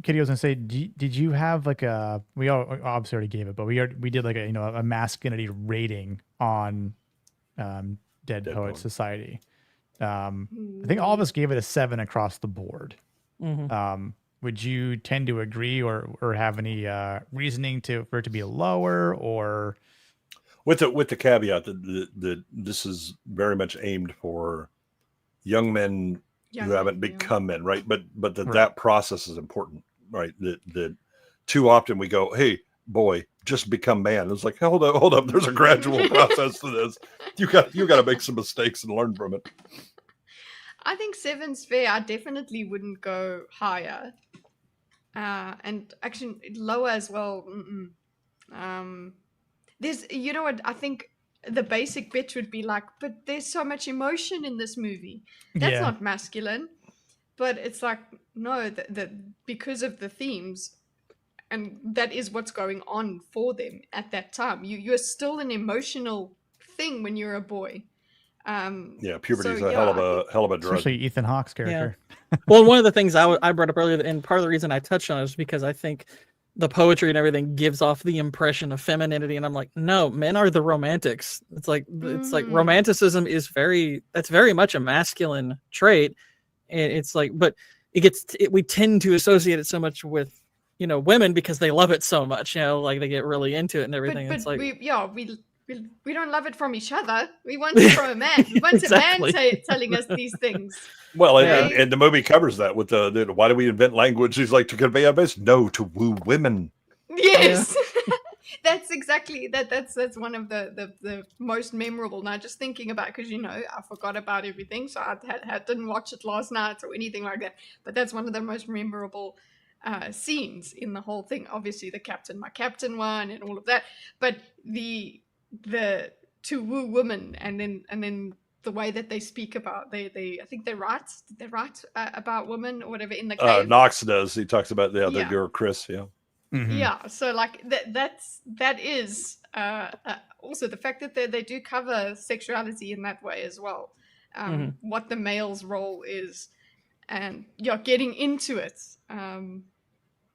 Kitty was gonna say, did you have like we obviously already gave it, but we did like a masculinity rating on Dead Poets Society. I think all of us gave it a 7 across the board. Would you tend to agree or have any reasoning for it to be lower, or with the caveat that this is very much aimed for young men who haven't become men, right? But that process is important, right? That too often we go, hey, boy, just become man. It's like, hold up, there's a gradual process to this. You got to make some mistakes and learn from it. I think 7's fair. I definitely wouldn't go higher, and actually lower as well. There's, you know what? I think the basic bit would be like, but there's so much emotion in this movie. That's not masculine. But it's like, no, because of the themes, and that is what's going on for them at that time. You're still an emotional thing when you're a boy. Puberty is a hell of a drug. especially Ethan Hawke's character? Yeah. Well, one of the things I brought up earlier, and part of the reason I touched on it is because I think the poetry and everything gives off the impression of femininity, and I'm like, no, men are the romantics. It's like romanticism is very much a masculine trait. And it's like, but we tend to associate it so much with women because they love it so much. Like they get really into it and everything. But it's like we don't love it from each other. We want it from a man. We want Exactly. a man telling us these things. Well, Right? and the movie covers that with the why do we invent language? He's like, to convey our best. No, to woo women. Yes. That's exactly that's one of the most memorable. Now, just thinking about, because I forgot about everything, so I didn't watch it last night or anything like that. But that's one of the most memorable scenes in the whole thing. Obviously, the captain, my captain one, and all of that. But the to woo women, and then the way that they speak about I think they write about women or whatever in the cave. Knox does. He talks about the girl Chris. Yeah. Yeah, so like that is also the fact that they do cover sexuality in that way as well, what the male's role is, and getting into it,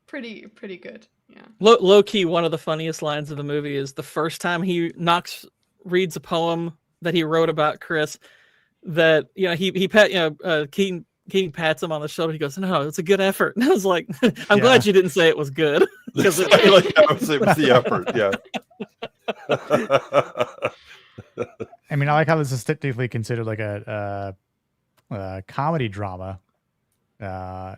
pretty good. Yeah. Low key, one of the funniest lines of the movie is the first time Knox reads a poem that he wrote about Chris. That Keating pats him on the shoulder. He goes, "No, it's a good effort." And I was like, "I'm glad you didn't say it was good." Because it was the effort. Yeah. I mean, I like how this is typically considered like a comedy drama on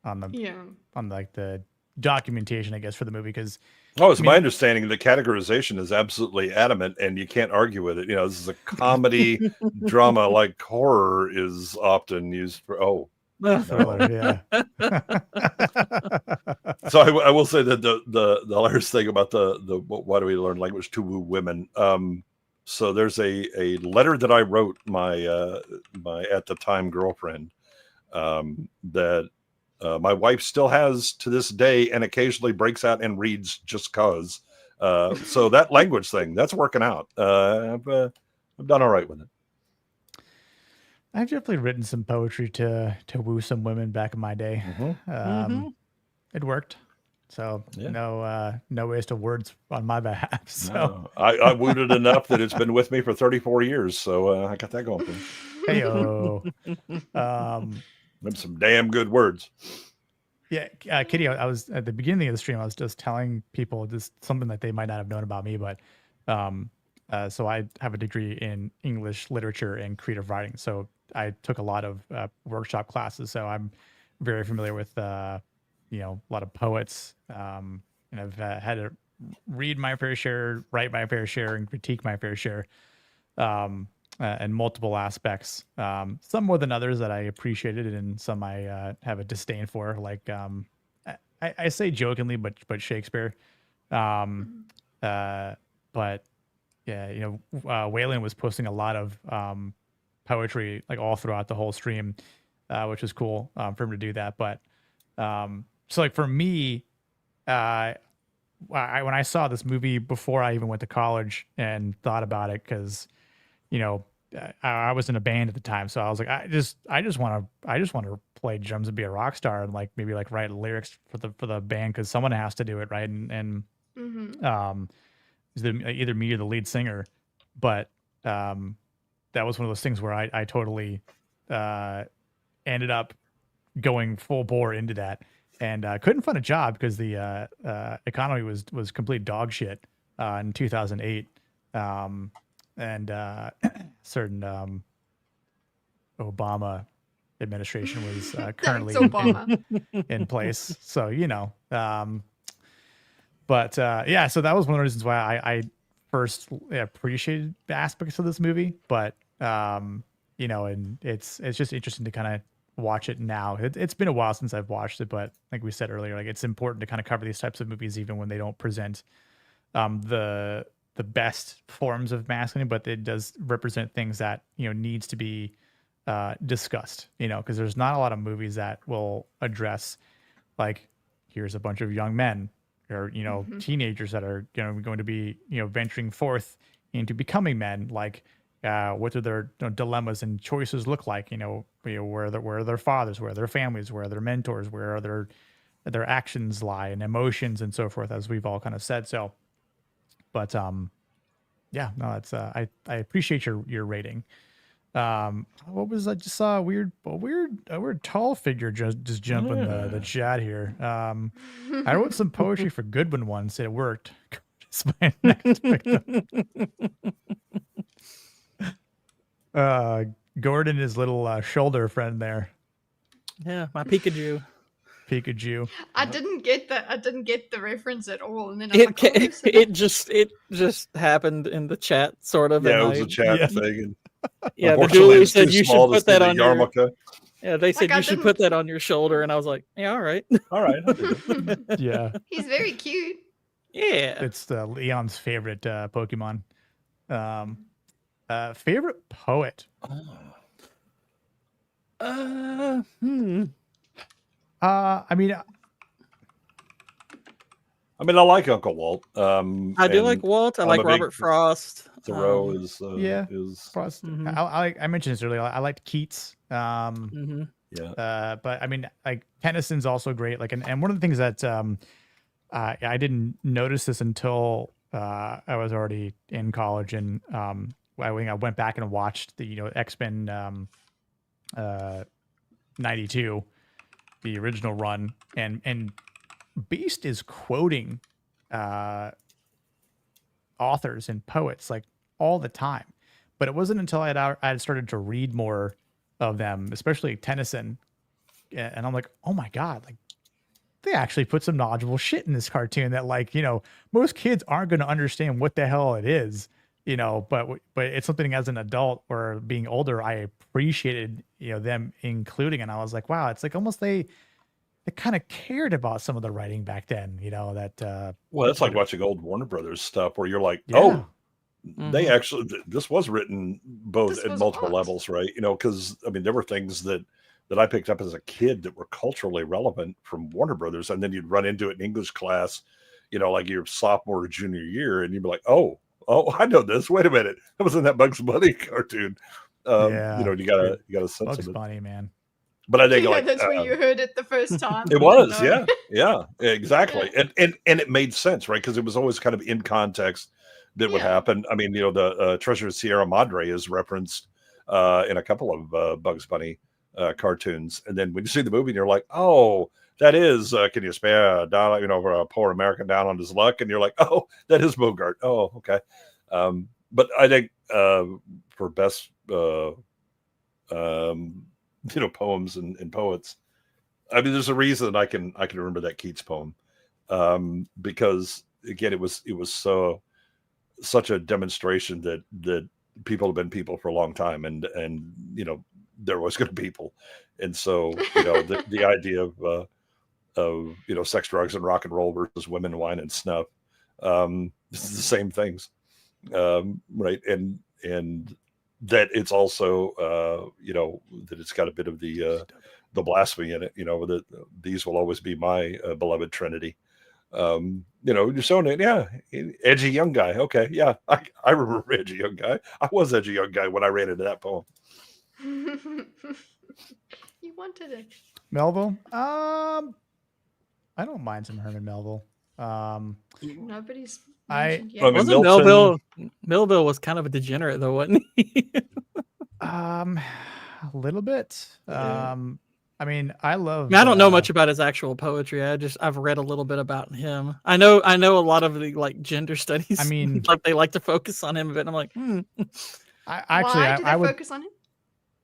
the documentation, I guess, for the movie. Because it's my understanding the categorization is absolutely adamant, and you can't argue with it. This is a comedy drama, like horror is often used for. Yeah. So I will say that the hilarious thing about the why do we learn language to woo women? So there's a letter that I wrote my at the time girlfriend that my wife still has to this day, and occasionally breaks out and reads just cause. So that language thing, that's working out. I've done all right with it. I've definitely written some poetry to woo some women back in my day. It worked. So no waste of words on my behalf. So no, I wooed it enough that it's been with me for 34 years. So I got that going for me. Heyo. Some damn good words. Yeah, Kitty, I was at the beginning of the stream, I was just telling people just something that they might not have known about me, but So I have a degree in English literature and creative writing. So I took a lot of workshop classes. So I'm very familiar with, a lot of poets. And I've had to read my fair share, write my fair share, and critique my fair share in multiple aspects. Some more than others that I appreciated, and some I have a disdain for. Like I say jokingly, but Shakespeare. But yeah, Waylon was posting a lot of poetry like all throughout the whole stream, which was cool for him to do that. But so like for me, when I saw this movie before I even went to college and thought about it, because I was in a band at the time, so I was like, I just want to play drums and be a rock star, and like maybe like write lyrics for the band, because someone has to do it, right? And either me or the lead singer. But that was one of those things where I totally ended up going full bore into that, and couldn't find a job because the economy was complete dog shit in 2008. And certain Obama administration was currently in place. So, but yeah, so that was one of the reasons why I first appreciated aspects of this movie. But, and it's just interesting to kind of watch it now. It's been a while since I've watched it, but like we said earlier, like it's important to kind of cover these types of movies, even when they don't present the best forms of masculinity, but it does represent things that needs to be discussed, because there's not a lot of movies that will address, like, here's a bunch of young men or teenagers that are going to be venturing forth into becoming men, like what do their dilemmas and choices look like, where are their fathers, where are their families, where are their mentors, where are their actions lie and emotions and so forth, as we've all kind of said. So but yeah, no, it's I appreciate your rating. What was I just saw a weird tall figure just jump in the chat here. I wrote some poetry for Goodwin once. It worked. It's my next victim. Gordon, his little shoulder friend there. Yeah, my Pikachu. I didn't get the reference at all, and then it just happened in the chat, sort of. Yeah, it was a chat thing. Yeah, the Julie said you should put that on your yarmulke. Yeah, they said you should put that on your shoulder, and I was like, yeah, all right. Yeah, he's very cute. Yeah, it's Leon's favorite Pokemon. Favorite poet. I like Uncle Walt. I do like Walt. I like Robert Frost. Thoreau is Frost. I mentioned this earlier. I liked Keats. But like Tennyson's also great. Like, and one of the things that I didn't notice this until I was already in college, and I went back and watched the X-Men 92, the original run, and Beast is quoting authors and poets like all the time. But it wasn't until I had started to read more of them, especially Tennyson, and I'm like, oh my god, like they actually put some knowledgeable shit in this cartoon that, like, most kids aren't going to understand what the hell it is, but it's something as an adult or being older I appreciated them including, and I was like, wow, it's like almost they kind of cared about some of the writing back then, that well, it's like watching old Warner Brothers stuff where you're like, they actually, this was written both at multiple levels, right? Because there were things that I picked up as a kid that were culturally relevant from Warner Brothers, and then you'd run into it in English class, like your sophomore or junior year, and you'd be like, oh, I know this. Wait a minute, that was in that Bugs Bunny cartoon. You got a sense Bugs of it. Bunny, man. But I think that's where you heard it the first time. It was, yeah, exactly, and it made sense, right? Because it was always kind of in context that would happen. The Treasure of Sierra Madre is referenced in a couple of Bugs Bunny cartoons, and then when you see the movie, and you're like, oh, that is, can you spare a dollar, for a poor American down on his luck? And you're like, oh, that is Bogart. Oh, okay. but I think for best poems and poets, I mean, there's a reason I can remember that Keats poem, because again, it was such a demonstration that people have been people for a long time, and they're always going to be people, and so the idea of sex, drugs, and rock and roll versus women, wine, and snuff, this is the same things, right? And that it's also that it's got a bit of the blasphemy in it, that these will always be my beloved Trinity. You're showing it, yeah, edgy young guy. Okay, yeah, I remember edgy young guy. I was edgy young guy when I ran into that poem. You wanted it. Melville? I don't mind some Herman Melville. Nobody's I mentioned yet. Wasn't Melville? Melville was kind of a degenerate, though, wasn't he? A little bit. I mean, I love. I don't know much about his actual poetry. I've read a little bit about him. I know a lot of the like gender studies. I mean, like they like to focus on him a bit. And I'm like, Why do they focus on him?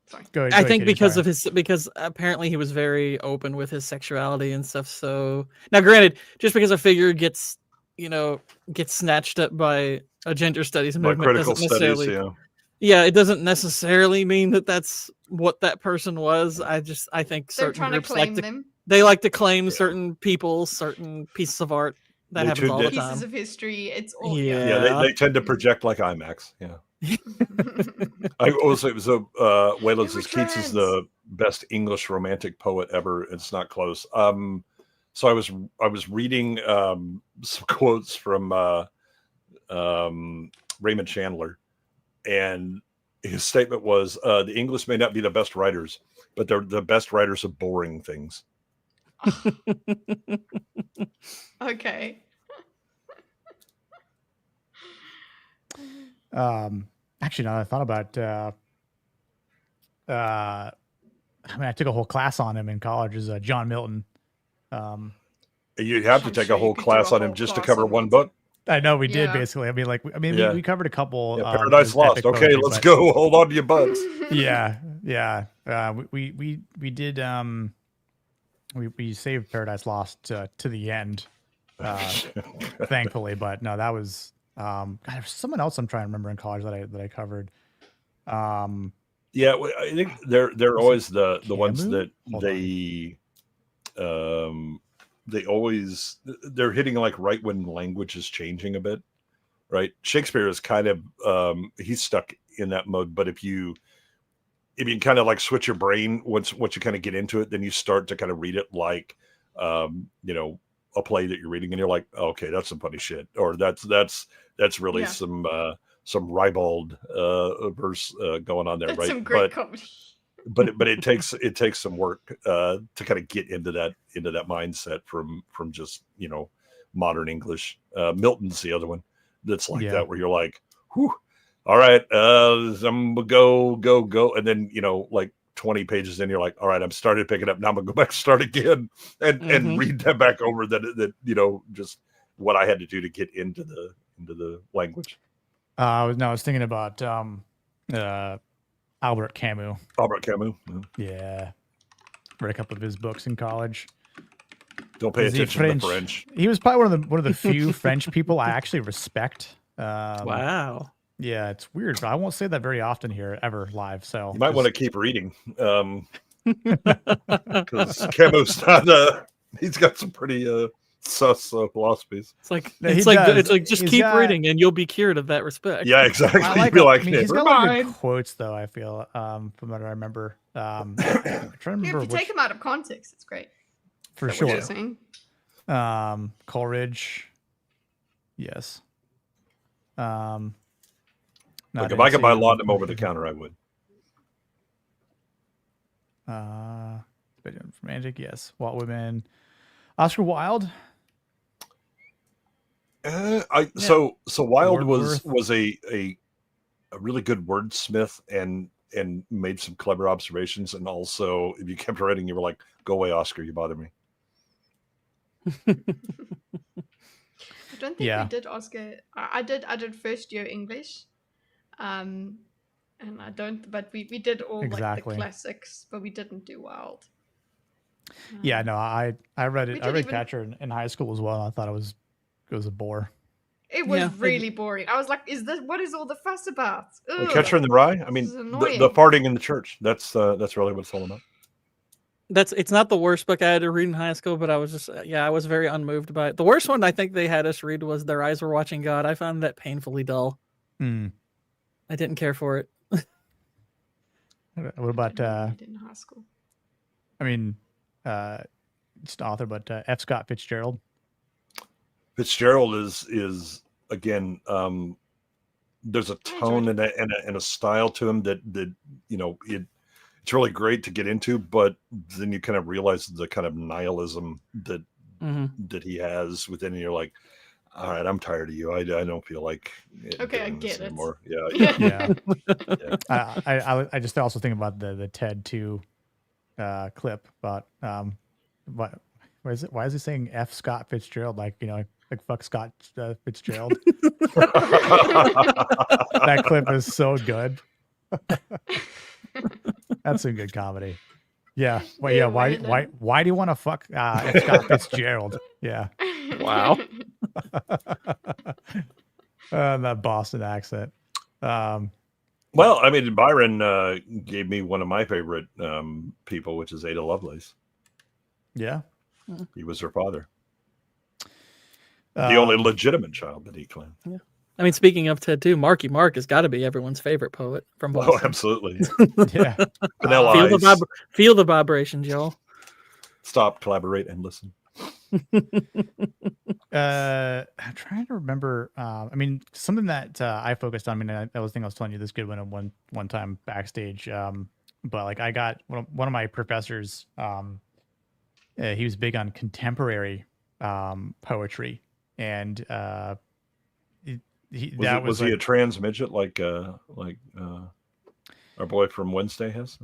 Sorry. Go ahead, I think Katie, because apparently he was very open with his sexuality and stuff. So now, granted, just because a figure gets snatched up by a gender studies movement, critical doesn't necessarily, studies, yeah, it doesn't necessarily mean that that's what that person was. I think They're certain trying to groups claim them. They like to claim certain people, certain pieces of art. That They happens tune all the in. time. Pieces of history. It's all Yeah. They tend to project like IMAX. Yeah. I also it was Wayland says Keats is the best English romantic poet ever. It's not close. So I was reading some quotes from Raymond Chandler, and his statement was, the English may not be the best writers, but they're the best writers of boring things. Okay. Actually, now that I thought about, I mean, I took a whole class on him in college. Is John Milton. You'd have to take a whole class on him just to cover one book. I know we did basically. I mean, Yeah. we covered a couple. Paradise Lost. epic Okay, poetry, let's but- go. Hold on to your butts. Yeah. We did. We saved Paradise Lost to the end, thankfully. But no, that was God. There was someone else I'm trying to remember in college that I covered. Yeah, I think they're always the ones Camus? that Hold they're hitting like right when language is changing a bit, right? Shakespeare is kind of he's stuck in that mode, but if you kind of like switch your brain once you kind of get into it, then you start to kind of read it like a play that you're reading, and you're like, okay, that's some funny shit, or that's really some ribald verse going on there, That's right? some great comedy. But it takes some work to kind of get into that mindset from just modern English. Milton's the other one that's like that, where you're like, whew, all right, I'm gonna go, and then like 20 pages in, you're like, all right, I'm started picking up. Now I'm gonna go back, start again, and read that back over. That just what I had to do to get into the language. I was thinking about Albert Camus. Albert Camus. Yeah. Read a couple of his books in college. Don't pay Is he attention to the French. He was probably one of the few French people I actually respect. Wow. Yeah, it's weird, but I won't say that very often here ever live. So You might want to keep reading, because Camus he's got some pretty sus philosophies. It's like No, he it's like does. just He's keep got- reading and you'll be cured of that respect. Yeah, exactly. I like, You'd be like, he's got "Never a lot of good mind." quotes though. I feel from what I remember. I'm trying to If remember you take them out of context, it's great. for Is that what sure. you're saying? Coleridge. Yes. Like if I could buy laudanum over the counter, I would. Romantic, yes. Walt Whitman. Oscar Wilde. So Wilde Wordsworth. was a really good wordsmith and made some clever observations, and also if you kept writing, you were like, go away, Oscar, you bother me. I don't think Yeah. we did Oscar. I did first year English, And I don't, but we did all like Exactly. the classics, but we didn't do Wild. Yeah, no, I read We it. I didn't read even- Catcher in high school as well. And I thought it was a bore. It was Yeah, really boring. I was like, what is all the fuss about? Ugh, Catcher in the Rye. I mean, this is the annoying. farting in the church. That's really what it's all about. It's not the worst book I had to read in high school, but I was just I was very unmoved by it. The worst one I think they had us read was Their Eyes Were Watching God. I found that painfully dull. Mm. I didn't care for it. What about in high school? I mean, just author, but F. Scott Fitzgerald. Fitzgerald is again. There's a tone and a style to him that it's really great to get into, but then you kind of realize the kind of nihilism that that he has within. And you're like, all right, I'm tired of you. I don't feel like Okay, I doing this get it. anymore. Yeah. Yeah. I just also think about the Ted 2 clip about what is it? Why is he saying F. Scott Fitzgerald? Like fuck Scott Fitzgerald. That clip is so good. That's a good comedy. Yeah. Well, yeah. Why do you want to fuck F. Scott Fitzgerald? Yeah. Wow. That Boston accent. Well, I mean, Byron gave me one of my favorite people, which is Ada Lovelace. Yeah. He was her father. The only legitimate child that he claimed. Yeah. I mean, speaking of Ted too, Marky Mark has got to be everyone's favorite poet from Boston. Oh, absolutely. Yeah. Vanilla Ice. Feel the vibrations, y'all. Stop, collaborate, and listen. I'm trying to remember. I mean, something that I focused on. I mean, I was thinking I was telling you this good one time backstage. But like I got one of my professors. He was big on contemporary poetry, and was he a trans midget like our boy from Wednesday has?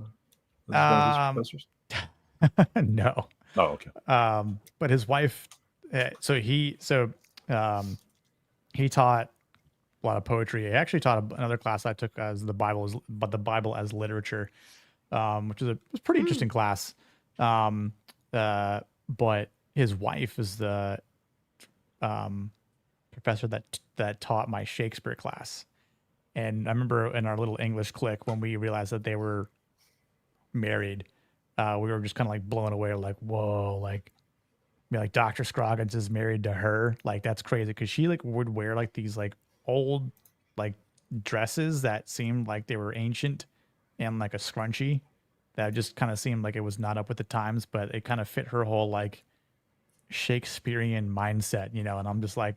One of his professors? No. Oh, okay. But his wife, he taught a lot of poetry. He actually taught another class I took as the Bible as literature, which was a pretty interesting class. But his wife is the professor that taught my Shakespeare class. And I remember in our little English clique when we realized that they were married, we were just kind of like blown away, like, whoa, like, I mean, like Dr. Scroggins is married to her. Like, that's crazy. Cause she like would wear like these like old like dresses that seemed like they were ancient and like a scrunchie that just kind of seemed like it was not up with the times, but it kind of fit her whole like Shakespearean mindset, and I'm just like,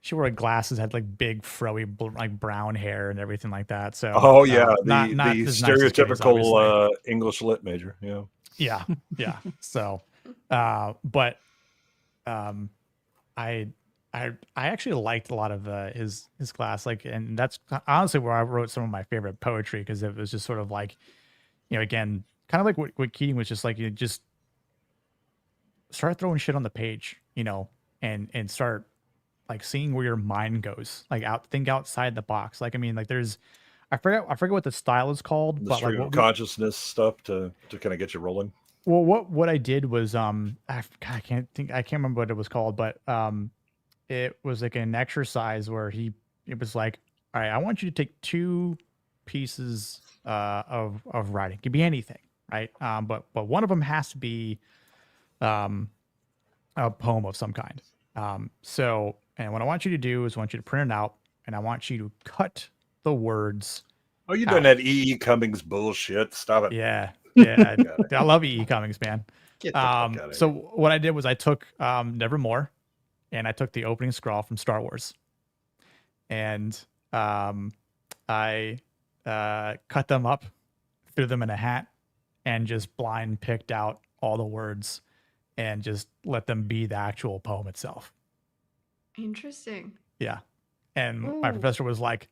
she wore glasses, had like big froey like brown hair and everything like that. So the stereotypical English lit major. Yeah. So but I actually liked a lot of his class, like, and that's honestly where I wrote some of my favorite poetry, because it was just sort of like, again, kind of like what Keating was just like, you just start throwing shit on the page, and start like seeing where your mind goes, like think outside the box. Like, I mean, like I forget what the style is called, The but stream like of consciousness stuff to kind of get you rolling. Well, what I did was I can't remember what it was called, but it was like an exercise where it was like, all right, I want you to take two pieces of writing. It could be anything, right? But one of them has to be a poem of some kind. And what I want you to do is I want you to print it out, and I want you to cut the words. Oh, you doing that E.E. Cummings bullshit? Stop it. Yeah. I love E.E. Cummings, man. Get the fuck out of so here. what I did was I took Nevermore, and I took the opening scroll from Star Wars, and I cut them up, threw them in a hat, and just blind picked out all the words and just let them be the actual poem itself. Interesting. Yeah. And my professor was like,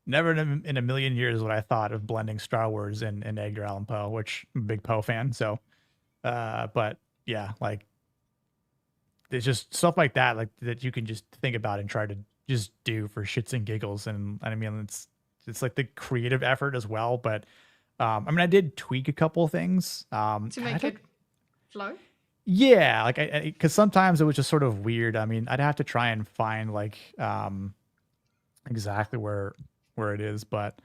never in a million years would I thought of blending Star Wars and Edgar Allan Poe, which I'm a big Poe fan. So, but yeah, like it's just stuff like that, like that you can just think about and try to, just do for shits and giggles. And I mean, it's like the creative effort as well. But I mean, I did tweak a couple of things To make it flow? Yeah, like because sometimes it was just sort of weird. I mean, I'd have to try and find like exactly where it is, but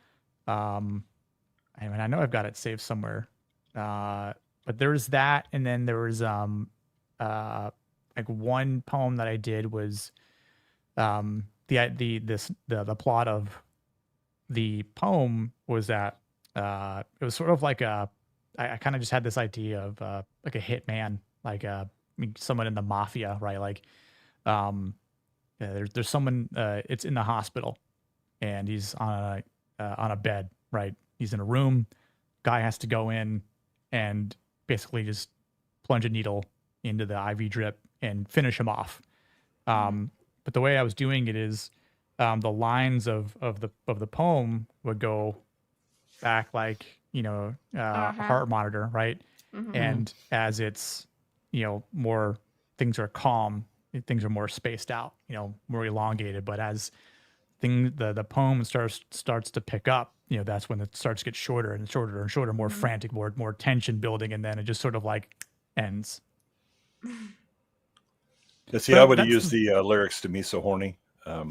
I mean, I know I've got it saved somewhere. But there was that, and then there was like one poem that I did was the plot of the poem was that it was sort of like I kind of just had this idea of like a hitman, like someone in the mafia, right? Like there's someone it's in the hospital and he's on a bed, right? He's in a room. Guy has to go in and basically just plunge a needle into the IV drip and finish him off. But the way I was doing it is the lines of the poem would go back like, a heart monitor, right? And as it's, more things are calm, things are more spaced out, more elongated. But as the poem starts to pick up, that's when it starts to get shorter and shorter and shorter, more frantic, more tension building, and then it just sort of like ends. Yeah, see, I would have used the lyrics to "Me So Horny." I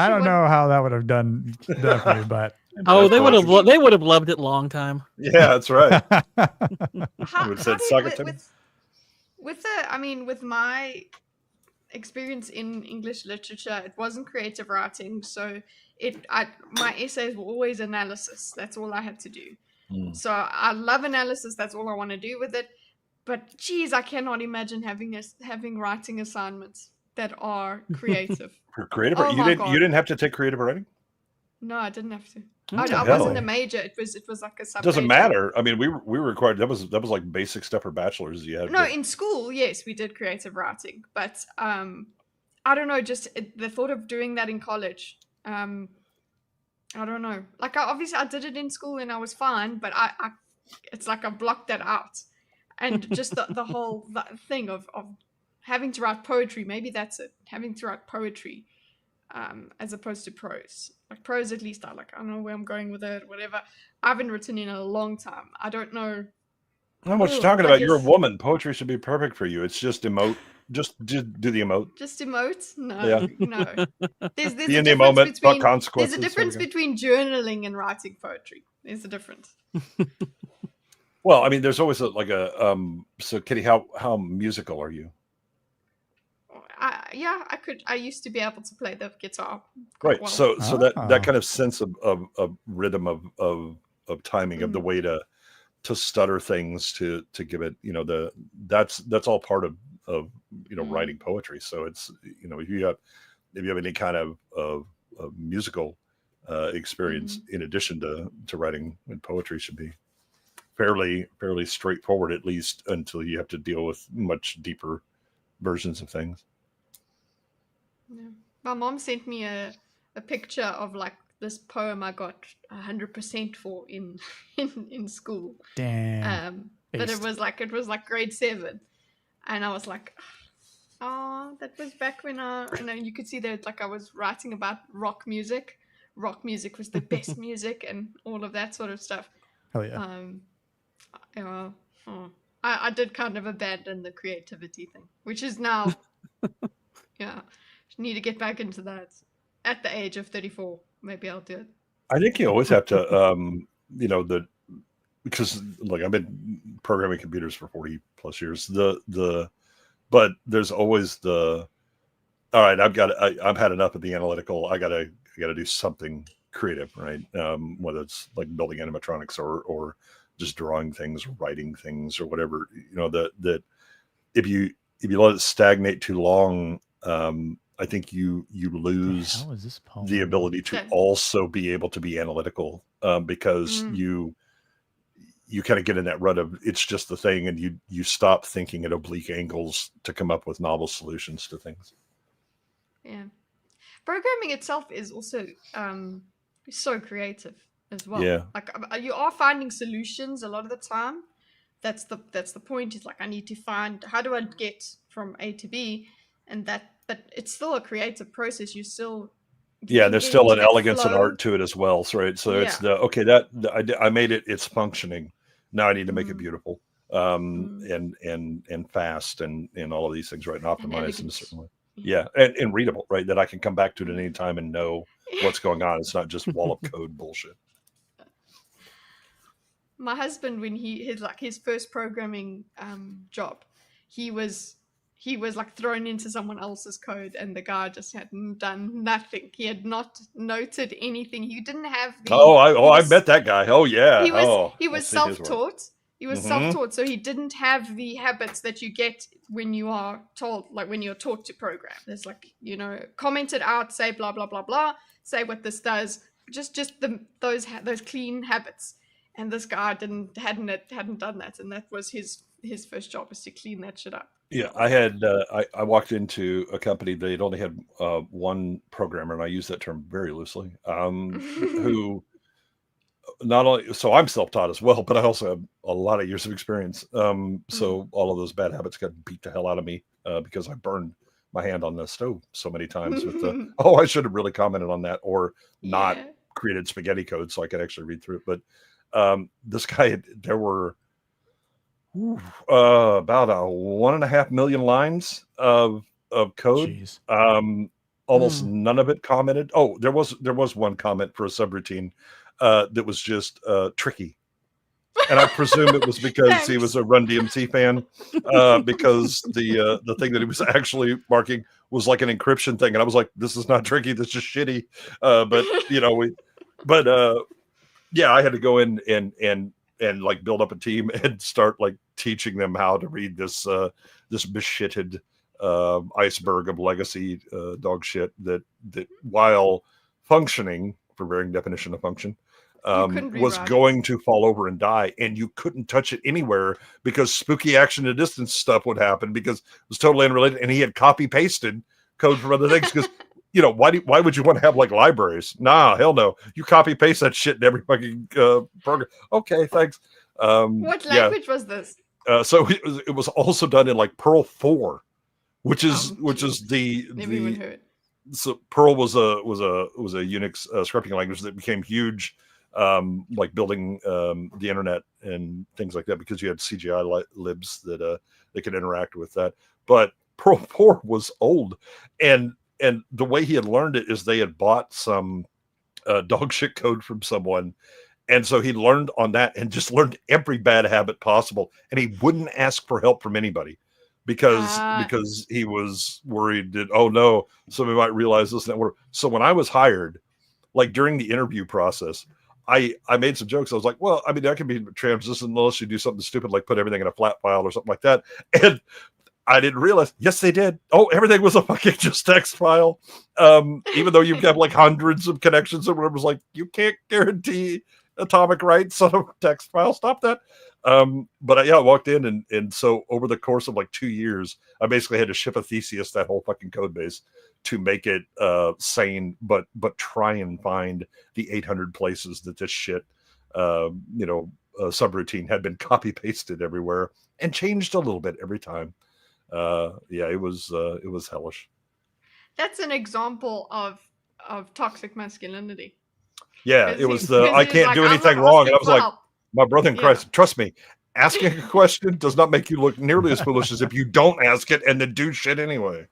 don't know how that would have done definitely, but they would have loved it long time. Yeah, that's right. With my experience in English literature, it wasn't creative writing, so my essays were always analysis. That's all I had to do. So I love analysis. That's all I want to do with it. But geez, I cannot imagine having writing assignments that are creative. For creative, Oh you my didn't God. you didn't have to take creative writing. No, I didn't have to. What the I hell? wasn't a major. It was like a sub. It doesn't matter. I mean, we were required. That was like basic stuff for bachelors. You had No, to, in school, yes, we did creative writing, but I don't know. Just the thought of doing that in college. I don't know. Like, obviously, I did it in school and I was fine, but it's like I blocked that out. And just the whole thing of having to write poetry, maybe that's it. Having to write poetry as opposed to prose. Like prose, at least I don't know where I'm going with it, whatever. I haven't written in a long time. I don't know. I don't know what you're talking about. You're a woman. Poetry should be perfect for you. It's just emote. Just do the emote. Just emote? No, Yeah. no. There's Be a in the difference moment, between fuck consequences. There's a difference between journaling and writing poetry. There's a difference. Well, I mean, there's always so Kitty, how musical are you? I used to be able to play the guitar. Right. Well. So that kind of sense of rhythm of timing of the way to stutter things to give it, that's all part of writing poetry. So it's, if you have any kind of musical experience in addition to writing, and poetry should be fairly straightforward, at least until you have to deal with much deeper versions of things. Yeah. My mom sent me a picture of like this poem I got 100% for in school. Damn. But it was like grade 7, and I was like, oh, that was back when you could see that like I was writing about rock music. Rock music was the best music and all of that sort of stuff. Hell yeah. I did kind of abandon the creativity thing, which is now, need to get back into that at the age of 34. Maybe I'll do it. I think you always have to, because like I've been programming computers for 40 plus years. But there's always all right, I've had enough of the analytical. I gotta do something creative, right? Whether it's like building animatronics or just drawing things, writing things, or whatever, that if you let it stagnate too long, I think you lose the ability to also be able to be analytical, because you kind of get in that rut of it's just the thing, and you stop thinking at oblique angles to come up with novel solutions to things. Yeah, programming itself is also so creative as well. Yeah, like you are finding solutions a lot of the time. That's the point. Is like I need to find, how do I get from A to B, and that, but it's still a creative process. You still Yeah, can there's get still into an that elegance and flow. art to it as well. So, right. So it's Yeah. I made it. It's functioning. Now I need to make it beautiful, and fast and all of these things, right? And optimized in a certain way. Yeah, and readable, right? That I can come back to it at any time and know what's going on. It's not just wall of code bullshit. My husband, when his first programming job, he was like thrown into someone else's code, and the guy just hadn't done nothing. He had not noted anything. He didn't have the. I met that guy. Oh yeah. He was I've seen his work. self-taught. He was self-taught, so he didn't have the habits that you get when you are told, like when you're taught to program. There's like, comment it out, say blah blah blah blah, say what this does. Just those clean habits. And this guy hadn't done that, and that was his first job, was to clean that shit up. Yeah, I had I walked into a company. They'd only had one programmer, and I use that term very loosely. Who not only, so I'm self-taught as well, but I also have a lot of years of experience. So all of those bad habits got beat the hell out of me because I burned my hand on the stove so many times with the I should have really commented on that, or not created spaghetti code so I could actually read through it. But this guy, there were about 1.5 million lines of code. Almost none of it commented. Oh, there was one comment for a subroutine that was just tricky, and I presume it was because he was a Run DMC fan, because the thing that he was actually marking was like an encryption thing, and I was like, this is not tricky, this is just shitty. Yeah, I had to go in and like build up a team and start like teaching them how to read this beshitted iceberg of legacy dog shit that while functioning, for varying definition of function, was going to fall over and die, and you couldn't touch it anywhere because spooky action at distance stuff would happen because it was totally unrelated, and he had copy pasted code from other things because why would you want to have like libraries? Nah, hell no. You copy paste that shit in every fucking program. Okay, thanks. What language was this? So it was also done in like Perl 4, which is the never even heard. So Perl was a Unix scripting language that became huge, like building the internet and things like that, because you had CGI libs that they could interact with that. But Perl 4 was old, and the way he had learned it is they had bought some dog shit code from someone. And so he learned on that and just learned every bad habit possible. And he wouldn't ask for help from anybody because he was worried that, oh no, somebody might realize this and that. So when I was hired, like during the interview process, I made some jokes. I was like, well, I mean, that can be transistent unless you do something stupid, like put everything in a flat file or something like that. And I didn't realize. Yes, they did. Oh, everything was a fucking just text file. Even though you've got like hundreds of connections or whatever, it was like, you can't guarantee atomic rights on a text file. Stop that. But I walked in and so over the course of like 2 years, I basically had to ship a Theseus that whole fucking code base to make it sane, but try and find the 800 places that this shit, subroutine had been copy pasted everywhere and changed a little bit every time. It was hellish. That's an example of toxic masculinity. Yeah, it was I can't do anything wrong, and I was like, my brother in Christ, trust me, asking a question does not make you look nearly as foolish as if you don't ask it and then do shit anyway.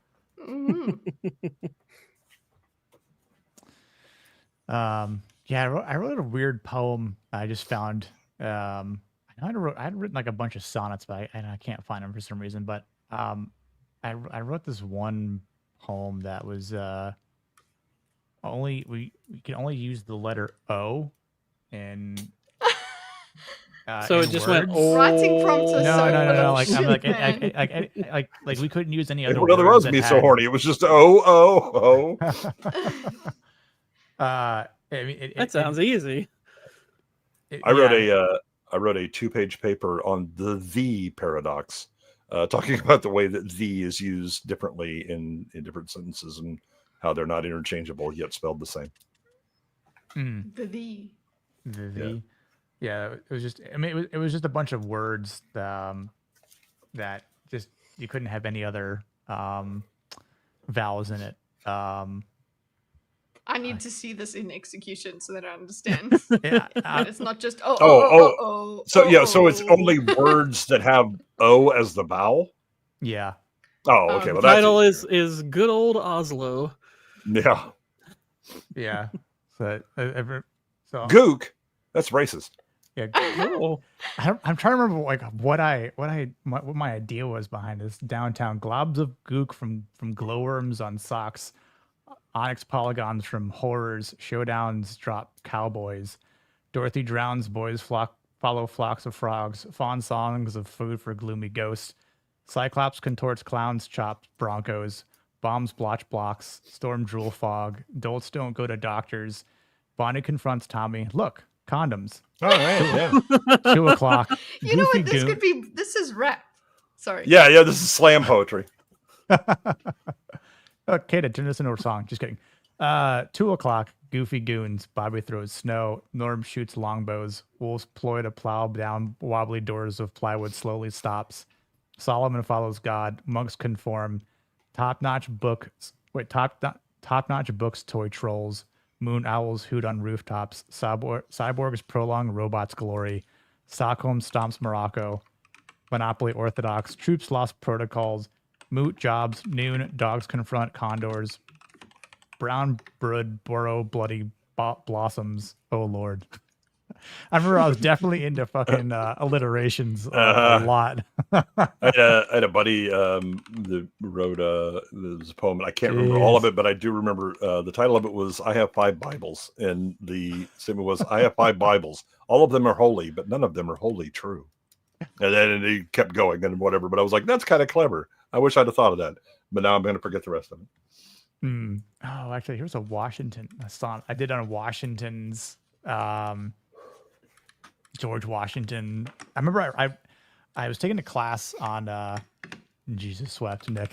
I wrote a weird poem I just found. I had written like a bunch of sonnets, but I can't find them for some reason. But I wrote this one poem that was we can only use the letter O in so it just went writing prompts are no like I'm like we couldn't use any other words. Other words be so horny. It was just oh. That sounds easy. I wrote a 2-page paper on the paradox, talking about the way that the is used differently in different sentences and how they're not interchangeable yet spelled the same. The. Yeah, it was just. I mean, it was just a bunch of words that just you couldn't have any other vowels in it. I need to see this in execution so that I understand. Yeah, that it's not just So it's only words that have O as the vowel. Yeah. Oh, okay. The Well, title is good old Oslo. Yeah. Yeah. So Gook. That's racist. Yeah. I'm trying to remember like what my idea was behind this downtown globs of gook from glowworms on socks, onyx polygons from horrors, showdowns drop cowboys, Dorothy drowns boys follow flocks of frogs, fawn songs of food for gloomy ghosts, cyclops contorts clowns chops broncos, bombs blotch blocks, storm drool fog, dolts don't go to doctors, Bonnie confronts Tommy. Look, condoms. All right, yeah. 2 o'clock. You know what? This could be. This is rap. Sorry. Yeah. This is slam poetry. Okay, to turn this into a song. Just kidding. 2 o'clock. Goofy goons. Bobby throws snow. Norm shoots longbows. Wolves ploy to plow down wobbly doors of plywood. Slowly stops. Solomon follows God. Monks conform. Top-notch books. Top-notch books. Toy trolls. Moon owls hoot on rooftops. Cyborgs prolong robots' glory. Stockholm stomps Morocco. Monopoly orthodox. Troops lost protocols. Moot jobs. Noon. Dogs confront condors. Brown brood borrow bloody blossoms. Oh Lord. I remember I was definitely into fucking alliterations a lot. I had a buddy that wrote this poem, and I can't remember all of it, but I do remember the title of it was "I Have 5 Bibles," and the statement was, "I have 5 Bibles. All of them are holy, but none of them are wholly true." And then he kept going and whatever. But I was like, "That's kind of clever. I wish I'd have thought of that." But now I'm going to forget the rest of it. Oh, actually, here's a song I did on Washington's. George Washington. I remember I was taking a class on Jesus swept Nick.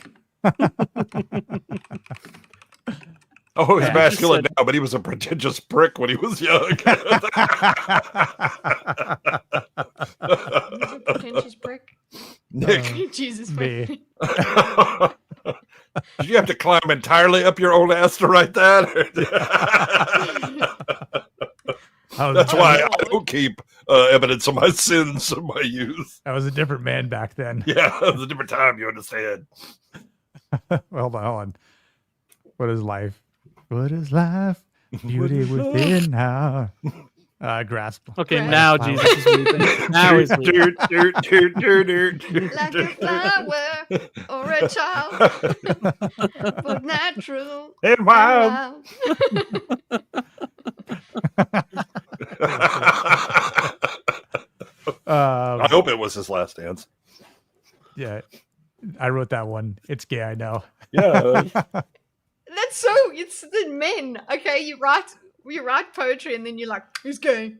Oh, he's masculine now, but he was a pretentious prick when he was young. Pretentious prick. Nick. Jesus. Me. Did you have to climb entirely up your own ass to write that? That's why I don't keep evidence of my sins of my youth. I was a different man back then. Yeah, it was a different time, you understand. Hold on. What is life? What is life? Beauty within now. Grasp. Okay, now Jesus is weeping. Now he's weeping. Like a flower or a child, but natural and wild. I hope it was his last dance. Yeah, I wrote that one. It's gay, I know. Yeah. That's so. It's the men. Okay, you write poetry and then you're like, who's gay?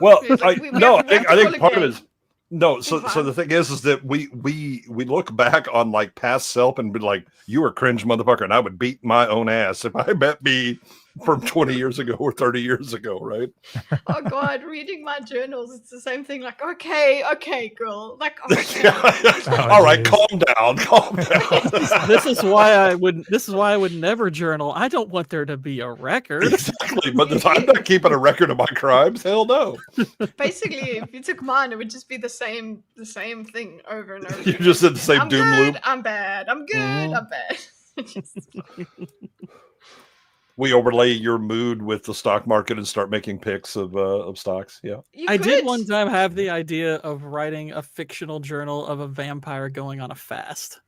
Well, Like, I think part of gay. it is no. So the thing is that we look back on like past self and be like, you were cringe motherfucker, and I would beat my own ass if I met me from 20 years ago or 30 years ago, right? Oh God, reading my journals, it's the same thing. Like, okay, girl. Like, okay. All right, calm down. This is why I would never journal. I don't want there to be a record. Exactly, but I'm not keeping a record of my crimes. Hell no. Basically, if you took mine, it would just be the same thing over and over. You just did the same I'm doom good, loop. I'm bad. I'm good. I'm bad. We overlay your mood with the stock market and start making picks of stocks. Yeah. I did one time have the idea of writing a fictional journal of a vampire going on a fast.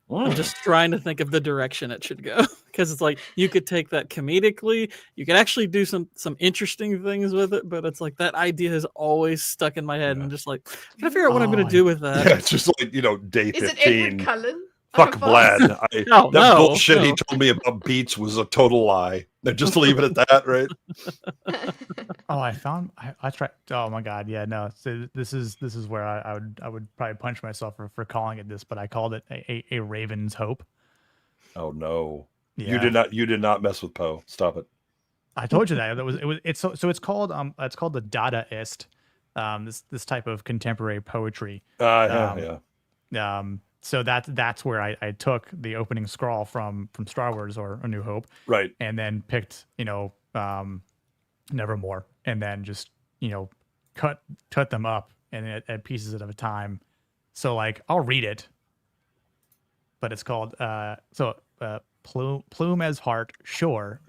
I'm just trying to think of the direction it should go, because it's like you could take that comedically, you could actually do some interesting things with it, but it's like that idea has always stuck in my head, and I'm just like, I gotta figure out what I'm gonna do with that. Yeah, it's just like, day 15. Is it Edward Cullen? Fuck Vlad. No, that bullshit no. he told me about beats was a total lie. Just leave it at that, right? Oh, I tried. Oh my God, yeah, no. So this is where I would probably punch myself for calling it this, but I called it a Raven's Hope. Oh no, Yeah. you did not mess with Poe. Stop it. I told you that it's it's called the Dadaist, this type of contemporary poetry. Yeah. So that's where I took the opening scroll from Star Wars or A New Hope, right, and then picked Nevermore, and then just cut them up and at pieces at a time. So like I'll read it, but it's called Plume as Heart. Sure,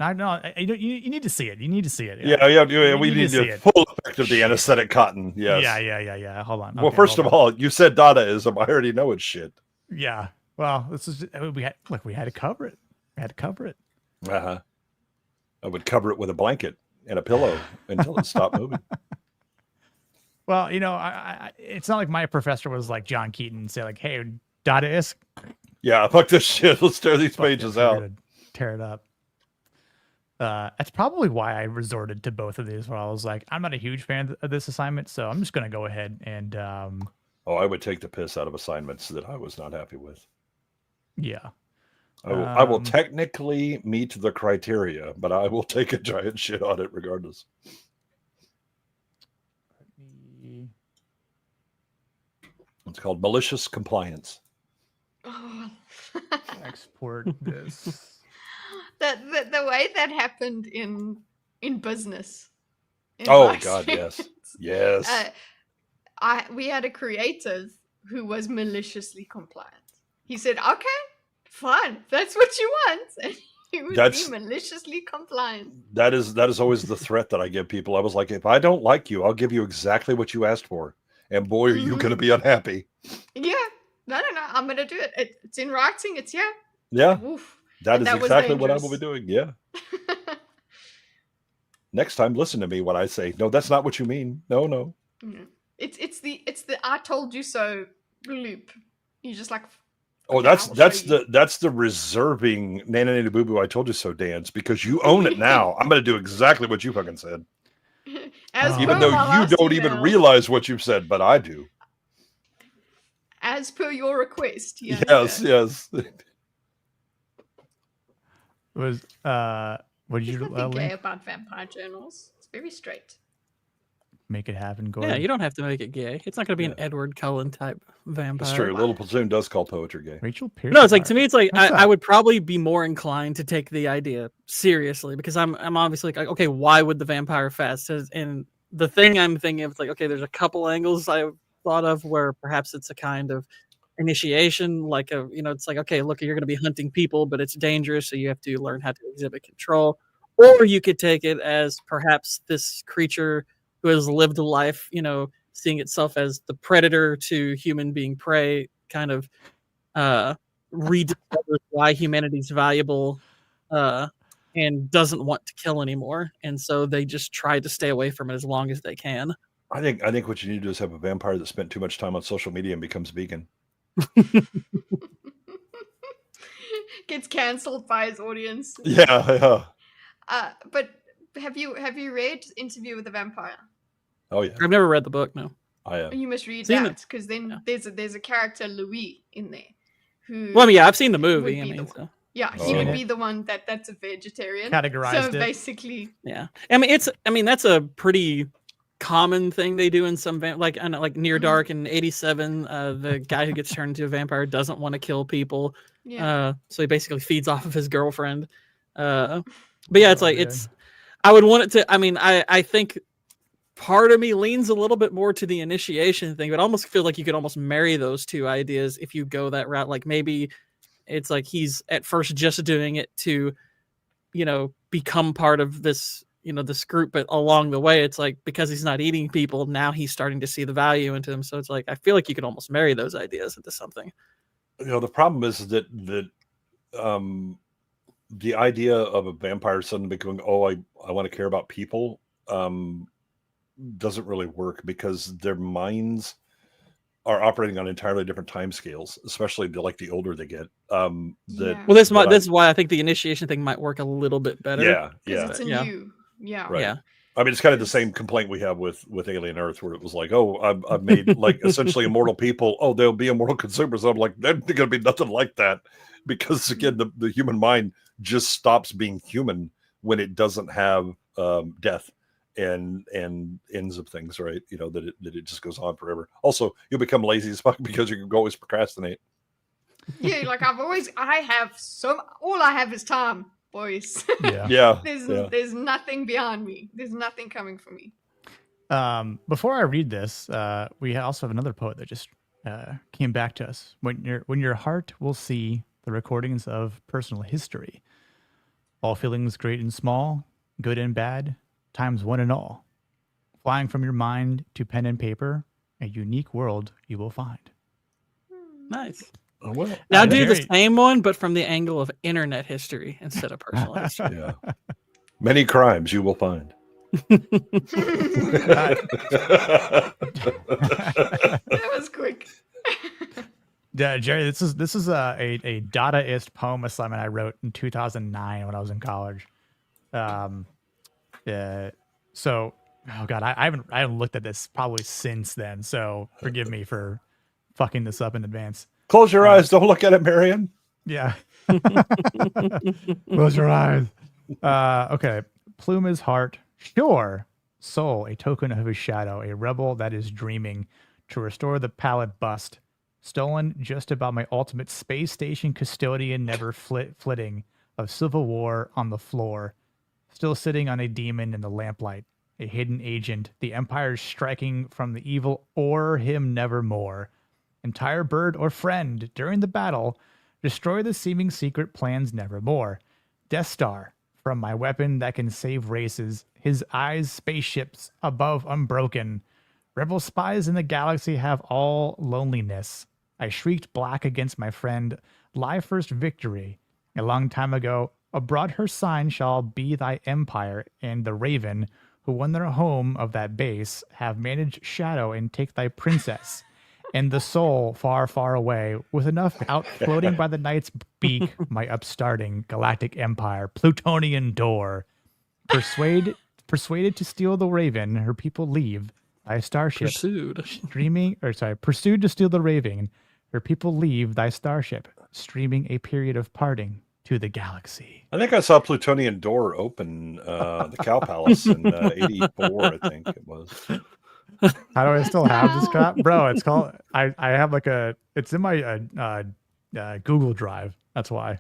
you need to see it. You need to see it. Yeah. We need the full effect of the anesthetic cotton. Yes. Yeah. Hold on. Well, Okay, first of all, you said Dadaism. I already know it's shit. Yeah. Well, this is we had to cover it. I would cover it with a blanket and a pillow until it stopped moving. Well, it's not like my professor was like John Keating and say like, "Hey, Dadaist." Yeah, fuck this shit. Let's tear these pages out. Tear it up. That's probably why I resorted to both of these. Where I was like, I'm not a huge fan of this assignment, so I'm just going to go ahead and. I would take the piss out of assignments that I was not happy with. Yeah. I will technically meet the criteria, but I will take a giant shit on it regardless. It's called malicious compliance. Oh. Export this. The way that happened in business. Oh God, yes, yes. We had a creator who was maliciously compliant. He said, "Okay, fine, that's what you want," and he would be maliciously compliant. That is always the threat that I give people. I was like, if I don't like you, I'll give you exactly what you asked for, and boy, are you going to be unhappy. Yeah, no, I'm going to do it. It's in writing. It's yeah. Oof. That is exactly what I will be doing. Yeah. Next time, listen to me when I say, no, that's not what you mean. No. It's the I told you so loop. You just like. Oh, that's the reserving Nana Nana Boo Boo I told you so dance, because you own it now. I'm going to do exactly what you fucking said. Even though you don't even realize what you've said, but I do. As per your request. Yes. Was what did you nothing gay about vampire journals? It's very straight. Make it happen, Gordon. Yeah, you don't have to make it gay. It's not going to be an Edward Cullen type vampire. It's true. Little Platoon does call poetry gay. Rachel Pierce. No, it's like, to me, it's like I would probably be more inclined to take the idea seriously, because I'm obviously like, okay, why would the vampire fast? And the thing I'm thinking of is like, okay, there's a couple angles I've thought of where perhaps it's a kind of initiation, like it's like, okay, look, you're going to be hunting people, but it's dangerous, so you have to learn how to exhibit control. Or you could take it as perhaps this creature who has lived a life, seeing itself as the predator to human being prey, kind of rediscovers why humanity's valuable and doesn't want to kill anymore. And so they just try to stay away from it as long as they can. I think what you need to do is have a vampire that spent too much time on social media and becomes vegan. Gets canceled by his audience. Yeah. But have you read Interview with a Vampire? Oh yeah. I've never read the book. No. I have. You must read that, because then there's a character, Louis, in there who. Well, yeah, I've seen the movie. Yeah, he would be the one that's a vegetarian. Categorized so it. Basically. Yeah, that's a pretty common thing they do in some like Near Dark in '87. The guy who gets turned into a vampire doesn't want to kill people. Yeah. So he basically feeds off of his girlfriend. But yeah, it's like I would want it to. I think part of me leans a little bit more to the initiation thing, but I almost feel like you could almost marry those two ideas if you go that route. Like maybe it's like he's at first just doing it to, become part of this, this group, but along the way, it's like because he's not eating people, now he's starting to see the value into them. So it's like I feel like you could almost marry those ideas into something. The problem is that the idea of a vampire suddenly becoming, I want to care about people, doesn't really work, because their minds are operating on entirely different time scales, especially the older they get. Well, this is why I think the initiation thing might work a little bit better. Yeah. It's new. Yeah. Right. Yeah. It's kind of the same complaint we have with Alien Earth, where it was like, I've made essentially immortal people. Oh, they'll be immortal consumers. I'm like, they're going to be nothing like that, because again, the human mind just stops being human when it doesn't have death and ends of things, right? That it just goes on forever. Also, you'll become lazy as fuck because you can always procrastinate. Yeah, like all I have is time, boys. Yeah. There's nothing beyond me. There's nothing coming for me. Before I read this, we also have another poet that just came back to us. When your heart will see the recordings of personal history, all feelings great and small, good and bad, times one and all, flying from your mind to pen and paper, a unique world you will find. Nice. Oh, well, Now do the same one, but from the angle of internet history instead of personal history. Yeah. Many crimes you will find. That was quick. Yeah, Jerry, this is a Dadaist poem assignment I wrote in 2009 when I was in college. So, oh god, I haven't looked at this probably since then. So forgive me for fucking this up in advance. Close your eyes. Don't look at it, Marion. Yeah. Close your eyes. Okay. Plume his heart. Sure. Soul, a token of his shadow, a rebel that is dreaming to restore the pallid bust. Stolen just about my ultimate space station custodian, never flitting of civil war on the floor. Still sitting on a demon in the lamplight, a hidden agent, the empire striking from the evil or him nevermore. Entire bird or friend during the battle, destroy the seeming secret plans nevermore. Death Star, from my weapon that can save races, his eyes spaceships above unbroken. Rebel spies in the galaxy have all loneliness. I shrieked black against my friend, lie first victory. A long time ago, abroad her sign shall be thy empire, and the raven, who won their home of that base, have managed shadow and take thy princess. And the soul far, far away, with enough out floating by the night's beak, my upstarting galactic empire, Plutonian door. Persuaded to steal the raven, her people leave thy starship. Pursued to steal the raven, her people leave thy starship, streaming a period of parting to the galaxy. I think I saw Plutonian door open the Cow Palace in 84, I think it was. How do I still have this crap? Bro, it's called, I have like it's in my Google Drive. That's why.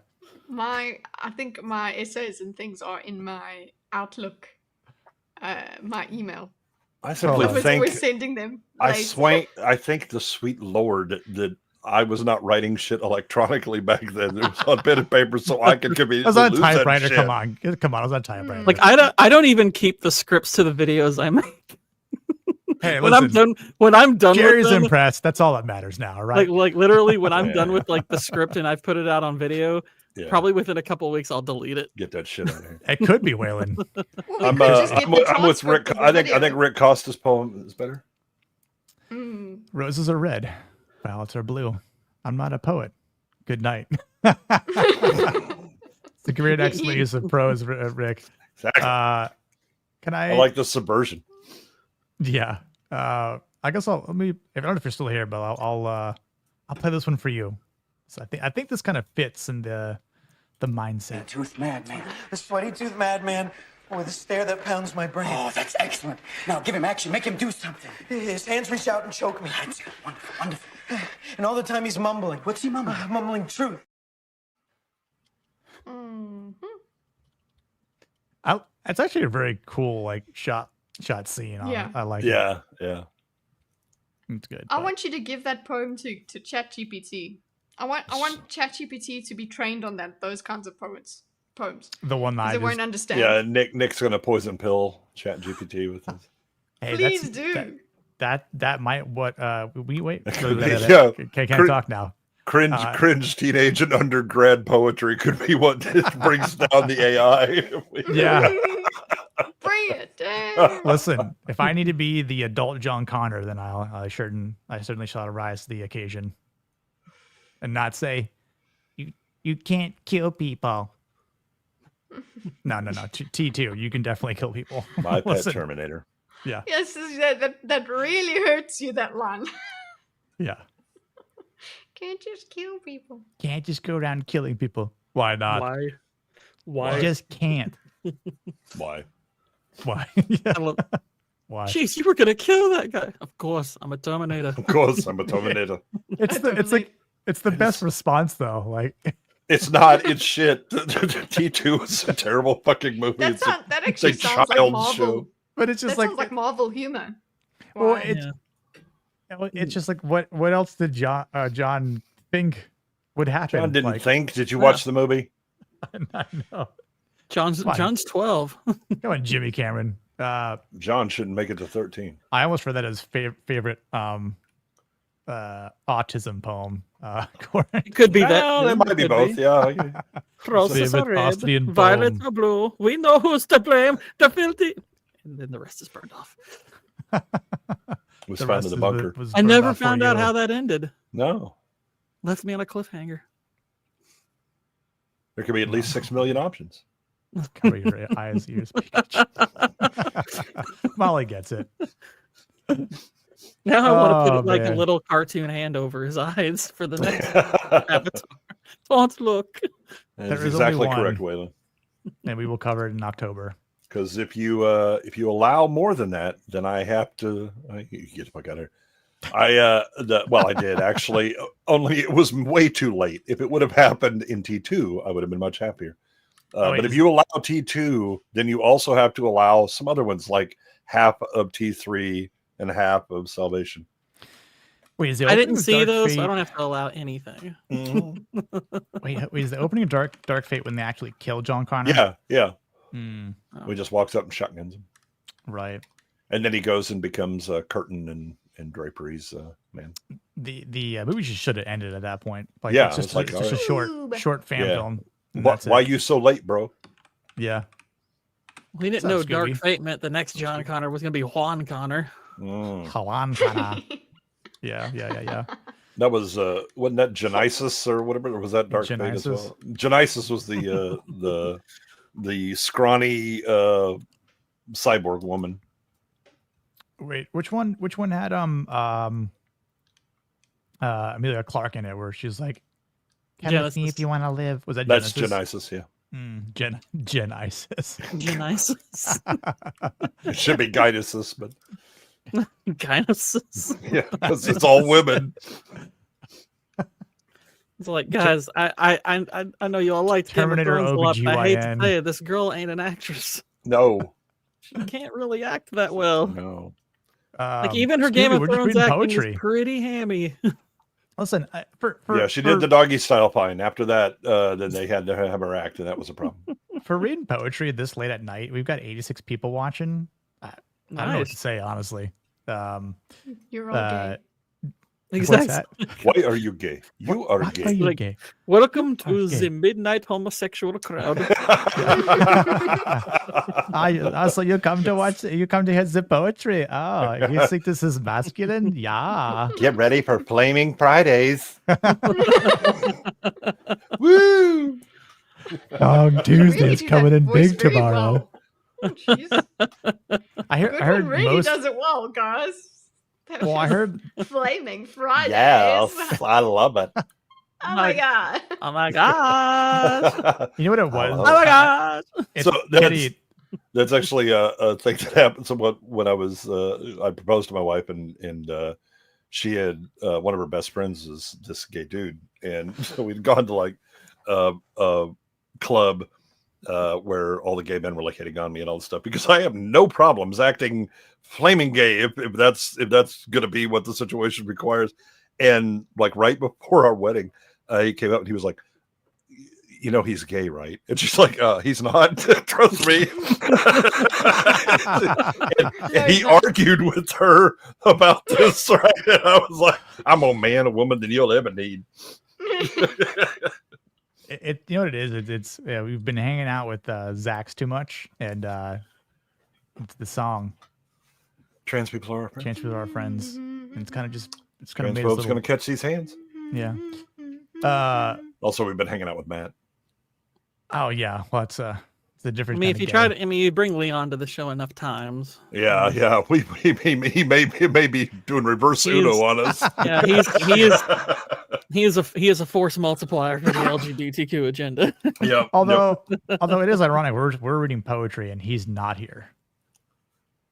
I think my essays and things are in my Outlook, my email. I simply think always sending them. Late. I think the sweet Lord that I was not writing shit electronically back then. It was on pen and paper, so I could conveniently I was on a lose that typewriter. shit. Come on, I was on a typewriter. Like I don't even keep the scripts to the videos I make. Hey, when listen, I'm done, Jerry's with them, impressed. That's all that matters now, right? Like literally, when I'm done with like the script and I've put it out on video, probably within a couple of weeks I'll delete it. Get that shit out of here. It could be Waylon. I'm with Rick. I think Rick Costa's poem is better. Roses are red, violets are blue. I'm not a poet. Good night. It's a great excellent use of prose, Rick. Exactly. Can I like the subversion. Yeah. I guess I don't know if you're still here, but I'll play this one for you. So I think this kind of fits in the mindset. Tooth madman. The sweaty tooth madman with a stare that pounds my brain. Oh, that's excellent. Now give him action. Make him do something. His hands reach out and choke me. That's good. Wonderful, wonderful. And all the time he's mumbling. What's he mumbling? Mumbling truth. It's actually a very cool shot scene. Yeah. I like yeah, it. Yeah. It's good. I want you to give that poem to ChatGPT. I want ChatGPT to be trained on those kinds of poems. The one that they won't understand. Yeah, Nick's gonna poison pill ChatGPT with this. Hey, please do. That might we wait. Yeah. Okay, can't talk now. Cringe teenage and undergrad poetry could be what brings down the AI. Yeah. Bring it down. Listen, if I need to be the adult John Connor, then I certainly shall rise to the occasion, and not say, "You can't kill people." No. T2, you can definitely kill people. My pet Terminator. Yeah. Yes, that really hurts you. That line. Yeah. Can't just kill people. Can't just go around killing people. Why not? Why? You just can't. Why? Yeah. Why? Jeez, you were gonna kill that guy. Of course, I'm a Terminator. Of course, I'm a Terminator. It's It's the best response though. Like it's not. It's shit. T2 is a terrible fucking movie. That actually sounds like Marvel. Show. But it's just sounds like Marvel humor. Well, it's just like what else did John think would happen? John didn't like, think. Did you watch the movie? I know. John's 12. Come on, Jimmy Cameron. John shouldn't make it to 13. I almost read that as favorite autism poem. It could be that. Well, it might be both. Yeah. Roses are red, Austrian violets poem. are blue. We know who's to blame. The filthy. And then the rest is burned off. Was found in the bunker. I never found out how that ended. No. Left me on a cliffhanger. There could be at least 6 million options. Cover your eyes, ears. Molly gets it. Now I want to put like a little cartoon hand over his eyes for the next avatar. Don't look. That's exactly correct, Waylon. And we will cover it in October. Because if you allow more than that, then I have to get the fuck out of here. I did actually. Only it was way too late. If it would have happened in T2, I would have been much happier. But if you allow T2, then you also have to allow some other ones like half of T3 and half of Salvation. Wait, I didn't see those, so I don't have to allow anything. Wait, is the opening of Dark Fate when they actually kill John Connor? Yeah. Oh. He just walks up and shotguns him. Right. And then he goes and becomes a curtain and draperies man. The movie should have ended at that point. Like, yeah, it's just a short fan film. Why you so late, bro? Yeah. We didn't know Dark Fate meant the next John Connor was going to be Juan Connor. Juan Connor. Yeah. That was wasn't that Genesis or whatever? Or was that Dark Fate as well? Genesis was the scrawny cyborg woman. Wait, which one had Amelia Clark in it, where she's like, "Come with me if you want to live." Was that That's Genesis? Yeah. Genesis. Genesis. It should be Gynesis, but Gynesis. Yeah, because it's all women. It's like, guys, I know you all like Terminator Game of Thrones a lot, but I hate to OBGYN. say it, this girl ain't an actress. No. She can't really act that well. No. Like even her Scooby, Game of we're just Thrones reading acting poetry. is pretty hammy. Listen, she did the doggy style fine. After that, then they had to have her act, and that was a problem. For reading poetry this late at night, we've got 86 people watching. I don't know what to say, honestly. You're all gay. Exactly. Why are you gay? You are Why gay. are you Like, gay? welcome to the midnight homosexual crowd. So you come to hear the poetry. Oh, you think this is masculine? Yeah. Get ready for Flaming Fridays. Woo! Dog Tuesday's do coming that in voice big very tomorrow. well. Jeez. I Good heard one really most. does it well, guys. That Well, I was heard. Flaming Fridays. Yes, I love it. Oh my god. Oh my god. You know what it was? Oh my god. It's So Kitty. that's actually a thing that happened. So when I was I proposed to my wife and she had one of her best friends is this gay dude, and so we'd gone to like a club where all the gay men were like hitting on me and all this stuff, because I have no problems acting flaming gay if that's going to be what the situation requires. And like right before our wedding, he came up and he was like, "You know he's gay, right?" And she's like, "He's not. Trust me." and he argued with her about this, right? And I was like, "I'm a man, a woman that you'll ever need." You know what it is? It's we've been hanging out with Zax too much, and it's the song Trans people are our friends. "Trans People Are Our Friends," and it's kind of made us Transphobes going to catch these hands. yeah. Also, we've been hanging out with Matt. Oh yeah, well it's a different. I mean, kind if you of try gay. to, you bring Leon to the show enough times. Yeah. He may be doing reverse Uno on us. Yeah, he is a force multiplier for the LGBTQ agenda. Yeah. Although it is ironic, we're reading poetry and he's not here.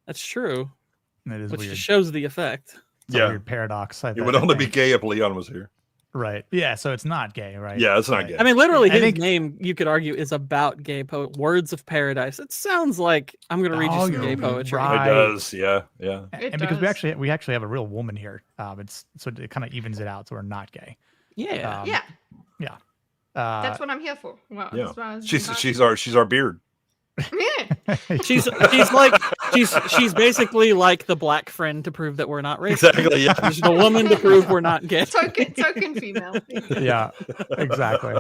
That's true. It is Which weird. just shows the effect. It's a weird paradox. It would only be gay if Leon was here. Right. Yeah. So it's not gay, right? Yeah, it's not Right. gay. I mean, literally, I his think- name, you could argue, is about gay poet. Words of Paradise. It sounds like I'm going to read you some gay poetry. right. It does. Yeah. And because we actually have a real woman here, it's so it kind of evens it out, so we're not gay. Yeah. Yeah. That's what I'm here for. Well, Yeah. that's what I was She's our beard. She's basically like the black friend to prove that we're not racist. Exactly. Yeah. She's the woman to prove we're not gay. token female. Yeah. Exactly.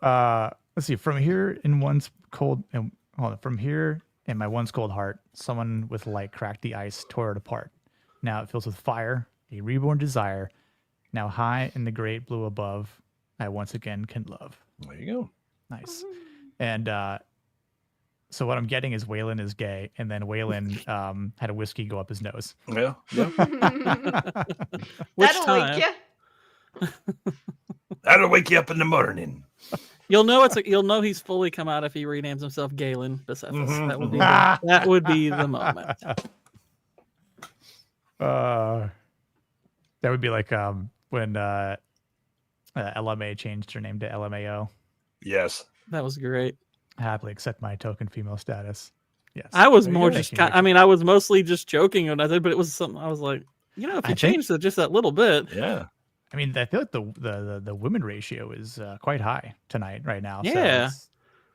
Let's see. From here in one's cold and hold on. From here in my once cold heart, someone with light cracked the ice, tore it apart. Now it fills with fire, a reborn desire. Now high in the great blue above, I once again can love. There you go. Nice. And so what I'm getting is Waylon is gay, and then Waylon had a whiskey go up his nose. Yeah. Which That'll time? wake you. That'll wake you up in the morning. You'll know he's fully come out if he renames himself Galen Bicephus. Mhm, That would be mhm. that would be the moment. That would be like when LMA changed her name to LMAO. Yes. That was great. Happily accept my token female status. Yes. I was There you more go. just. Thank you, I mean, I was mostly just joking when I said, but it was something I was like, if you I think- changed it just that little bit, Yeah. I mean, I feel like the women ratio is quite high tonight right now. So Yeah.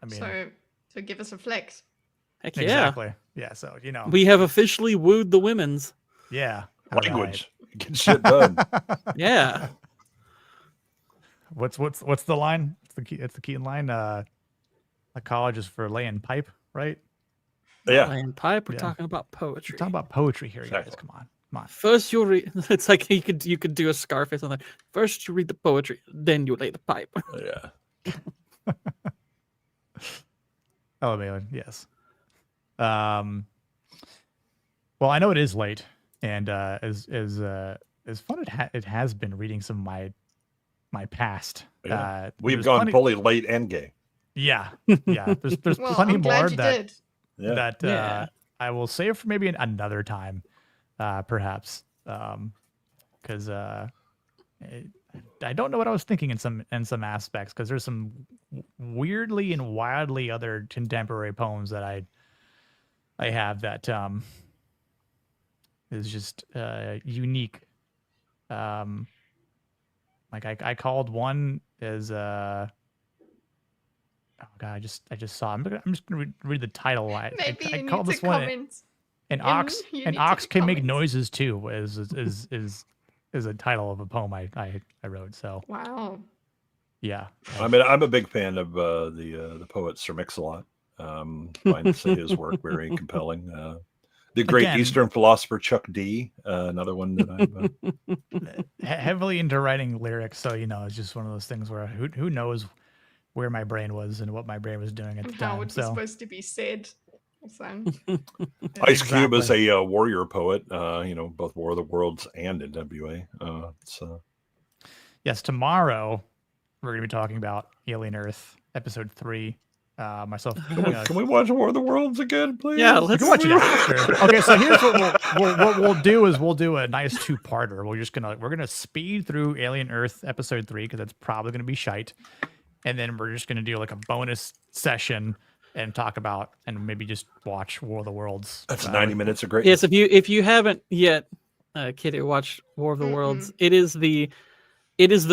I mean, So give us a flex. heck yeah, exactly. Yeah. So we have officially wooed the women's. Yeah. Language. Get shit done. Yeah. What's the line? It's the Keating line. A college is for laying pipe, right? Yeah. Laying pipe. We're Yeah. talking about poetry. We're talking about poetry here, guys. Exactly. Come on. First, you'll read. It's like you could do a Scarface on that. First, you read the poetry, then you lay the pipe. Yeah. Oh, Malin, yes. Well, I know it is late, and as fun it has been reading some of my past. Yeah. We've there's gone plenty- fully late and gay. Yeah, yeah. There's Well, plenty I'm more glad you that did. Yeah. that Yeah. I will save for maybe another time, perhaps, because I don't know what I was thinking in some aspects, because there's some weirdly and wildly other contemporary poems that I have that is just unique. Like I called one as oh god, I just saw. I'm just gonna read the title. Maybe I you called need this to one. comment. An ox you an need ox to can make comment. noises too is a title of a poem I wrote. So Wow. yeah. I mean, I'm a big fan of the poet Sir Mix-a-Lot. Find his work very compelling. The great Again- Eastern philosopher Chuck D, another one that I'm. Heavily into writing lyrics, so it's just one of those things where who knows where my brain was and what my brain was doing at the How time. it was So supposed to be said. So. Ice Cube is Exactly. a warrior poet. Both War of the Worlds and NWA. yes, tomorrow we're gonna be talking about Alien Earth episode 3. Myself. Can we watch War of the Worlds again, please? Yeah, You let's can watch it after. Okay, so here's what we'll do is we'll do a nice 2-parter. We're gonna speed through Alien Earth episode 3 because it's probably gonna be shite, and then we're just gonna do like a bonus session and talk about and maybe just watch War of the Worlds. That's 90 minutes of great. Yes, if you haven't yet, Kitty, watched War of the Worlds, it is the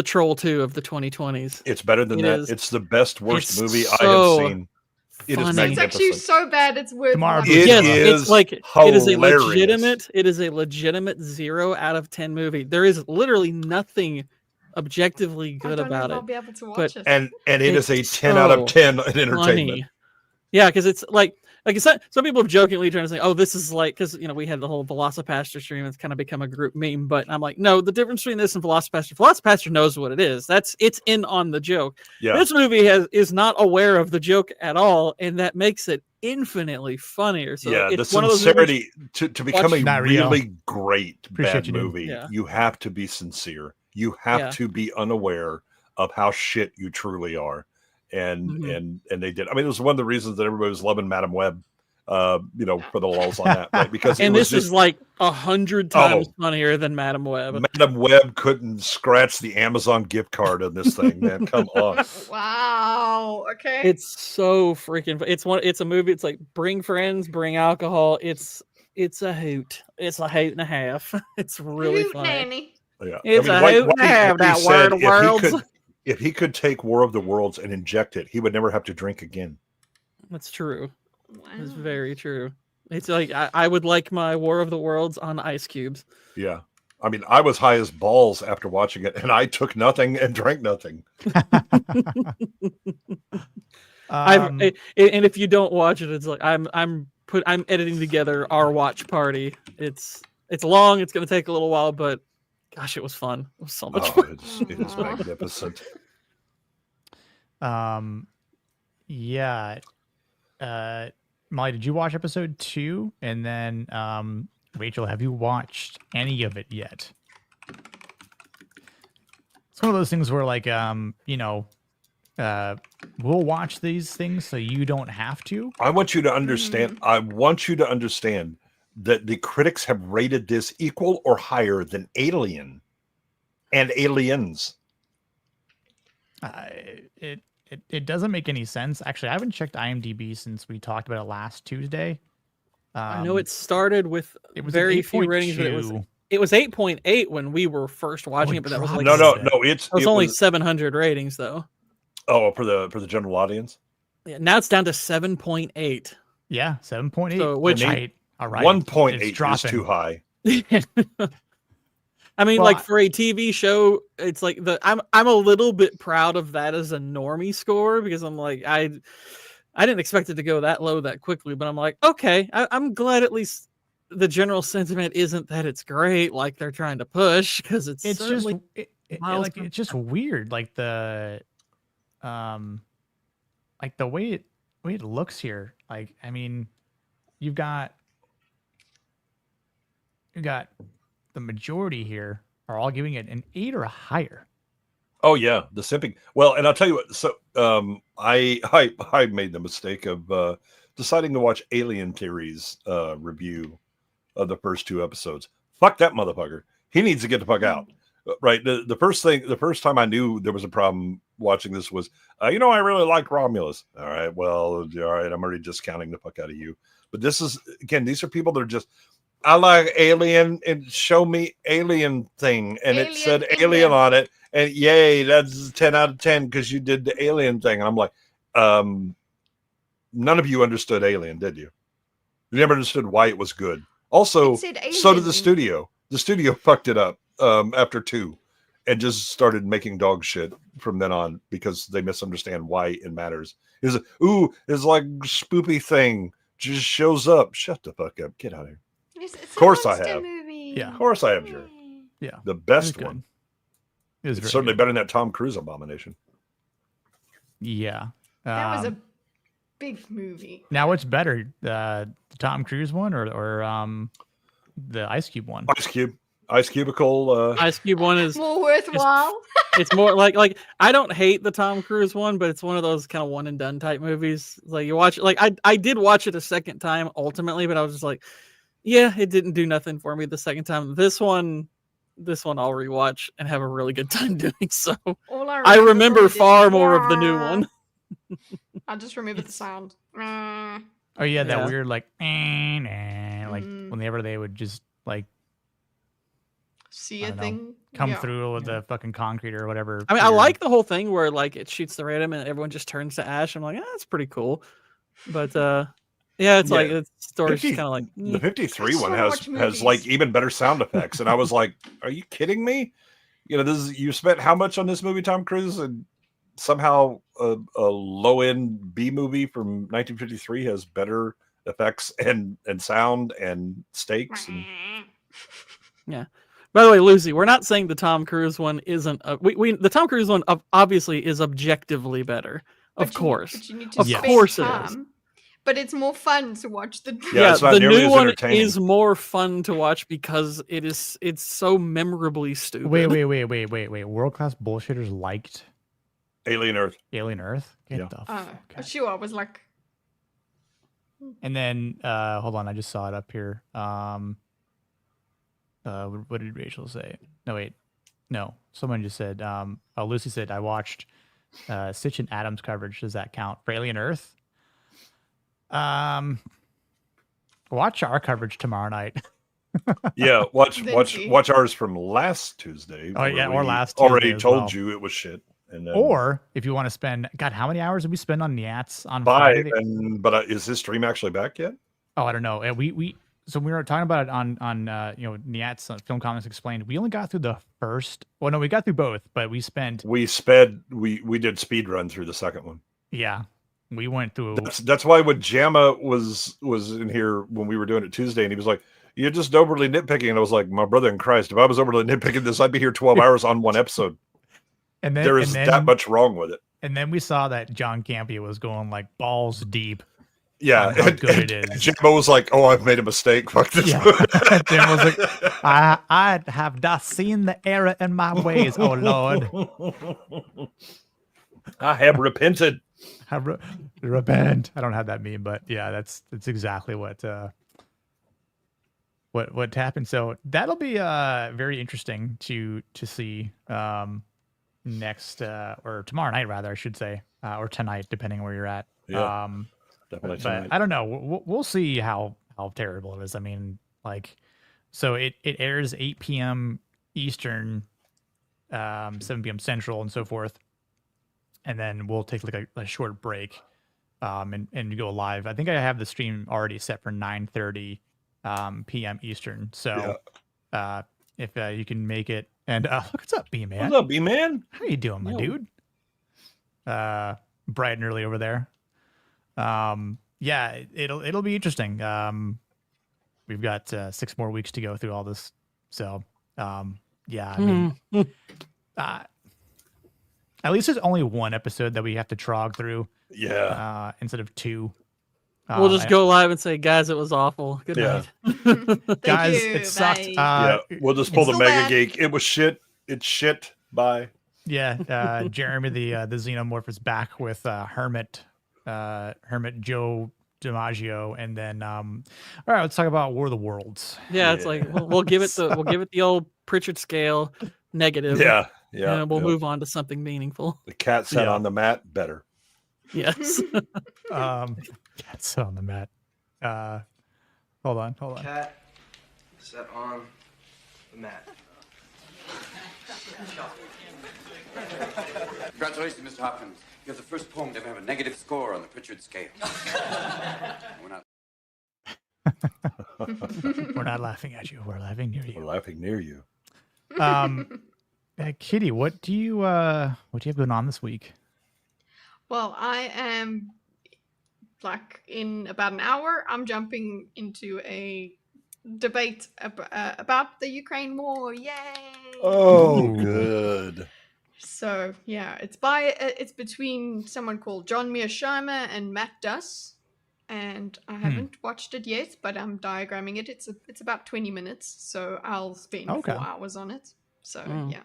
Troll 2 of the 2020s. It's better than It that. is- It's the best, worst it's movie I so have seen. It is funny. magnificent. It's actually so bad it's worth Tomorrow- watching. It Yes, is it's like it is a hilarious. legitimate 0 out of 10 movie. There is literally nothing objectively I good don't know about if I'll it. be able to watch but- it. And it is a It's 10 out of so 10 in entertainment. Funny. Yeah, because it's like some people have jokingly trying to say, "Oh, this is like," because we had the whole Velocipaster stream. It's kind of become a group meme, but I'm like, no, the difference between this and Velocipaster knows what it is. It's in on the joke. Yeah. This movie is not aware of the joke at all, and that makes it infinitely funnier. So Yeah, the it's one of those movies- sincerity to become a Not real. really great Appreciate bad you, dude. movie, Yeah. you have to be sincere. You have Yeah. to be unaware of how shit you truly are. And Mhm. and they did. I mean, it was one of the reasons that everybody was loving Madam Web. you know, for the lulls on that, right? Because and this is like 100 times funnier than Madam Web. Madam Web couldn't scratch the Amazon gift card on this thing, man. Come on. Wow. Okay. It's so freaking. It's a movie. It's like bring friends, bring alcohol. It's a hoot. It's a hoot and a half. It's really Hoot funny. nanny. Yeah, It's a hoot and a half. That War of the Worlds. If he could take War of the Worlds and inject it, he would never have to drink again. That's true. Wow. It's very true. It's like I would like my War of the Worlds on ice cubes. Yeah. I mean, I was high as balls after watching it, and I took nothing and drank nothing. And if you don't watch it, it's like I'm editing together our watch party. It's long. It's going to take a little while, but gosh, it was fun. It was so much fun. It is magnificent. Yeah. Molly, did you watch episode 2? And then, Rachel, have you watched any of it yet? It's one of those things where, like, you know, we'll watch these things so you don't have to. I want you to understand. I want you to understand that the critics have rated this equal or higher than Alien and Aliens. It doesn't make any sense. Actually, I haven't checked IMDb since we talked about it last Tuesday. I know it started with it was very few ratings, but it was 8.8 when we were first watching it, but that was like no. It was only 700 ratings though. Oh, for the general audience. Yeah, now it's down to 7.8. Yeah, 7.8. So, which all right, 1.8 is too high. I mean, like for a TV show, it's like I'm a little bit proud of that as a normie score because I'm like I didn't expect it to go that low that quickly, but I'm like, okay, I'm glad at least the general sentiment isn't that it's great like they're trying to push because it's just it's just weird, like the way it looks here. Like, I mean, you've got the majority here are all giving it an 8 or higher. Oh yeah, the simping. Well, and I'll tell you what. So I made the mistake of deciding to watch Alien Theory's review of the first 2 episodes. Fuck that motherfucker. He needs to get the fuck out. Right. The first time I knew there was a problem watching this was, you know, I really like Romulus. All right, well, all right, I'm already discounting the fuck out of you. But this is, again, these are people that are just, I like Alien and show me Alien thing. And it said Alien on it. And yay, that's 10 out of 10 because you did the Alien thing. And I'm like, none of you understood Alien, did you? You never understood why it was good. Also, so did the studio. The studio fucked it up after 2 and just started making dog shit from then on because they misunderstand why it matters. It's like spoopy thing just shows up. Shut the fuck up. Get out of here. Of course I have. Yeah. Of course I have, Jerry. Yeah. The best one. It's certainly better than that Tom Cruise abomination. Yeah. That was a big movie. Now what's better, the Tom Cruise one or the Ice Cube one? Ice Cubicle. Ice Cube one is more worthwhile. It's more like I don't hate the Tom Cruise one, but it's one of those kind of one and done type movies. Like you watch, like I did watch it a second time ultimately, but I was just like, yeah, it didn't do nothing for me the second time. This one I'll rewatch and have a really good time doing so. I remember far more of the new one. I just remember the sound. Oh yeah, that weird like whenever they would just like see a thing come through with the fucking concrete or whatever. I mean, I like the whole thing where like it shoots the random and everyone just turns to ash. I'm like, that's pretty cool. But yeah, it's like the story's kind of like the 53 one has like even better sound effects, and I was like, are you kidding me? You know, you spent how much on this movie, Tom Cruise, and somehow a low end B movie from 1953 has better effects and sound and stakes. And... Yeah. By the way, Lucy, we're not saying the Tom Cruise one isn't. The Tom Cruise one obviously is objectively better. Of course, but you need to of course it is. But it's more fun to watch the. The new one is more fun to watch because it's so memorably stupid. Wait. World class bullshitters liked Alien Earth. Get the fuck. Sure, I was like, And then hold on, I just saw it up here. What did Rachel say? No, wait. No, someone just said, Lucy said, I watched Sitch and Adams coverage. Does that count for Alien Earth? Watch our coverage tomorrow night. Yeah, watch ours from last Tuesday. Oh yeah, or last Tuesday already as told well. you it was shit. And then, or if you want to spend, God, how many hours did we spend on Nyats on 5? Friday? But is this stream actually back yet? Oh, I don't know. So we were talking about it on Nyats Film Comics Explained. We only got through the first. Well, no, we got through both, but we did speed run through the second one. Yeah, we went through. That's why when Jamma was in here when we were doing it Tuesday, and he was like, "You're just overly nitpicking," and I was like, "My brother in Christ, if I was overly nitpicking this, I'd be here 12 hours on one episode." And then there is that much wrong with it. And then we saw that John Campia was going like balls deep. Yeah, how good it is. Jimbo was like, "Oh, I've made a mistake. Fuck this." Yeah. Jim was like, I have thus seen the error in my ways, oh Lord. I have repented. Repent. I don't have that meme, but yeah, that's exactly what happened. So that'll be very interesting to see next or tomorrow night, rather, I should say, or tonight, depending where you're at. Yeah. Definitely but I don't know. We'll see how terrible it is. I mean, like, so it airs 8 p.m. Eastern, 7 p.m. Central, and so forth, and then we'll take like a short break, and go live. I think I have the stream already set for 9:30 p.m. Eastern. So, if you can make it, and what's up, B man? What's up, B man? How you doing, my dude? Bright and early over there. Yeah, it'll be interesting. We've got 6 more weeks to go through all this. So, yeah, I mean, at least there's only one episode that we have to trog through. Yeah. Instead of 2. We'll just go live and say, guys, it was awful. Good night. Guys, you, it sucked. bye. We'll just pull the Still Mega back. Geek. It was shit. It's shit. Bye. Yeah, Jeremy the Xenomorph is back with Hermit Joe DiMaggio, and then all right, let's talk about War of the Worlds. Yeah, it's like we'll give it the old Pritchard scale negative. Yeah. And we'll move on to something meaningful. The cat sat on the mat. Better. Yes. Cat sat on the mat. Hold on. Cat sat on the mat. Congratulations, Mr. Hopkins. You have the first poem to ever have a negative score on the Pritchard scale. We're not laughing at you. We're laughing near you. We're laughing near you. Kitty, what do you have going on this week? Well, I am like in about an hour. I'm jumping into a debate about the Ukraine war. Yay! Oh, good. So yeah, it's between someone called John Mearsheimer and Matt Duss, and I haven't watched it yet, but I'm diagramming it. It's about 20 minutes, so I'll spend 4 hours on it. So yeah,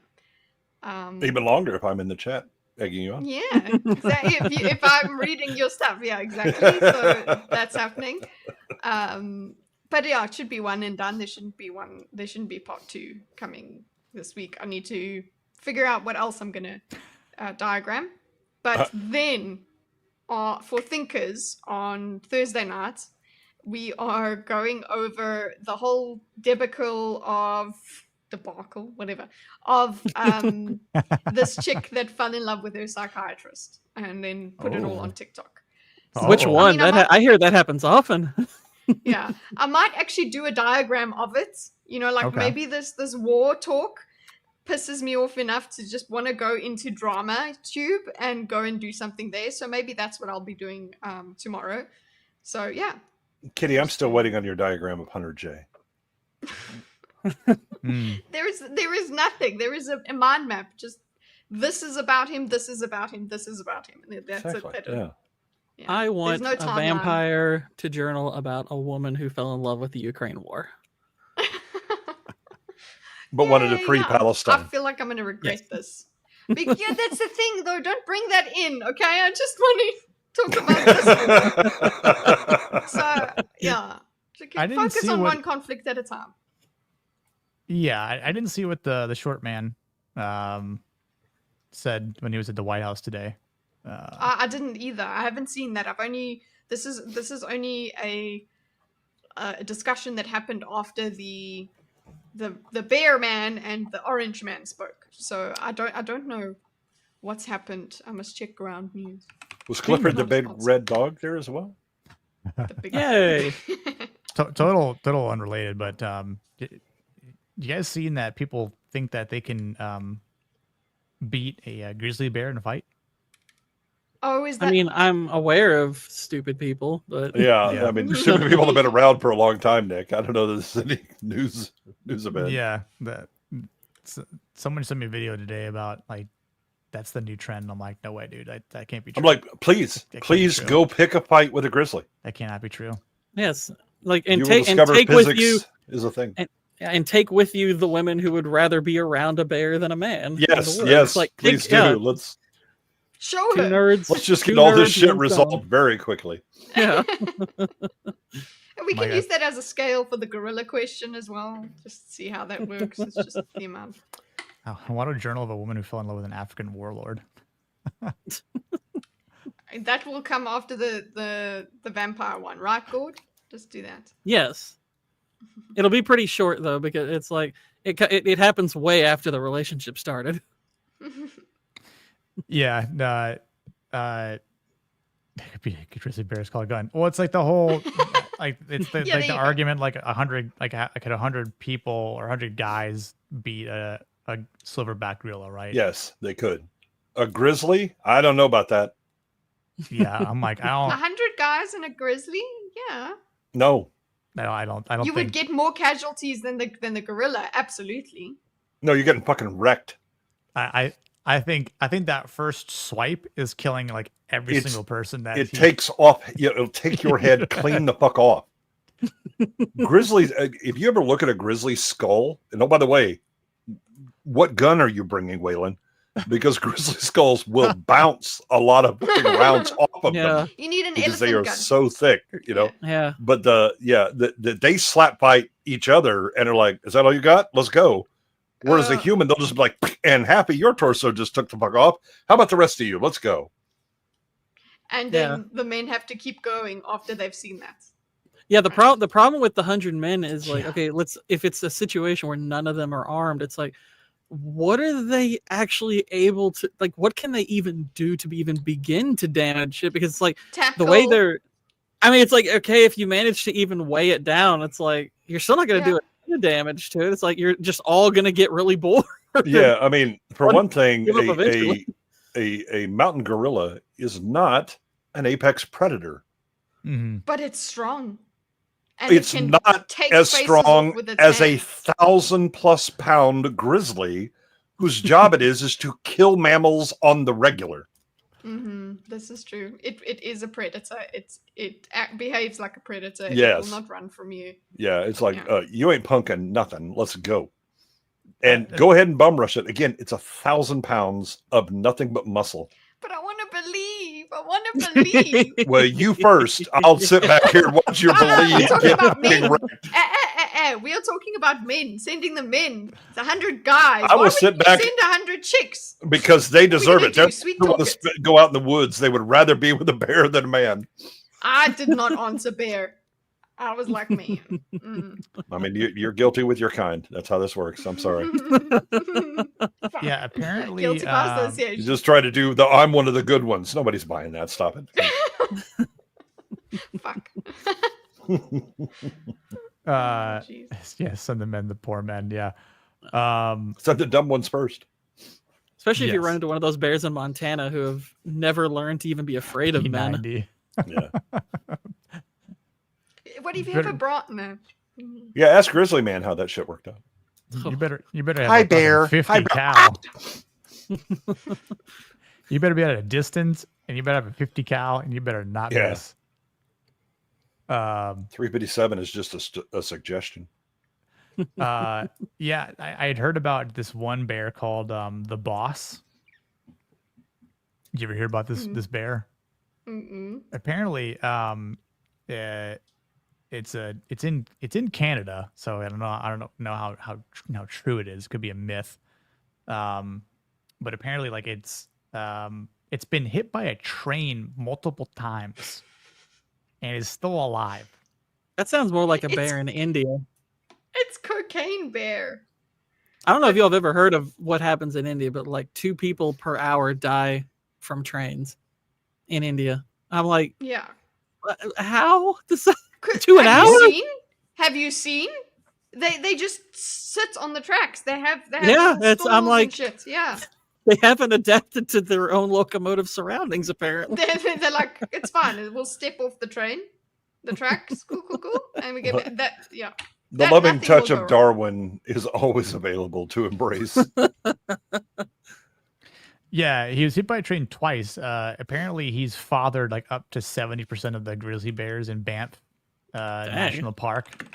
Even longer if I'm in the chat egging you on. yeah, exactly. If I'm reading your stuff, yeah, exactly. So that's happening. But yeah, it should be one and done. There shouldn't be part 2 coming this week. I need to figure out what else I'm gonna diagram. But then, for thinkers on Thursday night, we are going over the whole debacle, this chick that fell in love with her psychiatrist and then put it all on TikTok. So, Which one? I hear that happens often. Yeah, I might actually do a diagram of it. You know, like maybe this war talk pisses me off enough to just want to go into drama tube and go and do something there. So maybe that's what I'll be doing tomorrow. So yeah. Kitty, I'm still waiting on your diagram of Hunter J. There is nothing. There is a mind map. Just this is about him. This is about him. This is about him. And that's Exactly. it. Yeah. I want no a timeline. vampire to journal about a woman who fell in love with the Ukraine war. But wanted to free I Palestine. feel like I'm going to regret this. But yeah, that's the thing, though. Don't bring that in, okay? I just want to talk about this. So Yeah. I didn't Focus see on what- one conflict at a time. Yeah, I didn't see what the short man said when he was at the White House today. I didn't either. I haven't seen that. This is only a discussion that happened after the bear man and the orange man spoke. So I don't know what's happened. I must check ground news. Was Clifford the big red dog there as well? Yay! Total unrelated, but you guys seen that people think that they can beat a grizzly bear in a fight? Oh, is that? I mean, I'm aware of stupid people, but Yeah, I mean, stupid people have been around for a long time, Nick. I don't know if there's any news about it. Yeah, someone sent me a video today about like that's the new trend. I'm like, no way, dude, that can't be true. I'm like, please go pick a fight with a grizzly. That cannot be true. yes, like You and will take discover with physics you is a thing. and take with you the women who would rather be around a bear than a man. in the Yes, woods. yes, Like, please do. yeah, Let's Show two her. nerds. let's just two get all this nerds, shit one resolved stone. very quickly. Yeah. And we My can God. use that as a scale for the gorilla question as well. Just see how that works. It's just the amount. I want a journal of a woman who fell in love with an African warlord. That will come after the vampire one, right, Gord? Just do that. Yes. It'll be pretty short though, because it's like it happens way after the relationship started. Yeah, grizzly bears call a gun. Well, it's like the whole like it's the, Yeah, like there the you go. argument like 100 like 100 people or 100 guys beat a silverback gorilla, right? Yes, they could. A grizzly? I don't know about that. Yeah, I'm like I don't 100 guys and a grizzly? Yeah. No, I don't You think would get more casualties than the gorilla, absolutely. no, you're getting fucking wrecked. I think that first swipe is killing like every It's- single person that It he- takes off. It'll take your head clean the fuck off. Grizzlies. If you ever look at a grizzly skull, and oh, by the way, what gun are you bringing, Waylon? Because grizzly skulls will bounce a lot of fucking rounds off of Yeah. them You need an because they elephant are gun. so thick, you know. Yeah. But they slap fight each other and are like, "Is that all you got? Let's go." Whereas a human, they'll just be like, "And happy, your torso just took the fuck off. How about the rest of you? Let's go." And then the men have to keep going after they've seen that. Yeah, the problem with the 100 men is like, okay, if it's a situation where none of them are armed, it's like, what are they actually able to like? What can they even do to even begin to damage it? Because it's like the way Tackle. they're. I mean, it's like okay, if you manage to even weigh it down, it's like you're still not going to do any damage to it. It's like you're just all going to get really bored. Yeah, I mean, for one thing, give up eventually. a mountain gorilla is not an apex predator. But it's strong. And It's it can not take as faces strong with its as a hands. 1,000+ pound grizzly, whose job it is to kill mammals on the regular. This is true. It is a predator. It behaves like a predator. Yes. It will not run from you. Yeah, it's like you ain't punking nothing. Let's go. And go ahead and bum rush it. Again, it's 1,000 pounds of nothing but muscle. But I want to believe. I want to believe. Well, you first. I'll sit back here and watch your We're believe talking get about fucking men. wrecked. We are talking about men. Sending the men. It's 100 guys. I will Why would sit you back- send 100 chicks. Because they deserve gonna it. They're do? Sweet the talk ones it. that go out in the woods. They would rather be with a bear than a man. I did not answer bear. I was like, man. I mean, you're guilty with your kind. That's how this works. I'm sorry. Yeah, apparently Guilty by You association. just try to do the I'm one of the good ones. Nobody's buying that. Stop it. Fuck. Yeah, send the men, the poor men. Yeah. Send the dumb ones first. Especially if you Yes. run into one of those bears in Montana who have never learned to even be afraid of men. P90. Yeah. What if you have a brought man? Yeah, ask Grizzly Man how that shit worked out. You better have Hi, a fucking bear. 50 Hi, cal. You better be at a distance, and you better have a 50 cal, and you better not Yeah. miss. 357 is just a suggestion. Yeah, I had heard about this one bear called the Boss. Did you ever hear about this bear? Mm-mm. Apparently, it's in Canada, so I don't know how true it is. It could be a myth. But apparently, like it's been hit by a train multiple times and is still alive. That sounds more like a bear in India. It's cocaine bear. I don't know if y'all have ever heard of what happens in India, but like 2 people per hour die from trains in India. I'm like, yeah, how? 2 an hour? Have you seen? They just sit on the tracks. They have yeah. It's I'm stalls like, and shit. Yeah. They haven't adapted to their own locomotive surroundings, apparently. They're like, it's fine. We'll step off the tracks. Cool. And we get that. Yeah. The loving touch of Darwin is always available to embrace. Yeah, he was hit by a train twice. Apparently, he's fathered like up to 70% of the grizzly bears in Banff National Park.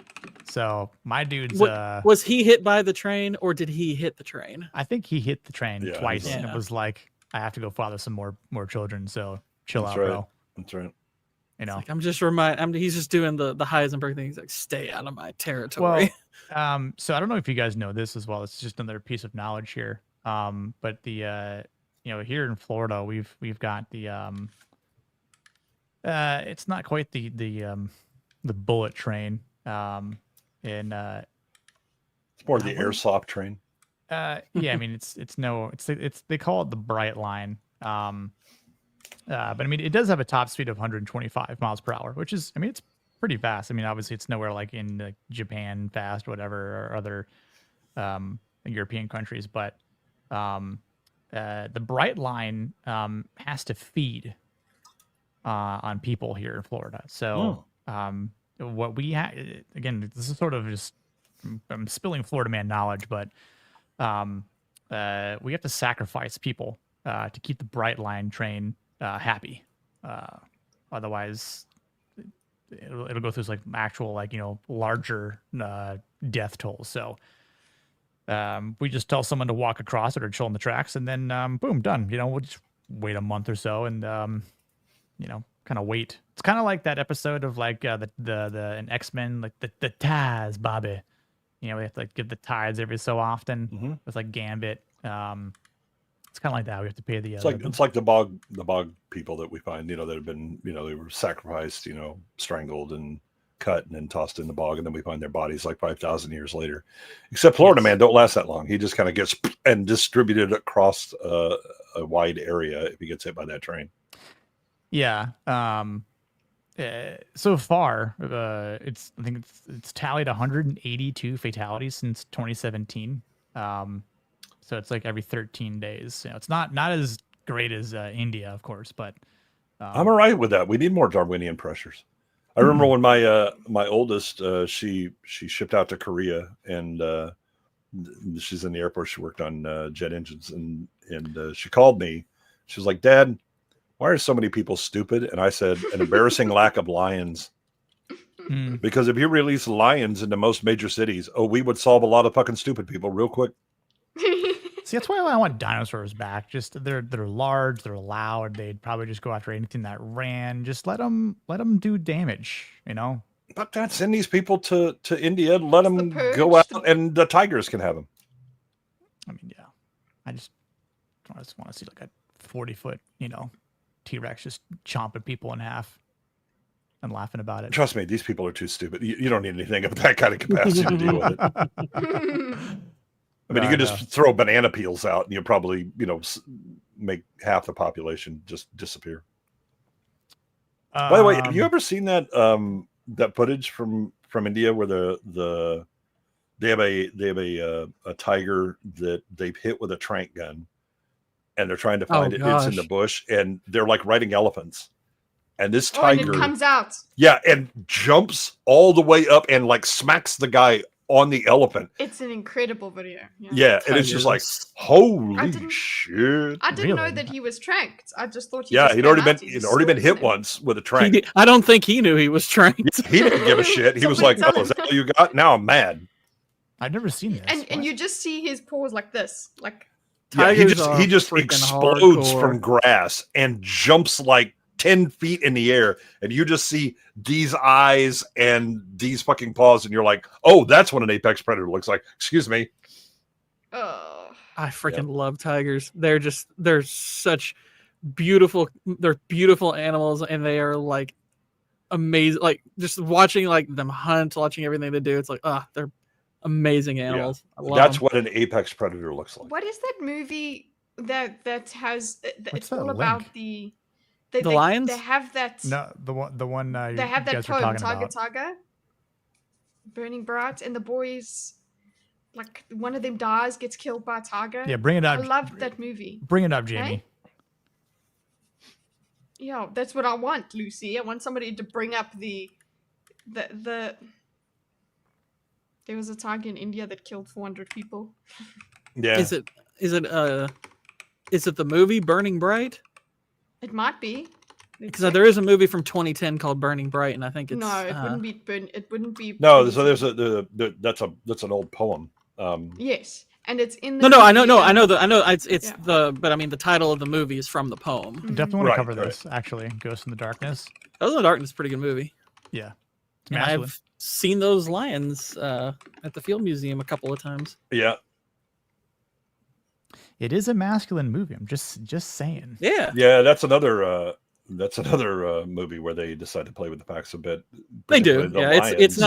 So my dude's was he hit by the train or did he hit the train? I think he hit the train twice, yeah. and it was like, I have to go father some more children. So chill out, right. bro. That's right. You know, like, he's just doing the Heisenberg thing. He's like, stay out of my territory. Well, so I don't know if you guys know this as well. It's just another piece of knowledge here. But the here in Florida, we've got the it's not quite the bullet train. It's more the airsoft train. Yeah, I mean it's they call it the Bright Line. But I mean it does have a top speed of 125 miles per hour, which is, I mean, it's pretty fast. I mean, obviously it's nowhere like in like Japan fast, or whatever, or other European countries, but the Bright Line has to feed on people here in Florida. So what we have, again, this is sort of just, I'm spilling Florida man knowledge, but we have to sacrifice people to keep the Bright Line train happy. Otherwise, it'll go through like actual, like, larger death tolls. So we just tell someone to walk across it or chill on the tracks, and then boom, done. We'll just wait a month or so, and kind of wait. It's kind of like that episode of like an X-Men, like the ties, Bobby. We have to like give the tithes every so often. With like Gambit. It's kind of like that. We have to pay the. It's like the bog people that we find, that have been, they were sacrificed, strangled and cut and then tossed in the bog, and then we find their bodies like 5,000 years later. Except Florida man don't last that long. He just kind of gets and distributed across a wide area if he gets hit by that train. Yeah. So far, I think it's tallied 182 fatalities since 2017. So it's like every 13 days. It's not as great as India, of course, but I'm all right with that. We need more Darwinian pressures. I remember when my oldest she shipped out to Korea, and she's in the airport. She worked on jet engines, and she called me. She was like, "Dad, why are so many people stupid?" And I said, "An embarrassing lack of lions." Because if you release lions into most major cities, we would solve a lot of fucking stupid people real quick. See, that's why I want dinosaurs back. Just they're large, they're loud. They'd probably just go after anything that ran. Just let them do damage. But send these people to India. Let them go out, and the tigers can have them. I mean, yeah. I just want to see like a 40-foot, T-Rex just chomping people in half and laughing about it. Trust me, these people are too stupid. You don't need anything of that kind of capacity to deal with it. I mean, you could just throw banana peels out, and you'll probably, make half the population just disappear. By the way, have you ever seen that that footage from India where they have a tiger that they've hit with a tranq gun, and they're trying to find it. It's in the bush, and they're like riding elephants. And this tiger and it comes out. Yeah, and jumps all the way up and like smacks the guy on the elephant. It's an incredible video. Yeah, and it's just like, holy shit! I didn't know that he was tranked. I just thought he'd already been hit once with a tranq. I don't think he knew he was tranked. He didn't give a shit. He was like, "Oh, is that all you got? Now I'm mad." I've never seen this. And you just see his paws like this, like. Yeah, he just explodes from grass and jumps like 10 feet in the air, and you just see these eyes and these fucking paws, and you're like, oh, that's what an apex predator looks like. Excuse me. Oh, I freaking love tigers. They're such beautiful. They're beautiful animals, and they are like amazing. Like just watching like them hunt, watching everything they do. It's like, they're amazing animals. I love That's them. what an apex predator looks like. what is that movie that has? It's that all link? about the lions? They have that. No, the one They you have that guys were poem, talking Tiger about. Tiger, Burning Bright, and the boys, like one of them dies, gets killed by a tiger. Yeah, bring it up. I loved that movie. Bring it up, Jamie. Yeah, that's what I want, Lucy. I want somebody to bring up the. There was a tiger in India that killed 400 people. Yeah. Is it the movie Burning Bright? It might be. Because there is a movie from 2010 called Burning Bright, and I think it's No, it wouldn't be. It wouldn't be. No, so there's that's an old poem. Yes, and it's in the. No, I movie, know. It's yeah. but I mean the title of the movie is from the poem. Definitely want to cover this. Actually, Ghost in the Darkness. Ghost in the Darkness is a pretty good movie. Yeah, and I've seen those lions at the Field Museum a couple of times. Yeah, it is a masculine movie. I'm just saying. Yeah, yeah. That's another movie where they decide to play with the facts a bit. They do. The Yeah, lions. it's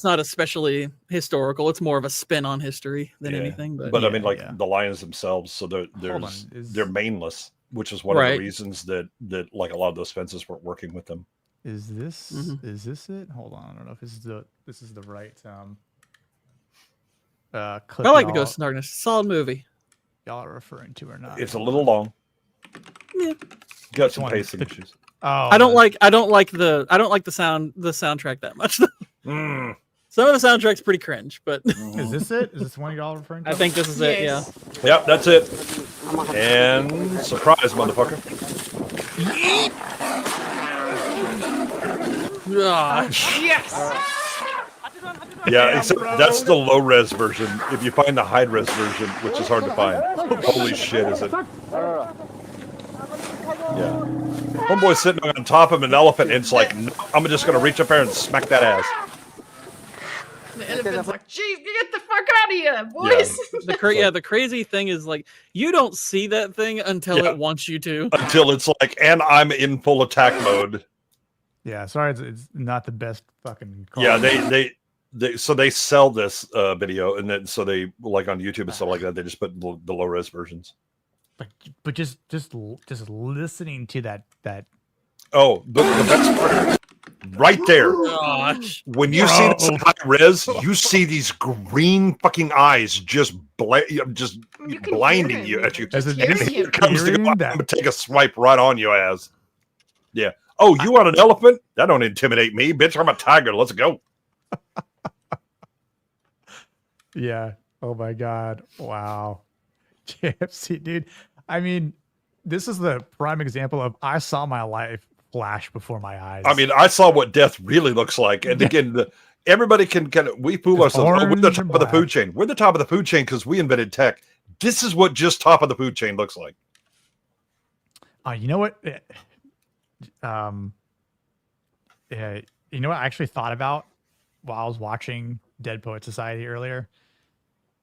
not especially historical. It's more of a spin on history than anything. But I mean, like the lions themselves, so they're maneless, which is one of the reasons that like a lot of those fences weren't working with them. Is this it? Hold on, I don't know if this is the right clip. I like the Ghost in the Darkness. Solid movie. Y'all are referring to or not? It's a little long. Yeah. Got some pacing issues. Oh, I don't like the soundtrack that much. Some of the soundtrack's pretty cringe, but is this it? Is this the one y'all referring to? I think this is it. Yeah. Yep, that's it. And surprise, motherfucker. Yes. Yeah, except that's the low res version. If you find the high res version, which is hard to find, holy shit, is it? Yeah. Homeboy's sitting on top of an elephant, and it's like, no, I'm just gonna reach up there and smack that ass. The elephant's like, "Jeez, get the fuck out of here, boys!" Yeah. The crazy thing is like you don't see that thing until it wants you to. Until it's like, and I'm in full attack mode. Yeah, sorry, it's not the best fucking. Call. Yeah, they sell this video, and then so they like on YouTube and stuff like that. They just put the low res versions. But just listening to that. Oh, the best part, right there. Gosh. When you see this in high res, you see these green fucking eyes just blinding you at you. Here comes the I'm gonna take a swipe right on you as. Yeah. Oh, you want an elephant? That don't intimidate me, bitch. I'm a tiger. Let's go. Yeah. Oh my God. Wow. JFC, dude. I mean, this is the prime example of I saw my life flash before my eyes. I mean, I saw what death really looks like. And again, everybody can kind of, we fool ourselves. Oh, we're the top of the food chain. We're the top of the food chain because we invented tech. This is what just top of the food chain looks like. You know what? You know what I actually thought about while I was watching Dead Poet Society earlier?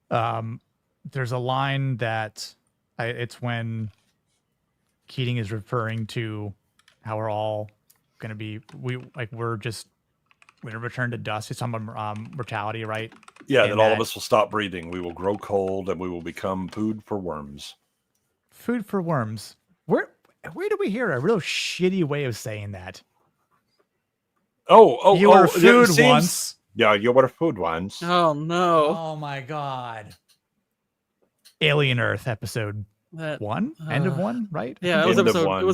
There's a line that it's when Keating is referring to how we're all going to be, we're going to return to dust. It's talking about mortality, right? Yeah, and all of us will stop breathing. We will grow cold and we will become food for worms. Food for worms. Where do we hear a real shitty way of saying that? You were food once. Yeah, you were food once. Oh no! Oh my God! Alien Earth episode 1, end of 1, right? Yeah, it was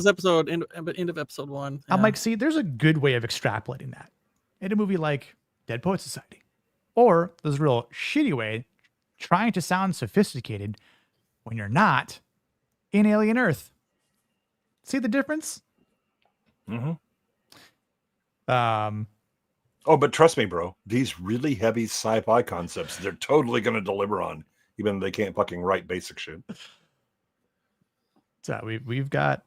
episode. End of episode 1. Yeah. I'm like, see, there's a good way of extrapolating that in a movie like Dead Poet Society, or there's a real shitty way trying to sound sophisticated when you're not in Alien Earth. See the difference? Mm-hmm. Oh, but trust me, bro. These really heavy sci-fi concepts, they're totally going to deliver on, even though they can't fucking write basic shit. So we've got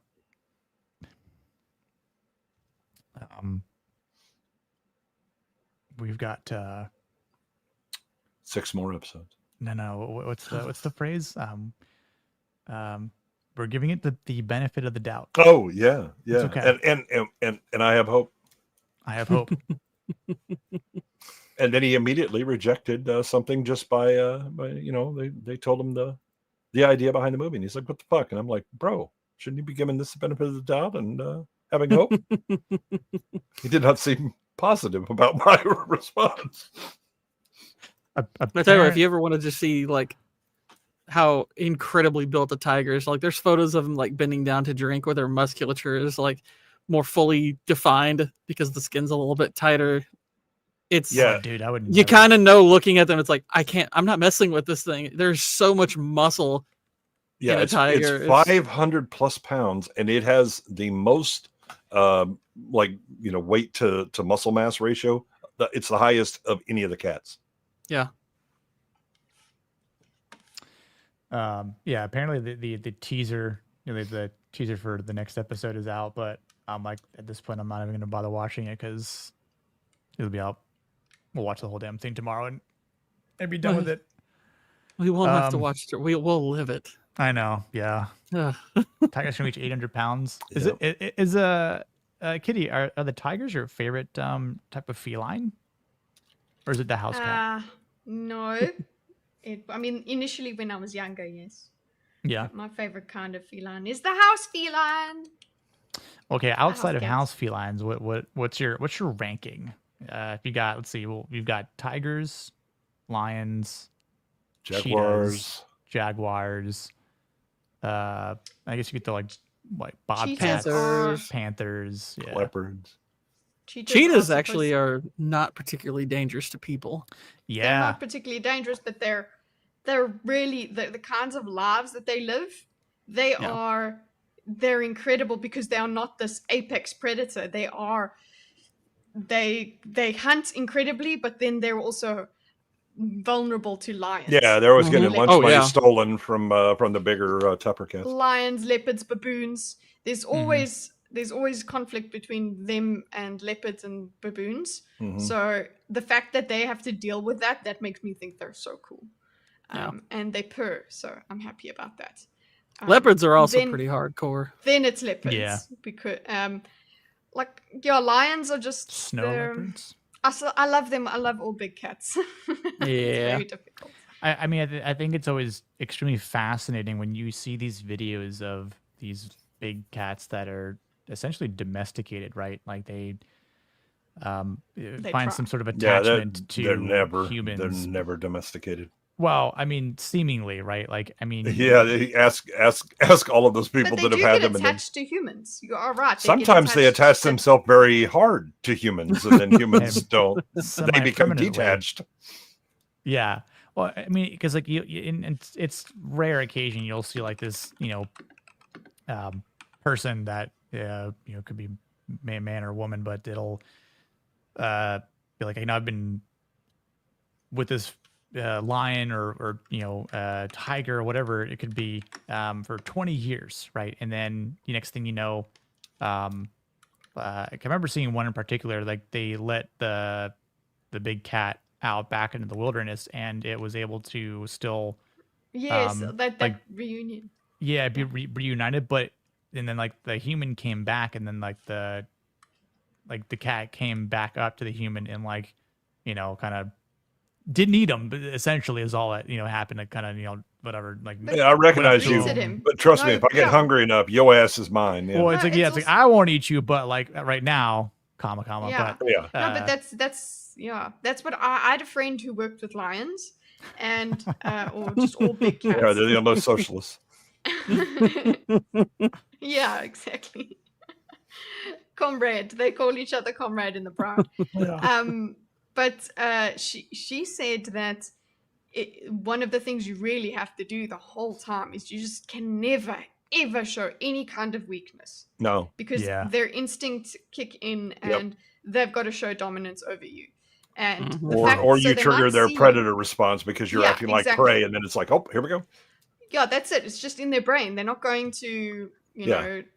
We've got 6 more episodes. No. What's the phrase? We're giving it the benefit of the doubt. Oh yeah. It's okay. And I have hope. I have hope. And then he immediately rejected something just by they told him the idea behind the movie, and he's like, "What the fuck?" And I'm like, "Bro, shouldn't you be giving this the benefit of the doubt and having hope?" He did not seem positive about my response. I tell you what, if you ever wanted to see like how incredibly built a tiger is, like there's photos of them like bending down to drink where their musculature is like more fully defined because the skin's a little bit tighter. It's dude, I would. You kind of know looking at them, it's like I'm not messing with this thing. There's so much muscle. Yeah, in a tiger. It's 500 plus pounds, and it has the most weight to muscle mass ratio. It's the highest of any of the cats. Yeah. Apparently the teaser, the teaser for the next episode is out, but I'm like, at this point, I'm not even going to bother watching it because it'll be out. We'll watch the whole damn thing tomorrow and be done with it. We won't have to watch it. We'll live it. I know. Yeah. Tigers can reach 800 pounds. Kitty, are the tigers your favorite type of feline? Or is it the house cat? No. I mean, initially when I was younger, yes. Yeah. My favorite kind of feline is the house feline. Okay, outside of house felines, what's your ranking? If you got, let's see, you've got tigers, lions, jaguars, cheetahs, I guess you could throw like bobcats, panthers, leopards. Cheetahs actually are not particularly dangerous to people. Yeah, they're not particularly dangerous, but they're really the kinds of lives that they live. They're incredible because they are not this apex predator. They hunt incredibly, but then they're also vulnerable to lions. Yeah, they're always getting lunch money stolen from the bigger tougher cats. Lions, leopards, baboons. There's always conflict between them and leopards and baboons. So the fact that they have to deal with that makes me think they're so cool. And they purr, so I'm happy about that. Leopards are also pretty hardcore. Then it's leopards. Yeah. Because lions are just snow leopards. I love them. I love all big cats. It's very difficult. I mean, I think it's always extremely fascinating when you see these videos of these big cats that are essentially domesticated, right? Like they find some sort of attachment to humans. They're never domesticated. Well, I mean, seemingly, right? Like, I mean, yeah. Ask all of those people that have had them. But they do get attached to humans. You are right. Sometimes they attach themselves very hard to humans, and then humans don't. They become detached. Yeah. Well, I mean, because like it's rare occasion you'll see like this, person that could be man or woman, but it'll be like, I've been with this lion or tiger or whatever it could be for 20 years, right? And then the next thing you know, I can remember seeing one in particular, like they let the big cat out back into the wilderness, and it was able to still that reunion. Yeah, be reunited, but and then like the human came back, and then like the cat came back up to the human and like kind of didn't eat him, but essentially is all that happened. To kind of whatever, like I recognize you, but trust me, if I get hungry enough, your ass is mine. Well, it's like I won't eat you, but like right now, comma. Yeah. But that's what I had a friend who worked with lions, and or just all big cats. Yeah, they're almost socialists. Yeah, exactly. Comrade, they call each other comrade in the proud. But she said that one of the things you really have to do the whole time is you just can never ever show any kind of weakness. No, because their instincts kick in and they've got to show dominance over you. And or you trigger their predator response because you're acting like prey, and then it's like, oh, here we go. Yeah, that's it. It's just in their brain. They're not going to,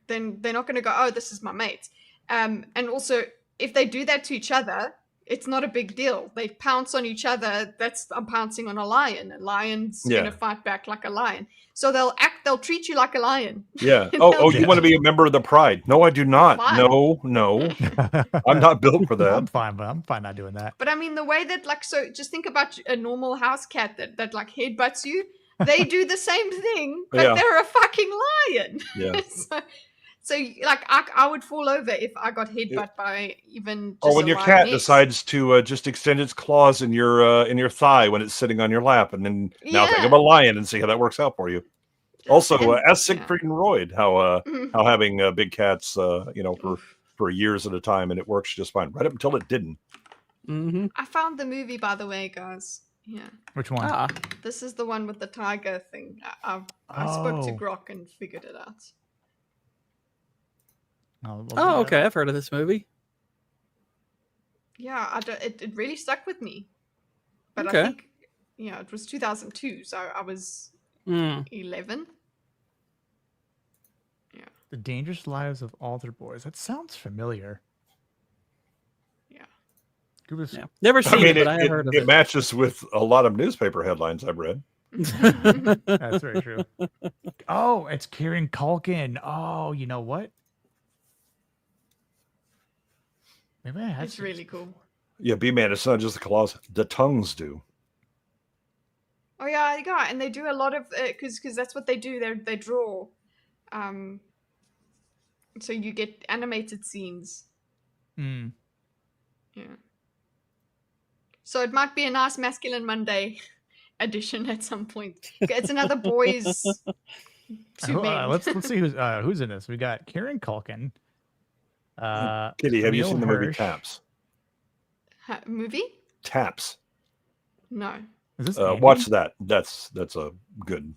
then they're not going to go, oh, this is my mate. And also, if they do that to each other, it's not a big deal. They pounce on each other. I'm pouncing on a lion. A lion's gonna fight back like a lion. So they'll treat you like a lion. Yeah. Oh, you want to be a member of the Pride? No, I do not. Come No. I'm not built for that. I'm fine not doing that. But I mean, the way that so just think about a normal house cat that like headbutts you. They do the same thing, but they're a fucking lion. Yeah. So like I would fall over if I got headbutt by even. Or when your cat decides to just extend its claws in your thigh when it's sitting on your lap, and then now think of a lion and see how that works out for you. Also, ask Siegfried and Roy how having big cats, for years at a time, and it works just fine, right up until it didn't. Mm-hmm. I found the movie, by the way, guys. Yeah. Which one? This is the one with the tiger thing. I spoke to Grok and figured it out. Oh, okay. I've heard of this movie. Yeah, it really stuck with me. But Okay. I think, it was 2002, so I was 11. Yeah. The Dangerous Lives of Altar Boys. That sounds familiar. Yeah. Never seen it, but I have heard of it. It matches with a lot of newspaper headlines I've read. That's very true. Oh, it's Kieran Culkin. Oh, you know what? Maybe I had It's really cool. Yeah, B-Man, it's not just the claws. The tongues do. Oh yeah, and they do a lot of because that's what they do. They draw, so you get animated scenes. Mm. Yeah. So it might be a nice Masculine Monday edition at some point. It's another boys to men. Let's see who's in this. We got Kieran Culkin. Kitty, have you Emil seen the movie Hirsch. Taps? Movie? Taps. No. Is this watch that. That's a good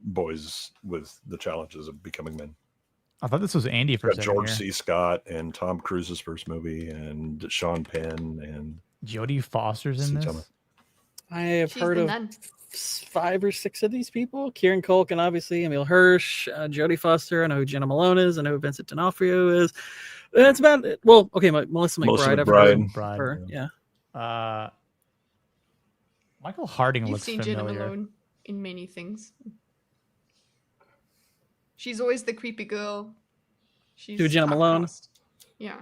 boys with the challenges of becoming men. I thought this was Andy for a Got second George here. C. Scott and Tom Cruise's first movie, and Sean Penn and Jodie Foster's in this. I have She's heard the of nun. 5 or 6 of these people. Kieran Culkin, obviously, Emil Hirsch, Jodie Foster. I know who Jenna Malone is. I know who Vincent D'Onofrio is. That's about it. Well, okay, Melissa McBride. I've heard of her. Yeah. Michael Harding You've looks seen familiar. Jenna Malone in many things. She's always the creepy girl. She's Who, Jenna Malone? typecast. Yeah.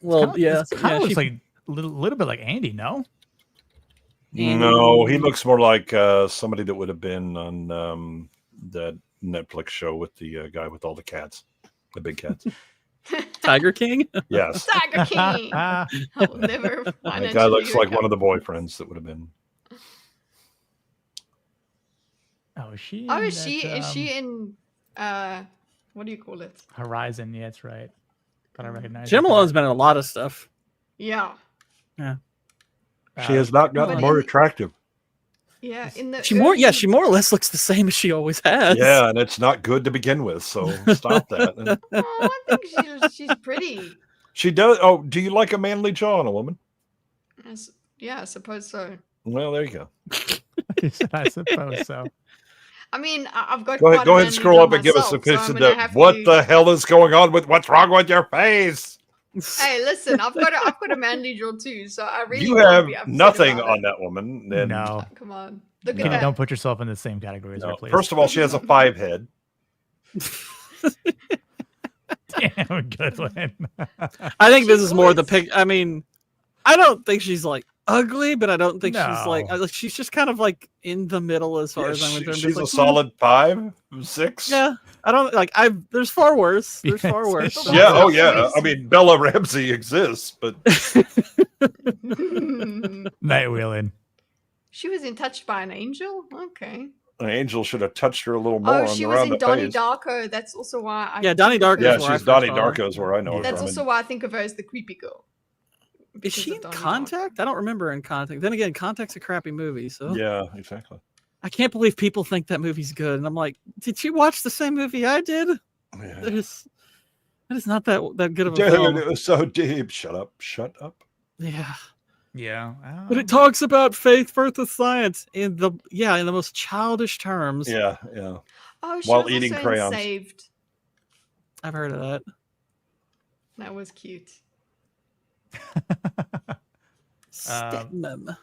Well, It kind of looks like a little bit like Andy, no? No, he looks more like somebody that would have been on that Netflix show with the guy with all the cats, the big cats. Tiger King? Yes. Tiger King. I'll never That guy looks like one of the boyfriends that would have been. Oh, is she? Oh, in is she? that, Is she in? What do you call it? Horizon? Yeah, that's right. Thought I recognized. Jenna her. Malone's been in a lot of stuff. Yeah. Yeah. She has not gotten more attractive. Yeah. In the She more or less looks the same as she always has. Yeah, and it's not good to begin with, so stop that. Oh, I think she's pretty. She does. Oh, do you like a manly jaw on a woman? Yeah, I suppose so. Well, there you go. I suppose so. I mean, I've got. Go quite ahead and manly scroll jaw up and give us a myself, so picture I'm gonna of have what to- the hell is going on with what's wrong with your face. Hey, listen, I've got a manly jaw too, so I really. You can't have be upset nothing about on it. that woman. And No. Come on, look Kitty, at that. don't put yourself in the same category as her, please. First of all, she has a 5 head. Damn, good one. I think this is more the pic. I mean, I don't think she's like ugly, but I don't think she's like she's just kind of like in the middle as far as I'm concerned. She's Just a like, solid 5, 6. Yeah, I don't like. There's far worse. There's far worse. Yeah. Oh, yeah. I mean, Bella Ramsey exists, but Night wheeling. She was in Touched by an Angel. Okay. an angel should have touched her a little more. Oh, she was around in the Donnie face. Darko. That's also why. Donnie Darko. Yeah, she's Donnie Darko is where I know her That's from. also why I think of her as the creepy girl. Is she in Contact? I don't remember in Contact. Then again, Contact's a crappy movie. So yeah, exactly. I can't believe people think that movie's good, and I'm like, did you watch the same movie I did? Yeah. That is not that good of a Dude, film. it was so deep. Shut up. Shut up. Yeah. Yeah. But it talks about faith versus science in the most childish terms. Yeah, yeah. Oh, she While was eating also in crayons. Saved. I've heard of that. That was cute. Stedman.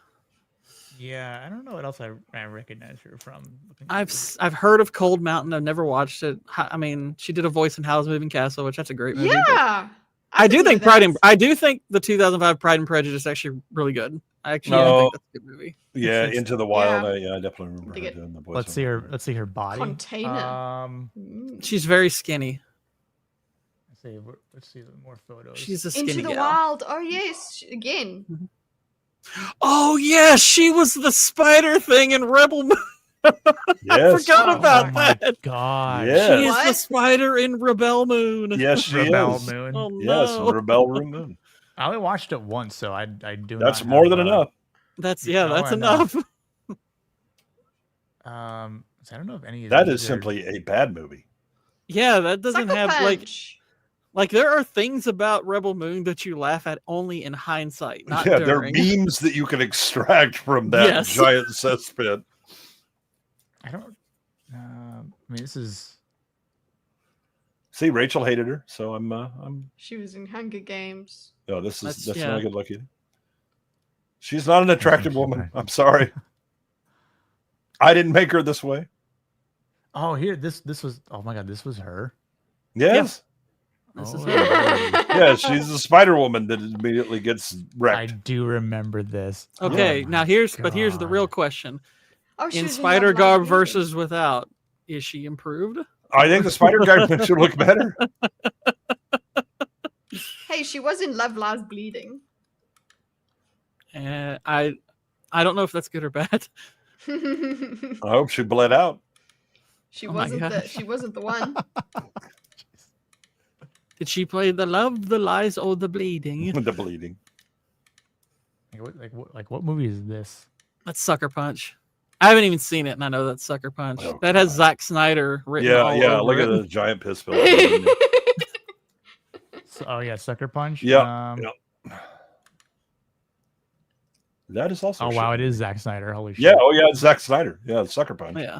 Yeah, I don't know what else I recognize her from. I've heard of Cold Mountain. I've never watched it. I mean, she did a voice in Howl's Moving Castle, which that's a great movie. Yeah, I do think I do think the 2005 Pride and Prejudice is actually really good. I actually think that's a good movie. Yeah, It's- Into the Wild. Yeah. I definitely remember her doing the voice. Let's see her. Let's see her body. Container. She's very skinny. Let's see more photos. She's a skinny Into the gal. Wild. Oh yes, again. Oh yeah, she was the spider thing in Rebel Moon. I Yes. forgot about Oh my that. god. Yes. She is the spider in Rebel Moon. Yes, she Rebel is. Moon. Oh, Yes, no. Rebel Moon. I only watched it once, so I do. That's not more have, than enough. That's No, that's I know. enough. So I don't know if any of That these is are- simply a bad movie. Yeah, that doesn't Sucker have Punch. like there are things about Rebel Moon that you laugh at only in hindsight, not Yeah, there are during. memes that you can extract from that Yes. giant cesspit. I don't. I mean, this is. See, Rachel hated her, so I'm. She was in Hunger Games. No, that's yeah. not a good look either. She's not an attractive woman. I'm sorry. I didn't make her this way. Oh, here, this was. Oh my god, this was her. Yes. This Oh, is Yeah, she's the Spider Woman that immediately gets I wrecked. do remember this. Okay, Oh now my here's the God. real question. Oh, she In was Spider Love, Garb Lies, versus without, is she improved? I think the Spider Guy makes her look better. Hey, she was in Love Lies Bleeding. And I don't know if that's good or bad. I hope she bled out. She Oh my wasn't the gosh. she wasn't the one. Did she play the love, the lies, or the bleeding? The bleeding. Like what movie is this? That's Sucker Punch. I haven't even seen it, and I know that's Sucker Punch. Oh, that has Zack Snyder written Yeah, all yeah. over Look it. at the giant piss pill. Oh yeah, Sucker Punch. Yeah. That is also. Oh shit. wow, it is Zack Snyder. Holy shit. Yeah. Oh yeah, it's Zack Snyder. Yeah, Sucker Punch. Yeah.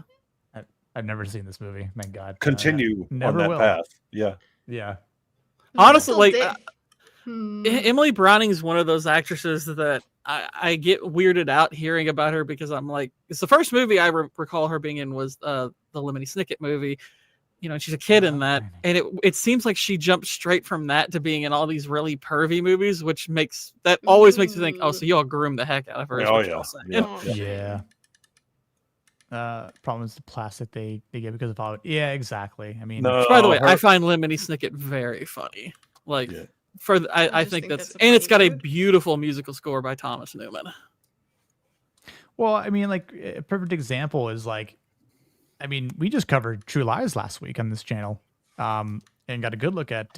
I've never seen this movie. Thank God. Continue on never that will. path. Yeah. Yeah. Honestly, like Little dick. Emily Browning is one of those actresses that I get weirded out hearing about her because I'm like, it's the first movie I recall her being in was the Lemony Snicket movie. You know, she's a kid in that, and it seems like she jumped straight from that to being in all these really pervy movies, which always makes me think, oh, so y'all groomed the heck out of her. is Oh what yeah. y'all saying. Yeah. Problem is the plastic they get because of Hollywood. Yeah, exactly. I mean, No. By the way, her- I find Lemony Snicket very funny. Like Yeah. I just think think that's that's a and it's got funny a mood. beautiful musical score by Thomas Newman. well, I mean, like a perfect example is like, I mean, we just covered True Lies last week on this channel, and got a good look at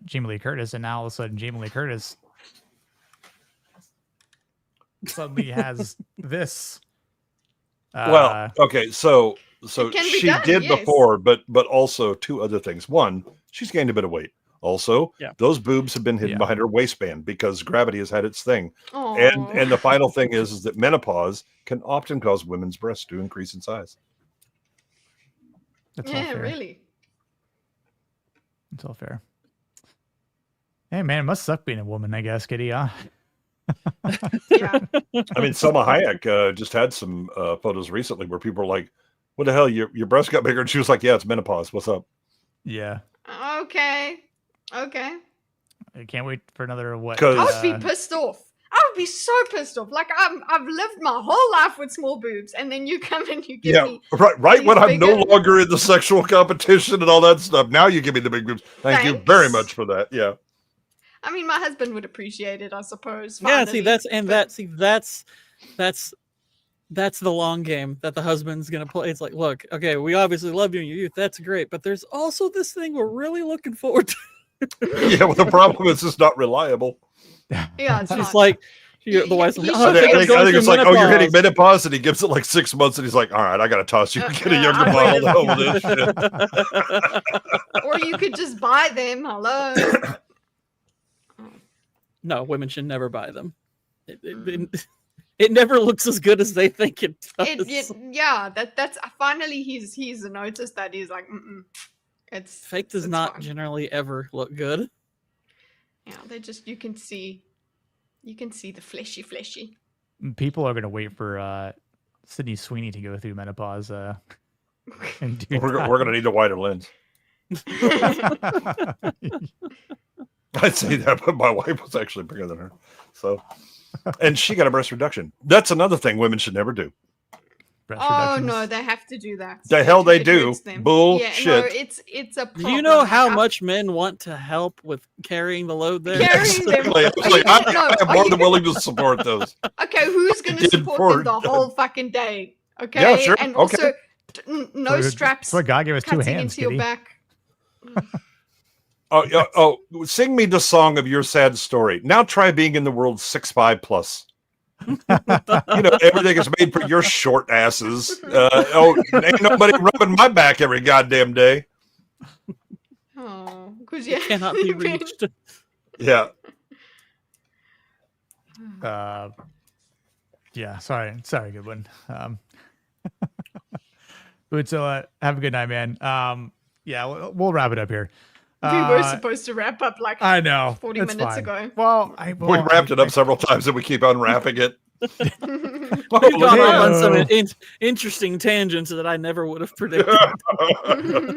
Jamie Lee Curtis, and now all of a sudden Jamie Lee Curtis suddenly has this. Well, okay, so It can be she done, did yes. before, but also two other things. One, she's gained a bit of weight. Also, Yeah. those boobs have been hidden Yeah. behind her waistband because gravity has had its thing. Aw. And the final thing is that menopause can often cause women's breasts to increase in size. That's all yeah, fair. really. It's all fair. Hey man, it must suck being a woman, I guess, Kitty. Huh? Yeah. I mean, Selma Hayek just had some photos recently where people were like, "What the hell? Your breast got bigger?" And she was like, "Yeah, it's menopause. What's up?" Yeah. Okay. Okay. I can't wait for another what? 'Cause- I would be pissed off. I would be so pissed off. Like I've lived my whole life with small boobs, and then you come and you give Yeah, me right. these When I'm no bigger- longer in the sexual competition and all that stuff, now you give me the big boobs. Thank you Thanks. very much for that. Yeah. I mean, my husband would appreciate it, I suppose. Yeah, see finally, that's the long game that the husband's gonna play. It's like, look, okay, we obviously love you in your youth, that's great, but there's also this thing we're really looking forward to. Yeah, well, the problem is it's not reliable. Yeah, it's It's not. like the wife's like, he oh, I think, I think it's like, oh, you're hitting menopause. menopause, and he gives it like 6 months, and he's like, all right, I gotta toss you and get a younger I'm model ready. to hold this shit. Or you could just buy them. Hello. No, women should never buy them. It never looks as good as they think it does. Yeah, that's finally he's noticed that he's like, it's Fake does it's not fine. generally ever look good. Yeah, they just you can see the fleshy. People are going to wait for Sydney Sweeney to go through menopause. And do We're going to need a wider lens. I'd say that, but my wife was actually bigger than her. So, and she got a breast reduction. That's another thing women should never do. Oh no, they have to do that. The hell they do. hurts them. Bullshit. Yeah, no, it's a problem. Do you know how much men want to help with carrying the load there? Carrying them. I am more than willing to support those. Okay, who's going to support them the whole fucking day? Okay, Yeah, sure. and also Okay. No straps. That's what God gave us two cutting hands, into your Kitty. back. Oh, sing me the song of your sad story. Now try being in the world 6'5" plus. Everything is made for your short asses. Ain't nobody rubbing my back every goddamn day. Oh, because you cannot be reached. Yeah. Yeah. Sorry, Goodwin. But so have a good night, man. Yeah, we'll wrap it up here. We were supposed to wrap up like I know 40 it's minutes fine. ago. Well, we wrapped it up several times and we keep unwrapping it. We've gone off on some interesting tangents that I never would have predicted.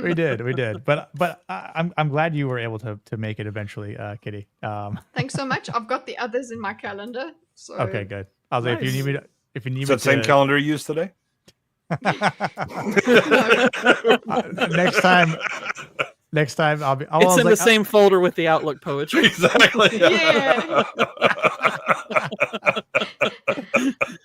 we did. But I'm glad you were able to make it eventually, Kitty. Thanks so much. I've got the others in my calendar. So Okay, good. I was like, if you need me Is that the same calendar you used today? Next time I'll be. It's in the same folder with the Outlook poetry. Exactly. Yeah.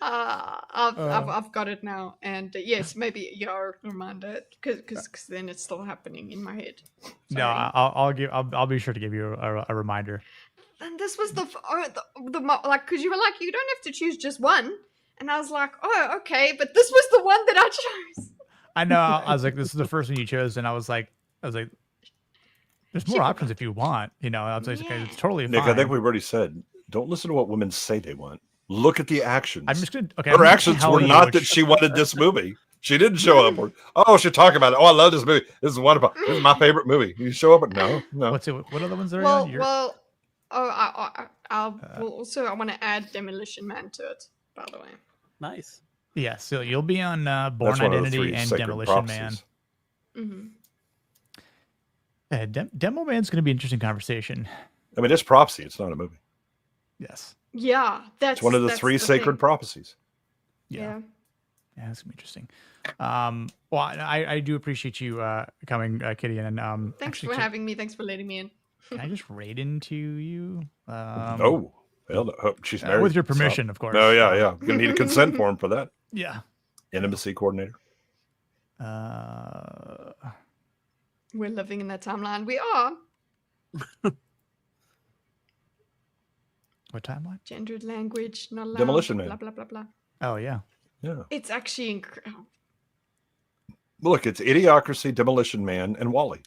I've got it now, and yes, maybe you're reminded because then it's still happening in my head. No, I'll be sure to give you a reminder. And this was the like because you were like you don't have to choose just one, and I was like, oh okay, but this was the one that I chose. I know. I was like, this is the first one you chose, and I was like, there's more options if you want. I was like, okay, it's totally Nick, fine. I think we've already said, don't listen to what women say they want. Look at the actions. I'm just gonna. Okay, her actions were not that she wanted this movie. She didn't show up. Or, she'll talk about it. Oh, I love this movie. This is wonderful. This is my favorite movie. You show up, no. What's it? What other ones are Well, on? well, well, also I want to add Demolition Man to it. By the way. Nice. Yeah, so you'll be on Born That's one of the Identity three and sacred Demolition Man. prophecies. Mm-hmm. Demo Man's going to be an interesting conversation. I mean, it's prophecy. It's not a movie. Yes. Yeah, that's It's one of the three sacred thing. prophecies. Yeah. Yeah, that's gonna be interesting. Well, I do appreciate you coming, Kitty, and Thanks for having me. Thanks for letting me in. Can I just raid into you? Oh, well, no, she's married. with your permission, of course. No, yeah. You're gonna need a consent form for that. Yeah. Intimacy coordinator. We're living in that timeline. We are. What timeline? Gendered language, not allowed. Demolition blah, Man. blah, blah, blah. Oh yeah. Yeah. It's actually incredible. Look, it's Idiocracy, Demolition Man, and Wall-E.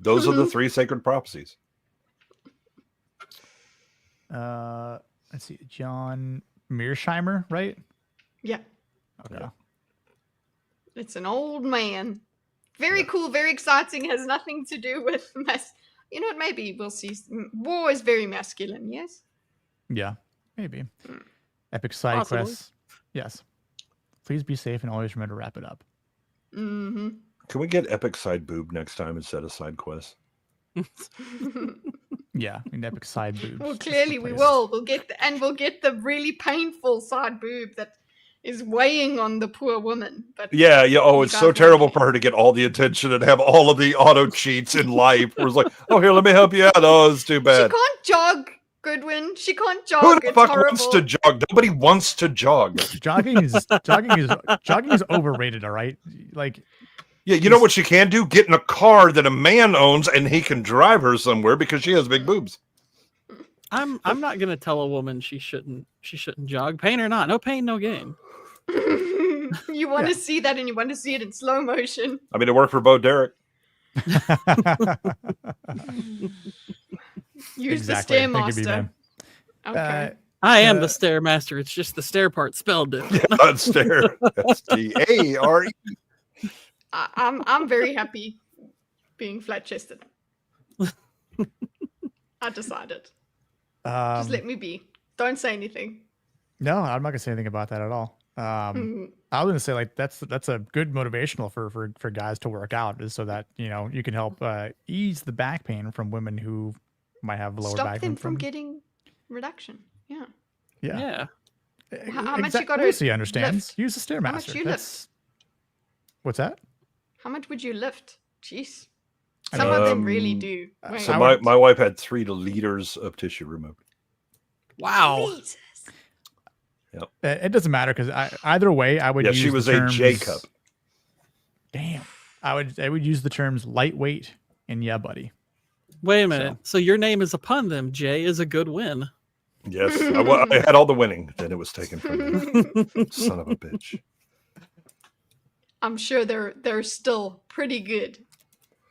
Those are the three sacred prophecies. Let's see, John Mearsheimer, right? Yeah. Okay. Yeah. It's an old man. Very cool, very exciting. Has nothing to do with You know what? Maybe we'll see. War is very masculine, yes? Yeah, maybe. Epic side Possibly. quests. Yes. Please be safe and always remember to wrap it up. Mm-hmm. Can we get epic side boob next time instead of side quest? Yeah, an epic side boobs. Well, clearly we will. We'll get the really painful side boob that is weighing on the poor woman. But Yeah. Oh, you it's guys so won't terrible get for her to get all the attention and have all of the auto cheats in life. Where it's like, oh, here, let me help you out. Oh, it's too She bad. can't jog, Goodwin. She can't jog. Who the It's fuck horrible. wants to jog? Nobody wants to jog. Jogging is overrated. All right, like. Yeah, you know what she can do? Get in a car that a man owns and he can drive her somewhere because she has big boobs. I'm not gonna tell a woman she shouldn't jog. Pain or not, no pain, no gain. You want to see that, and you want to see it in slow motion. I mean, it worked for Bo Derek. Use Exactly. the Thank you, Stairmaster. B-Man. Okay. I am the Stairmaster. It's just the stair part spelled different. Yeah, not stare. S-T-A-R-E. I'm very happy being flat chested. I decided. Just let me be. Don't say anything. No, I'm not gonna say anything about that at all. I was gonna say like that's a good motivational for guys to work out, is so that you can help ease the back pain from women who might have lower Stop back them pain from getting reduction. Yeah. Yeah. How much you got to Lucy understands. lift? Use the Stairmaster. How much you lift? What's that? How much would you lift? Jeez. Some of them really do. So my wife had 3 liters of tissue removed. Wow. Yep. It doesn't matter because either way, I would. Yeah, use she was the a terms, J cup. Damn. I would use the terms lightweight and yeah, buddy. Wait a minute. So your name is upon them. Jay is a good win. Yes, I had all the winning, then it was taken from me. Son of a bitch. I'm sure they're still pretty good.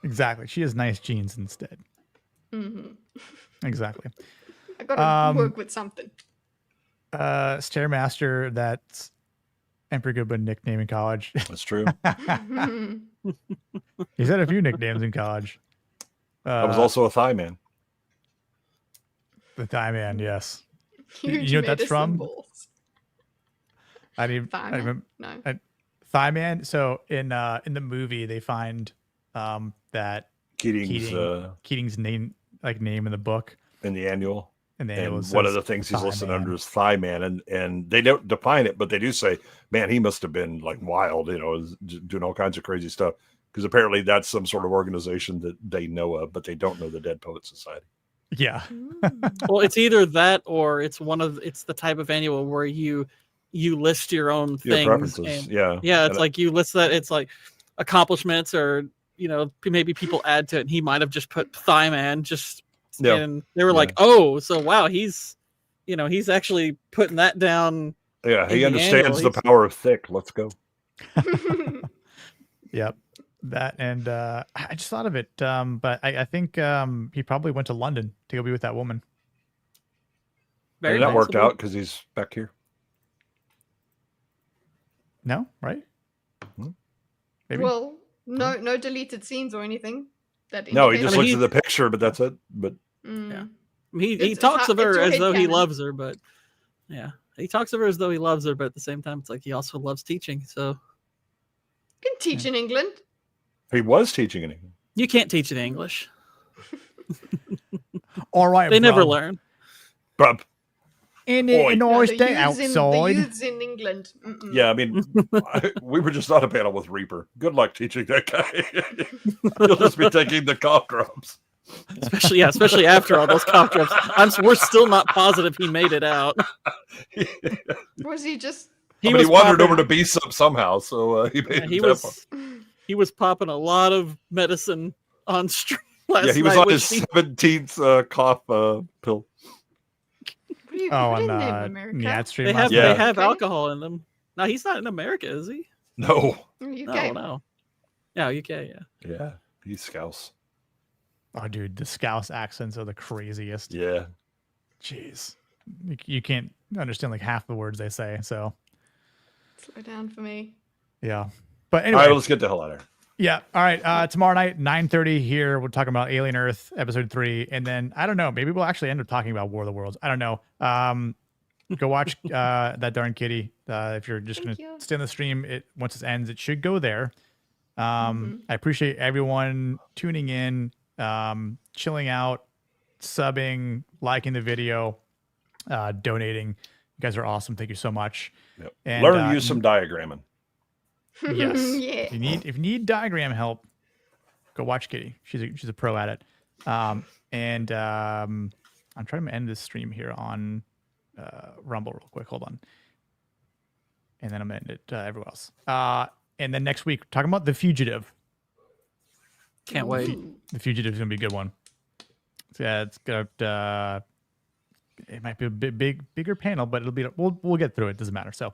Exactly. She has nice jeans instead. Mm-hmm. Exactly. I gotta work with something. Stairmaster, that's Emperor Goodwin nickname in college. That's true. He's had a few nicknames in college. I was also a thigh man. The Thigh Man, yes. Huge You know what that's from? balls. I didn't. Thigh I Man? remember. No. Thigh Man. So in the movie, they find that Keating's name in the book, in the annual. And one of the things he's listed under is Thigh Man, and they don't define it, but they do say, man, he must have been like wild, doing all kinds of crazy stuff, because apparently that's some sort of organization that they know of, but they don't know the Dead Poets Society. Yeah. Well, it's either that or it's the type of annual where you list your own things. Preferences. And, yeah. It's like you list that. It's like accomplishments, or maybe people add to it. And he might have just put Thigh Man and they were like, oh, so wow, he's actually putting that down. Yeah, he understands the power of thick. Let's go. Yep. That, and I just thought of it, but I think he probably went to London to go be with that woman. And that worked out because he's back here. No, right? Maybe. Well, no deleted scenes or anything. No, he just looks at the picture, but that's it. But yeah, he talks of her as though he loves her, but he talks of her as though he loves her, but at the same time, it's like he also loves teaching. So you can teach in England. He was teaching in England. You can't teach in English. All right, they never learn. Bruh. In a nice day outside. The youths in England. Mm-mm. Yeah, I mean, we were just on a panel with Reaper. Good luck teaching that guy. You'll just be taking the cough drops. Especially after all those cough drops. We're still not positive he made it out. Was he just? He wandered over to B-Sub somehow, so he made he was popping a lot of medicine on stream last night. Yeah, he was on his 17th cough pill. Stream. They have alcohol in them. No, he's not in America, is he? No. UK. No. Yeah, UK. Yeah, he's Scouse. Oh, dude, the Scouse accents are the craziest. Yeah. Jeez, you can't understand like half the words they say. So slow down for me. Yeah, but anyway, all right, let's get the hell out of here. Yeah. All right. Tomorrow night, 9:30 here. We're talking about Alien Earth episode 3. And then I don't know, maybe we'll actually end up talking about War of the Worlds. I don't know. Go watch that darn kitty. If you're just going to stay on the stream, once it ends, it should go there. I appreciate everyone tuning in, chilling out, subbing, liking the video, donating. You guys are awesome. Thank you so much. Yep. And, learn to use some diagramming. Yes. Yeah. If you need diagram help, go watch Kitty. She's a pro at it. I'm trying to end this stream here on Rumble real quick. Hold on. And then I'm gonna end it everywhere else. And then next week, talking about The Fugitive. Can't wait. The Fugitive is gonna be a good one. So, yeah, it's got it might be a bigger panel, but it'll be we'll get through it. Doesn't matter. So,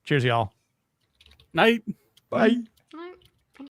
cheers, y'all. Night. Bye.